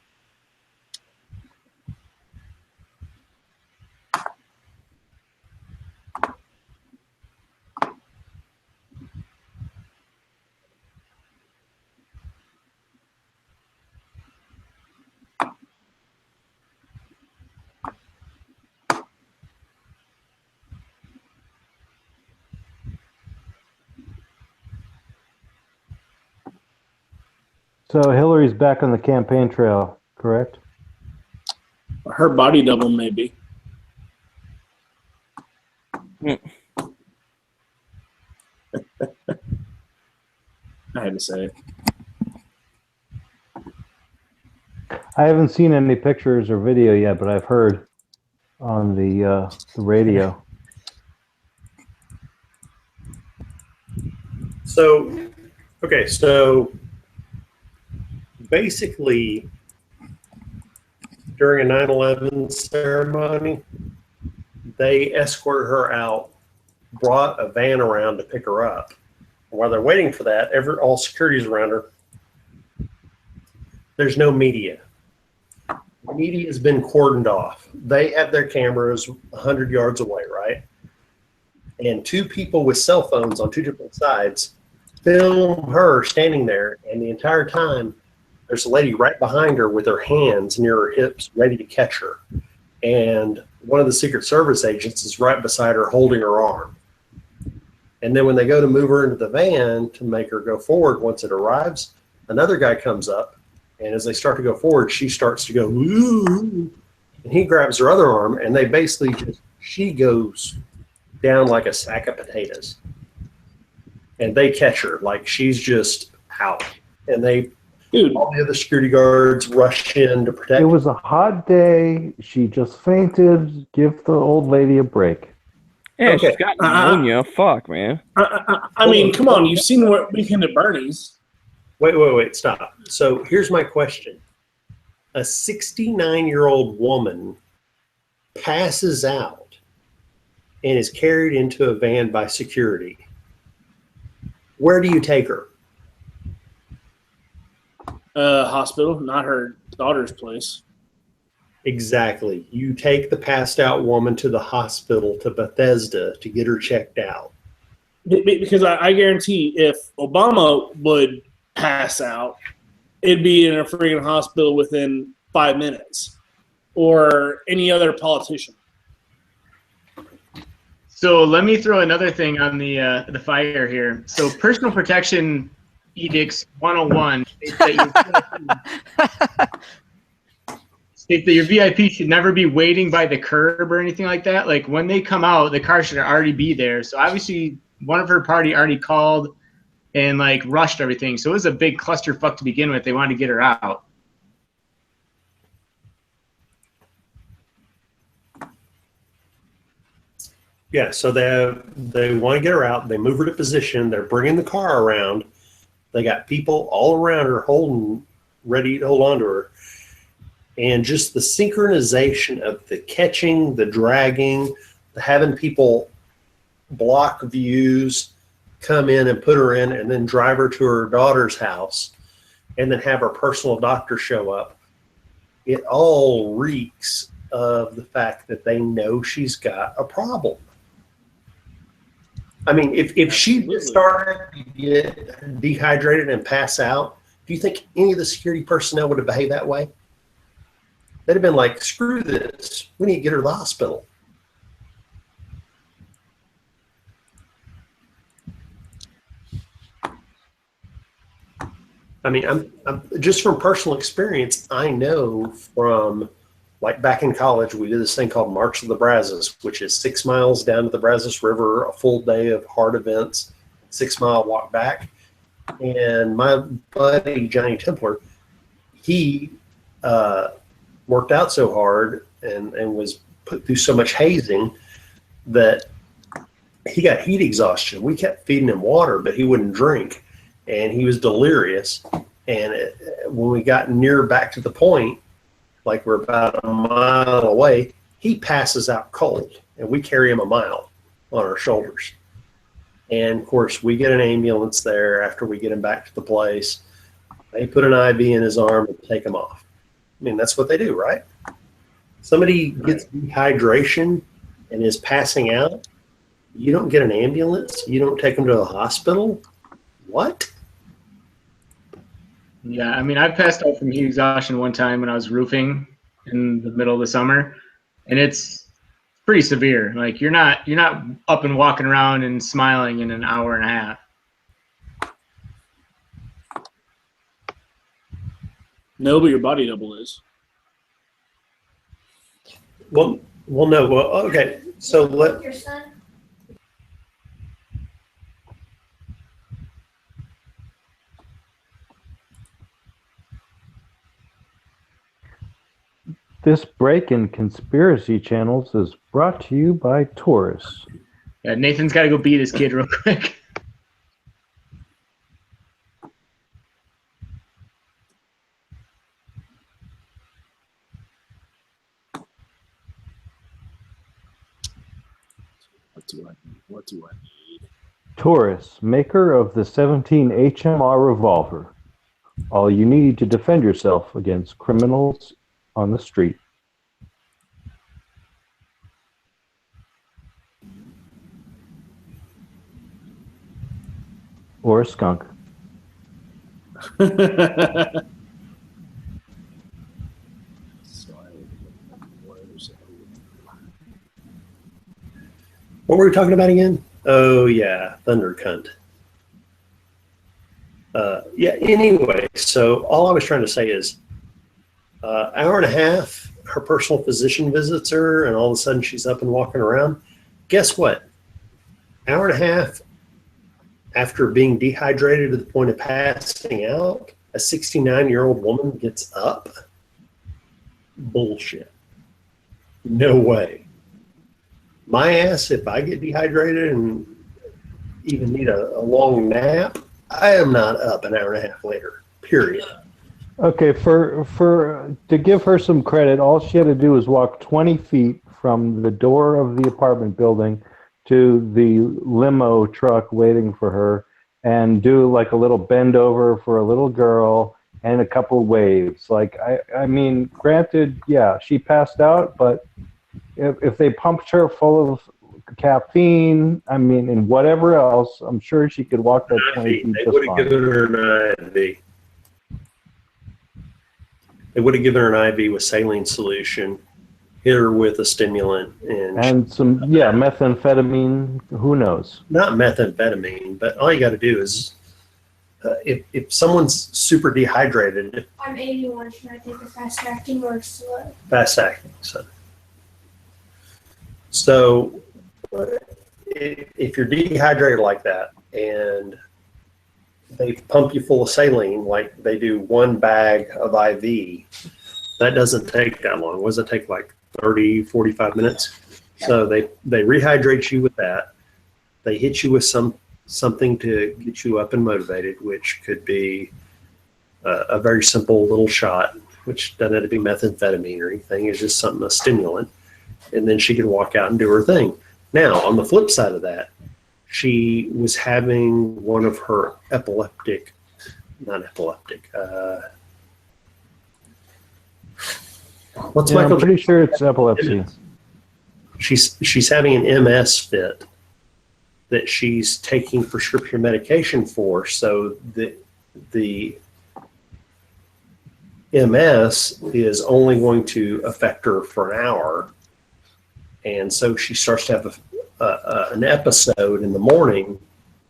So Hillary's back on the campaign trail, correct? Her body double, maybe. I had to say it. I haven't seen any pictures or video yet, but I've heard on the radio. So, okay, so basically during a 9/11 ceremony, they escorted her out, brought a van around to pick her up. And while they're waiting for that, all security's around her. There's no media. The media has been cordoned off. They have their cameras 100 yards away, right? And two people with cell phones on two different sides film her standing there, and the entire time there's a lady right behind her with her hands near her hips ready to catch her. And one of the Secret Service agents is right beside her holding her arm. And then when they go to move her into the van to make her go forward once it arrives, another guy comes up, and as they start to go forward, she starts to go, ooh, and he grabs her other arm, and they basically just, she goes down like a sack of potatoes. And they catch her, like she's just out. And all the other security guards rush in to protect It was a hot day. She just fainted. Give the old lady a break. Yeah, Okay. she's got pneumonia. Fuck, man. I mean, come on. You've seen what Weekend at Bernie's. Wait, stop. So here's my question. A 69-year-old woman passes out and is carried into a van by security. Where do you take her? Hospital, not her daughter's place. Exactly. You take the passed out woman to the hospital, to Bethesda, to get her checked out. Because I guarantee if Obama would pass out, it'd be in a freaking hospital within 5 minutes, or any other politician. So let me throw another thing on the fire here. So personal protection edicts 101 states that your VIP should never be waiting by the curb or anything like that. Like when they come out, the car should already be there. So obviously one of her party already called and like rushed everything. So it was a big clusterfuck to begin with. They wanted to get her out. Yeah, so they want to get her out. They move her to position. They're bringing the car around. They got people all around her ready to hold on to her. And just the synchronization of the catching, the dragging, the having people block views, come in and put her in, and then drive her to her daughter's house, and then have her personal doctor show up. It all reeks of the fact that they know she's got a problem. I mean, if she started to get dehydrated and pass out, do you think any of the security personnel would have behaved that way? They'd have been like, screw this. We need to get her to the hospital. I mean, I'm just from personal experience, I know from, like back in college, we did this thing called March of the Brazos, which is 6 miles down to the Brazos River, a full day of hard events, 6 mile walk back. And my buddy, Johnny Templer, he worked out so hard and was put through so much hazing that he got heat exhaustion. We kept feeding him water, but he wouldn't drink. And he was delirious. And when we got near back to the point, like we're about a mile away, he passes out cold, and we carry him a mile on our shoulders. And of course, we get an ambulance there after we get him back to the place. They put an IV in his arm and take him off. I mean, that's what they do, right? Somebody gets dehydration and is passing out. You don't get an ambulance. You don't take them to the hospital. What? Yeah, I mean, I passed out from heat exhaustion one time when I was roofing in the middle of the summer, and it's pretty severe. Like you're not up and walking around and smiling in an hour and a half. No, but your body double is. Well, no. Well, okay. So let. Your son? This break in conspiracy channels is brought to you by Taurus. Yeah, Nathan's got to go beat his kid real quick. What do I need? Taurus, maker of the 17 HMR revolver. All you need to defend yourself against criminals on the street. Or a skunk. What were we talking about again? Oh, yeah, Thunder Cunt. Yeah, anyway, so all I was trying to say is hour and a half, her personal physician visits her, and all of a sudden she's up and walking around. Guess what? Hour and a half after being dehydrated to the point of passing out, a 69-year-old woman gets up? Bullshit. No way. My ass, if I get dehydrated and even need a long nap, I am not up an hour and a half later, period. Okay, to give her some credit, all she had to do was walk 20 feet from the door of the apartment building to the limo truck waiting for her and do like a little bend over for a little girl and a couple waves. Like, I mean, granted, yeah, she passed out, but if they pumped her full of caffeine, I mean, and whatever else, I'm sure she could walk that 20 feet They just would have fine. given her an IV. They would have given her an IV with saline solution, hit her with a stimulant, And some, yeah, methamphetamine, who knows? not methamphetamine, but all you got to do is if someone's super dehydrated, I'm 81. Should I take a fast acting or slow? fast acting. So if you're dehydrated like that and they pump you full of saline, like they do one bag of IV, that doesn't take that long. What does it take, like 30, 45 minutes? So they rehydrate you with that. They hit you with something to get you up and motivated, which could be a very simple little shot, which doesn't have to be methamphetamine or anything. It's just something, a stimulant. And then she can walk out and do her thing. Now, on the flip side of that, she was having one of her what's Yeah, Michael? I'm pretty sure it's epilepsy. She's having an MS fit that she's taking prescription medication for, so the MS is only going to affect her for an hour. And so she starts to have an episode in the morning.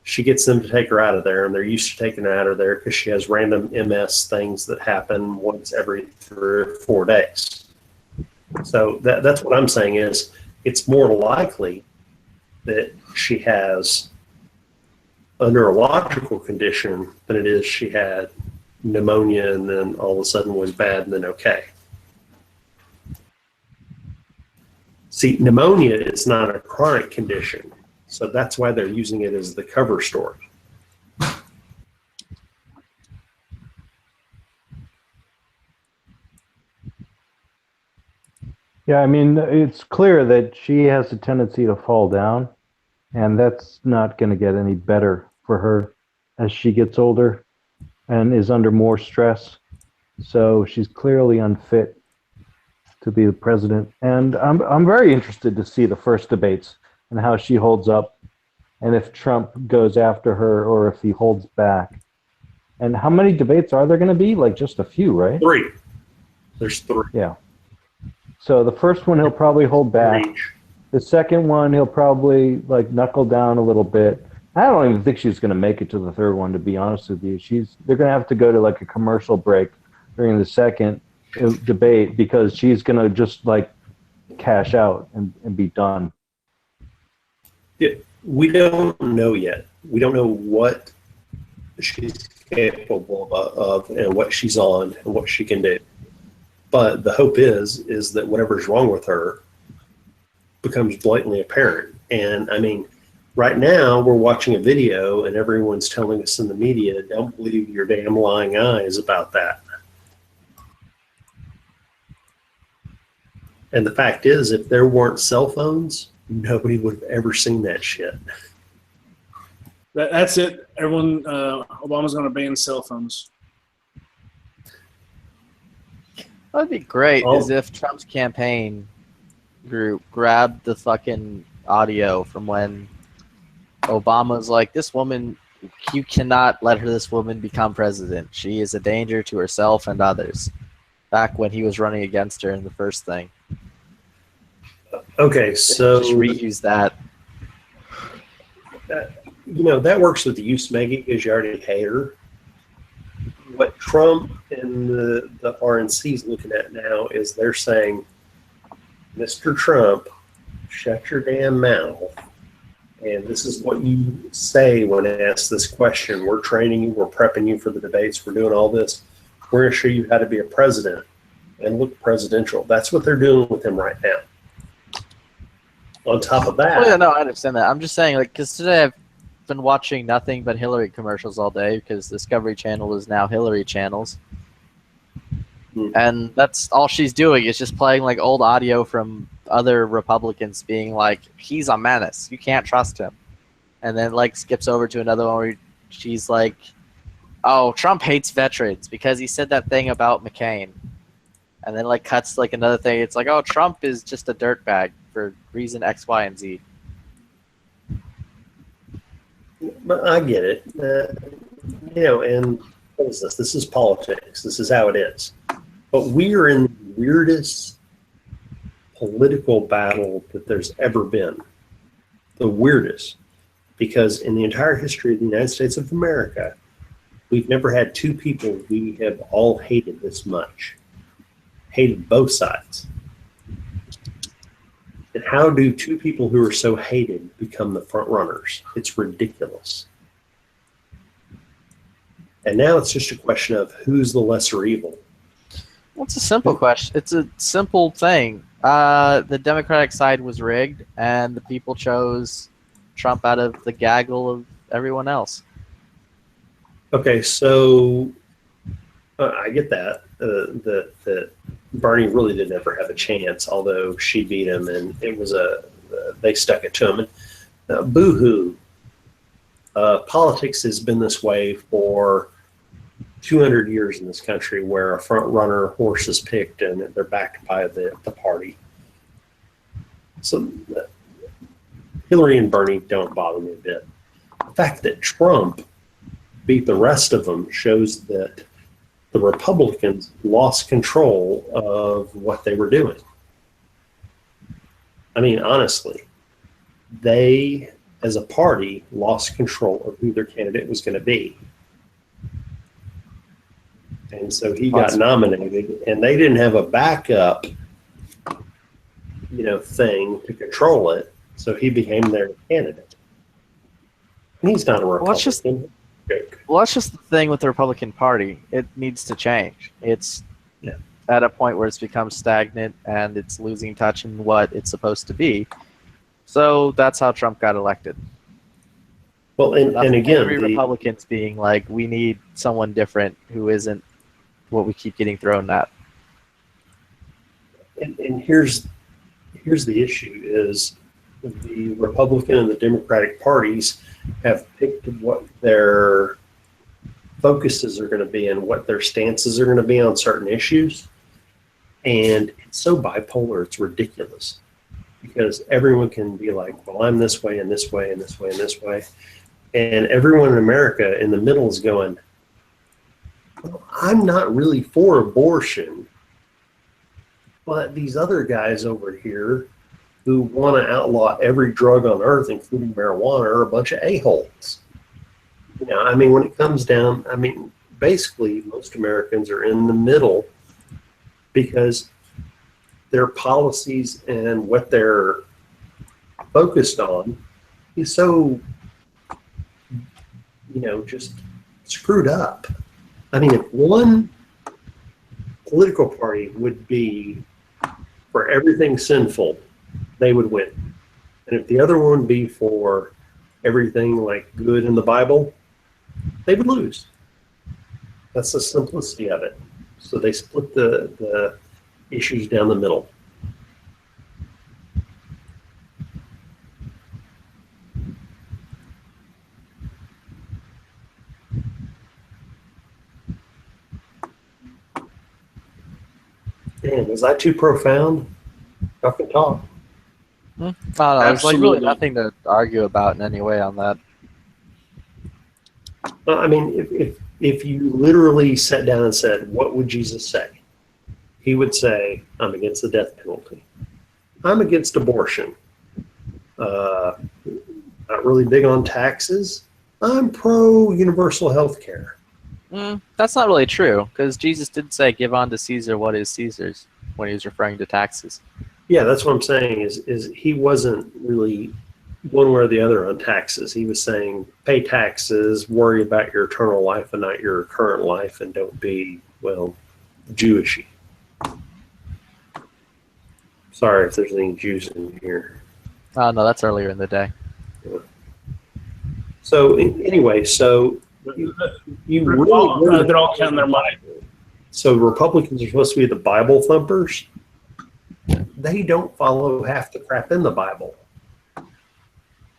She gets them to take her out of there, and they're used to taking her out of there because she has random MS things that happen once every 3 or 4 days. So that's what I'm saying is it's more likely that she has a neurological condition than it is she had pneumonia and then all of a sudden was bad and then okay. See, pneumonia is not a chronic condition, so that's why they're using it as the cover story. Yeah, I mean, it's clear that she has a tendency to fall down, and that's not going to get any better for her as she gets older. and is under more stress. So she's clearly unfit to be the president. And I'm very interested to see the first debates and how she holds up, and if Trump goes after her or if he holds back. And how many debates are there going to be? Like just a few, right? 3. There's 3. Yeah. So the first one he'll probably hold back. The second one he'll probably like knuckle down a little bit. I don't even think she's going to make it to the third one, to be honest with you. They're going to have to go to like a commercial break during the second debate because she's going to just like cash out and be done. Yeah, we don't know yet. We don't know what she's capable of and what she's on and what she can do. But the hope is that whatever's wrong with her becomes blatantly apparent. And I mean, right now we're watching a video and everyone's telling us in the media, don't believe your damn lying eyes about that. And the fact is, if there weren't cell phones, nobody would have ever seen that shit. That's it. Everyone, Obama's going to ban cell phones. That'd be great is if Trump's campaign group grabbed the fucking audio from when Obama's like, this woman, you cannot let this woman become president. She is a danger to herself and others. Back when he was running against her in the first thing. Okay, so just reuse that. You know, that works with use, Maggie, because you already hate her. What Trump and the RNC is looking at now is they're saying, Mr. Trump, shut your damn mouth. And this is what you say when asked this question. We're training you. We're prepping you for the debates. We're doing all this. We're going to show you how to be a president and look presidential. That's what they're doing with him right now. On top of that. Oh, yeah, no, I understand that. I'm just saying, like, because today I've been watching nothing but Hillary commercials all day because Discovery Channel is now Hillary channels. And that's all she's doing is just playing like old audio from other Republicans being like, he's a menace. You can't trust him. And then like skips over to another one where she's like, oh, Trump hates veterans because he said that thing about McCain. And then like cuts like another thing. It's like, oh, Trump is just a dirtbag for reason X, Y, and Z. But I get it. You know, and what is this? This is politics. This is how it is. But we are in the weirdest political battle that there's ever been. The weirdest. Because in the entire history of the United States of America, we've never had two people we have all hated this much. Hated both sides. And how do two people who are so hated become the front runners? It's ridiculous. And now it's just a question of who's the lesser evil. Well, it's a simple question. It's a simple thing. The Democratic side was rigged, and the people chose Trump out of the gaggle of everyone else. Okay, so I get that. That Bernie really did never have a chance, although she beat him, and it was they stuck it to him. And boo-hoo. Politics has been this way for 200 years in this country, where a front runner horse is picked and they're backed by the party. So Hillary and Bernie don't bother me a bit. The fact that Trump beat the rest of them shows that the Republicans lost control of what they were doing. I mean, honestly, they, as a party, lost control of who their candidate was going to be. And so he got nominated, and they didn't have a backup, thing to control it. So he became their candidate. And he's not a Republican. Well, that's just the thing with the Republican Party. It needs to change. It's at a point where it's become stagnant and it's losing touch in what it's supposed to be. So that's how Trump got elected. Well, and again, every Republicans being like, we need someone different who isn't what we keep getting thrown at. And here's the issue: is the Republican and the Democratic parties have picked what their focuses are going to be and what their stances are going to be on certain issues. And it's so bipolar, it's ridiculous. Because everyone can be like, well, I'm this way and this way and this way and this way. And everyone in America in the middle is going, well, I'm not really for abortion, but these other guys over here who want to outlaw every drug on earth, including marijuana, are a bunch of a-holes. You know, I mean, when it comes down, I mean, basically most Americans are in the middle because their policies and what they're focused on is so, you know, just screwed up. I mean, if one political party would be for everything sinful, they would win. And if the other one would be for everything like good in the Bible, they would lose. That's the simplicity of it. So they split the issues down the middle. Damn, was that too profound? Y'all can talk. No, there's like really nothing to argue about in any way on that. Well, I mean, if you literally sat down and said, what would Jesus say? He would say, I'm against the death penalty. I'm against abortion. Not really big on taxes. I'm pro universal health care. That's not really true, because Jesus did say, give unto Caesar what is Caesar's, when he was referring to taxes. Yeah, that's what I'm saying, is he wasn't really one way or the other on taxes. He was saying, pay taxes, worry about your eternal life and not your current life, and don't be, well, Jewishy. Sorry if there's any Jews in here. Oh, no, that's earlier in the day. So, anyway, so you really... They're all counting their money. So Republicans are supposed to be the Bible thumpers. They don't follow half the crap in the Bible.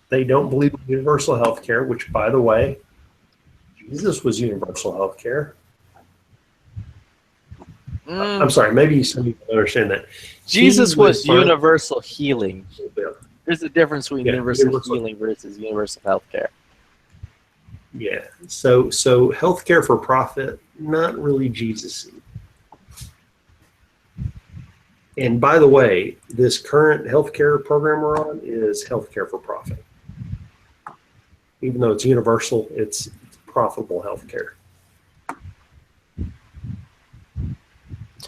They don't believe in universal health care, which, by the way, Jesus was universal health care. I'm sorry, maybe some people don't understand that. Jesus was universal healing. There's a difference between universal healing versus universal health care. Yeah, so healthcare for profit, not really Jesus-y. And by the way, this current healthcare program we're on is healthcare for profit. Even though it's universal, it's profitable healthcare.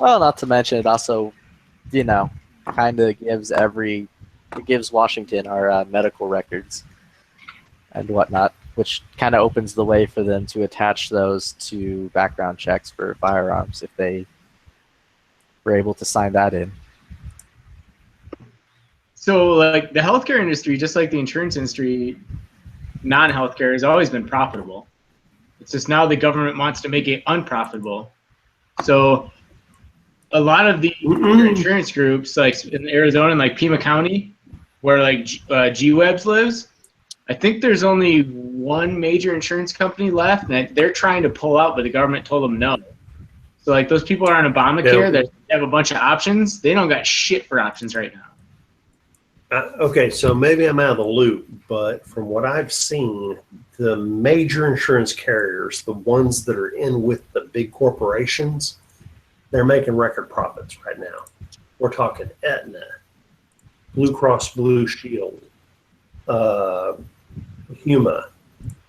Well, not to mention it also, you know, kind of gives Washington our medical records and whatnot, which kind of opens the way for them to attach those to background checks for firearms if they were able to sign that in. So, like, the healthcare industry, just like the insurance industry, non-healthcare has always been profitable. It's just now the government wants to make it unprofitable. So, a lot of the insurance groups, like in Arizona and like Pima County, where like G-Webs lives, I think there's only one major insurance company left that they're trying to pull out, but the government told them no. So like those people are on Obamacare that have a bunch of options. They don't got shit for options right now. Okay, so maybe I'm out of the loop, but from what I've seen, the major insurance carriers, the ones that are in with the big corporations, they're making record profits right now. We're talking Aetna, Blue Cross Blue Shield, Huma,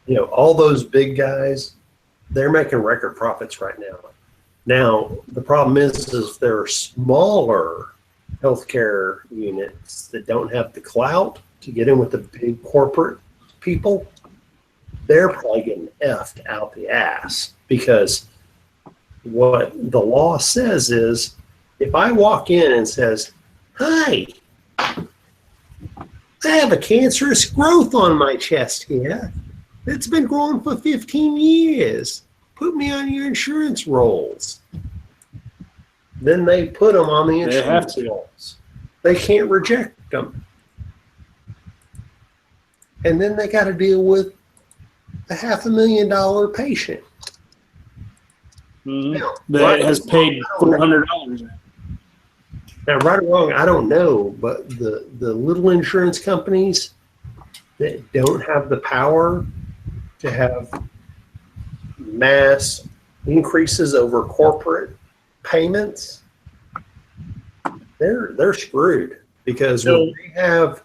you know, all those big guys, they're making record profits right now. Now, the problem is there are smaller healthcare units that don't have the clout to get in with the big corporate people. They're probably getting effed out the ass, because what the law says is if I walk in and says, hi, I have a cancerous growth on my chest here. It's been growing for 15 years. Put me on your insurance rolls. Then they put them on the insurance rolls. They can't reject them. And then they got to deal with a $500,000 patient. That has paid $400. Now, right or wrong, I don't know, but the little insurance companies that don't have the power to have mass increases over corporate payments, they're screwed, because when we have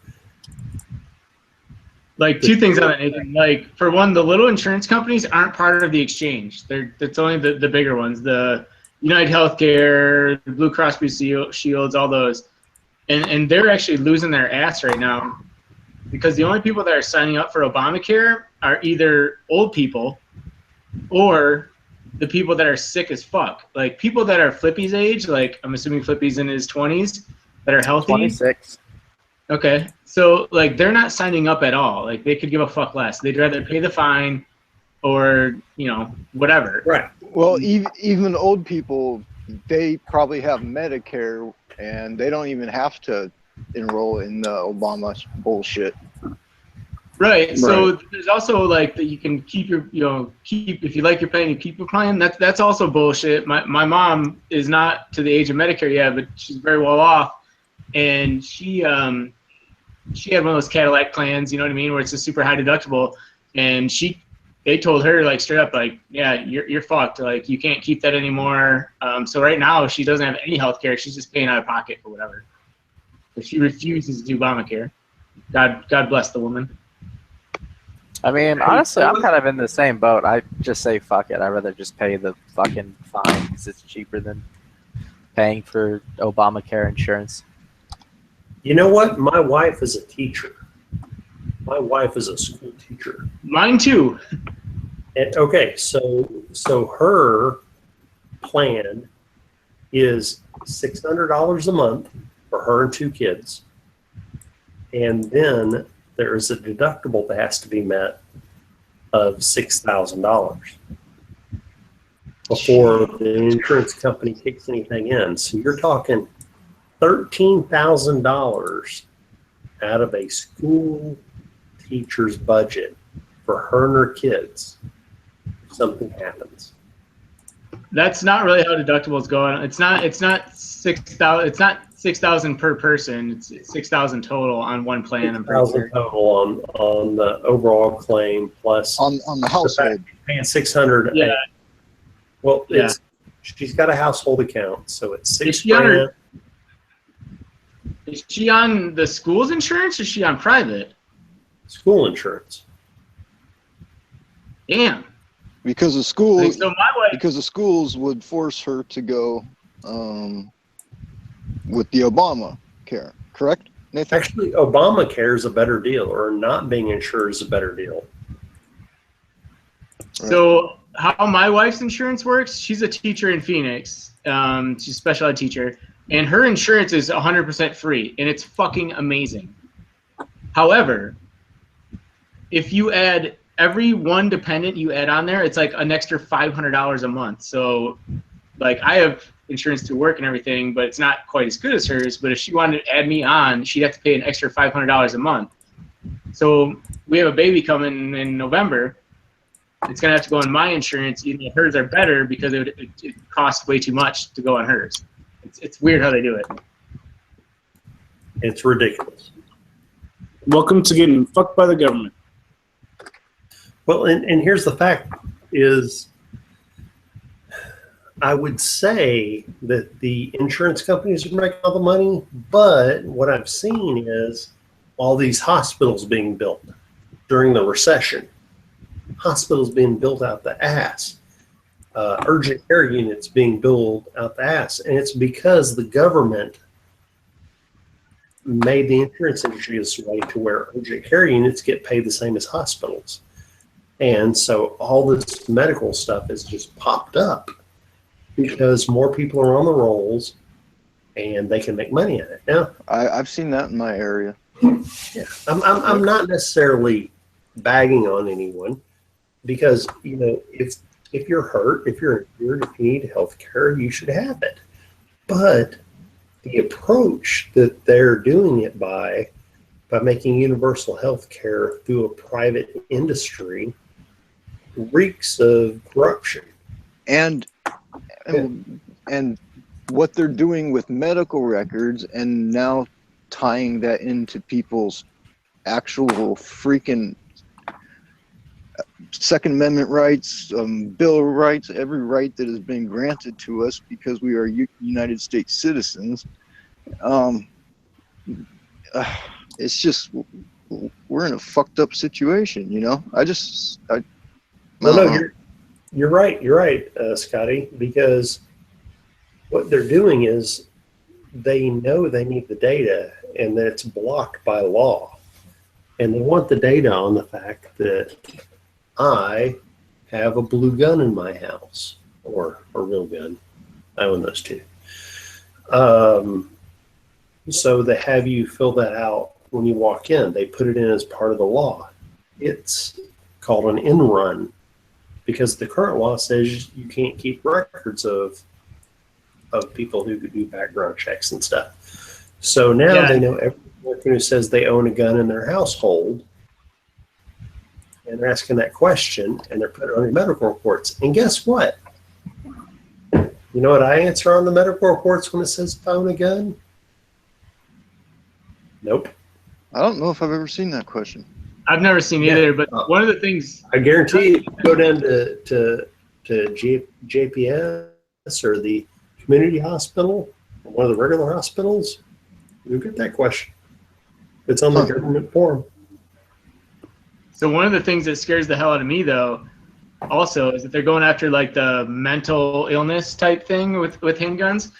like two things on that, Nathan. Like, for one, the little insurance companies aren't part of the exchange. It's only the bigger ones, the United Healthcare, Blue Cross Blue Shields, all those, and they're actually losing their ass right now, because the only people that are signing up for Obamacare are either old people or the people that are sick as fuck. Like, people that are Flippy's age, like I'm assuming Flippy's in his 20s, that are healthy. 26. Okay, so like they're not signing up at all. Like, they could give a fuck less. They'd rather pay the fine or, you know, whatever. Right. Well, even old people, they probably have Medicare, and they don't even have to enroll in the Obama bullshit. Right. So there's also like that you can keep your, if you like your plan, you keep your plan. That's also bullshit. My mom is not to the age of Medicare yet, but she's very well off, and she had one of those Cadillac plans, you know what I mean, where it's a super high deductible, and they told her like straight up, like, yeah, you're fucked. Like, you can't keep that anymore. So right now she doesn't have any health care. She's just paying out of pocket for whatever. But she refuses to do Obamacare. God bless the woman. I mean, honestly, I'm kind of in the same boat. I just say fuck it. I'd rather just pay the fucking fine because it's cheaper than paying for Obamacare insurance. You know what? My wife is a teacher. My wife is a school teacher. Mine too. And, okay, so her plan is $600 a month for her and 2 kids, and then there is a deductible that has to be met of $6,000 before the insurance company kicks anything in. So you're talking $13,000 out of a school teacher's budget for her and her kids if something happens. That's not really how deductibles go. It's not 6,000. It's not 6,000 per person. It's 6,000 total on one plan. 6,000 total on the overall claim, plus on the household. Paying 600. Yeah. Well, she's got a household account, so it's $6,000. Is she on the school's insurance or is she on private? School insurance. Damn. Because the schools, so my wife, because the schools would force her to go with the Obamacare, correct, Nathan? Actually, Obamacare is a better deal, or not being insured is a better deal. So how my wife's insurance works, she's a teacher in Phoenix. She's a special ed teacher, and her insurance is 100% free, and it's fucking amazing. However, if you add every one dependent you add on there, it's like an extra $500 a month. So, like, I have insurance through work and everything, but it's not quite as good as hers. But if she wanted to add me on, she'd have to pay an extra $500 a month. So we have a baby coming in November. It's gonna have to go on my insurance. Even if hers are better because it costs way too much to go on hers. It's weird how they do it. It's ridiculous. Welcome to getting fucked by the government. Well, and here's the fact is, I would say that the insurance companies are making all the money, but what I've seen is all these hospitals being built during the recession. Hospitals being built out the ass. Urgent care units being built out the ass. And it's because the government made the insurance industry this way to where urgent care units get paid the same as hospitals. And so all this medical stuff has just popped up because more people are on the rolls and they can make money at it. Now, I've seen that in my area. Yeah, I'm not necessarily bagging on anyone because, you know, if you're hurt, if you're injured, if you need health care, you should have it. But the approach that they're doing it by making universal health care through a private industry reeks of corruption. And and what they're doing with medical records, and now tying that into people's actual freaking Second Amendment rights, Bill of Rights, every right that has been granted to us because we are United States citizens. It's just, we're in a fucked up situation, you know? No, you're right, Scotty, because what they're doing is they know they need the data and that it's blocked by law. And they want the data on the fact that I have a blue gun in my house, or a real gun. I own those two. So they have you fill that out when you walk in. They put it in as part of the law. It's called an in run because the current law says you can't keep records of people who do background checks and stuff. So now they know every person who says they own a gun in their household, and they're asking that question, and they're putting it on your medical reports. And guess what? You know what I answer on the medical reports when it says I own a gun? Nope. I don't know if I've ever seen that question. I've never seen either, but one of the things I guarantee you, go down to JPS or the community hospital, or one of the regular hospitals, you'll get that question. It's on the government form. So one of the things that scares the hell out of me, though, also, is that they're going after like the mental illness type thing with handguns.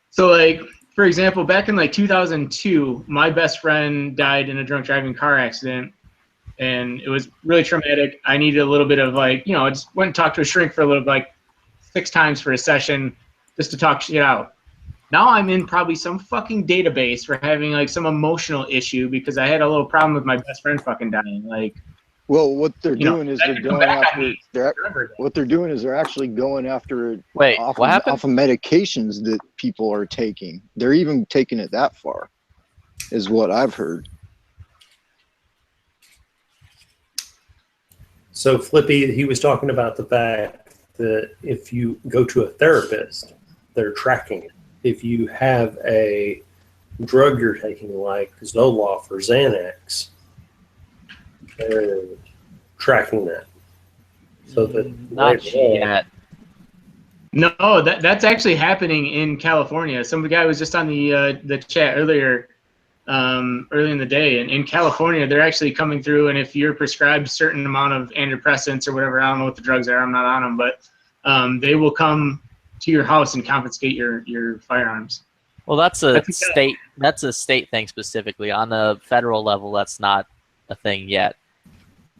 So, like, for example, back in like 2002, my best friend died in a drunk driving car accident, and it was really traumatic. I needed a little bit of like, you know, I just went and talked to a shrink for a little, like 6 times for a session just to talk shit out. Now I'm in probably some fucking database for having like some emotional issue because I had a little problem with my best friend fucking dying. Like, well, what they're doing is they're going after. What they're doing is they're actually going after it off of medications that people are taking. They're even taking it that far, is what I've heard. So Flippy, he was talking about the fact that if you go to a therapist, they're tracking it. If you have a drug you're taking like Zoloft or Xanax, they're tracking that. So that not yet. No, that's actually happening in California. Some guy was just on the chat earlier, early in the day, and in California they're actually coming through. And if you're prescribed a certain amount of antidepressants or whatever, I don't know what the drugs are. I'm not on them, but they will come to your house and confiscate your firearms. Well, that's a state. That's a state thing specifically. On the federal level, that's not a thing yet.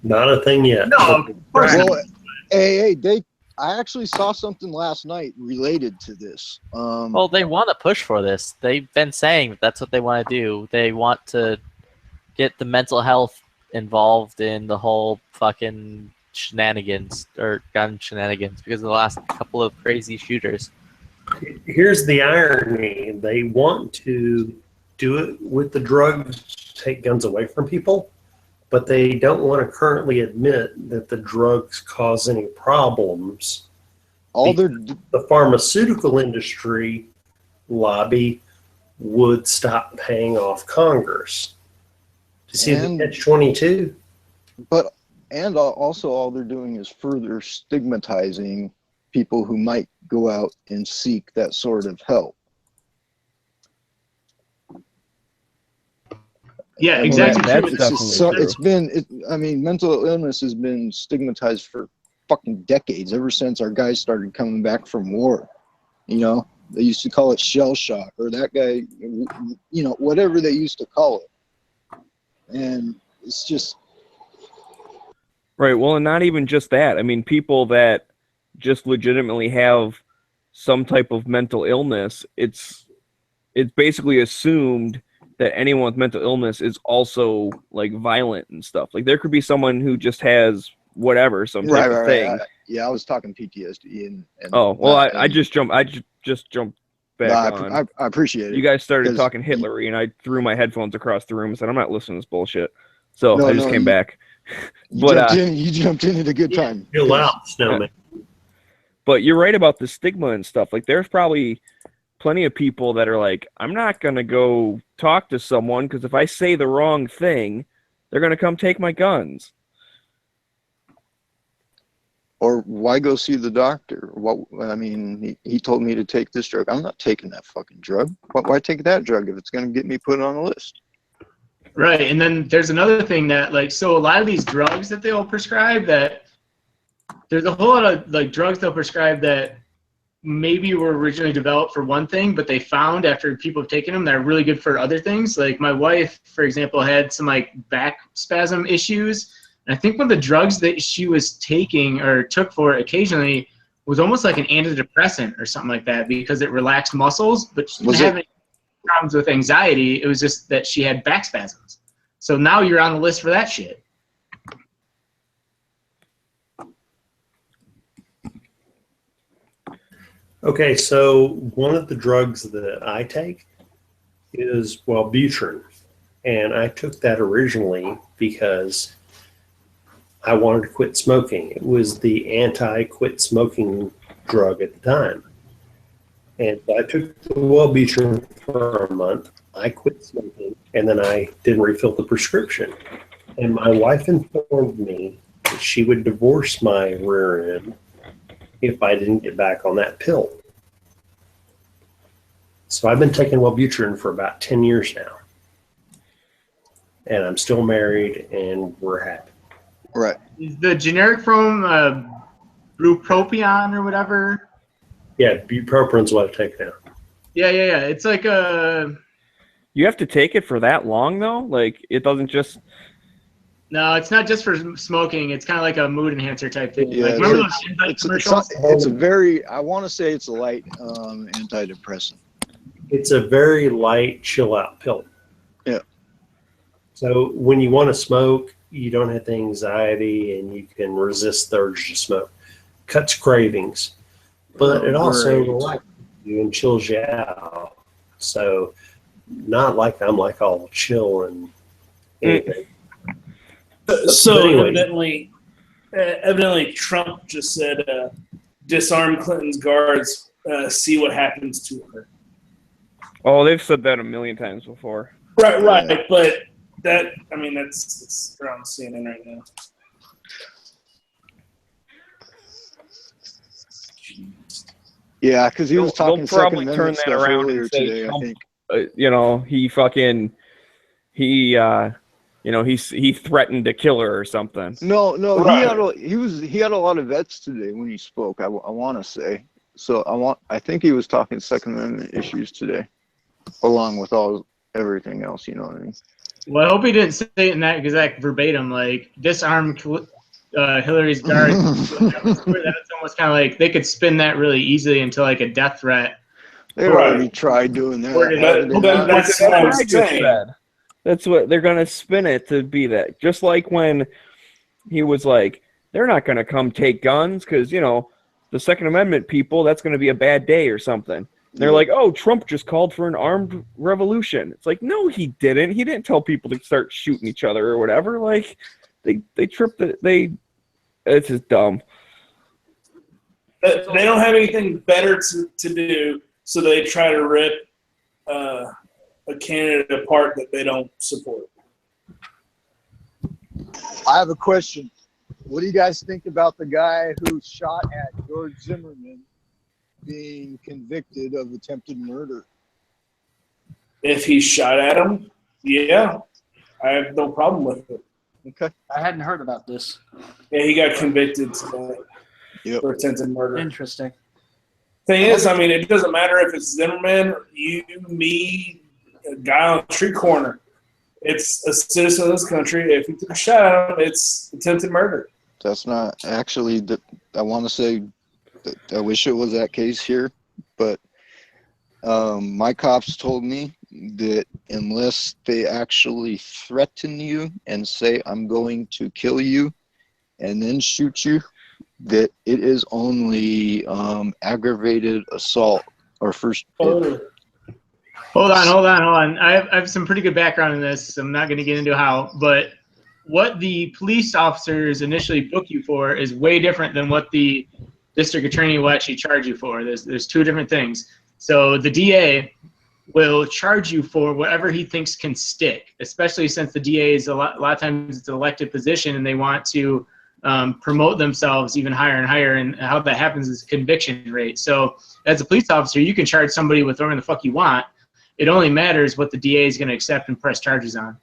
Not a thing yet. No, of course not. Well, I actually saw something last night related to this. Well, they want to push for this. They've been saying that's what they want to do. They want to get the mental health involved in the whole fucking shenanigans or gun shenanigans because of the last couple of crazy shooters. Here's the irony. They want to do it with the drugs, take guns away from people, but they don't want to currently admit that the drugs cause any problems. The pharmaceutical industry lobby would stop paying off Congress. To see the catch-22? And also all they're doing is further stigmatizing people who might go out and seek that sort of help. Yeah, exactly. I mean, mental illness has been stigmatized for fucking decades, ever since our guys started coming back from war. You know, they used to call it shell shock, or that guy, you know, whatever they used to call it. And it's just... Right. Well, and not even just that. I mean, people that just legitimately have some type of mental illness, it's basically assumed that anyone with mental illness is also like violent and stuff. Like there could be someone who just has whatever, some type of thing. Yeah, I was talking PTSD and oh, well, I just jumped back on. I appreciate it. You guys started talking Hitlery, and I threw my headphones across the room and said, I'm not listening to this bullshit. So I just came back. You jumped in at a good time. You're loud, Snowman. But you're right about the stigma and stuff. Like, there's probably plenty of people that are like, I'm not going to go talk to someone because if I say the wrong thing, they're going to come take my guns. Or why go see the doctor? What I mean, he told me to take this drug. I'm not taking that fucking drug. Why take that drug if it's going to get me put on a list? Right, and then there's another thing that, like, so a lot of these drugs that they'll prescribe, that there's a whole lot of like drugs they'll prescribe that maybe were originally developed for one thing, but they found after people have taken them they're really good for other things. Like my wife, for example, had some like back spasm issues. And I think one of the drugs that she was taking or took for it occasionally was almost like an antidepressant or something like that because it relaxed muscles, but she didn't have any problems with anxiety. It was just that she had back spasms. So now you're on the list for that shit. Okay, so one of the drugs that I take is Wellbutrin, and I took that originally because I wanted to quit smoking. It was the anti-quit smoking drug at the time. And I took the Wellbutrin for a month. I quit smoking, and then I didn't refill the prescription. And my wife informed me that she would divorce my rear end if I didn't get back on that pill. So I've been taking Wellbutrin for about 10 years now. And I'm still married, and we're happy. Right. Is the generic from bupropion or whatever? Yeah, bupropion what I take now. Yeah. It's like a... You have to take it for that long, though? Like, it doesn't just... No, it's not just for smoking. It's kind of like a mood enhancer type thing. Yeah, like, remember those Enzyme commercials? It's a very, I want to say it's a light antidepressant. It's a very light chill out pill. Yeah. So when you want to smoke, you don't have the anxiety and you can resist the urge to smoke. Cuts cravings, but it also relaxes you and chills you out. So not like I'm like all chill and anything. So But anyway. evidently Trump just said, disarm Clinton's guards, see what happens to her. Oh, they've said that a million times before. Right. But that, I mean, that's they're on CNN right now. Yeah, because he was talking They'll probably Second turn Amendment that stuff around earlier and say today, Trump, I think. you know, he threatened to kill her or something. No, Right. he had a lot of vets today when he spoke. I want to say so. I think he was talking Second Amendment issues today, along with everything else. You know what I mean? Well, I hope he didn't say it in that exact verbatim, like, disarm Hillary's guards. That's almost kind of like they could spin that really easily into like a death threat. They already tried doing that. That's what I was saying. That's what they're gonna spin it to be. That just like when he was like, they're not gonna come take guns because you know the Second Amendment people. That's gonna be a bad day or something. They're like, oh, Trump just called for an armed revolution. It's like, no, he didn't. He didn't tell people to start shooting each other or whatever. Like, they tripped it. It's just dumb. They don't have anything better to do, so they try to rip a candidate apart that they don't support. I have a question. What do you guys think about the guy who shot at George Zimmerman being convicted of attempted murder? If he shot at him, yeah, I have no problem with it. Okay. I hadn't heard about this. Yeah, he got convicted today for attempted murder. Interesting. Thing is, I mean, it doesn't matter if it's Zimmerman, you, me, a guy on a street corner. It's a citizen of this country. If he took a shot at him, it's attempted murder. That's not actually. I want to say that I wish it was that case here, but my cops told me that unless they actually threaten you and say, I'm going to kill you and then shoot you, that it is only aggravated assault or first. Hold on. I have some pretty good background in this. I'm not going to get into how, but what the police officers initially book you for is way different than what the district attorney will actually charge you for. There's two different things. So the DA will charge you for whatever he thinks can stick, especially since the DA is a lot of times it's an elected position and they want to promote themselves even higher and higher. And how that happens is conviction rate. So as a police officer, you can charge somebody with whatever the fuck you want. It only matters what the DA is going to accept and press charges on.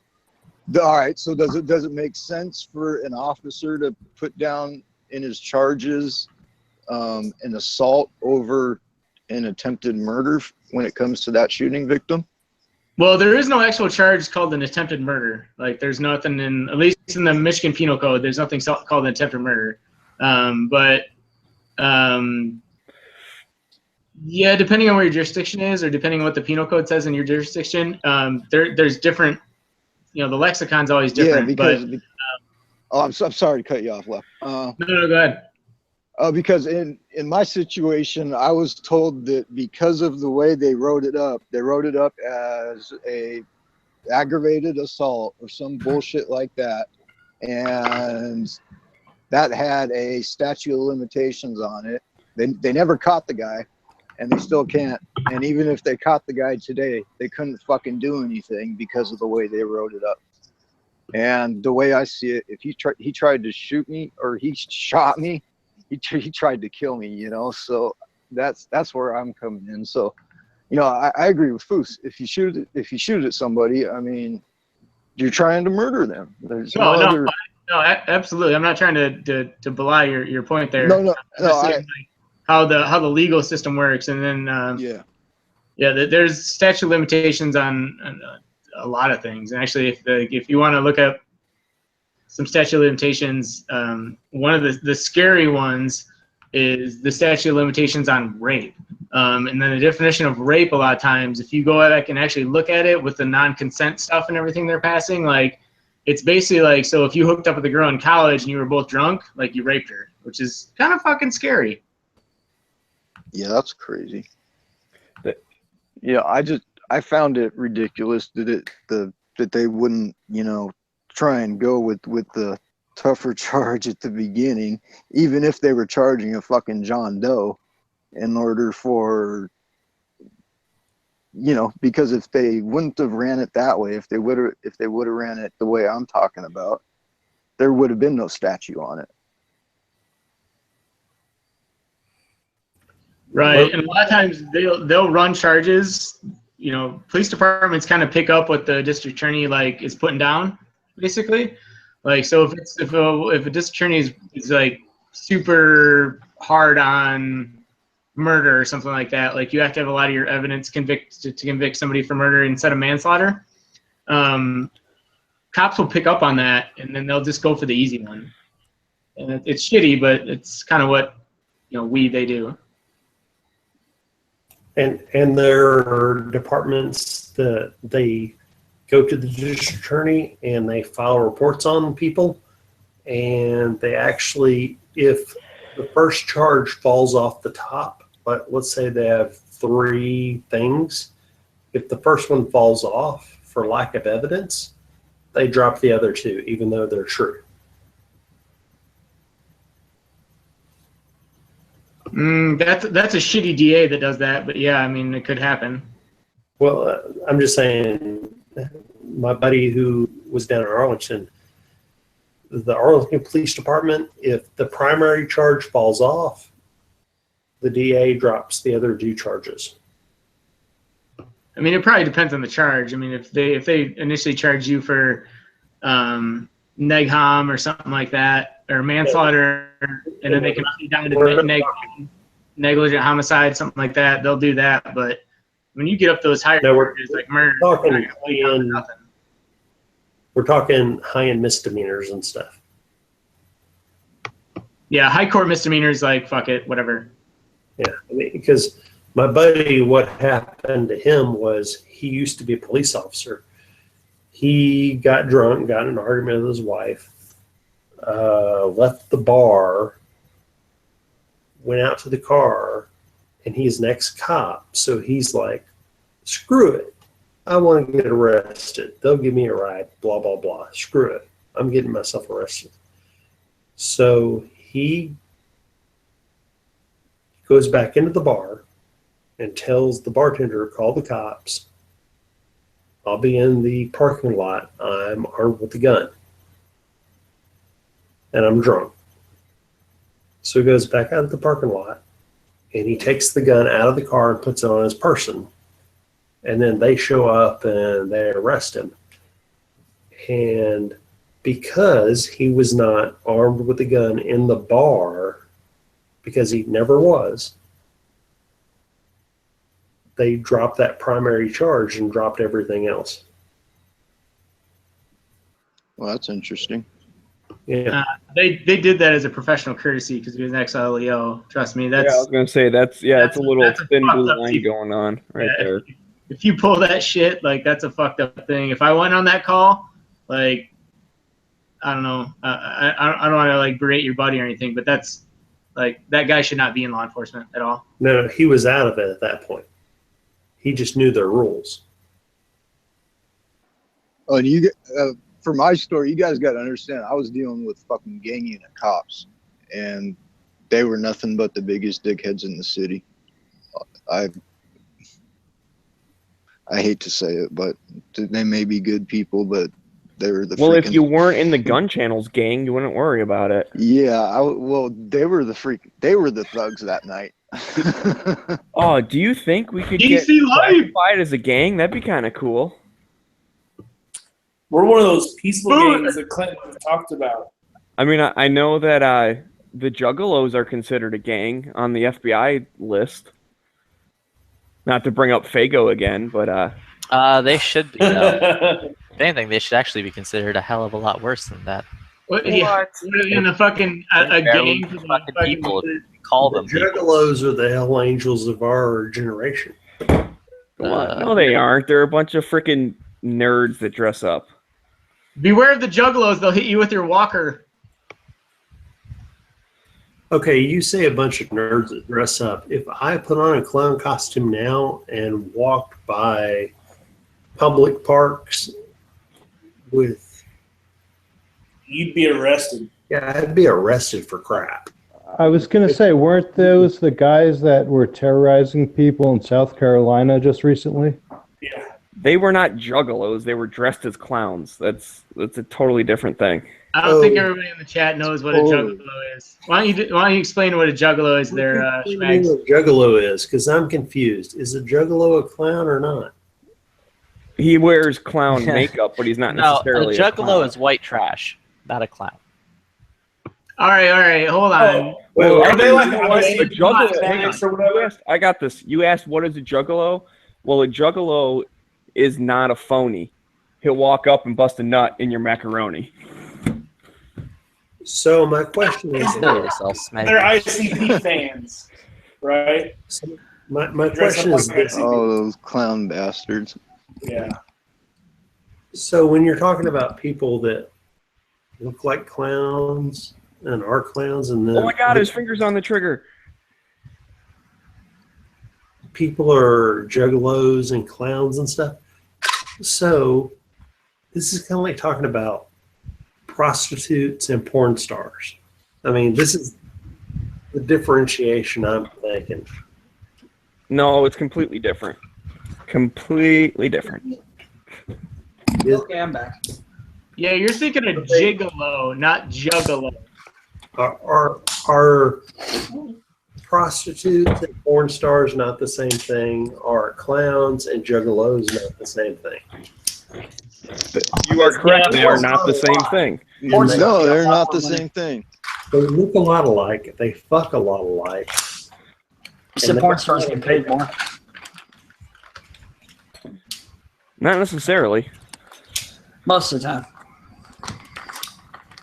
All right. So does it make sense for an officer to put down in his charges an assault over an attempted murder when it comes to that shooting victim? Well, there is no actual charge called an attempted murder. Like, there's nothing in, at least in the Michigan Penal Code, there's nothing called an attempted murder. Yeah, depending on where your jurisdiction is, or depending on what the Penal Code says in your jurisdiction, there's different. You know, the lexicon's always different. Yeah, because. I'm sorry to cut you off, Lef. No, go ahead. Because in my situation, I was told that because of the way they wrote it up as a aggravated assault or some bullshit like that, and that had a statute of limitations on it. They never caught the guy, and they still can't. And even if they caught the guy today, they couldn't fucking do anything because of the way they wrote it up. And the way I see it, if he tried to shoot me or he shot me, he tried to kill me, you know. So that's where I'm coming in. So, you know, I agree with Foos. If you shoot at somebody, I mean, you're trying to murder them. There's no, absolutely. I'm not trying to belie your point there. No. How the legal system works, and then there's statute of limitations on a lot of things. And actually, if you want to look up some statute of limitations, one of the scary ones is the statute of limitations on rape. And then the definition of rape, a lot of times, if you go back and actually look at it with the non-consent stuff and everything they're passing, like, it's basically like, so if you hooked up with a girl in college and you were both drunk, like, you raped her, which is kind of fucking scary. Yeah, that's crazy. Yeah, I found it ridiculous that they wouldn't, you know, try and go with the tougher charge at the beginning, even if they were charging a fucking John Doe, in order for, you know, because if they wouldn't have ran it that way, if they would have ran it the way I'm talking about, there would have been no statute on it. Right, and a lot of times they'll run charges. You know, police departments kind of pick up what the district attorney like is putting down, basically. Like, so if a district attorney is like super hard on murder or something like that, like you have to have a lot of your evidence to convict somebody for murder instead of manslaughter. Cops will pick up on that, and then they'll just go for the easy one. And it's shitty, but it's kind of what, you know, they do. And there are departments that they go to the district attorney and they file reports on people, and they actually, if the first charge falls off the top, but let's say they have 3 things, if the first one falls off for lack of evidence, they drop the other 2, even though they're true. That's a shitty DA that does that, but yeah, I mean, it could happen. Well, I'm just saying, my buddy who was down in Arlington, the Arlington Police Department, if the primary charge falls off, the DA drops the other 2 charges. I mean, it probably depends on the charge. I mean, if they initially charge you for neg ham or something like that, or manslaughter, and then they can be down to negligent homicide, something like that, they'll do that. But when you get up those higher charges, like murder, we're talking high-end misdemeanors and stuff. Yeah, high court misdemeanors, like, fuck it, whatever. Yeah, I mean, because my buddy, what happened to him was he used to be a police officer. He got drunk, got in an argument with his wife, left the bar, went out to the car, and he's an ex-cop. So he's like, screw it. I want to get arrested. They'll give me a ride, blah, blah, blah. Screw it. I'm getting myself arrested. So he goes back into the bar and tells the bartender, call the cops. I'll be in the parking lot. I'm armed with a gun. And I'm drunk. So he goes back out of the parking lot and he takes the gun out of the car and puts it on his person. And then they show up and they arrest him. And because he was not armed with a gun in the bar, because he never was, they dropped that primary charge and dropped everything else. Well, that's interesting. Yeah. They did that as a professional courtesy because he was an ex-LEO. Trust me, that's. Yeah, I was gonna say it's a little that's a thin fucked blue up line team. going on right Yeah. there. If you pull that shit, like that's a fucked up thing. If I went on that call, like, I don't know, I don't want to like berate your buddy or anything, but that's like that guy should not be in law enforcement at all. No, he was out of it at that point. He just knew their rules. Oh, and you for my story, you guys got to understand, I was dealing with fucking gang unit cops, and they were nothing but the biggest dickheads in the city. I hate to say it, but they may be good people, but they were the Well, freaking... if you weren't in the gun channels gang, you wouldn't worry about it. Yeah, well, they were the thugs that night. Oh, do you think we could get DC Live! classified as a gang? That'd be kind of cool. We're one of those peaceful gangs that Clinton talked about. I mean, I know that the Juggalos are considered a gang on the FBI list. Not to bring up Fago again, but they should be. Though. If anything, they should actually be considered a hell of a lot worse than that. What? Yeah, in a fucking a gang for the fucking people call them. Juggalos are the hell angels of our generation. no, they aren't. They're a bunch of freaking nerds that dress up. Beware of the juggalos; they'll hit you with your walker. Okay, you say a bunch of nerds that dress up. If I put on a clown costume now and walked by public parks with... You'd be arrested. Yeah, I'd be arrested for crap. I was going to say, weren't those the guys that were terrorizing people in South Carolina just recently? Yeah. They were not juggalos. They were dressed as clowns. That's a totally different thing. I don't think everybody in the chat knows what a juggalo is. Why don't you explain what a juggalo is there, What do you Schmags? mean what juggalo is? Because I'm confused. Is a juggalo a clown or not? He wears clown makeup, but he's not No, a necessarily a juggalo clown. is white trash, not a clown. All right, hold on. Well, Are they like a juggalo? Hang on. Hispanics or whatever? I got this. You asked what is a juggalo? Well, a juggalo is not a phony. He'll walk up and bust a nut in your macaroni. So my question is, Kill yourself, They're ICP fans, right? my Dress question up is like this. ICP. Oh, those clown bastards. Yeah. So when you're talking about people that look like clowns and are clowns, and then Oh my God, his finger's on the trigger. people are juggalos and clowns and stuff. So this is kind of like talking about prostitutes and porn stars. I mean, this is the differentiation I'm thinking. No, it's completely different. Completely different. Okay, I'm back. Yeah, you're thinking of gigolo, not juggalo. Are prostitutes and porn stars not the same thing? Are clowns and juggalos not the same thing? You are correct. They are not the same thing. No, they're not the same thing. They look a lot alike. They fuck a lot alike. So porn stars get paid more. Not necessarily. Most of the time.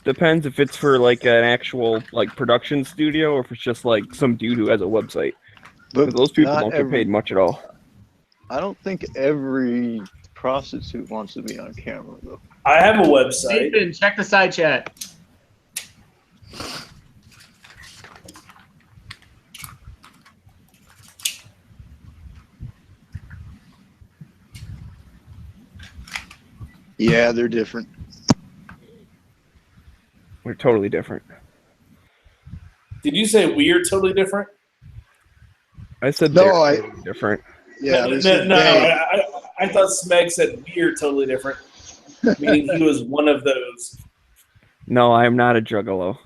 Depends if it's for like an actual like production studio or if it's just like some dude who has a website. But those people not don't get paid much at all. I don't think every prostitute wants to be on camera, though. I have a website. Nathan, check the side chat. Yeah, they're different. We're totally different. Did you say we're totally different? I said No, they're totally different. Yeah, I thought Smeg said we're totally different, meaning he was one of those. No, I am not a juggalo.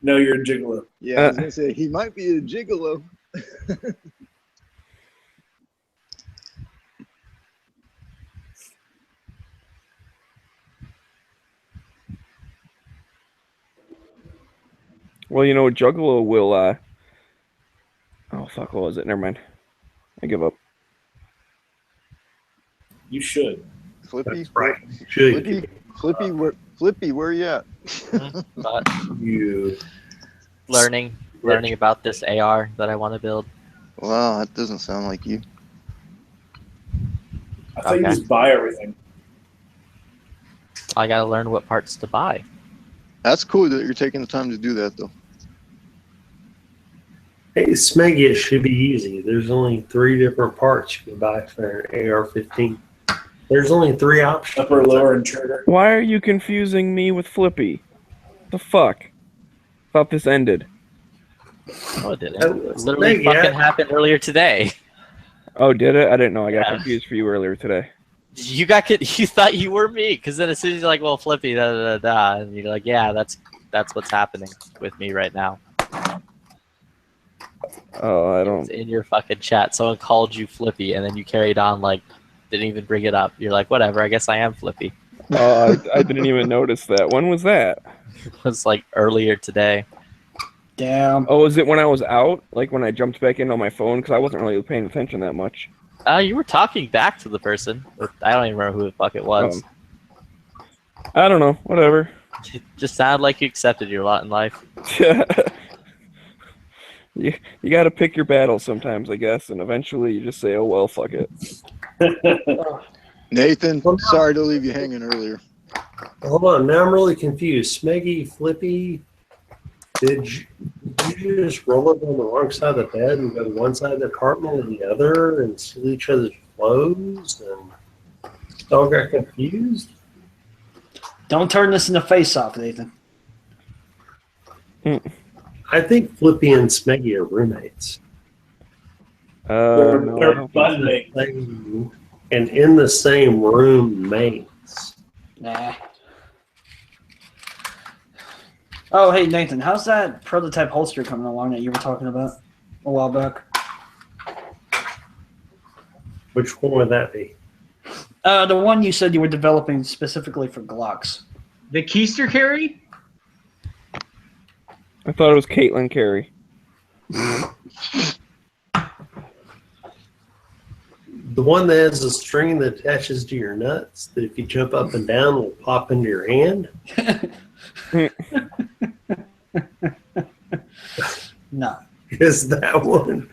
No, you're a gigolo. Yeah, I was gonna say he might be a gigolo. Well, you know, juggalo will. Oh fuck! What was it? Never mind. I give up. You should. Flippy, right. Should. Flippy, where you at? But You. learning about this AR that I want to build. Wow, that doesn't sound like you. I thought you Okay. just buy everything. I gotta learn what parts to buy. That's cool that you're taking the time to do that, though. Hey, Smeggy, it should be easy. There's only 3 different parts you can buy for an AR-15. There's only 3 options. Upper, lower, and trigger. Why are you confusing me with Flippy? The fuck? Thought this ended. Oh, it didn't. It literally Smeg, fucking yeah. happened earlier today. Oh, did it? I didn't know. I got Yeah. confused for you earlier today. You thought you were me, because then as soon as you're like, well, Flippy, da da da da, and you're like, yeah, that's what's happening with me right now. Oh, I don't. It's in your fucking chat. Someone called you Flippy, and then you carried on like didn't even bring it up. You're like, whatever. I guess I am Flippy. Oh, I didn't even notice that. When was that? It was like earlier today. Damn. Oh, was it when I was out? Like when I jumped back in on my phone? Because I wasn't really paying attention that much. You were talking back to the person. But I don't even remember who the fuck it was. I don't know. Whatever. It just sounded like you accepted your lot in life. You got to pick your battles sometimes, I guess, and eventually you just say, "Oh well, fuck it." Nathan, sorry to leave you hanging earlier. Hold on, now I'm really confused. Smeggy, Flippy, did you just roll up on the wrong side of the bed and go to one side of the apartment and the other and steal each other's clothes and all got confused? Don't turn this into face-off, Nathan. I think Flippy and Smeggy are roommates. No, I don't think so. And in the same room, mates. Nah. Oh, hey, Nathan, how's that prototype holster coming along that you were talking about a while back? Which one would that be? The one you said you were developing specifically for Glocks. The keister carry? I thought it was Caitlin Carey. The one that has a string that attaches to your nuts that if you jump up and down will pop into your hand? No. Is that one?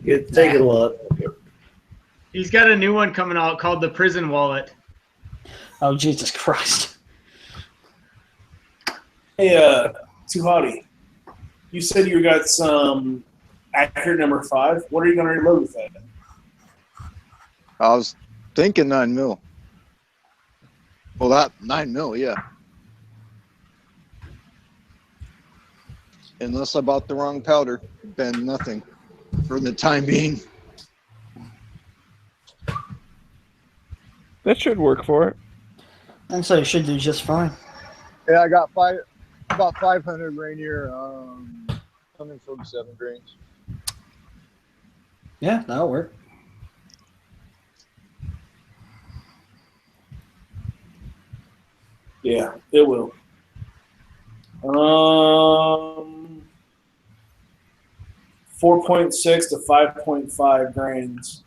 It's taking a lot. He's got a new one coming out called the Prison Wallet. Oh, Jesus Christ. Hey, Tuhati, you said you got some accurate number 5. What are you going to reload with that? I was thinking 9 mil. Well, that 9 mil, yeah. Unless I bought the wrong powder, then nothing for the time being. That should work for it. And so it should do just fine. Yeah, I got about 500 Rainier, 147 grains. Yeah, that'll work. Yeah, it will. 4.6 to 5.5 grains.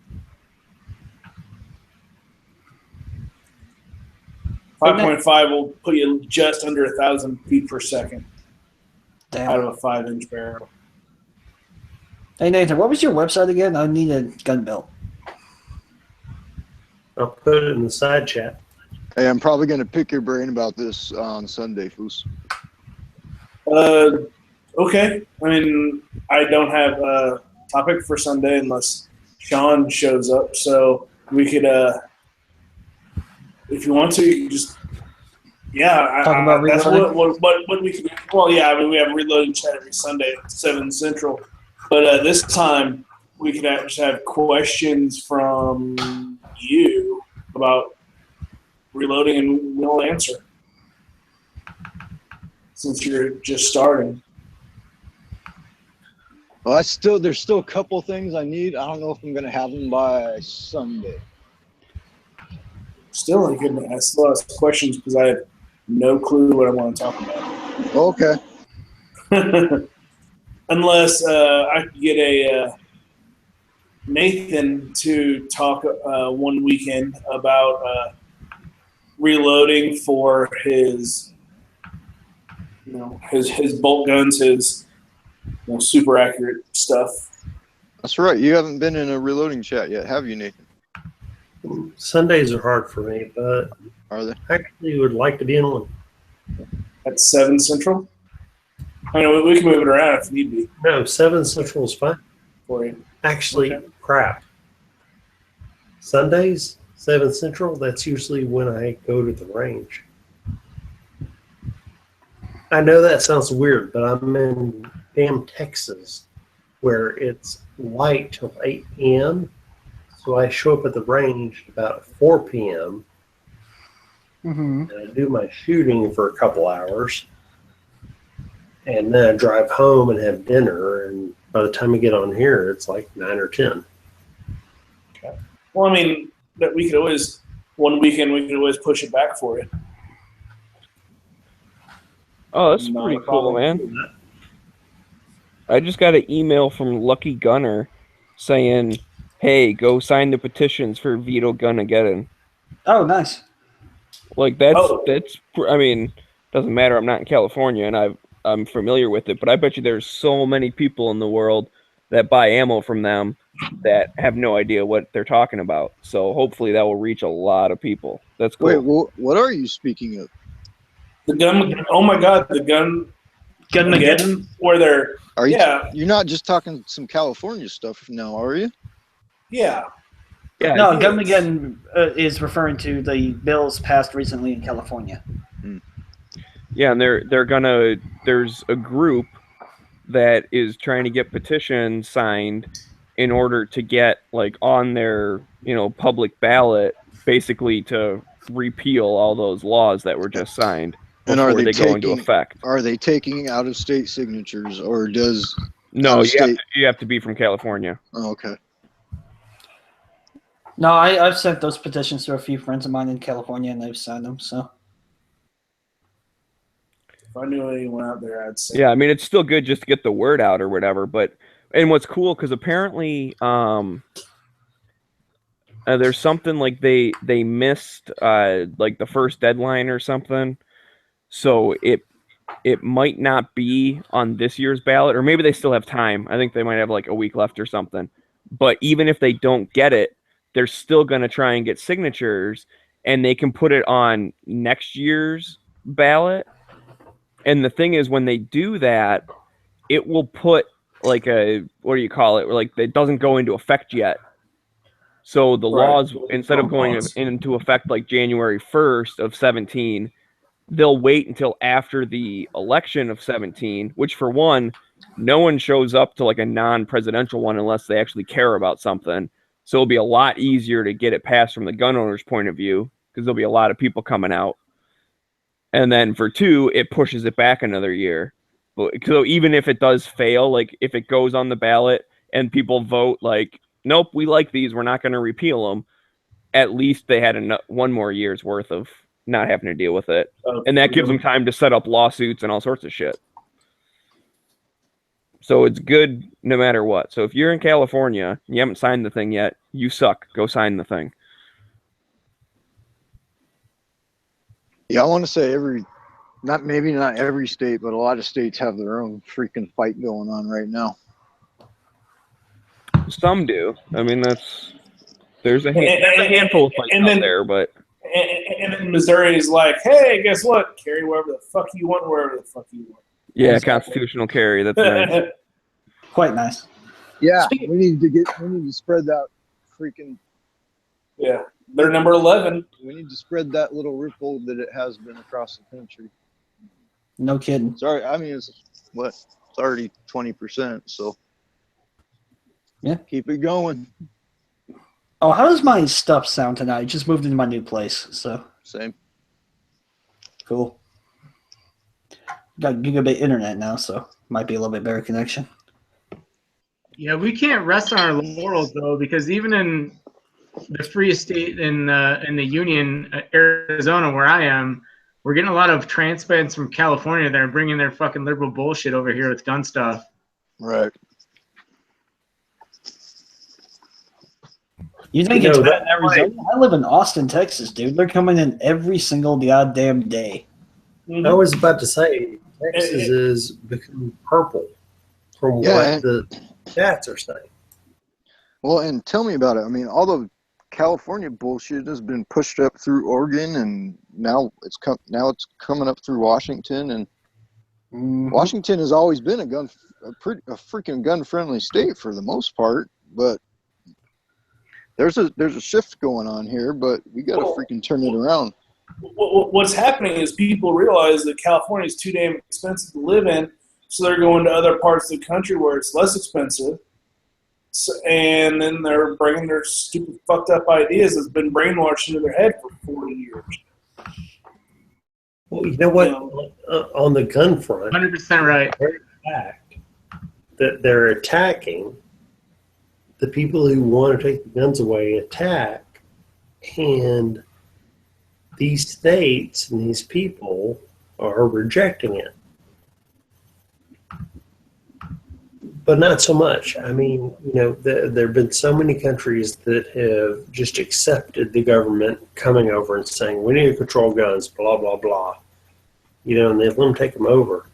5.5 will put you just under 1,000 feet per second. Damn. Out of a 5-inch barrel. Hey, Nathan, what was your website again? I need a gun belt. I'll put it in the side chat. Hey, I'm probably going to pick your brain about this on Sunday, Foos. Okay. I mean, I don't have a topic for Sunday unless Sean shows up. So we could, if you want to, you can just, yeah. Talk about that's reloading? what we can. Well, yeah. I mean, we have reloading chat every Sunday at 7 Central. But this time, we can just have questions from you about reloading, and we'll answer. Since you're just starting. Well, there's still a couple things I need. I don't know if I'm going to have them by Sunday. Still, I couldn't ask a lot of questions because I have no clue what I want to talk about. Okay. Unless I could get a Nathan to talk one weekend about reloading for his, his bolt guns, his super accurate stuff. That's right. You haven't been in a reloading chat yet, have you, Nathan? Sundays are hard for me, but are they? I actually would like to be in one. At 7 Central? I know we can move it around if need be. No, 7 Central is fine. For you. Actually, crap. Sundays, 7 Central, that's usually when I go to the range. I know that sounds weird, but I'm in damn Texas where it's light till 8 p.m. So I show up at the range about 4 p.m. And I do my shooting for a couple hours. And then I drive home and have dinner. And by the time I get on here, it's like 9 or 10. Okay. Well, I mean, that we could always, one weekend, we could always push it back for you. Oh, that's pretty cool, man. I just got an email from Lucky Gunner saying, hey, go sign the petitions for Veto Gun-Ageddon. Oh, nice. Like, that's, I mean, doesn't matter. I'm not in California, and I'm familiar with it, but I bet you there's so many people in the world that buy ammo from them that have no idea what they're talking about. So hopefully that will reach a lot of people. That's cool. Wait, what are you speaking of? The gun, oh my God, the Gun-Ageddon, where they're, you're not just talking some California stuff now, are you? Yeah. Yeah. No, Gun-Ageddon is referring to the bills passed recently in California. Yeah, and they're gonna. There's a group that is trying to get petitions signed in order to get like on their public ballot, basically to repeal all those laws that were just signed before And they go into effect. Are they taking out of state signatures, or does No, you have to be from California. Oh, okay. No, I've sent those petitions to a few friends of mine in California, and they've signed them. So if I knew anyone out there, I'd say. Yeah, I mean, it's still good just to get the word out or whatever. But and what's cool, because apparently there's something like they missed like the first deadline or something, so it might not be on this year's ballot, or maybe they still have time. I think they might have like a week left or something. But even if they don't get it, they're still going to try and get signatures, and they can put it on next year's ballot. And the thing is, when they do that, it will put like a, what do you call it? Like it doesn't go into effect yet. So the laws, instead of going into effect like January 1st of 17, they'll wait until after the election of 17, which for one, no one shows up to like a non-presidential one unless they actually care about something. So it'll be a lot easier to get it passed from the gun owner's point of view, because there'll be a lot of people coming out. And then for two, it pushes it back another year. So even if it does fail, like if it goes on the ballot and people vote like, nope, we like these, we're not going to repeal them, at least they had one more year's worth of not having to deal with it. And that gives them time to set up lawsuits and all sorts of shit. So it's good no matter what. So if you're in California and you haven't signed the thing yet, you suck. Go sign the thing. Yeah, I want to say maybe not every state, but a lot of states have their own freaking fight going on right now. Some do. I mean, there's a handful of fights out there, but. And then Missouri is like, hey, guess what? Carry wherever the fuck you want, wherever the fuck you want. Yeah, constitutional carry. That's nice. Quite nice. Yeah, we need to spread that freaking. Yeah, they're number 11. We need to spread that little ripple that it has been across the country. No kidding. Sorry, I mean it's already 20%. So. Yeah. Keep it going. Oh, how does my stuff sound tonight? I just moved into my new place, so. Same. Cool. Got gigabit internet now, so might be a little bit better connection. Yeah, we can't rest on our laurels though, because even in the freest state in the Union, Arizona, where I am, we're getting a lot of transplants from California that are bringing their fucking liberal bullshit over here with gun stuff. Right. You think it's bad in Arizona? I live in Austin, Texas, dude. They're coming in every single goddamn day. I was about to say, Texas is becoming purple from what the stats are saying. Well, and tell me about it. I mean, all the California bullshit has been pushed up through Oregon, and now it's coming up through Washington. And Washington has always been a freaking gun-friendly state for the most part, but there's a shift going on here. But we got to freaking turn it around. What's happening is people realize that California is too damn expensive to live in, so they're going to other parts of the country where it's less expensive. So, and then they're bringing their stupid, fucked up ideas that's been brainwashed into their head for 40 years. Well, you know what? On the gun front, 100% right. The fact that they're attacking the people who want to take the guns away attack, and these states and these people are rejecting it. But not so much. I mean, you know, there have been so many countries that have just accepted the government coming over and saying, we need to control guns, blah, blah, blah. You know, and they let them take them over.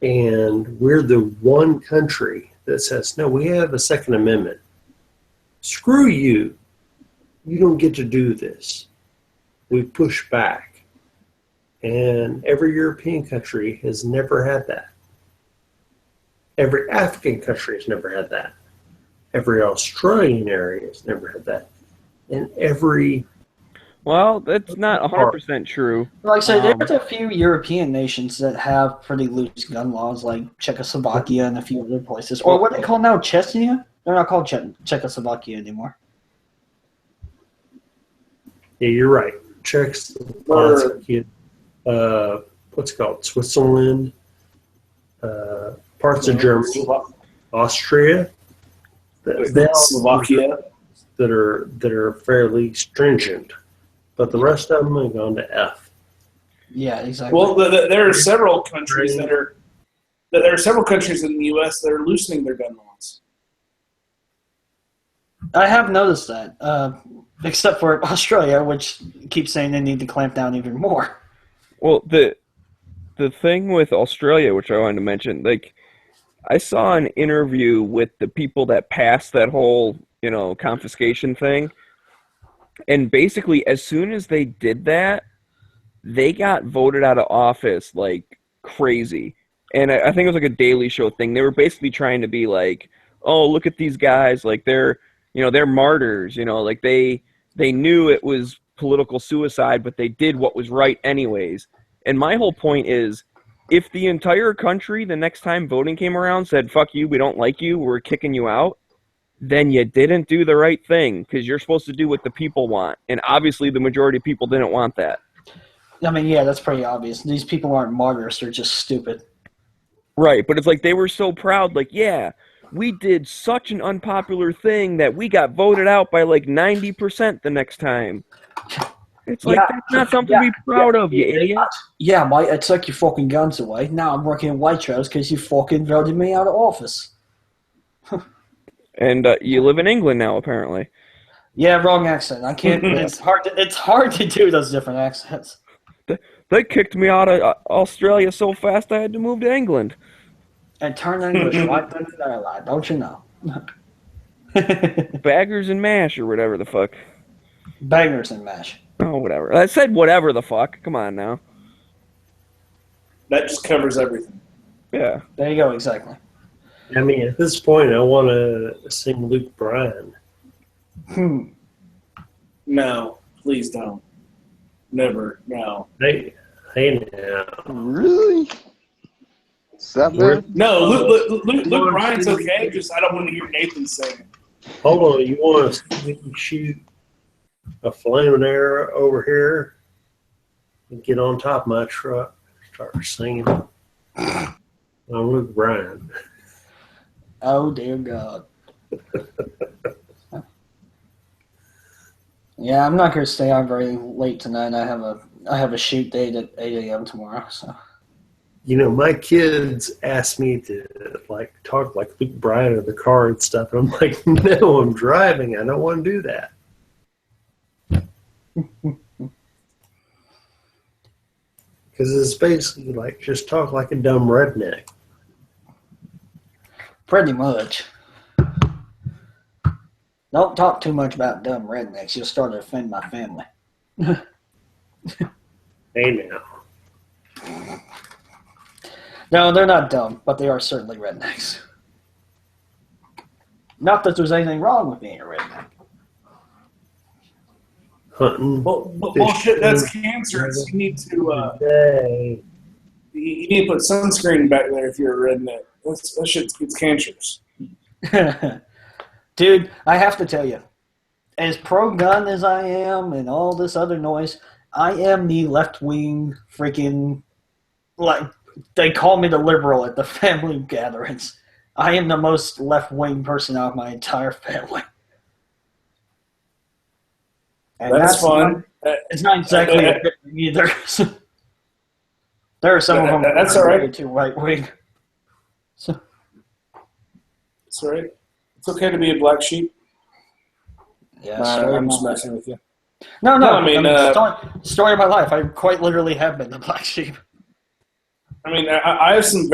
And we're the one country that says, no, we have a Second Amendment. Screw you. You don't get to do this. We push back. And every European country has never had that. Every African country has never had that. Every Australian area has never had that. And every... Well, that's not 100% true. Like I said, there's a few European nations that have pretty loose gun laws, like Czechoslovakia and a few other places. Or what they call now, Chechnya? They're not called Czechoslovakia anymore. Yeah, you're right. Czechoslovakia, what's it called? Switzerland, parts of Germany, Austria, Slovakia, that are fairly stringent, but the rest of them have gone to F. Yeah, exactly. Well, there are several countries there are several countries in the U.S. that are loosening their gun laws. I have noticed that, except for Australia, which keeps saying they need to clamp down even more. Well, the thing with Australia, which I wanted to mention, like, I saw an interview with the people that passed that whole, you know, confiscation thing. And basically, as soon as they did that, they got voted out of office like crazy. And I think it was like a Daily Show thing. They were basically trying to be like, oh, look at these guys. Like, they're martyrs. You know, like they knew it was political suicide, but they did what was right anyways. And my whole point is, if the entire country, the next time voting came around, said, fuck you, we don't like you, we're kicking you out, then you didn't do the right thing, because you're supposed to do what the people want. And obviously the majority of people didn't want that. I mean, yeah, that's pretty obvious. These people aren't martyrs, they're just stupid. Right, but it's like they were so proud, like, yeah, we did such an unpopular thing that we got voted out by like 90% the next time. It's like, that's not something to be proud of, you idiot. Yeah, mate, I took your fucking guns away. Now I'm working in Waitrose because you fucking voted me out of office. And you live in England now, apparently. Yeah, wrong accent. I can't. It's hard to do those different accents. They kicked me out of Australia so fast I had to move to England. And turn English right into their lie, don't you know? Baggers and mash or whatever the fuck. Bangers and mash. Oh, whatever. I said whatever the fuck. Come on now. That just covers everything. Yeah. There you go, exactly. I mean, at this point, I want to sing Luke Bryan. No, please don't. Never, no. Hey now. Really? Is that bad? No, Luke Bryan's okay. Just I don't want to hear Nathan sing. Hold on, you want to shoot a flaming arrow over here and get on top of my truck, start singing. I'm Luke Bryan. Oh dear God. Yeah, I'm not going to stay on very late tonight. I have a shoot date at 8 a.m. tomorrow. So. You know, my kids ask me to like talk like Luke Bryan in the car and stuff. And I'm like, no, I'm driving. I don't want to do that. Because it's basically like just talk like a dumb redneck. Pretty much. Don't talk too much about dumb rednecks. You'll start to offend my family. Hey now. No, they're not dumb, but they are certainly rednecks. Not that there's anything wrong with being a redneck. Hunting. Bullshit, that's cancerous. You need to you need to put sunscreen back there if you're a redneck. That shit's cancerous. Dude, I have to tell you, as pro-gun as I am and all this other noise, I am the left-wing freaking, like, they call me the liberal at the family gatherings. I am the most left-wing person out of my entire family. And that's fun. It's not exactly a good thing either. There are some of them that's that all are right. too right-wing. So. That's all right. It's okay to be a black sheep. Yeah, I'm just messing with you. No, I mean, story of my life. I quite literally have been the black sheep. I mean, I have some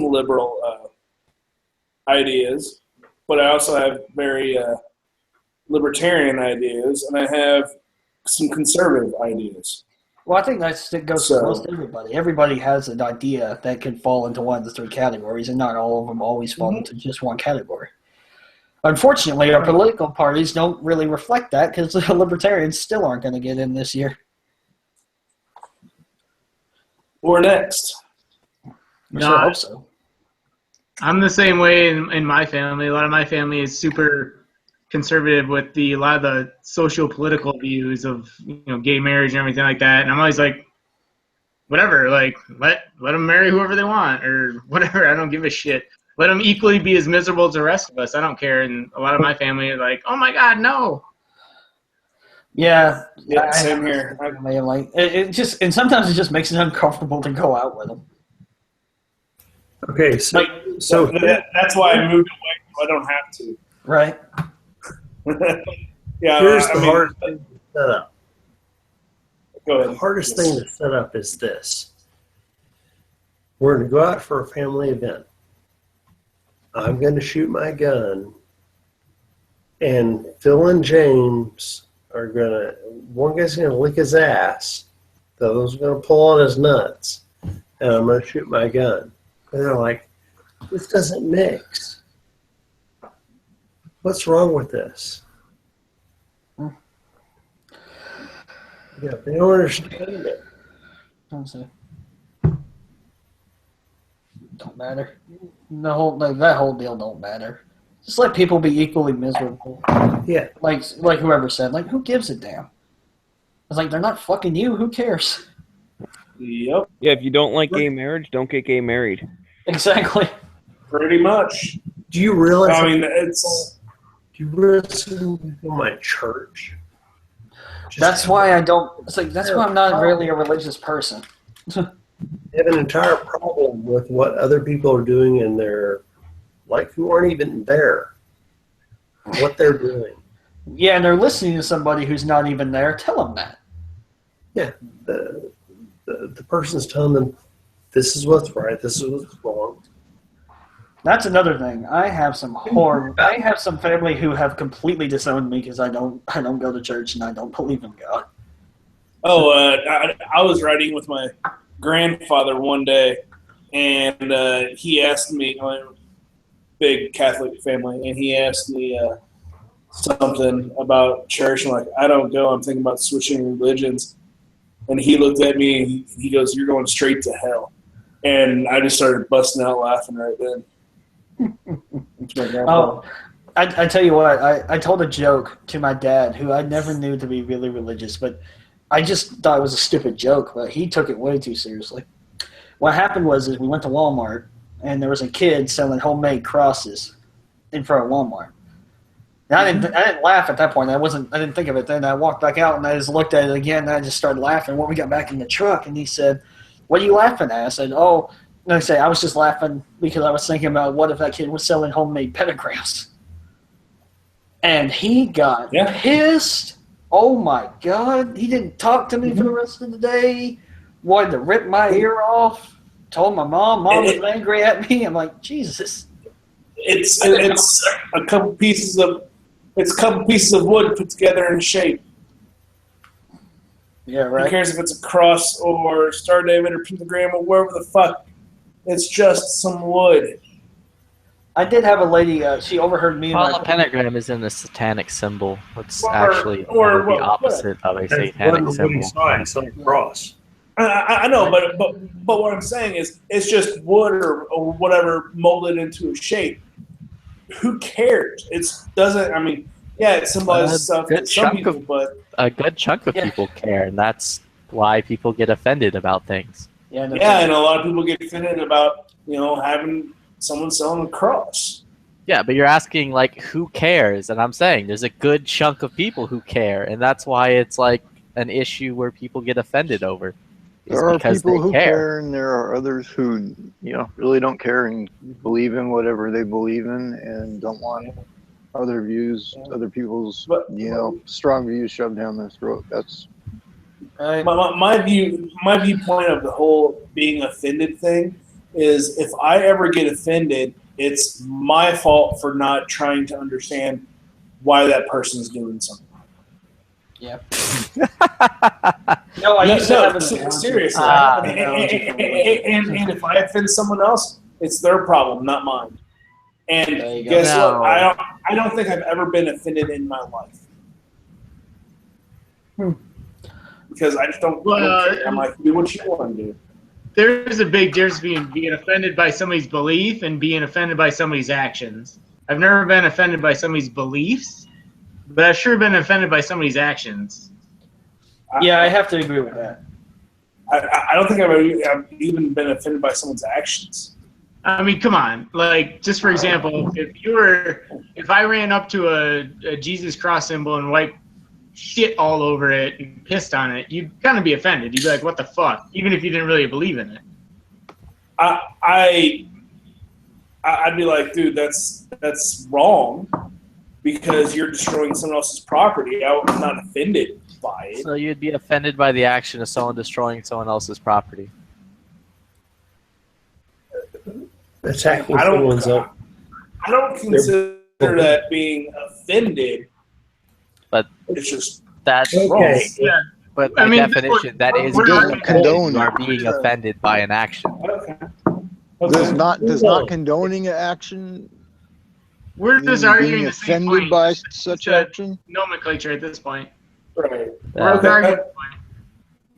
liberal ideas, but I also have very libertarian ideas, and I have some conservative ideas. Well, I think that goes for most everybody. Everybody has an idea that could fall into one of the three categories, and not all of them always fall into just one category. Unfortunately, our political parties don't really reflect that because the libertarians still aren't going to get in this year. Or next. I sure hope so. I'm the same way in my family. A lot of my family is super conservative with a lot of the social political views of gay marriage and everything like that. And I'm always like, whatever, like let them marry whoever they want or whatever. I don't give a shit. Let them equally be as miserable as the rest of us. I don't care. And a lot of my family are like, oh my God, no. Yeah, same here. Like it just, and sometimes it just makes it uncomfortable to go out with them. Okay, so that's why I moved away, so I don't have to. Right. Yeah. Here's the hardest thing to set up. Go ahead. The hardest thing to set up is this. We're going to go out for a family event. I'm going to shoot my gun, and Phil and James are going to, one guy's going to lick his ass, the other's going to pull on his nuts, and I'm going to shoot my gun. And they're like, this doesn't mix. What's wrong with this? Yeah, they don't understand it. Don't matter. That whole deal don't matter. Just let people be equally miserable. Yeah. Like whoever said, like, who gives a damn? It's like, they're not fucking you. Who cares? Yep. Yeah, if you don't like gay marriage, don't get gay married. Exactly. Pretty much. Do you realize? I mean, it's. Do you realize my church? That's why I don't. It's like that's why I'm not really a religious person. They have an entire problem with what other people are doing in their, like, who aren't even there. What they're doing. Yeah, and they're listening to somebody who's not even there. Tell them that. Yeah, the person's telling them, this is what's right, this is what's wrong. That's another thing. I have some family who have completely disowned me because I don't go to church and I don't believe in God. Oh, I was riding with my grandfather one day, and he asked me, big Catholic family, and he asked me something about church. I'm like, I don't go. I'm thinking about switching religions. And he looked at me and he goes, "You're going straight to hell." And I just started busting out laughing right then. Oh, I tell you what, I told a joke to my dad, who I never knew to be really religious, but I just thought it was a stupid joke, but he took it way too seriously. What happened was we went to Walmart, and there was a kid selling homemade crosses in front of Walmart. And I didn't laugh at that point. I didn't think of it then. I walked back out, and I just looked at it again, and I just started laughing. When we got back in the truck, and he said, "What are you laughing at?" I said, "Oh," and I say, "I was just laughing because I was thinking about what if that kid was selling homemade pentagrams." And he got pissed. Oh my God! He didn't talk to me for the rest of the day. Wanted to rip my ear off. Told my mom. Mom was angry at me. I'm like, Jesus. It's a couple pieces of wood put together in shape. Yeah, right. Who cares if it's a cross or Star David or pentagram or wherever the fuck? It's just some wood. I did have a lady. She overheard me. Well, a pentagram isn't a satanic symbol. It's actually the opposite of a satanic symbol. It's like a cross. I know, but what I'm saying is, it's just wood or whatever molded into a shape. Who cares? It doesn't. I mean, yeah, it symbolizes stuff to some people, but a good chunk of people care, and that's why people get offended about things. And a lot of people get offended about having someone selling a cross. Yeah, but you're asking like who cares, and I'm saying there's a good chunk of people who care, and that's why it's like an issue where people get offended over. There are people who care, and there are others who, really don't care and believe in whatever they believe in, and don't want other views, other people's, strong views shoved down their throat. That's my viewpoint of the whole being offended thing is, if I ever get offended, it's my fault for not trying to understand why that person's doing something. Yeah. No, I used to have a seriously. And if I offend someone else, it's their problem, not mine. And guess what? I don't think I've ever been offended in my life. Because I just don't care. I'm like, do what you want to do. There's a big difference between being offended by somebody's belief and being offended by somebody's actions. I've never been offended by somebody's beliefs, but I've sure been offended by somebody's actions. Yeah, I have to agree with that. I don't think I've even been offended by someone's actions. I mean, come on. Like, just for example, if I ran up to a Jesus cross symbol and wiped shit all over it and pissed on it, you'd kind of be offended. You'd be like, what the fuck? Even if you didn't really believe in it. I'd be like, dude, that's wrong, because you're destroying someone else's property. I'm not offended by it. So you'd be offended by the action of someone destroying someone else's property. Attacking someone's up. I don't consider that being offended. But it's just that's wrong. Yeah. But by definition, that is condone. You are being offended by an action. Does not condoning an action. We're just mean arguing being the same offended point. by It's such a action. nomenclature at this point. Right. We're arguing the point.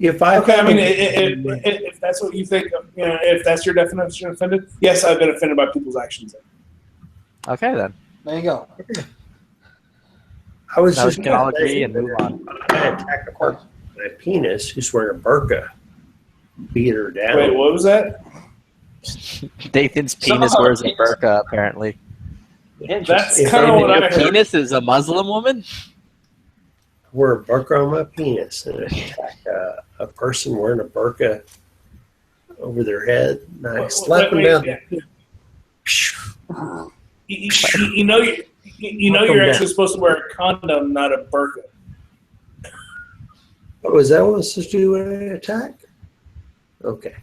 If I if that's what you think, if that's your definition of offended, yes, I've been offended by people's actions. Okay, then. There you go. I was Now just we can all agree and move on. I attacked a person with a penis who's wearing a burqa. Beat her down. Wait, what was that? Nathan's penis wears a burqa, apparently. That's kind of what I Your heard. penis is a Muslim woman? Wear a burqa on my penis and attack a person wearing a burqa over their head. And I slap them down. You know you're actually supposed to wear a condom, not a burqa. Oh, is that what it's supposed to do when I attack? Okay.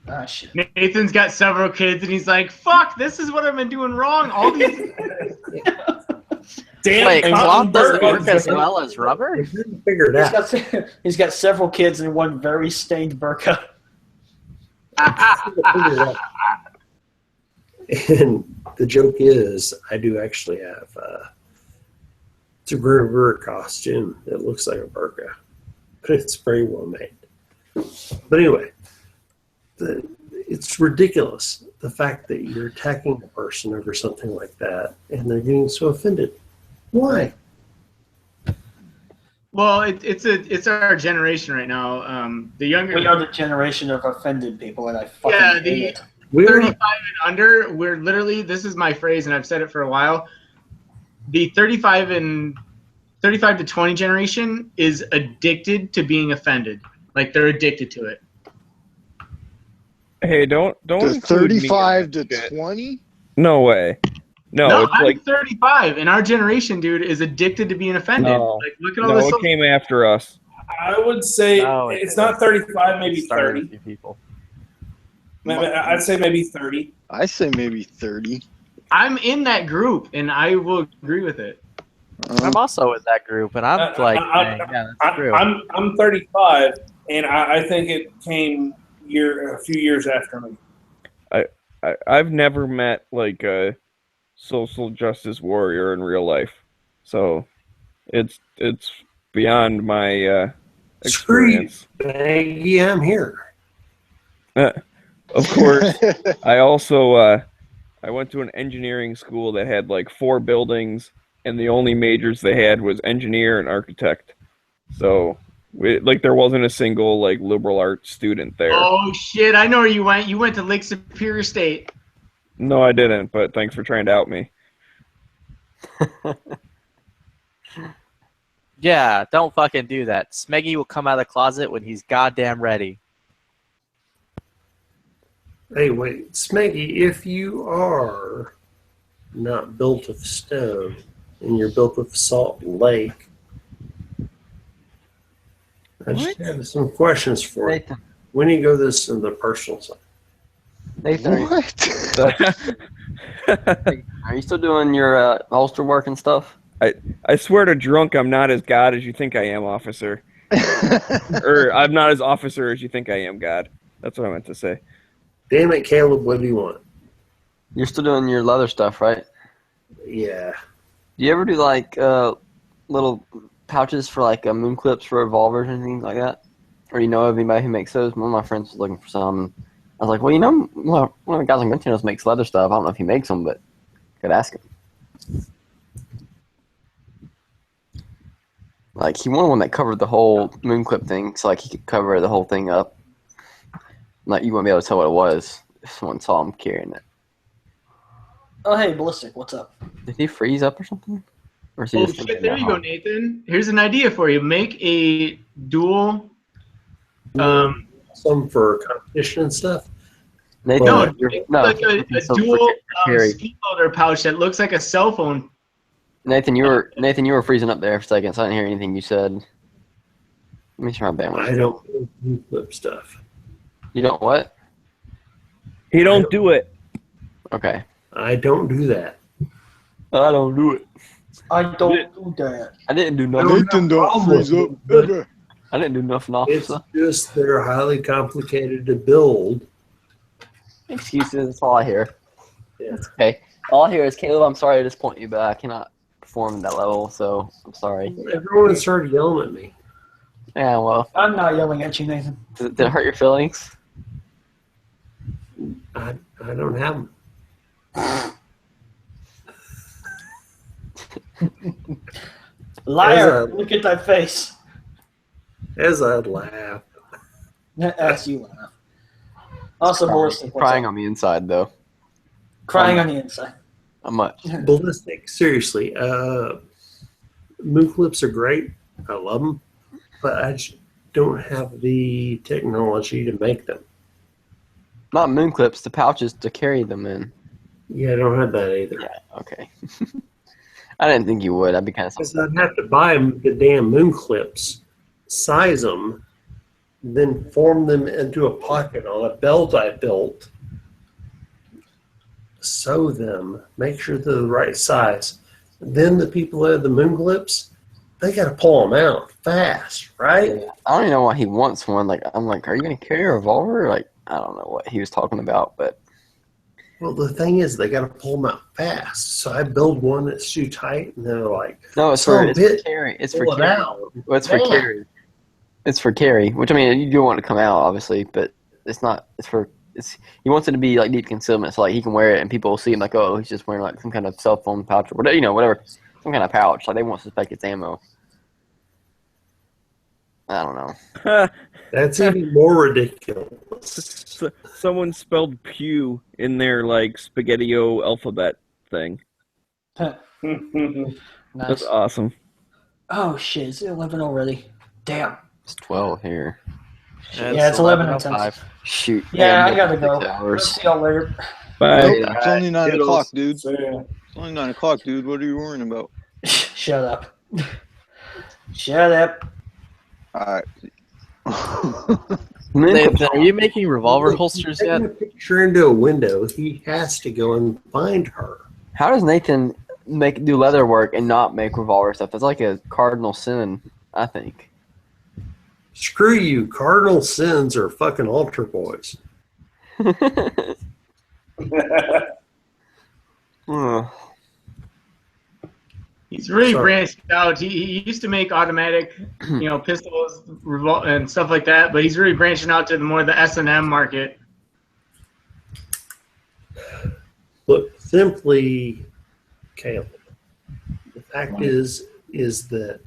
Ah, shit. Nathan's got several kids, and he's like, "Fuck! This is what I've been doing wrong all these." Damn, Wait, cloth doesn't work burqa. as well as rubber? Figure it out. He's got several kids and one very stained burqa. And the joke is, I do actually have it's a Guru costume that looks like a burqa, but it's very well made. But anyway, it's ridiculous, the fact that you're attacking a person over something like that, and they're getting so offended. Why? Well, it's our generation right now. The younger We are the generation of offended people, and I fucking hate the it. 35 and under, we're literally, this is my phrase, and I've said it for a while. The 35 to 20 generation is addicted to being offended. Like they're addicted to it. Hey, don't The include me 35 in to that shit. 20? No way. No, it's I'm like 35, and our generation, dude, is addicted to being offended. no, Like, look at all no, this. it came after us. I would say No, it's not 35, maybe Started 30. with you people. I'd say maybe 30. I say maybe 30. I'm in that group, and I will agree with it. I'm also in that group, and I'm like, yeah, that's true. I'm 35, and I think it came a few years after me. I've never met like a social justice warrior in real life, so it's beyond my experience. Maggie, I'm here. Of course, I also I went to an engineering school that had like 4 buildings, and the only majors they had was engineer and architect. So there wasn't a single like liberal arts student there. Oh shit! I know where you went. You went to Lake Superior State. No, I didn't. But thanks for trying to out me. Yeah, don't fucking do that. Smeggy will come out of the closet when he's goddamn ready. Hey, wait, Smeggy, if you are not built of stone and you're built of Salt Lake, I just have some questions for you. When you go this in the personal side. Nathan, What? are you still doing your holster work and stuff? I swear to drunk, I'm not as God as you think I am, officer. Or I'm not as officer as you think I am, God. That's what I meant to say. Damn it, Caleb, what do you want? You're still doing your leather stuff, right? Yeah. Do you ever do like little pouches for like moon clips for revolvers and things like that? Or you know of anybody who makes those? One of my friends was looking for some. I was like, well, you know, one of the guys on Gun makes leather stuff. I don't know if he makes them, but could ask him. Like, he wanted one that covered the whole moon clip thing, so like he could cover the whole thing up. Like, you wouldn't be able to tell what it was if someone saw him carrying it. Oh, hey, Ballistic, what's up? Did he freeze up or something? Or is he Oh just shit! There you go, Nathan. Here's an idea for you. Make a dual. Some for competition and stuff. Nathan, No, you're, make like a so dual Carry. speed loader pouch that looks like a cell phone. Nathan, you were freezing up there for a second, so I didn't hear anything you said. Let me try my bandwidth. I don't do moon clip stuff. You don't what? He don't do it. Okay. I don't do that. I don't do it. I don't do that. I didn't do nothing. Nathan don't freeze up, baby. I didn't do nothing, It's officer. just they're highly complicated to build. Excuses, that's all I hear. Yeah. It's okay. All I hear is, Caleb, I'm sorry to disappoint you, but I cannot perform at that level, so I'm sorry. Everyone started yelling at me. Yeah, well, I'm not yelling at you, Nathan. did it hurt your feelings? I don't have them. Liar! Look at that face. As I laugh. As you laugh. Also, Ballistic, what's Crying up? on the inside, though. Crying on the inside. How much? Ballistic, seriously. Moon clips are great. I love them. But I just don't have the technology to make them. Not moon clips, the pouches to carry them in. Yeah, I don't have that either. Yeah, okay. I didn't think you would. I'd be kind of Because I'd have to buy the damn moon clips, size them, then form them into a pocket on a belt I built, sew them, make sure they're the right size. Then the people that have the moon clips, they got to pull them out fast, right? Yeah. I don't even know why he wants one. Like, I'm like, are you going to carry a revolver? Like, I don't know what he was talking about, but Well, the thing is, they got to pull them out fast. So I build one that's too tight, and they're like, no, it's "Son for of a it's bitch, for carry. It's for pull it carry. out." Well, it's for Damn. carry. It's for carry. Which I mean, you do want to come out, obviously, but it's not. It's he wants it to be like deep concealment, so like he can wear it and people will see him like, oh, he's just wearing like some kind of cell phone pouch or whatever, whatever, some kind of pouch. Like they won't suspect it's ammo. I don't know. That's even more ridiculous. Someone spelled pew in their like spaghetti-o alphabet thing. Nice. That's awesome. Oh shit! It's 11 already. Damn. It's 12 here. Yeah, it's 11 and 10. Shoot. Yeah, I gotta go. 6 hours. See y'all later. Bye. Nope, it's only 9 Toodles. o'clock, dude. It's only 9 o'clock, dude. What are you worrying about? Shut up. Shut up. All right. Nathan, are you making revolver holsters yet? Taking a picture into a window, he has to go and find her. How does Nathan do leather work and not make revolver stuff? That's like a cardinal sin, I think. Screw you. Cardinal sins are fucking altar boys. He's really Sorry. branched out. He used to make automatic, pistols, and stuff like that. But he's really branching out to the S&M market. Look, simply, Caleb, the fact is that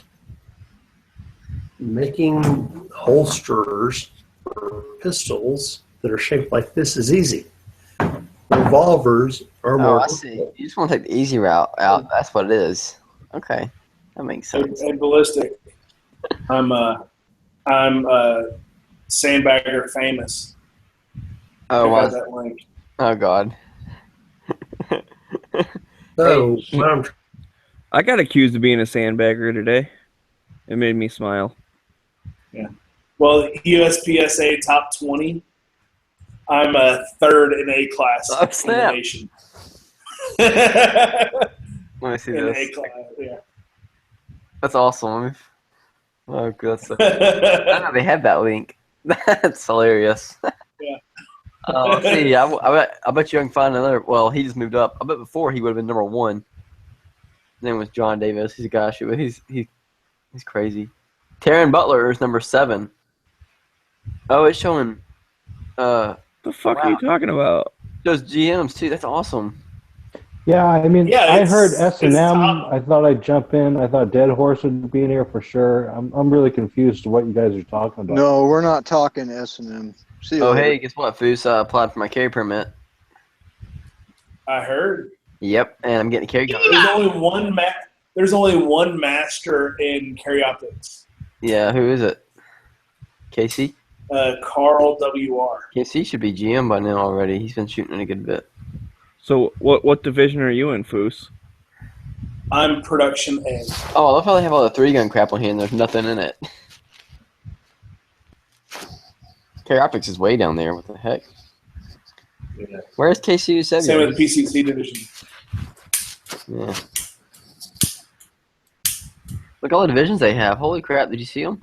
making holsters for pistols that are shaped like this is easy. Revolvers are Oh, more. I see. You just want to take the easy route out. That's what it is. Okay, that makes sense. Hey, Ballistic. I'm Sandbagger famous. Oh, I wow. got that link. Oh, God. So, I got accused of being a sandbagger today. It made me smile. Yeah. Well, USPSA top 20. I'm a third in A class Oh, in the snap. nation. Let me see In this. A class, yeah. That's awesome. Oh, that's so I didn't know they had that link. That's hilarious. Yeah. Let's see. I bet you I can find another. Well, he just moved up. I bet before he would have been number 1. His name was John Davis. He's a guy. He's crazy. Taryn Butler is number 7. Oh, it's showing. The fuck are you talking about? Those GMs too. That's awesome. Yeah, I mean, Yeah, I it's- heard it's S&M. top. I thought I'd jump in. I thought Dead Horse would be in here for sure. I'm really confused to what you guys are talking about. No, we're not talking S&M. See you Oh, later. hey, guess what, Foos? I applied for my carry permit. I heard. Yep, and I'm getting a carry gun. There's only one master in carry optics. Yeah, who is it? Casey? Carl W.R. Casey should be GM by now already. He's been shooting a good bit. So what division are you in, Foos? I'm production A. Oh, I love how they have all the 3-gun crap on here and there's nothing in it. Carry optics is way down there. What the heck? Yeah. Where's KCU 7? Same with the PCC division. Yeah. Look, all the divisions they have. Holy crap! Did you see them?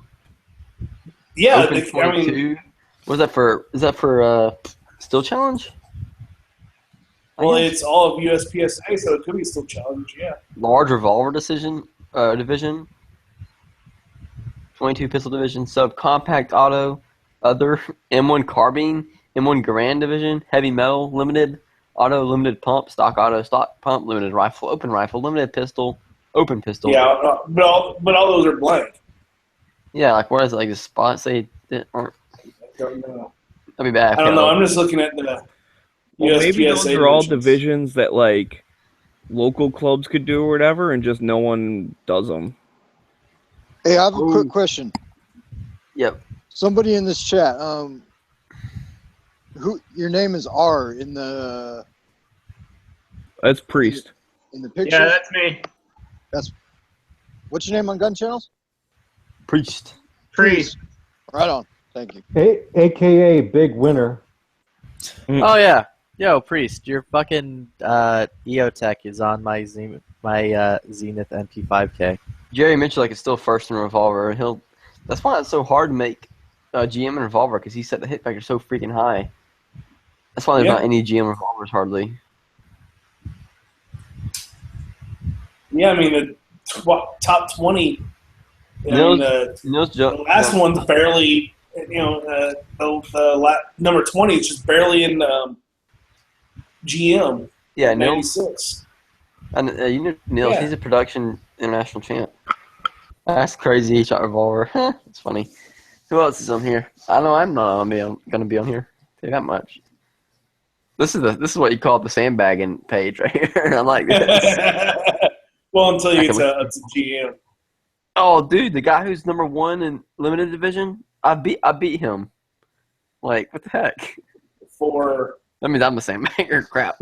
Yeah, Open 22. What is that for? Is that for Steel Challenge? Well, it's all of USPSA, so it could be still challenge. Yeah. Large revolver division. 22 pistol division, subcompact auto, other M1 carbine, M1 Garand division, heavy metal, limited auto, limited pump, stock auto, stock pump, limited rifle, open rifle, limited pistol, open pistol. Yeah, but all those are blank. Yeah, like where is it? Like the spots they aren't. I don't know. That'd be bad. I don't know. I'm just looking at the Well, maybe USPSA those are all divisions. divisions that like local clubs could do or whatever, and just no one does them. Hey, I have a quick question. Yep. Somebody in this chat, who your name is R in the That's Priest. picture? Yeah, that's me. That's what's your name on Gun Channels? Priest. Priest. Right on. Thank you. AKA Big Winner. Oh yeah, yo Priest, your fucking EOTech is on my Zenith MP5K. Jerry mentioned like it's still first in revolver. That's why it's so hard to make GM and revolver because he set the hit factor so freaking high. That's why there's Yeah. not any GM revolvers hardly. Yeah, I mean the top 20. I mean, the last one's barely Number 20 is just barely in GM. Yeah, 96. And you know Nils, Yeah. he's a production international champ. That's crazy. He shot revolver. It's funny. Who else is on here? I know I'm not gonna be on here. Tell you that much. This is what you call the sandbagging page right here. I like this. Well, until you get to GM. Oh, dude, the guy who's number 1 in limited division, I beat him. Like, what the heck? That means I'm the sandbagger. Crap.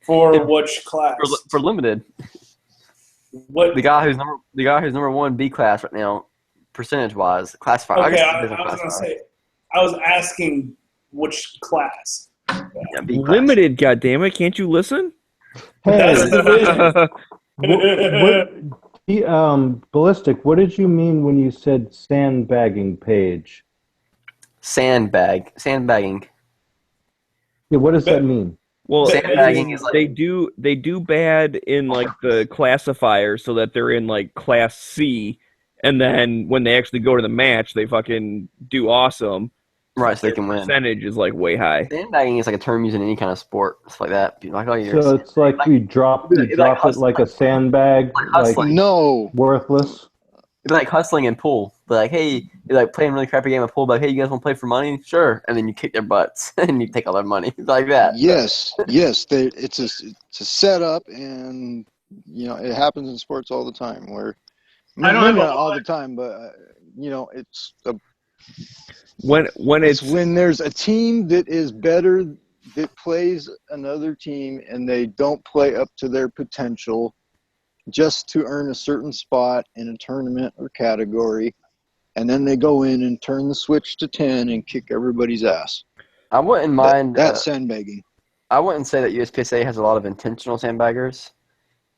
For which class? For limited. What? The guy who's number 1 B class right now, percentage wise, classified. Okay, I was gonna say. I was asking which class. Yeah, B class. Limited, goddammit, can't you listen? That's division. Ballistic, what did you mean when you said sandbagging page? Sandbagging. Yeah, what does that mean? Well, sandbagging is like they do bad in like the classifier so that they're in like class C, and then when they actually go to the match, they fucking do awesome. Right, so they can win. Percentage is like way high. Sandbagging is like a term used in any kind of sport, stuff like that. Like, oh, So it's like you drop it like a sandbag, like no, worthless. It's like hustling in pool. They're like, hey, you're like playing a really crappy game of pool, but like, hey, you guys want to play for money? Sure. And then you kick their butts and you take all their money. It's like that. Yes. It's a setup, and you know it happens in sports all the time. Where I don't maybe have not all the time, but you know it's when there's a team that is better that plays another team and they don't play up to their potential just to earn a certain spot in a tournament or category, and then they go in and turn the switch to 10 and kick everybody's ass. I wouldn't mind that's sandbagging. I wouldn't say that USPSA has a lot of intentional sandbaggers,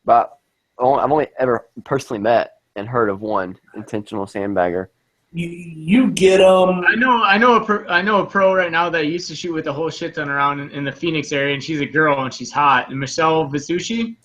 but I've only ever personally met and heard of one intentional sandbagger. You get them. I know a pro right now that used to shoot with a whole shit ton around in the Phoenix area, and she's a girl and she's hot. And Michelle Vespucci.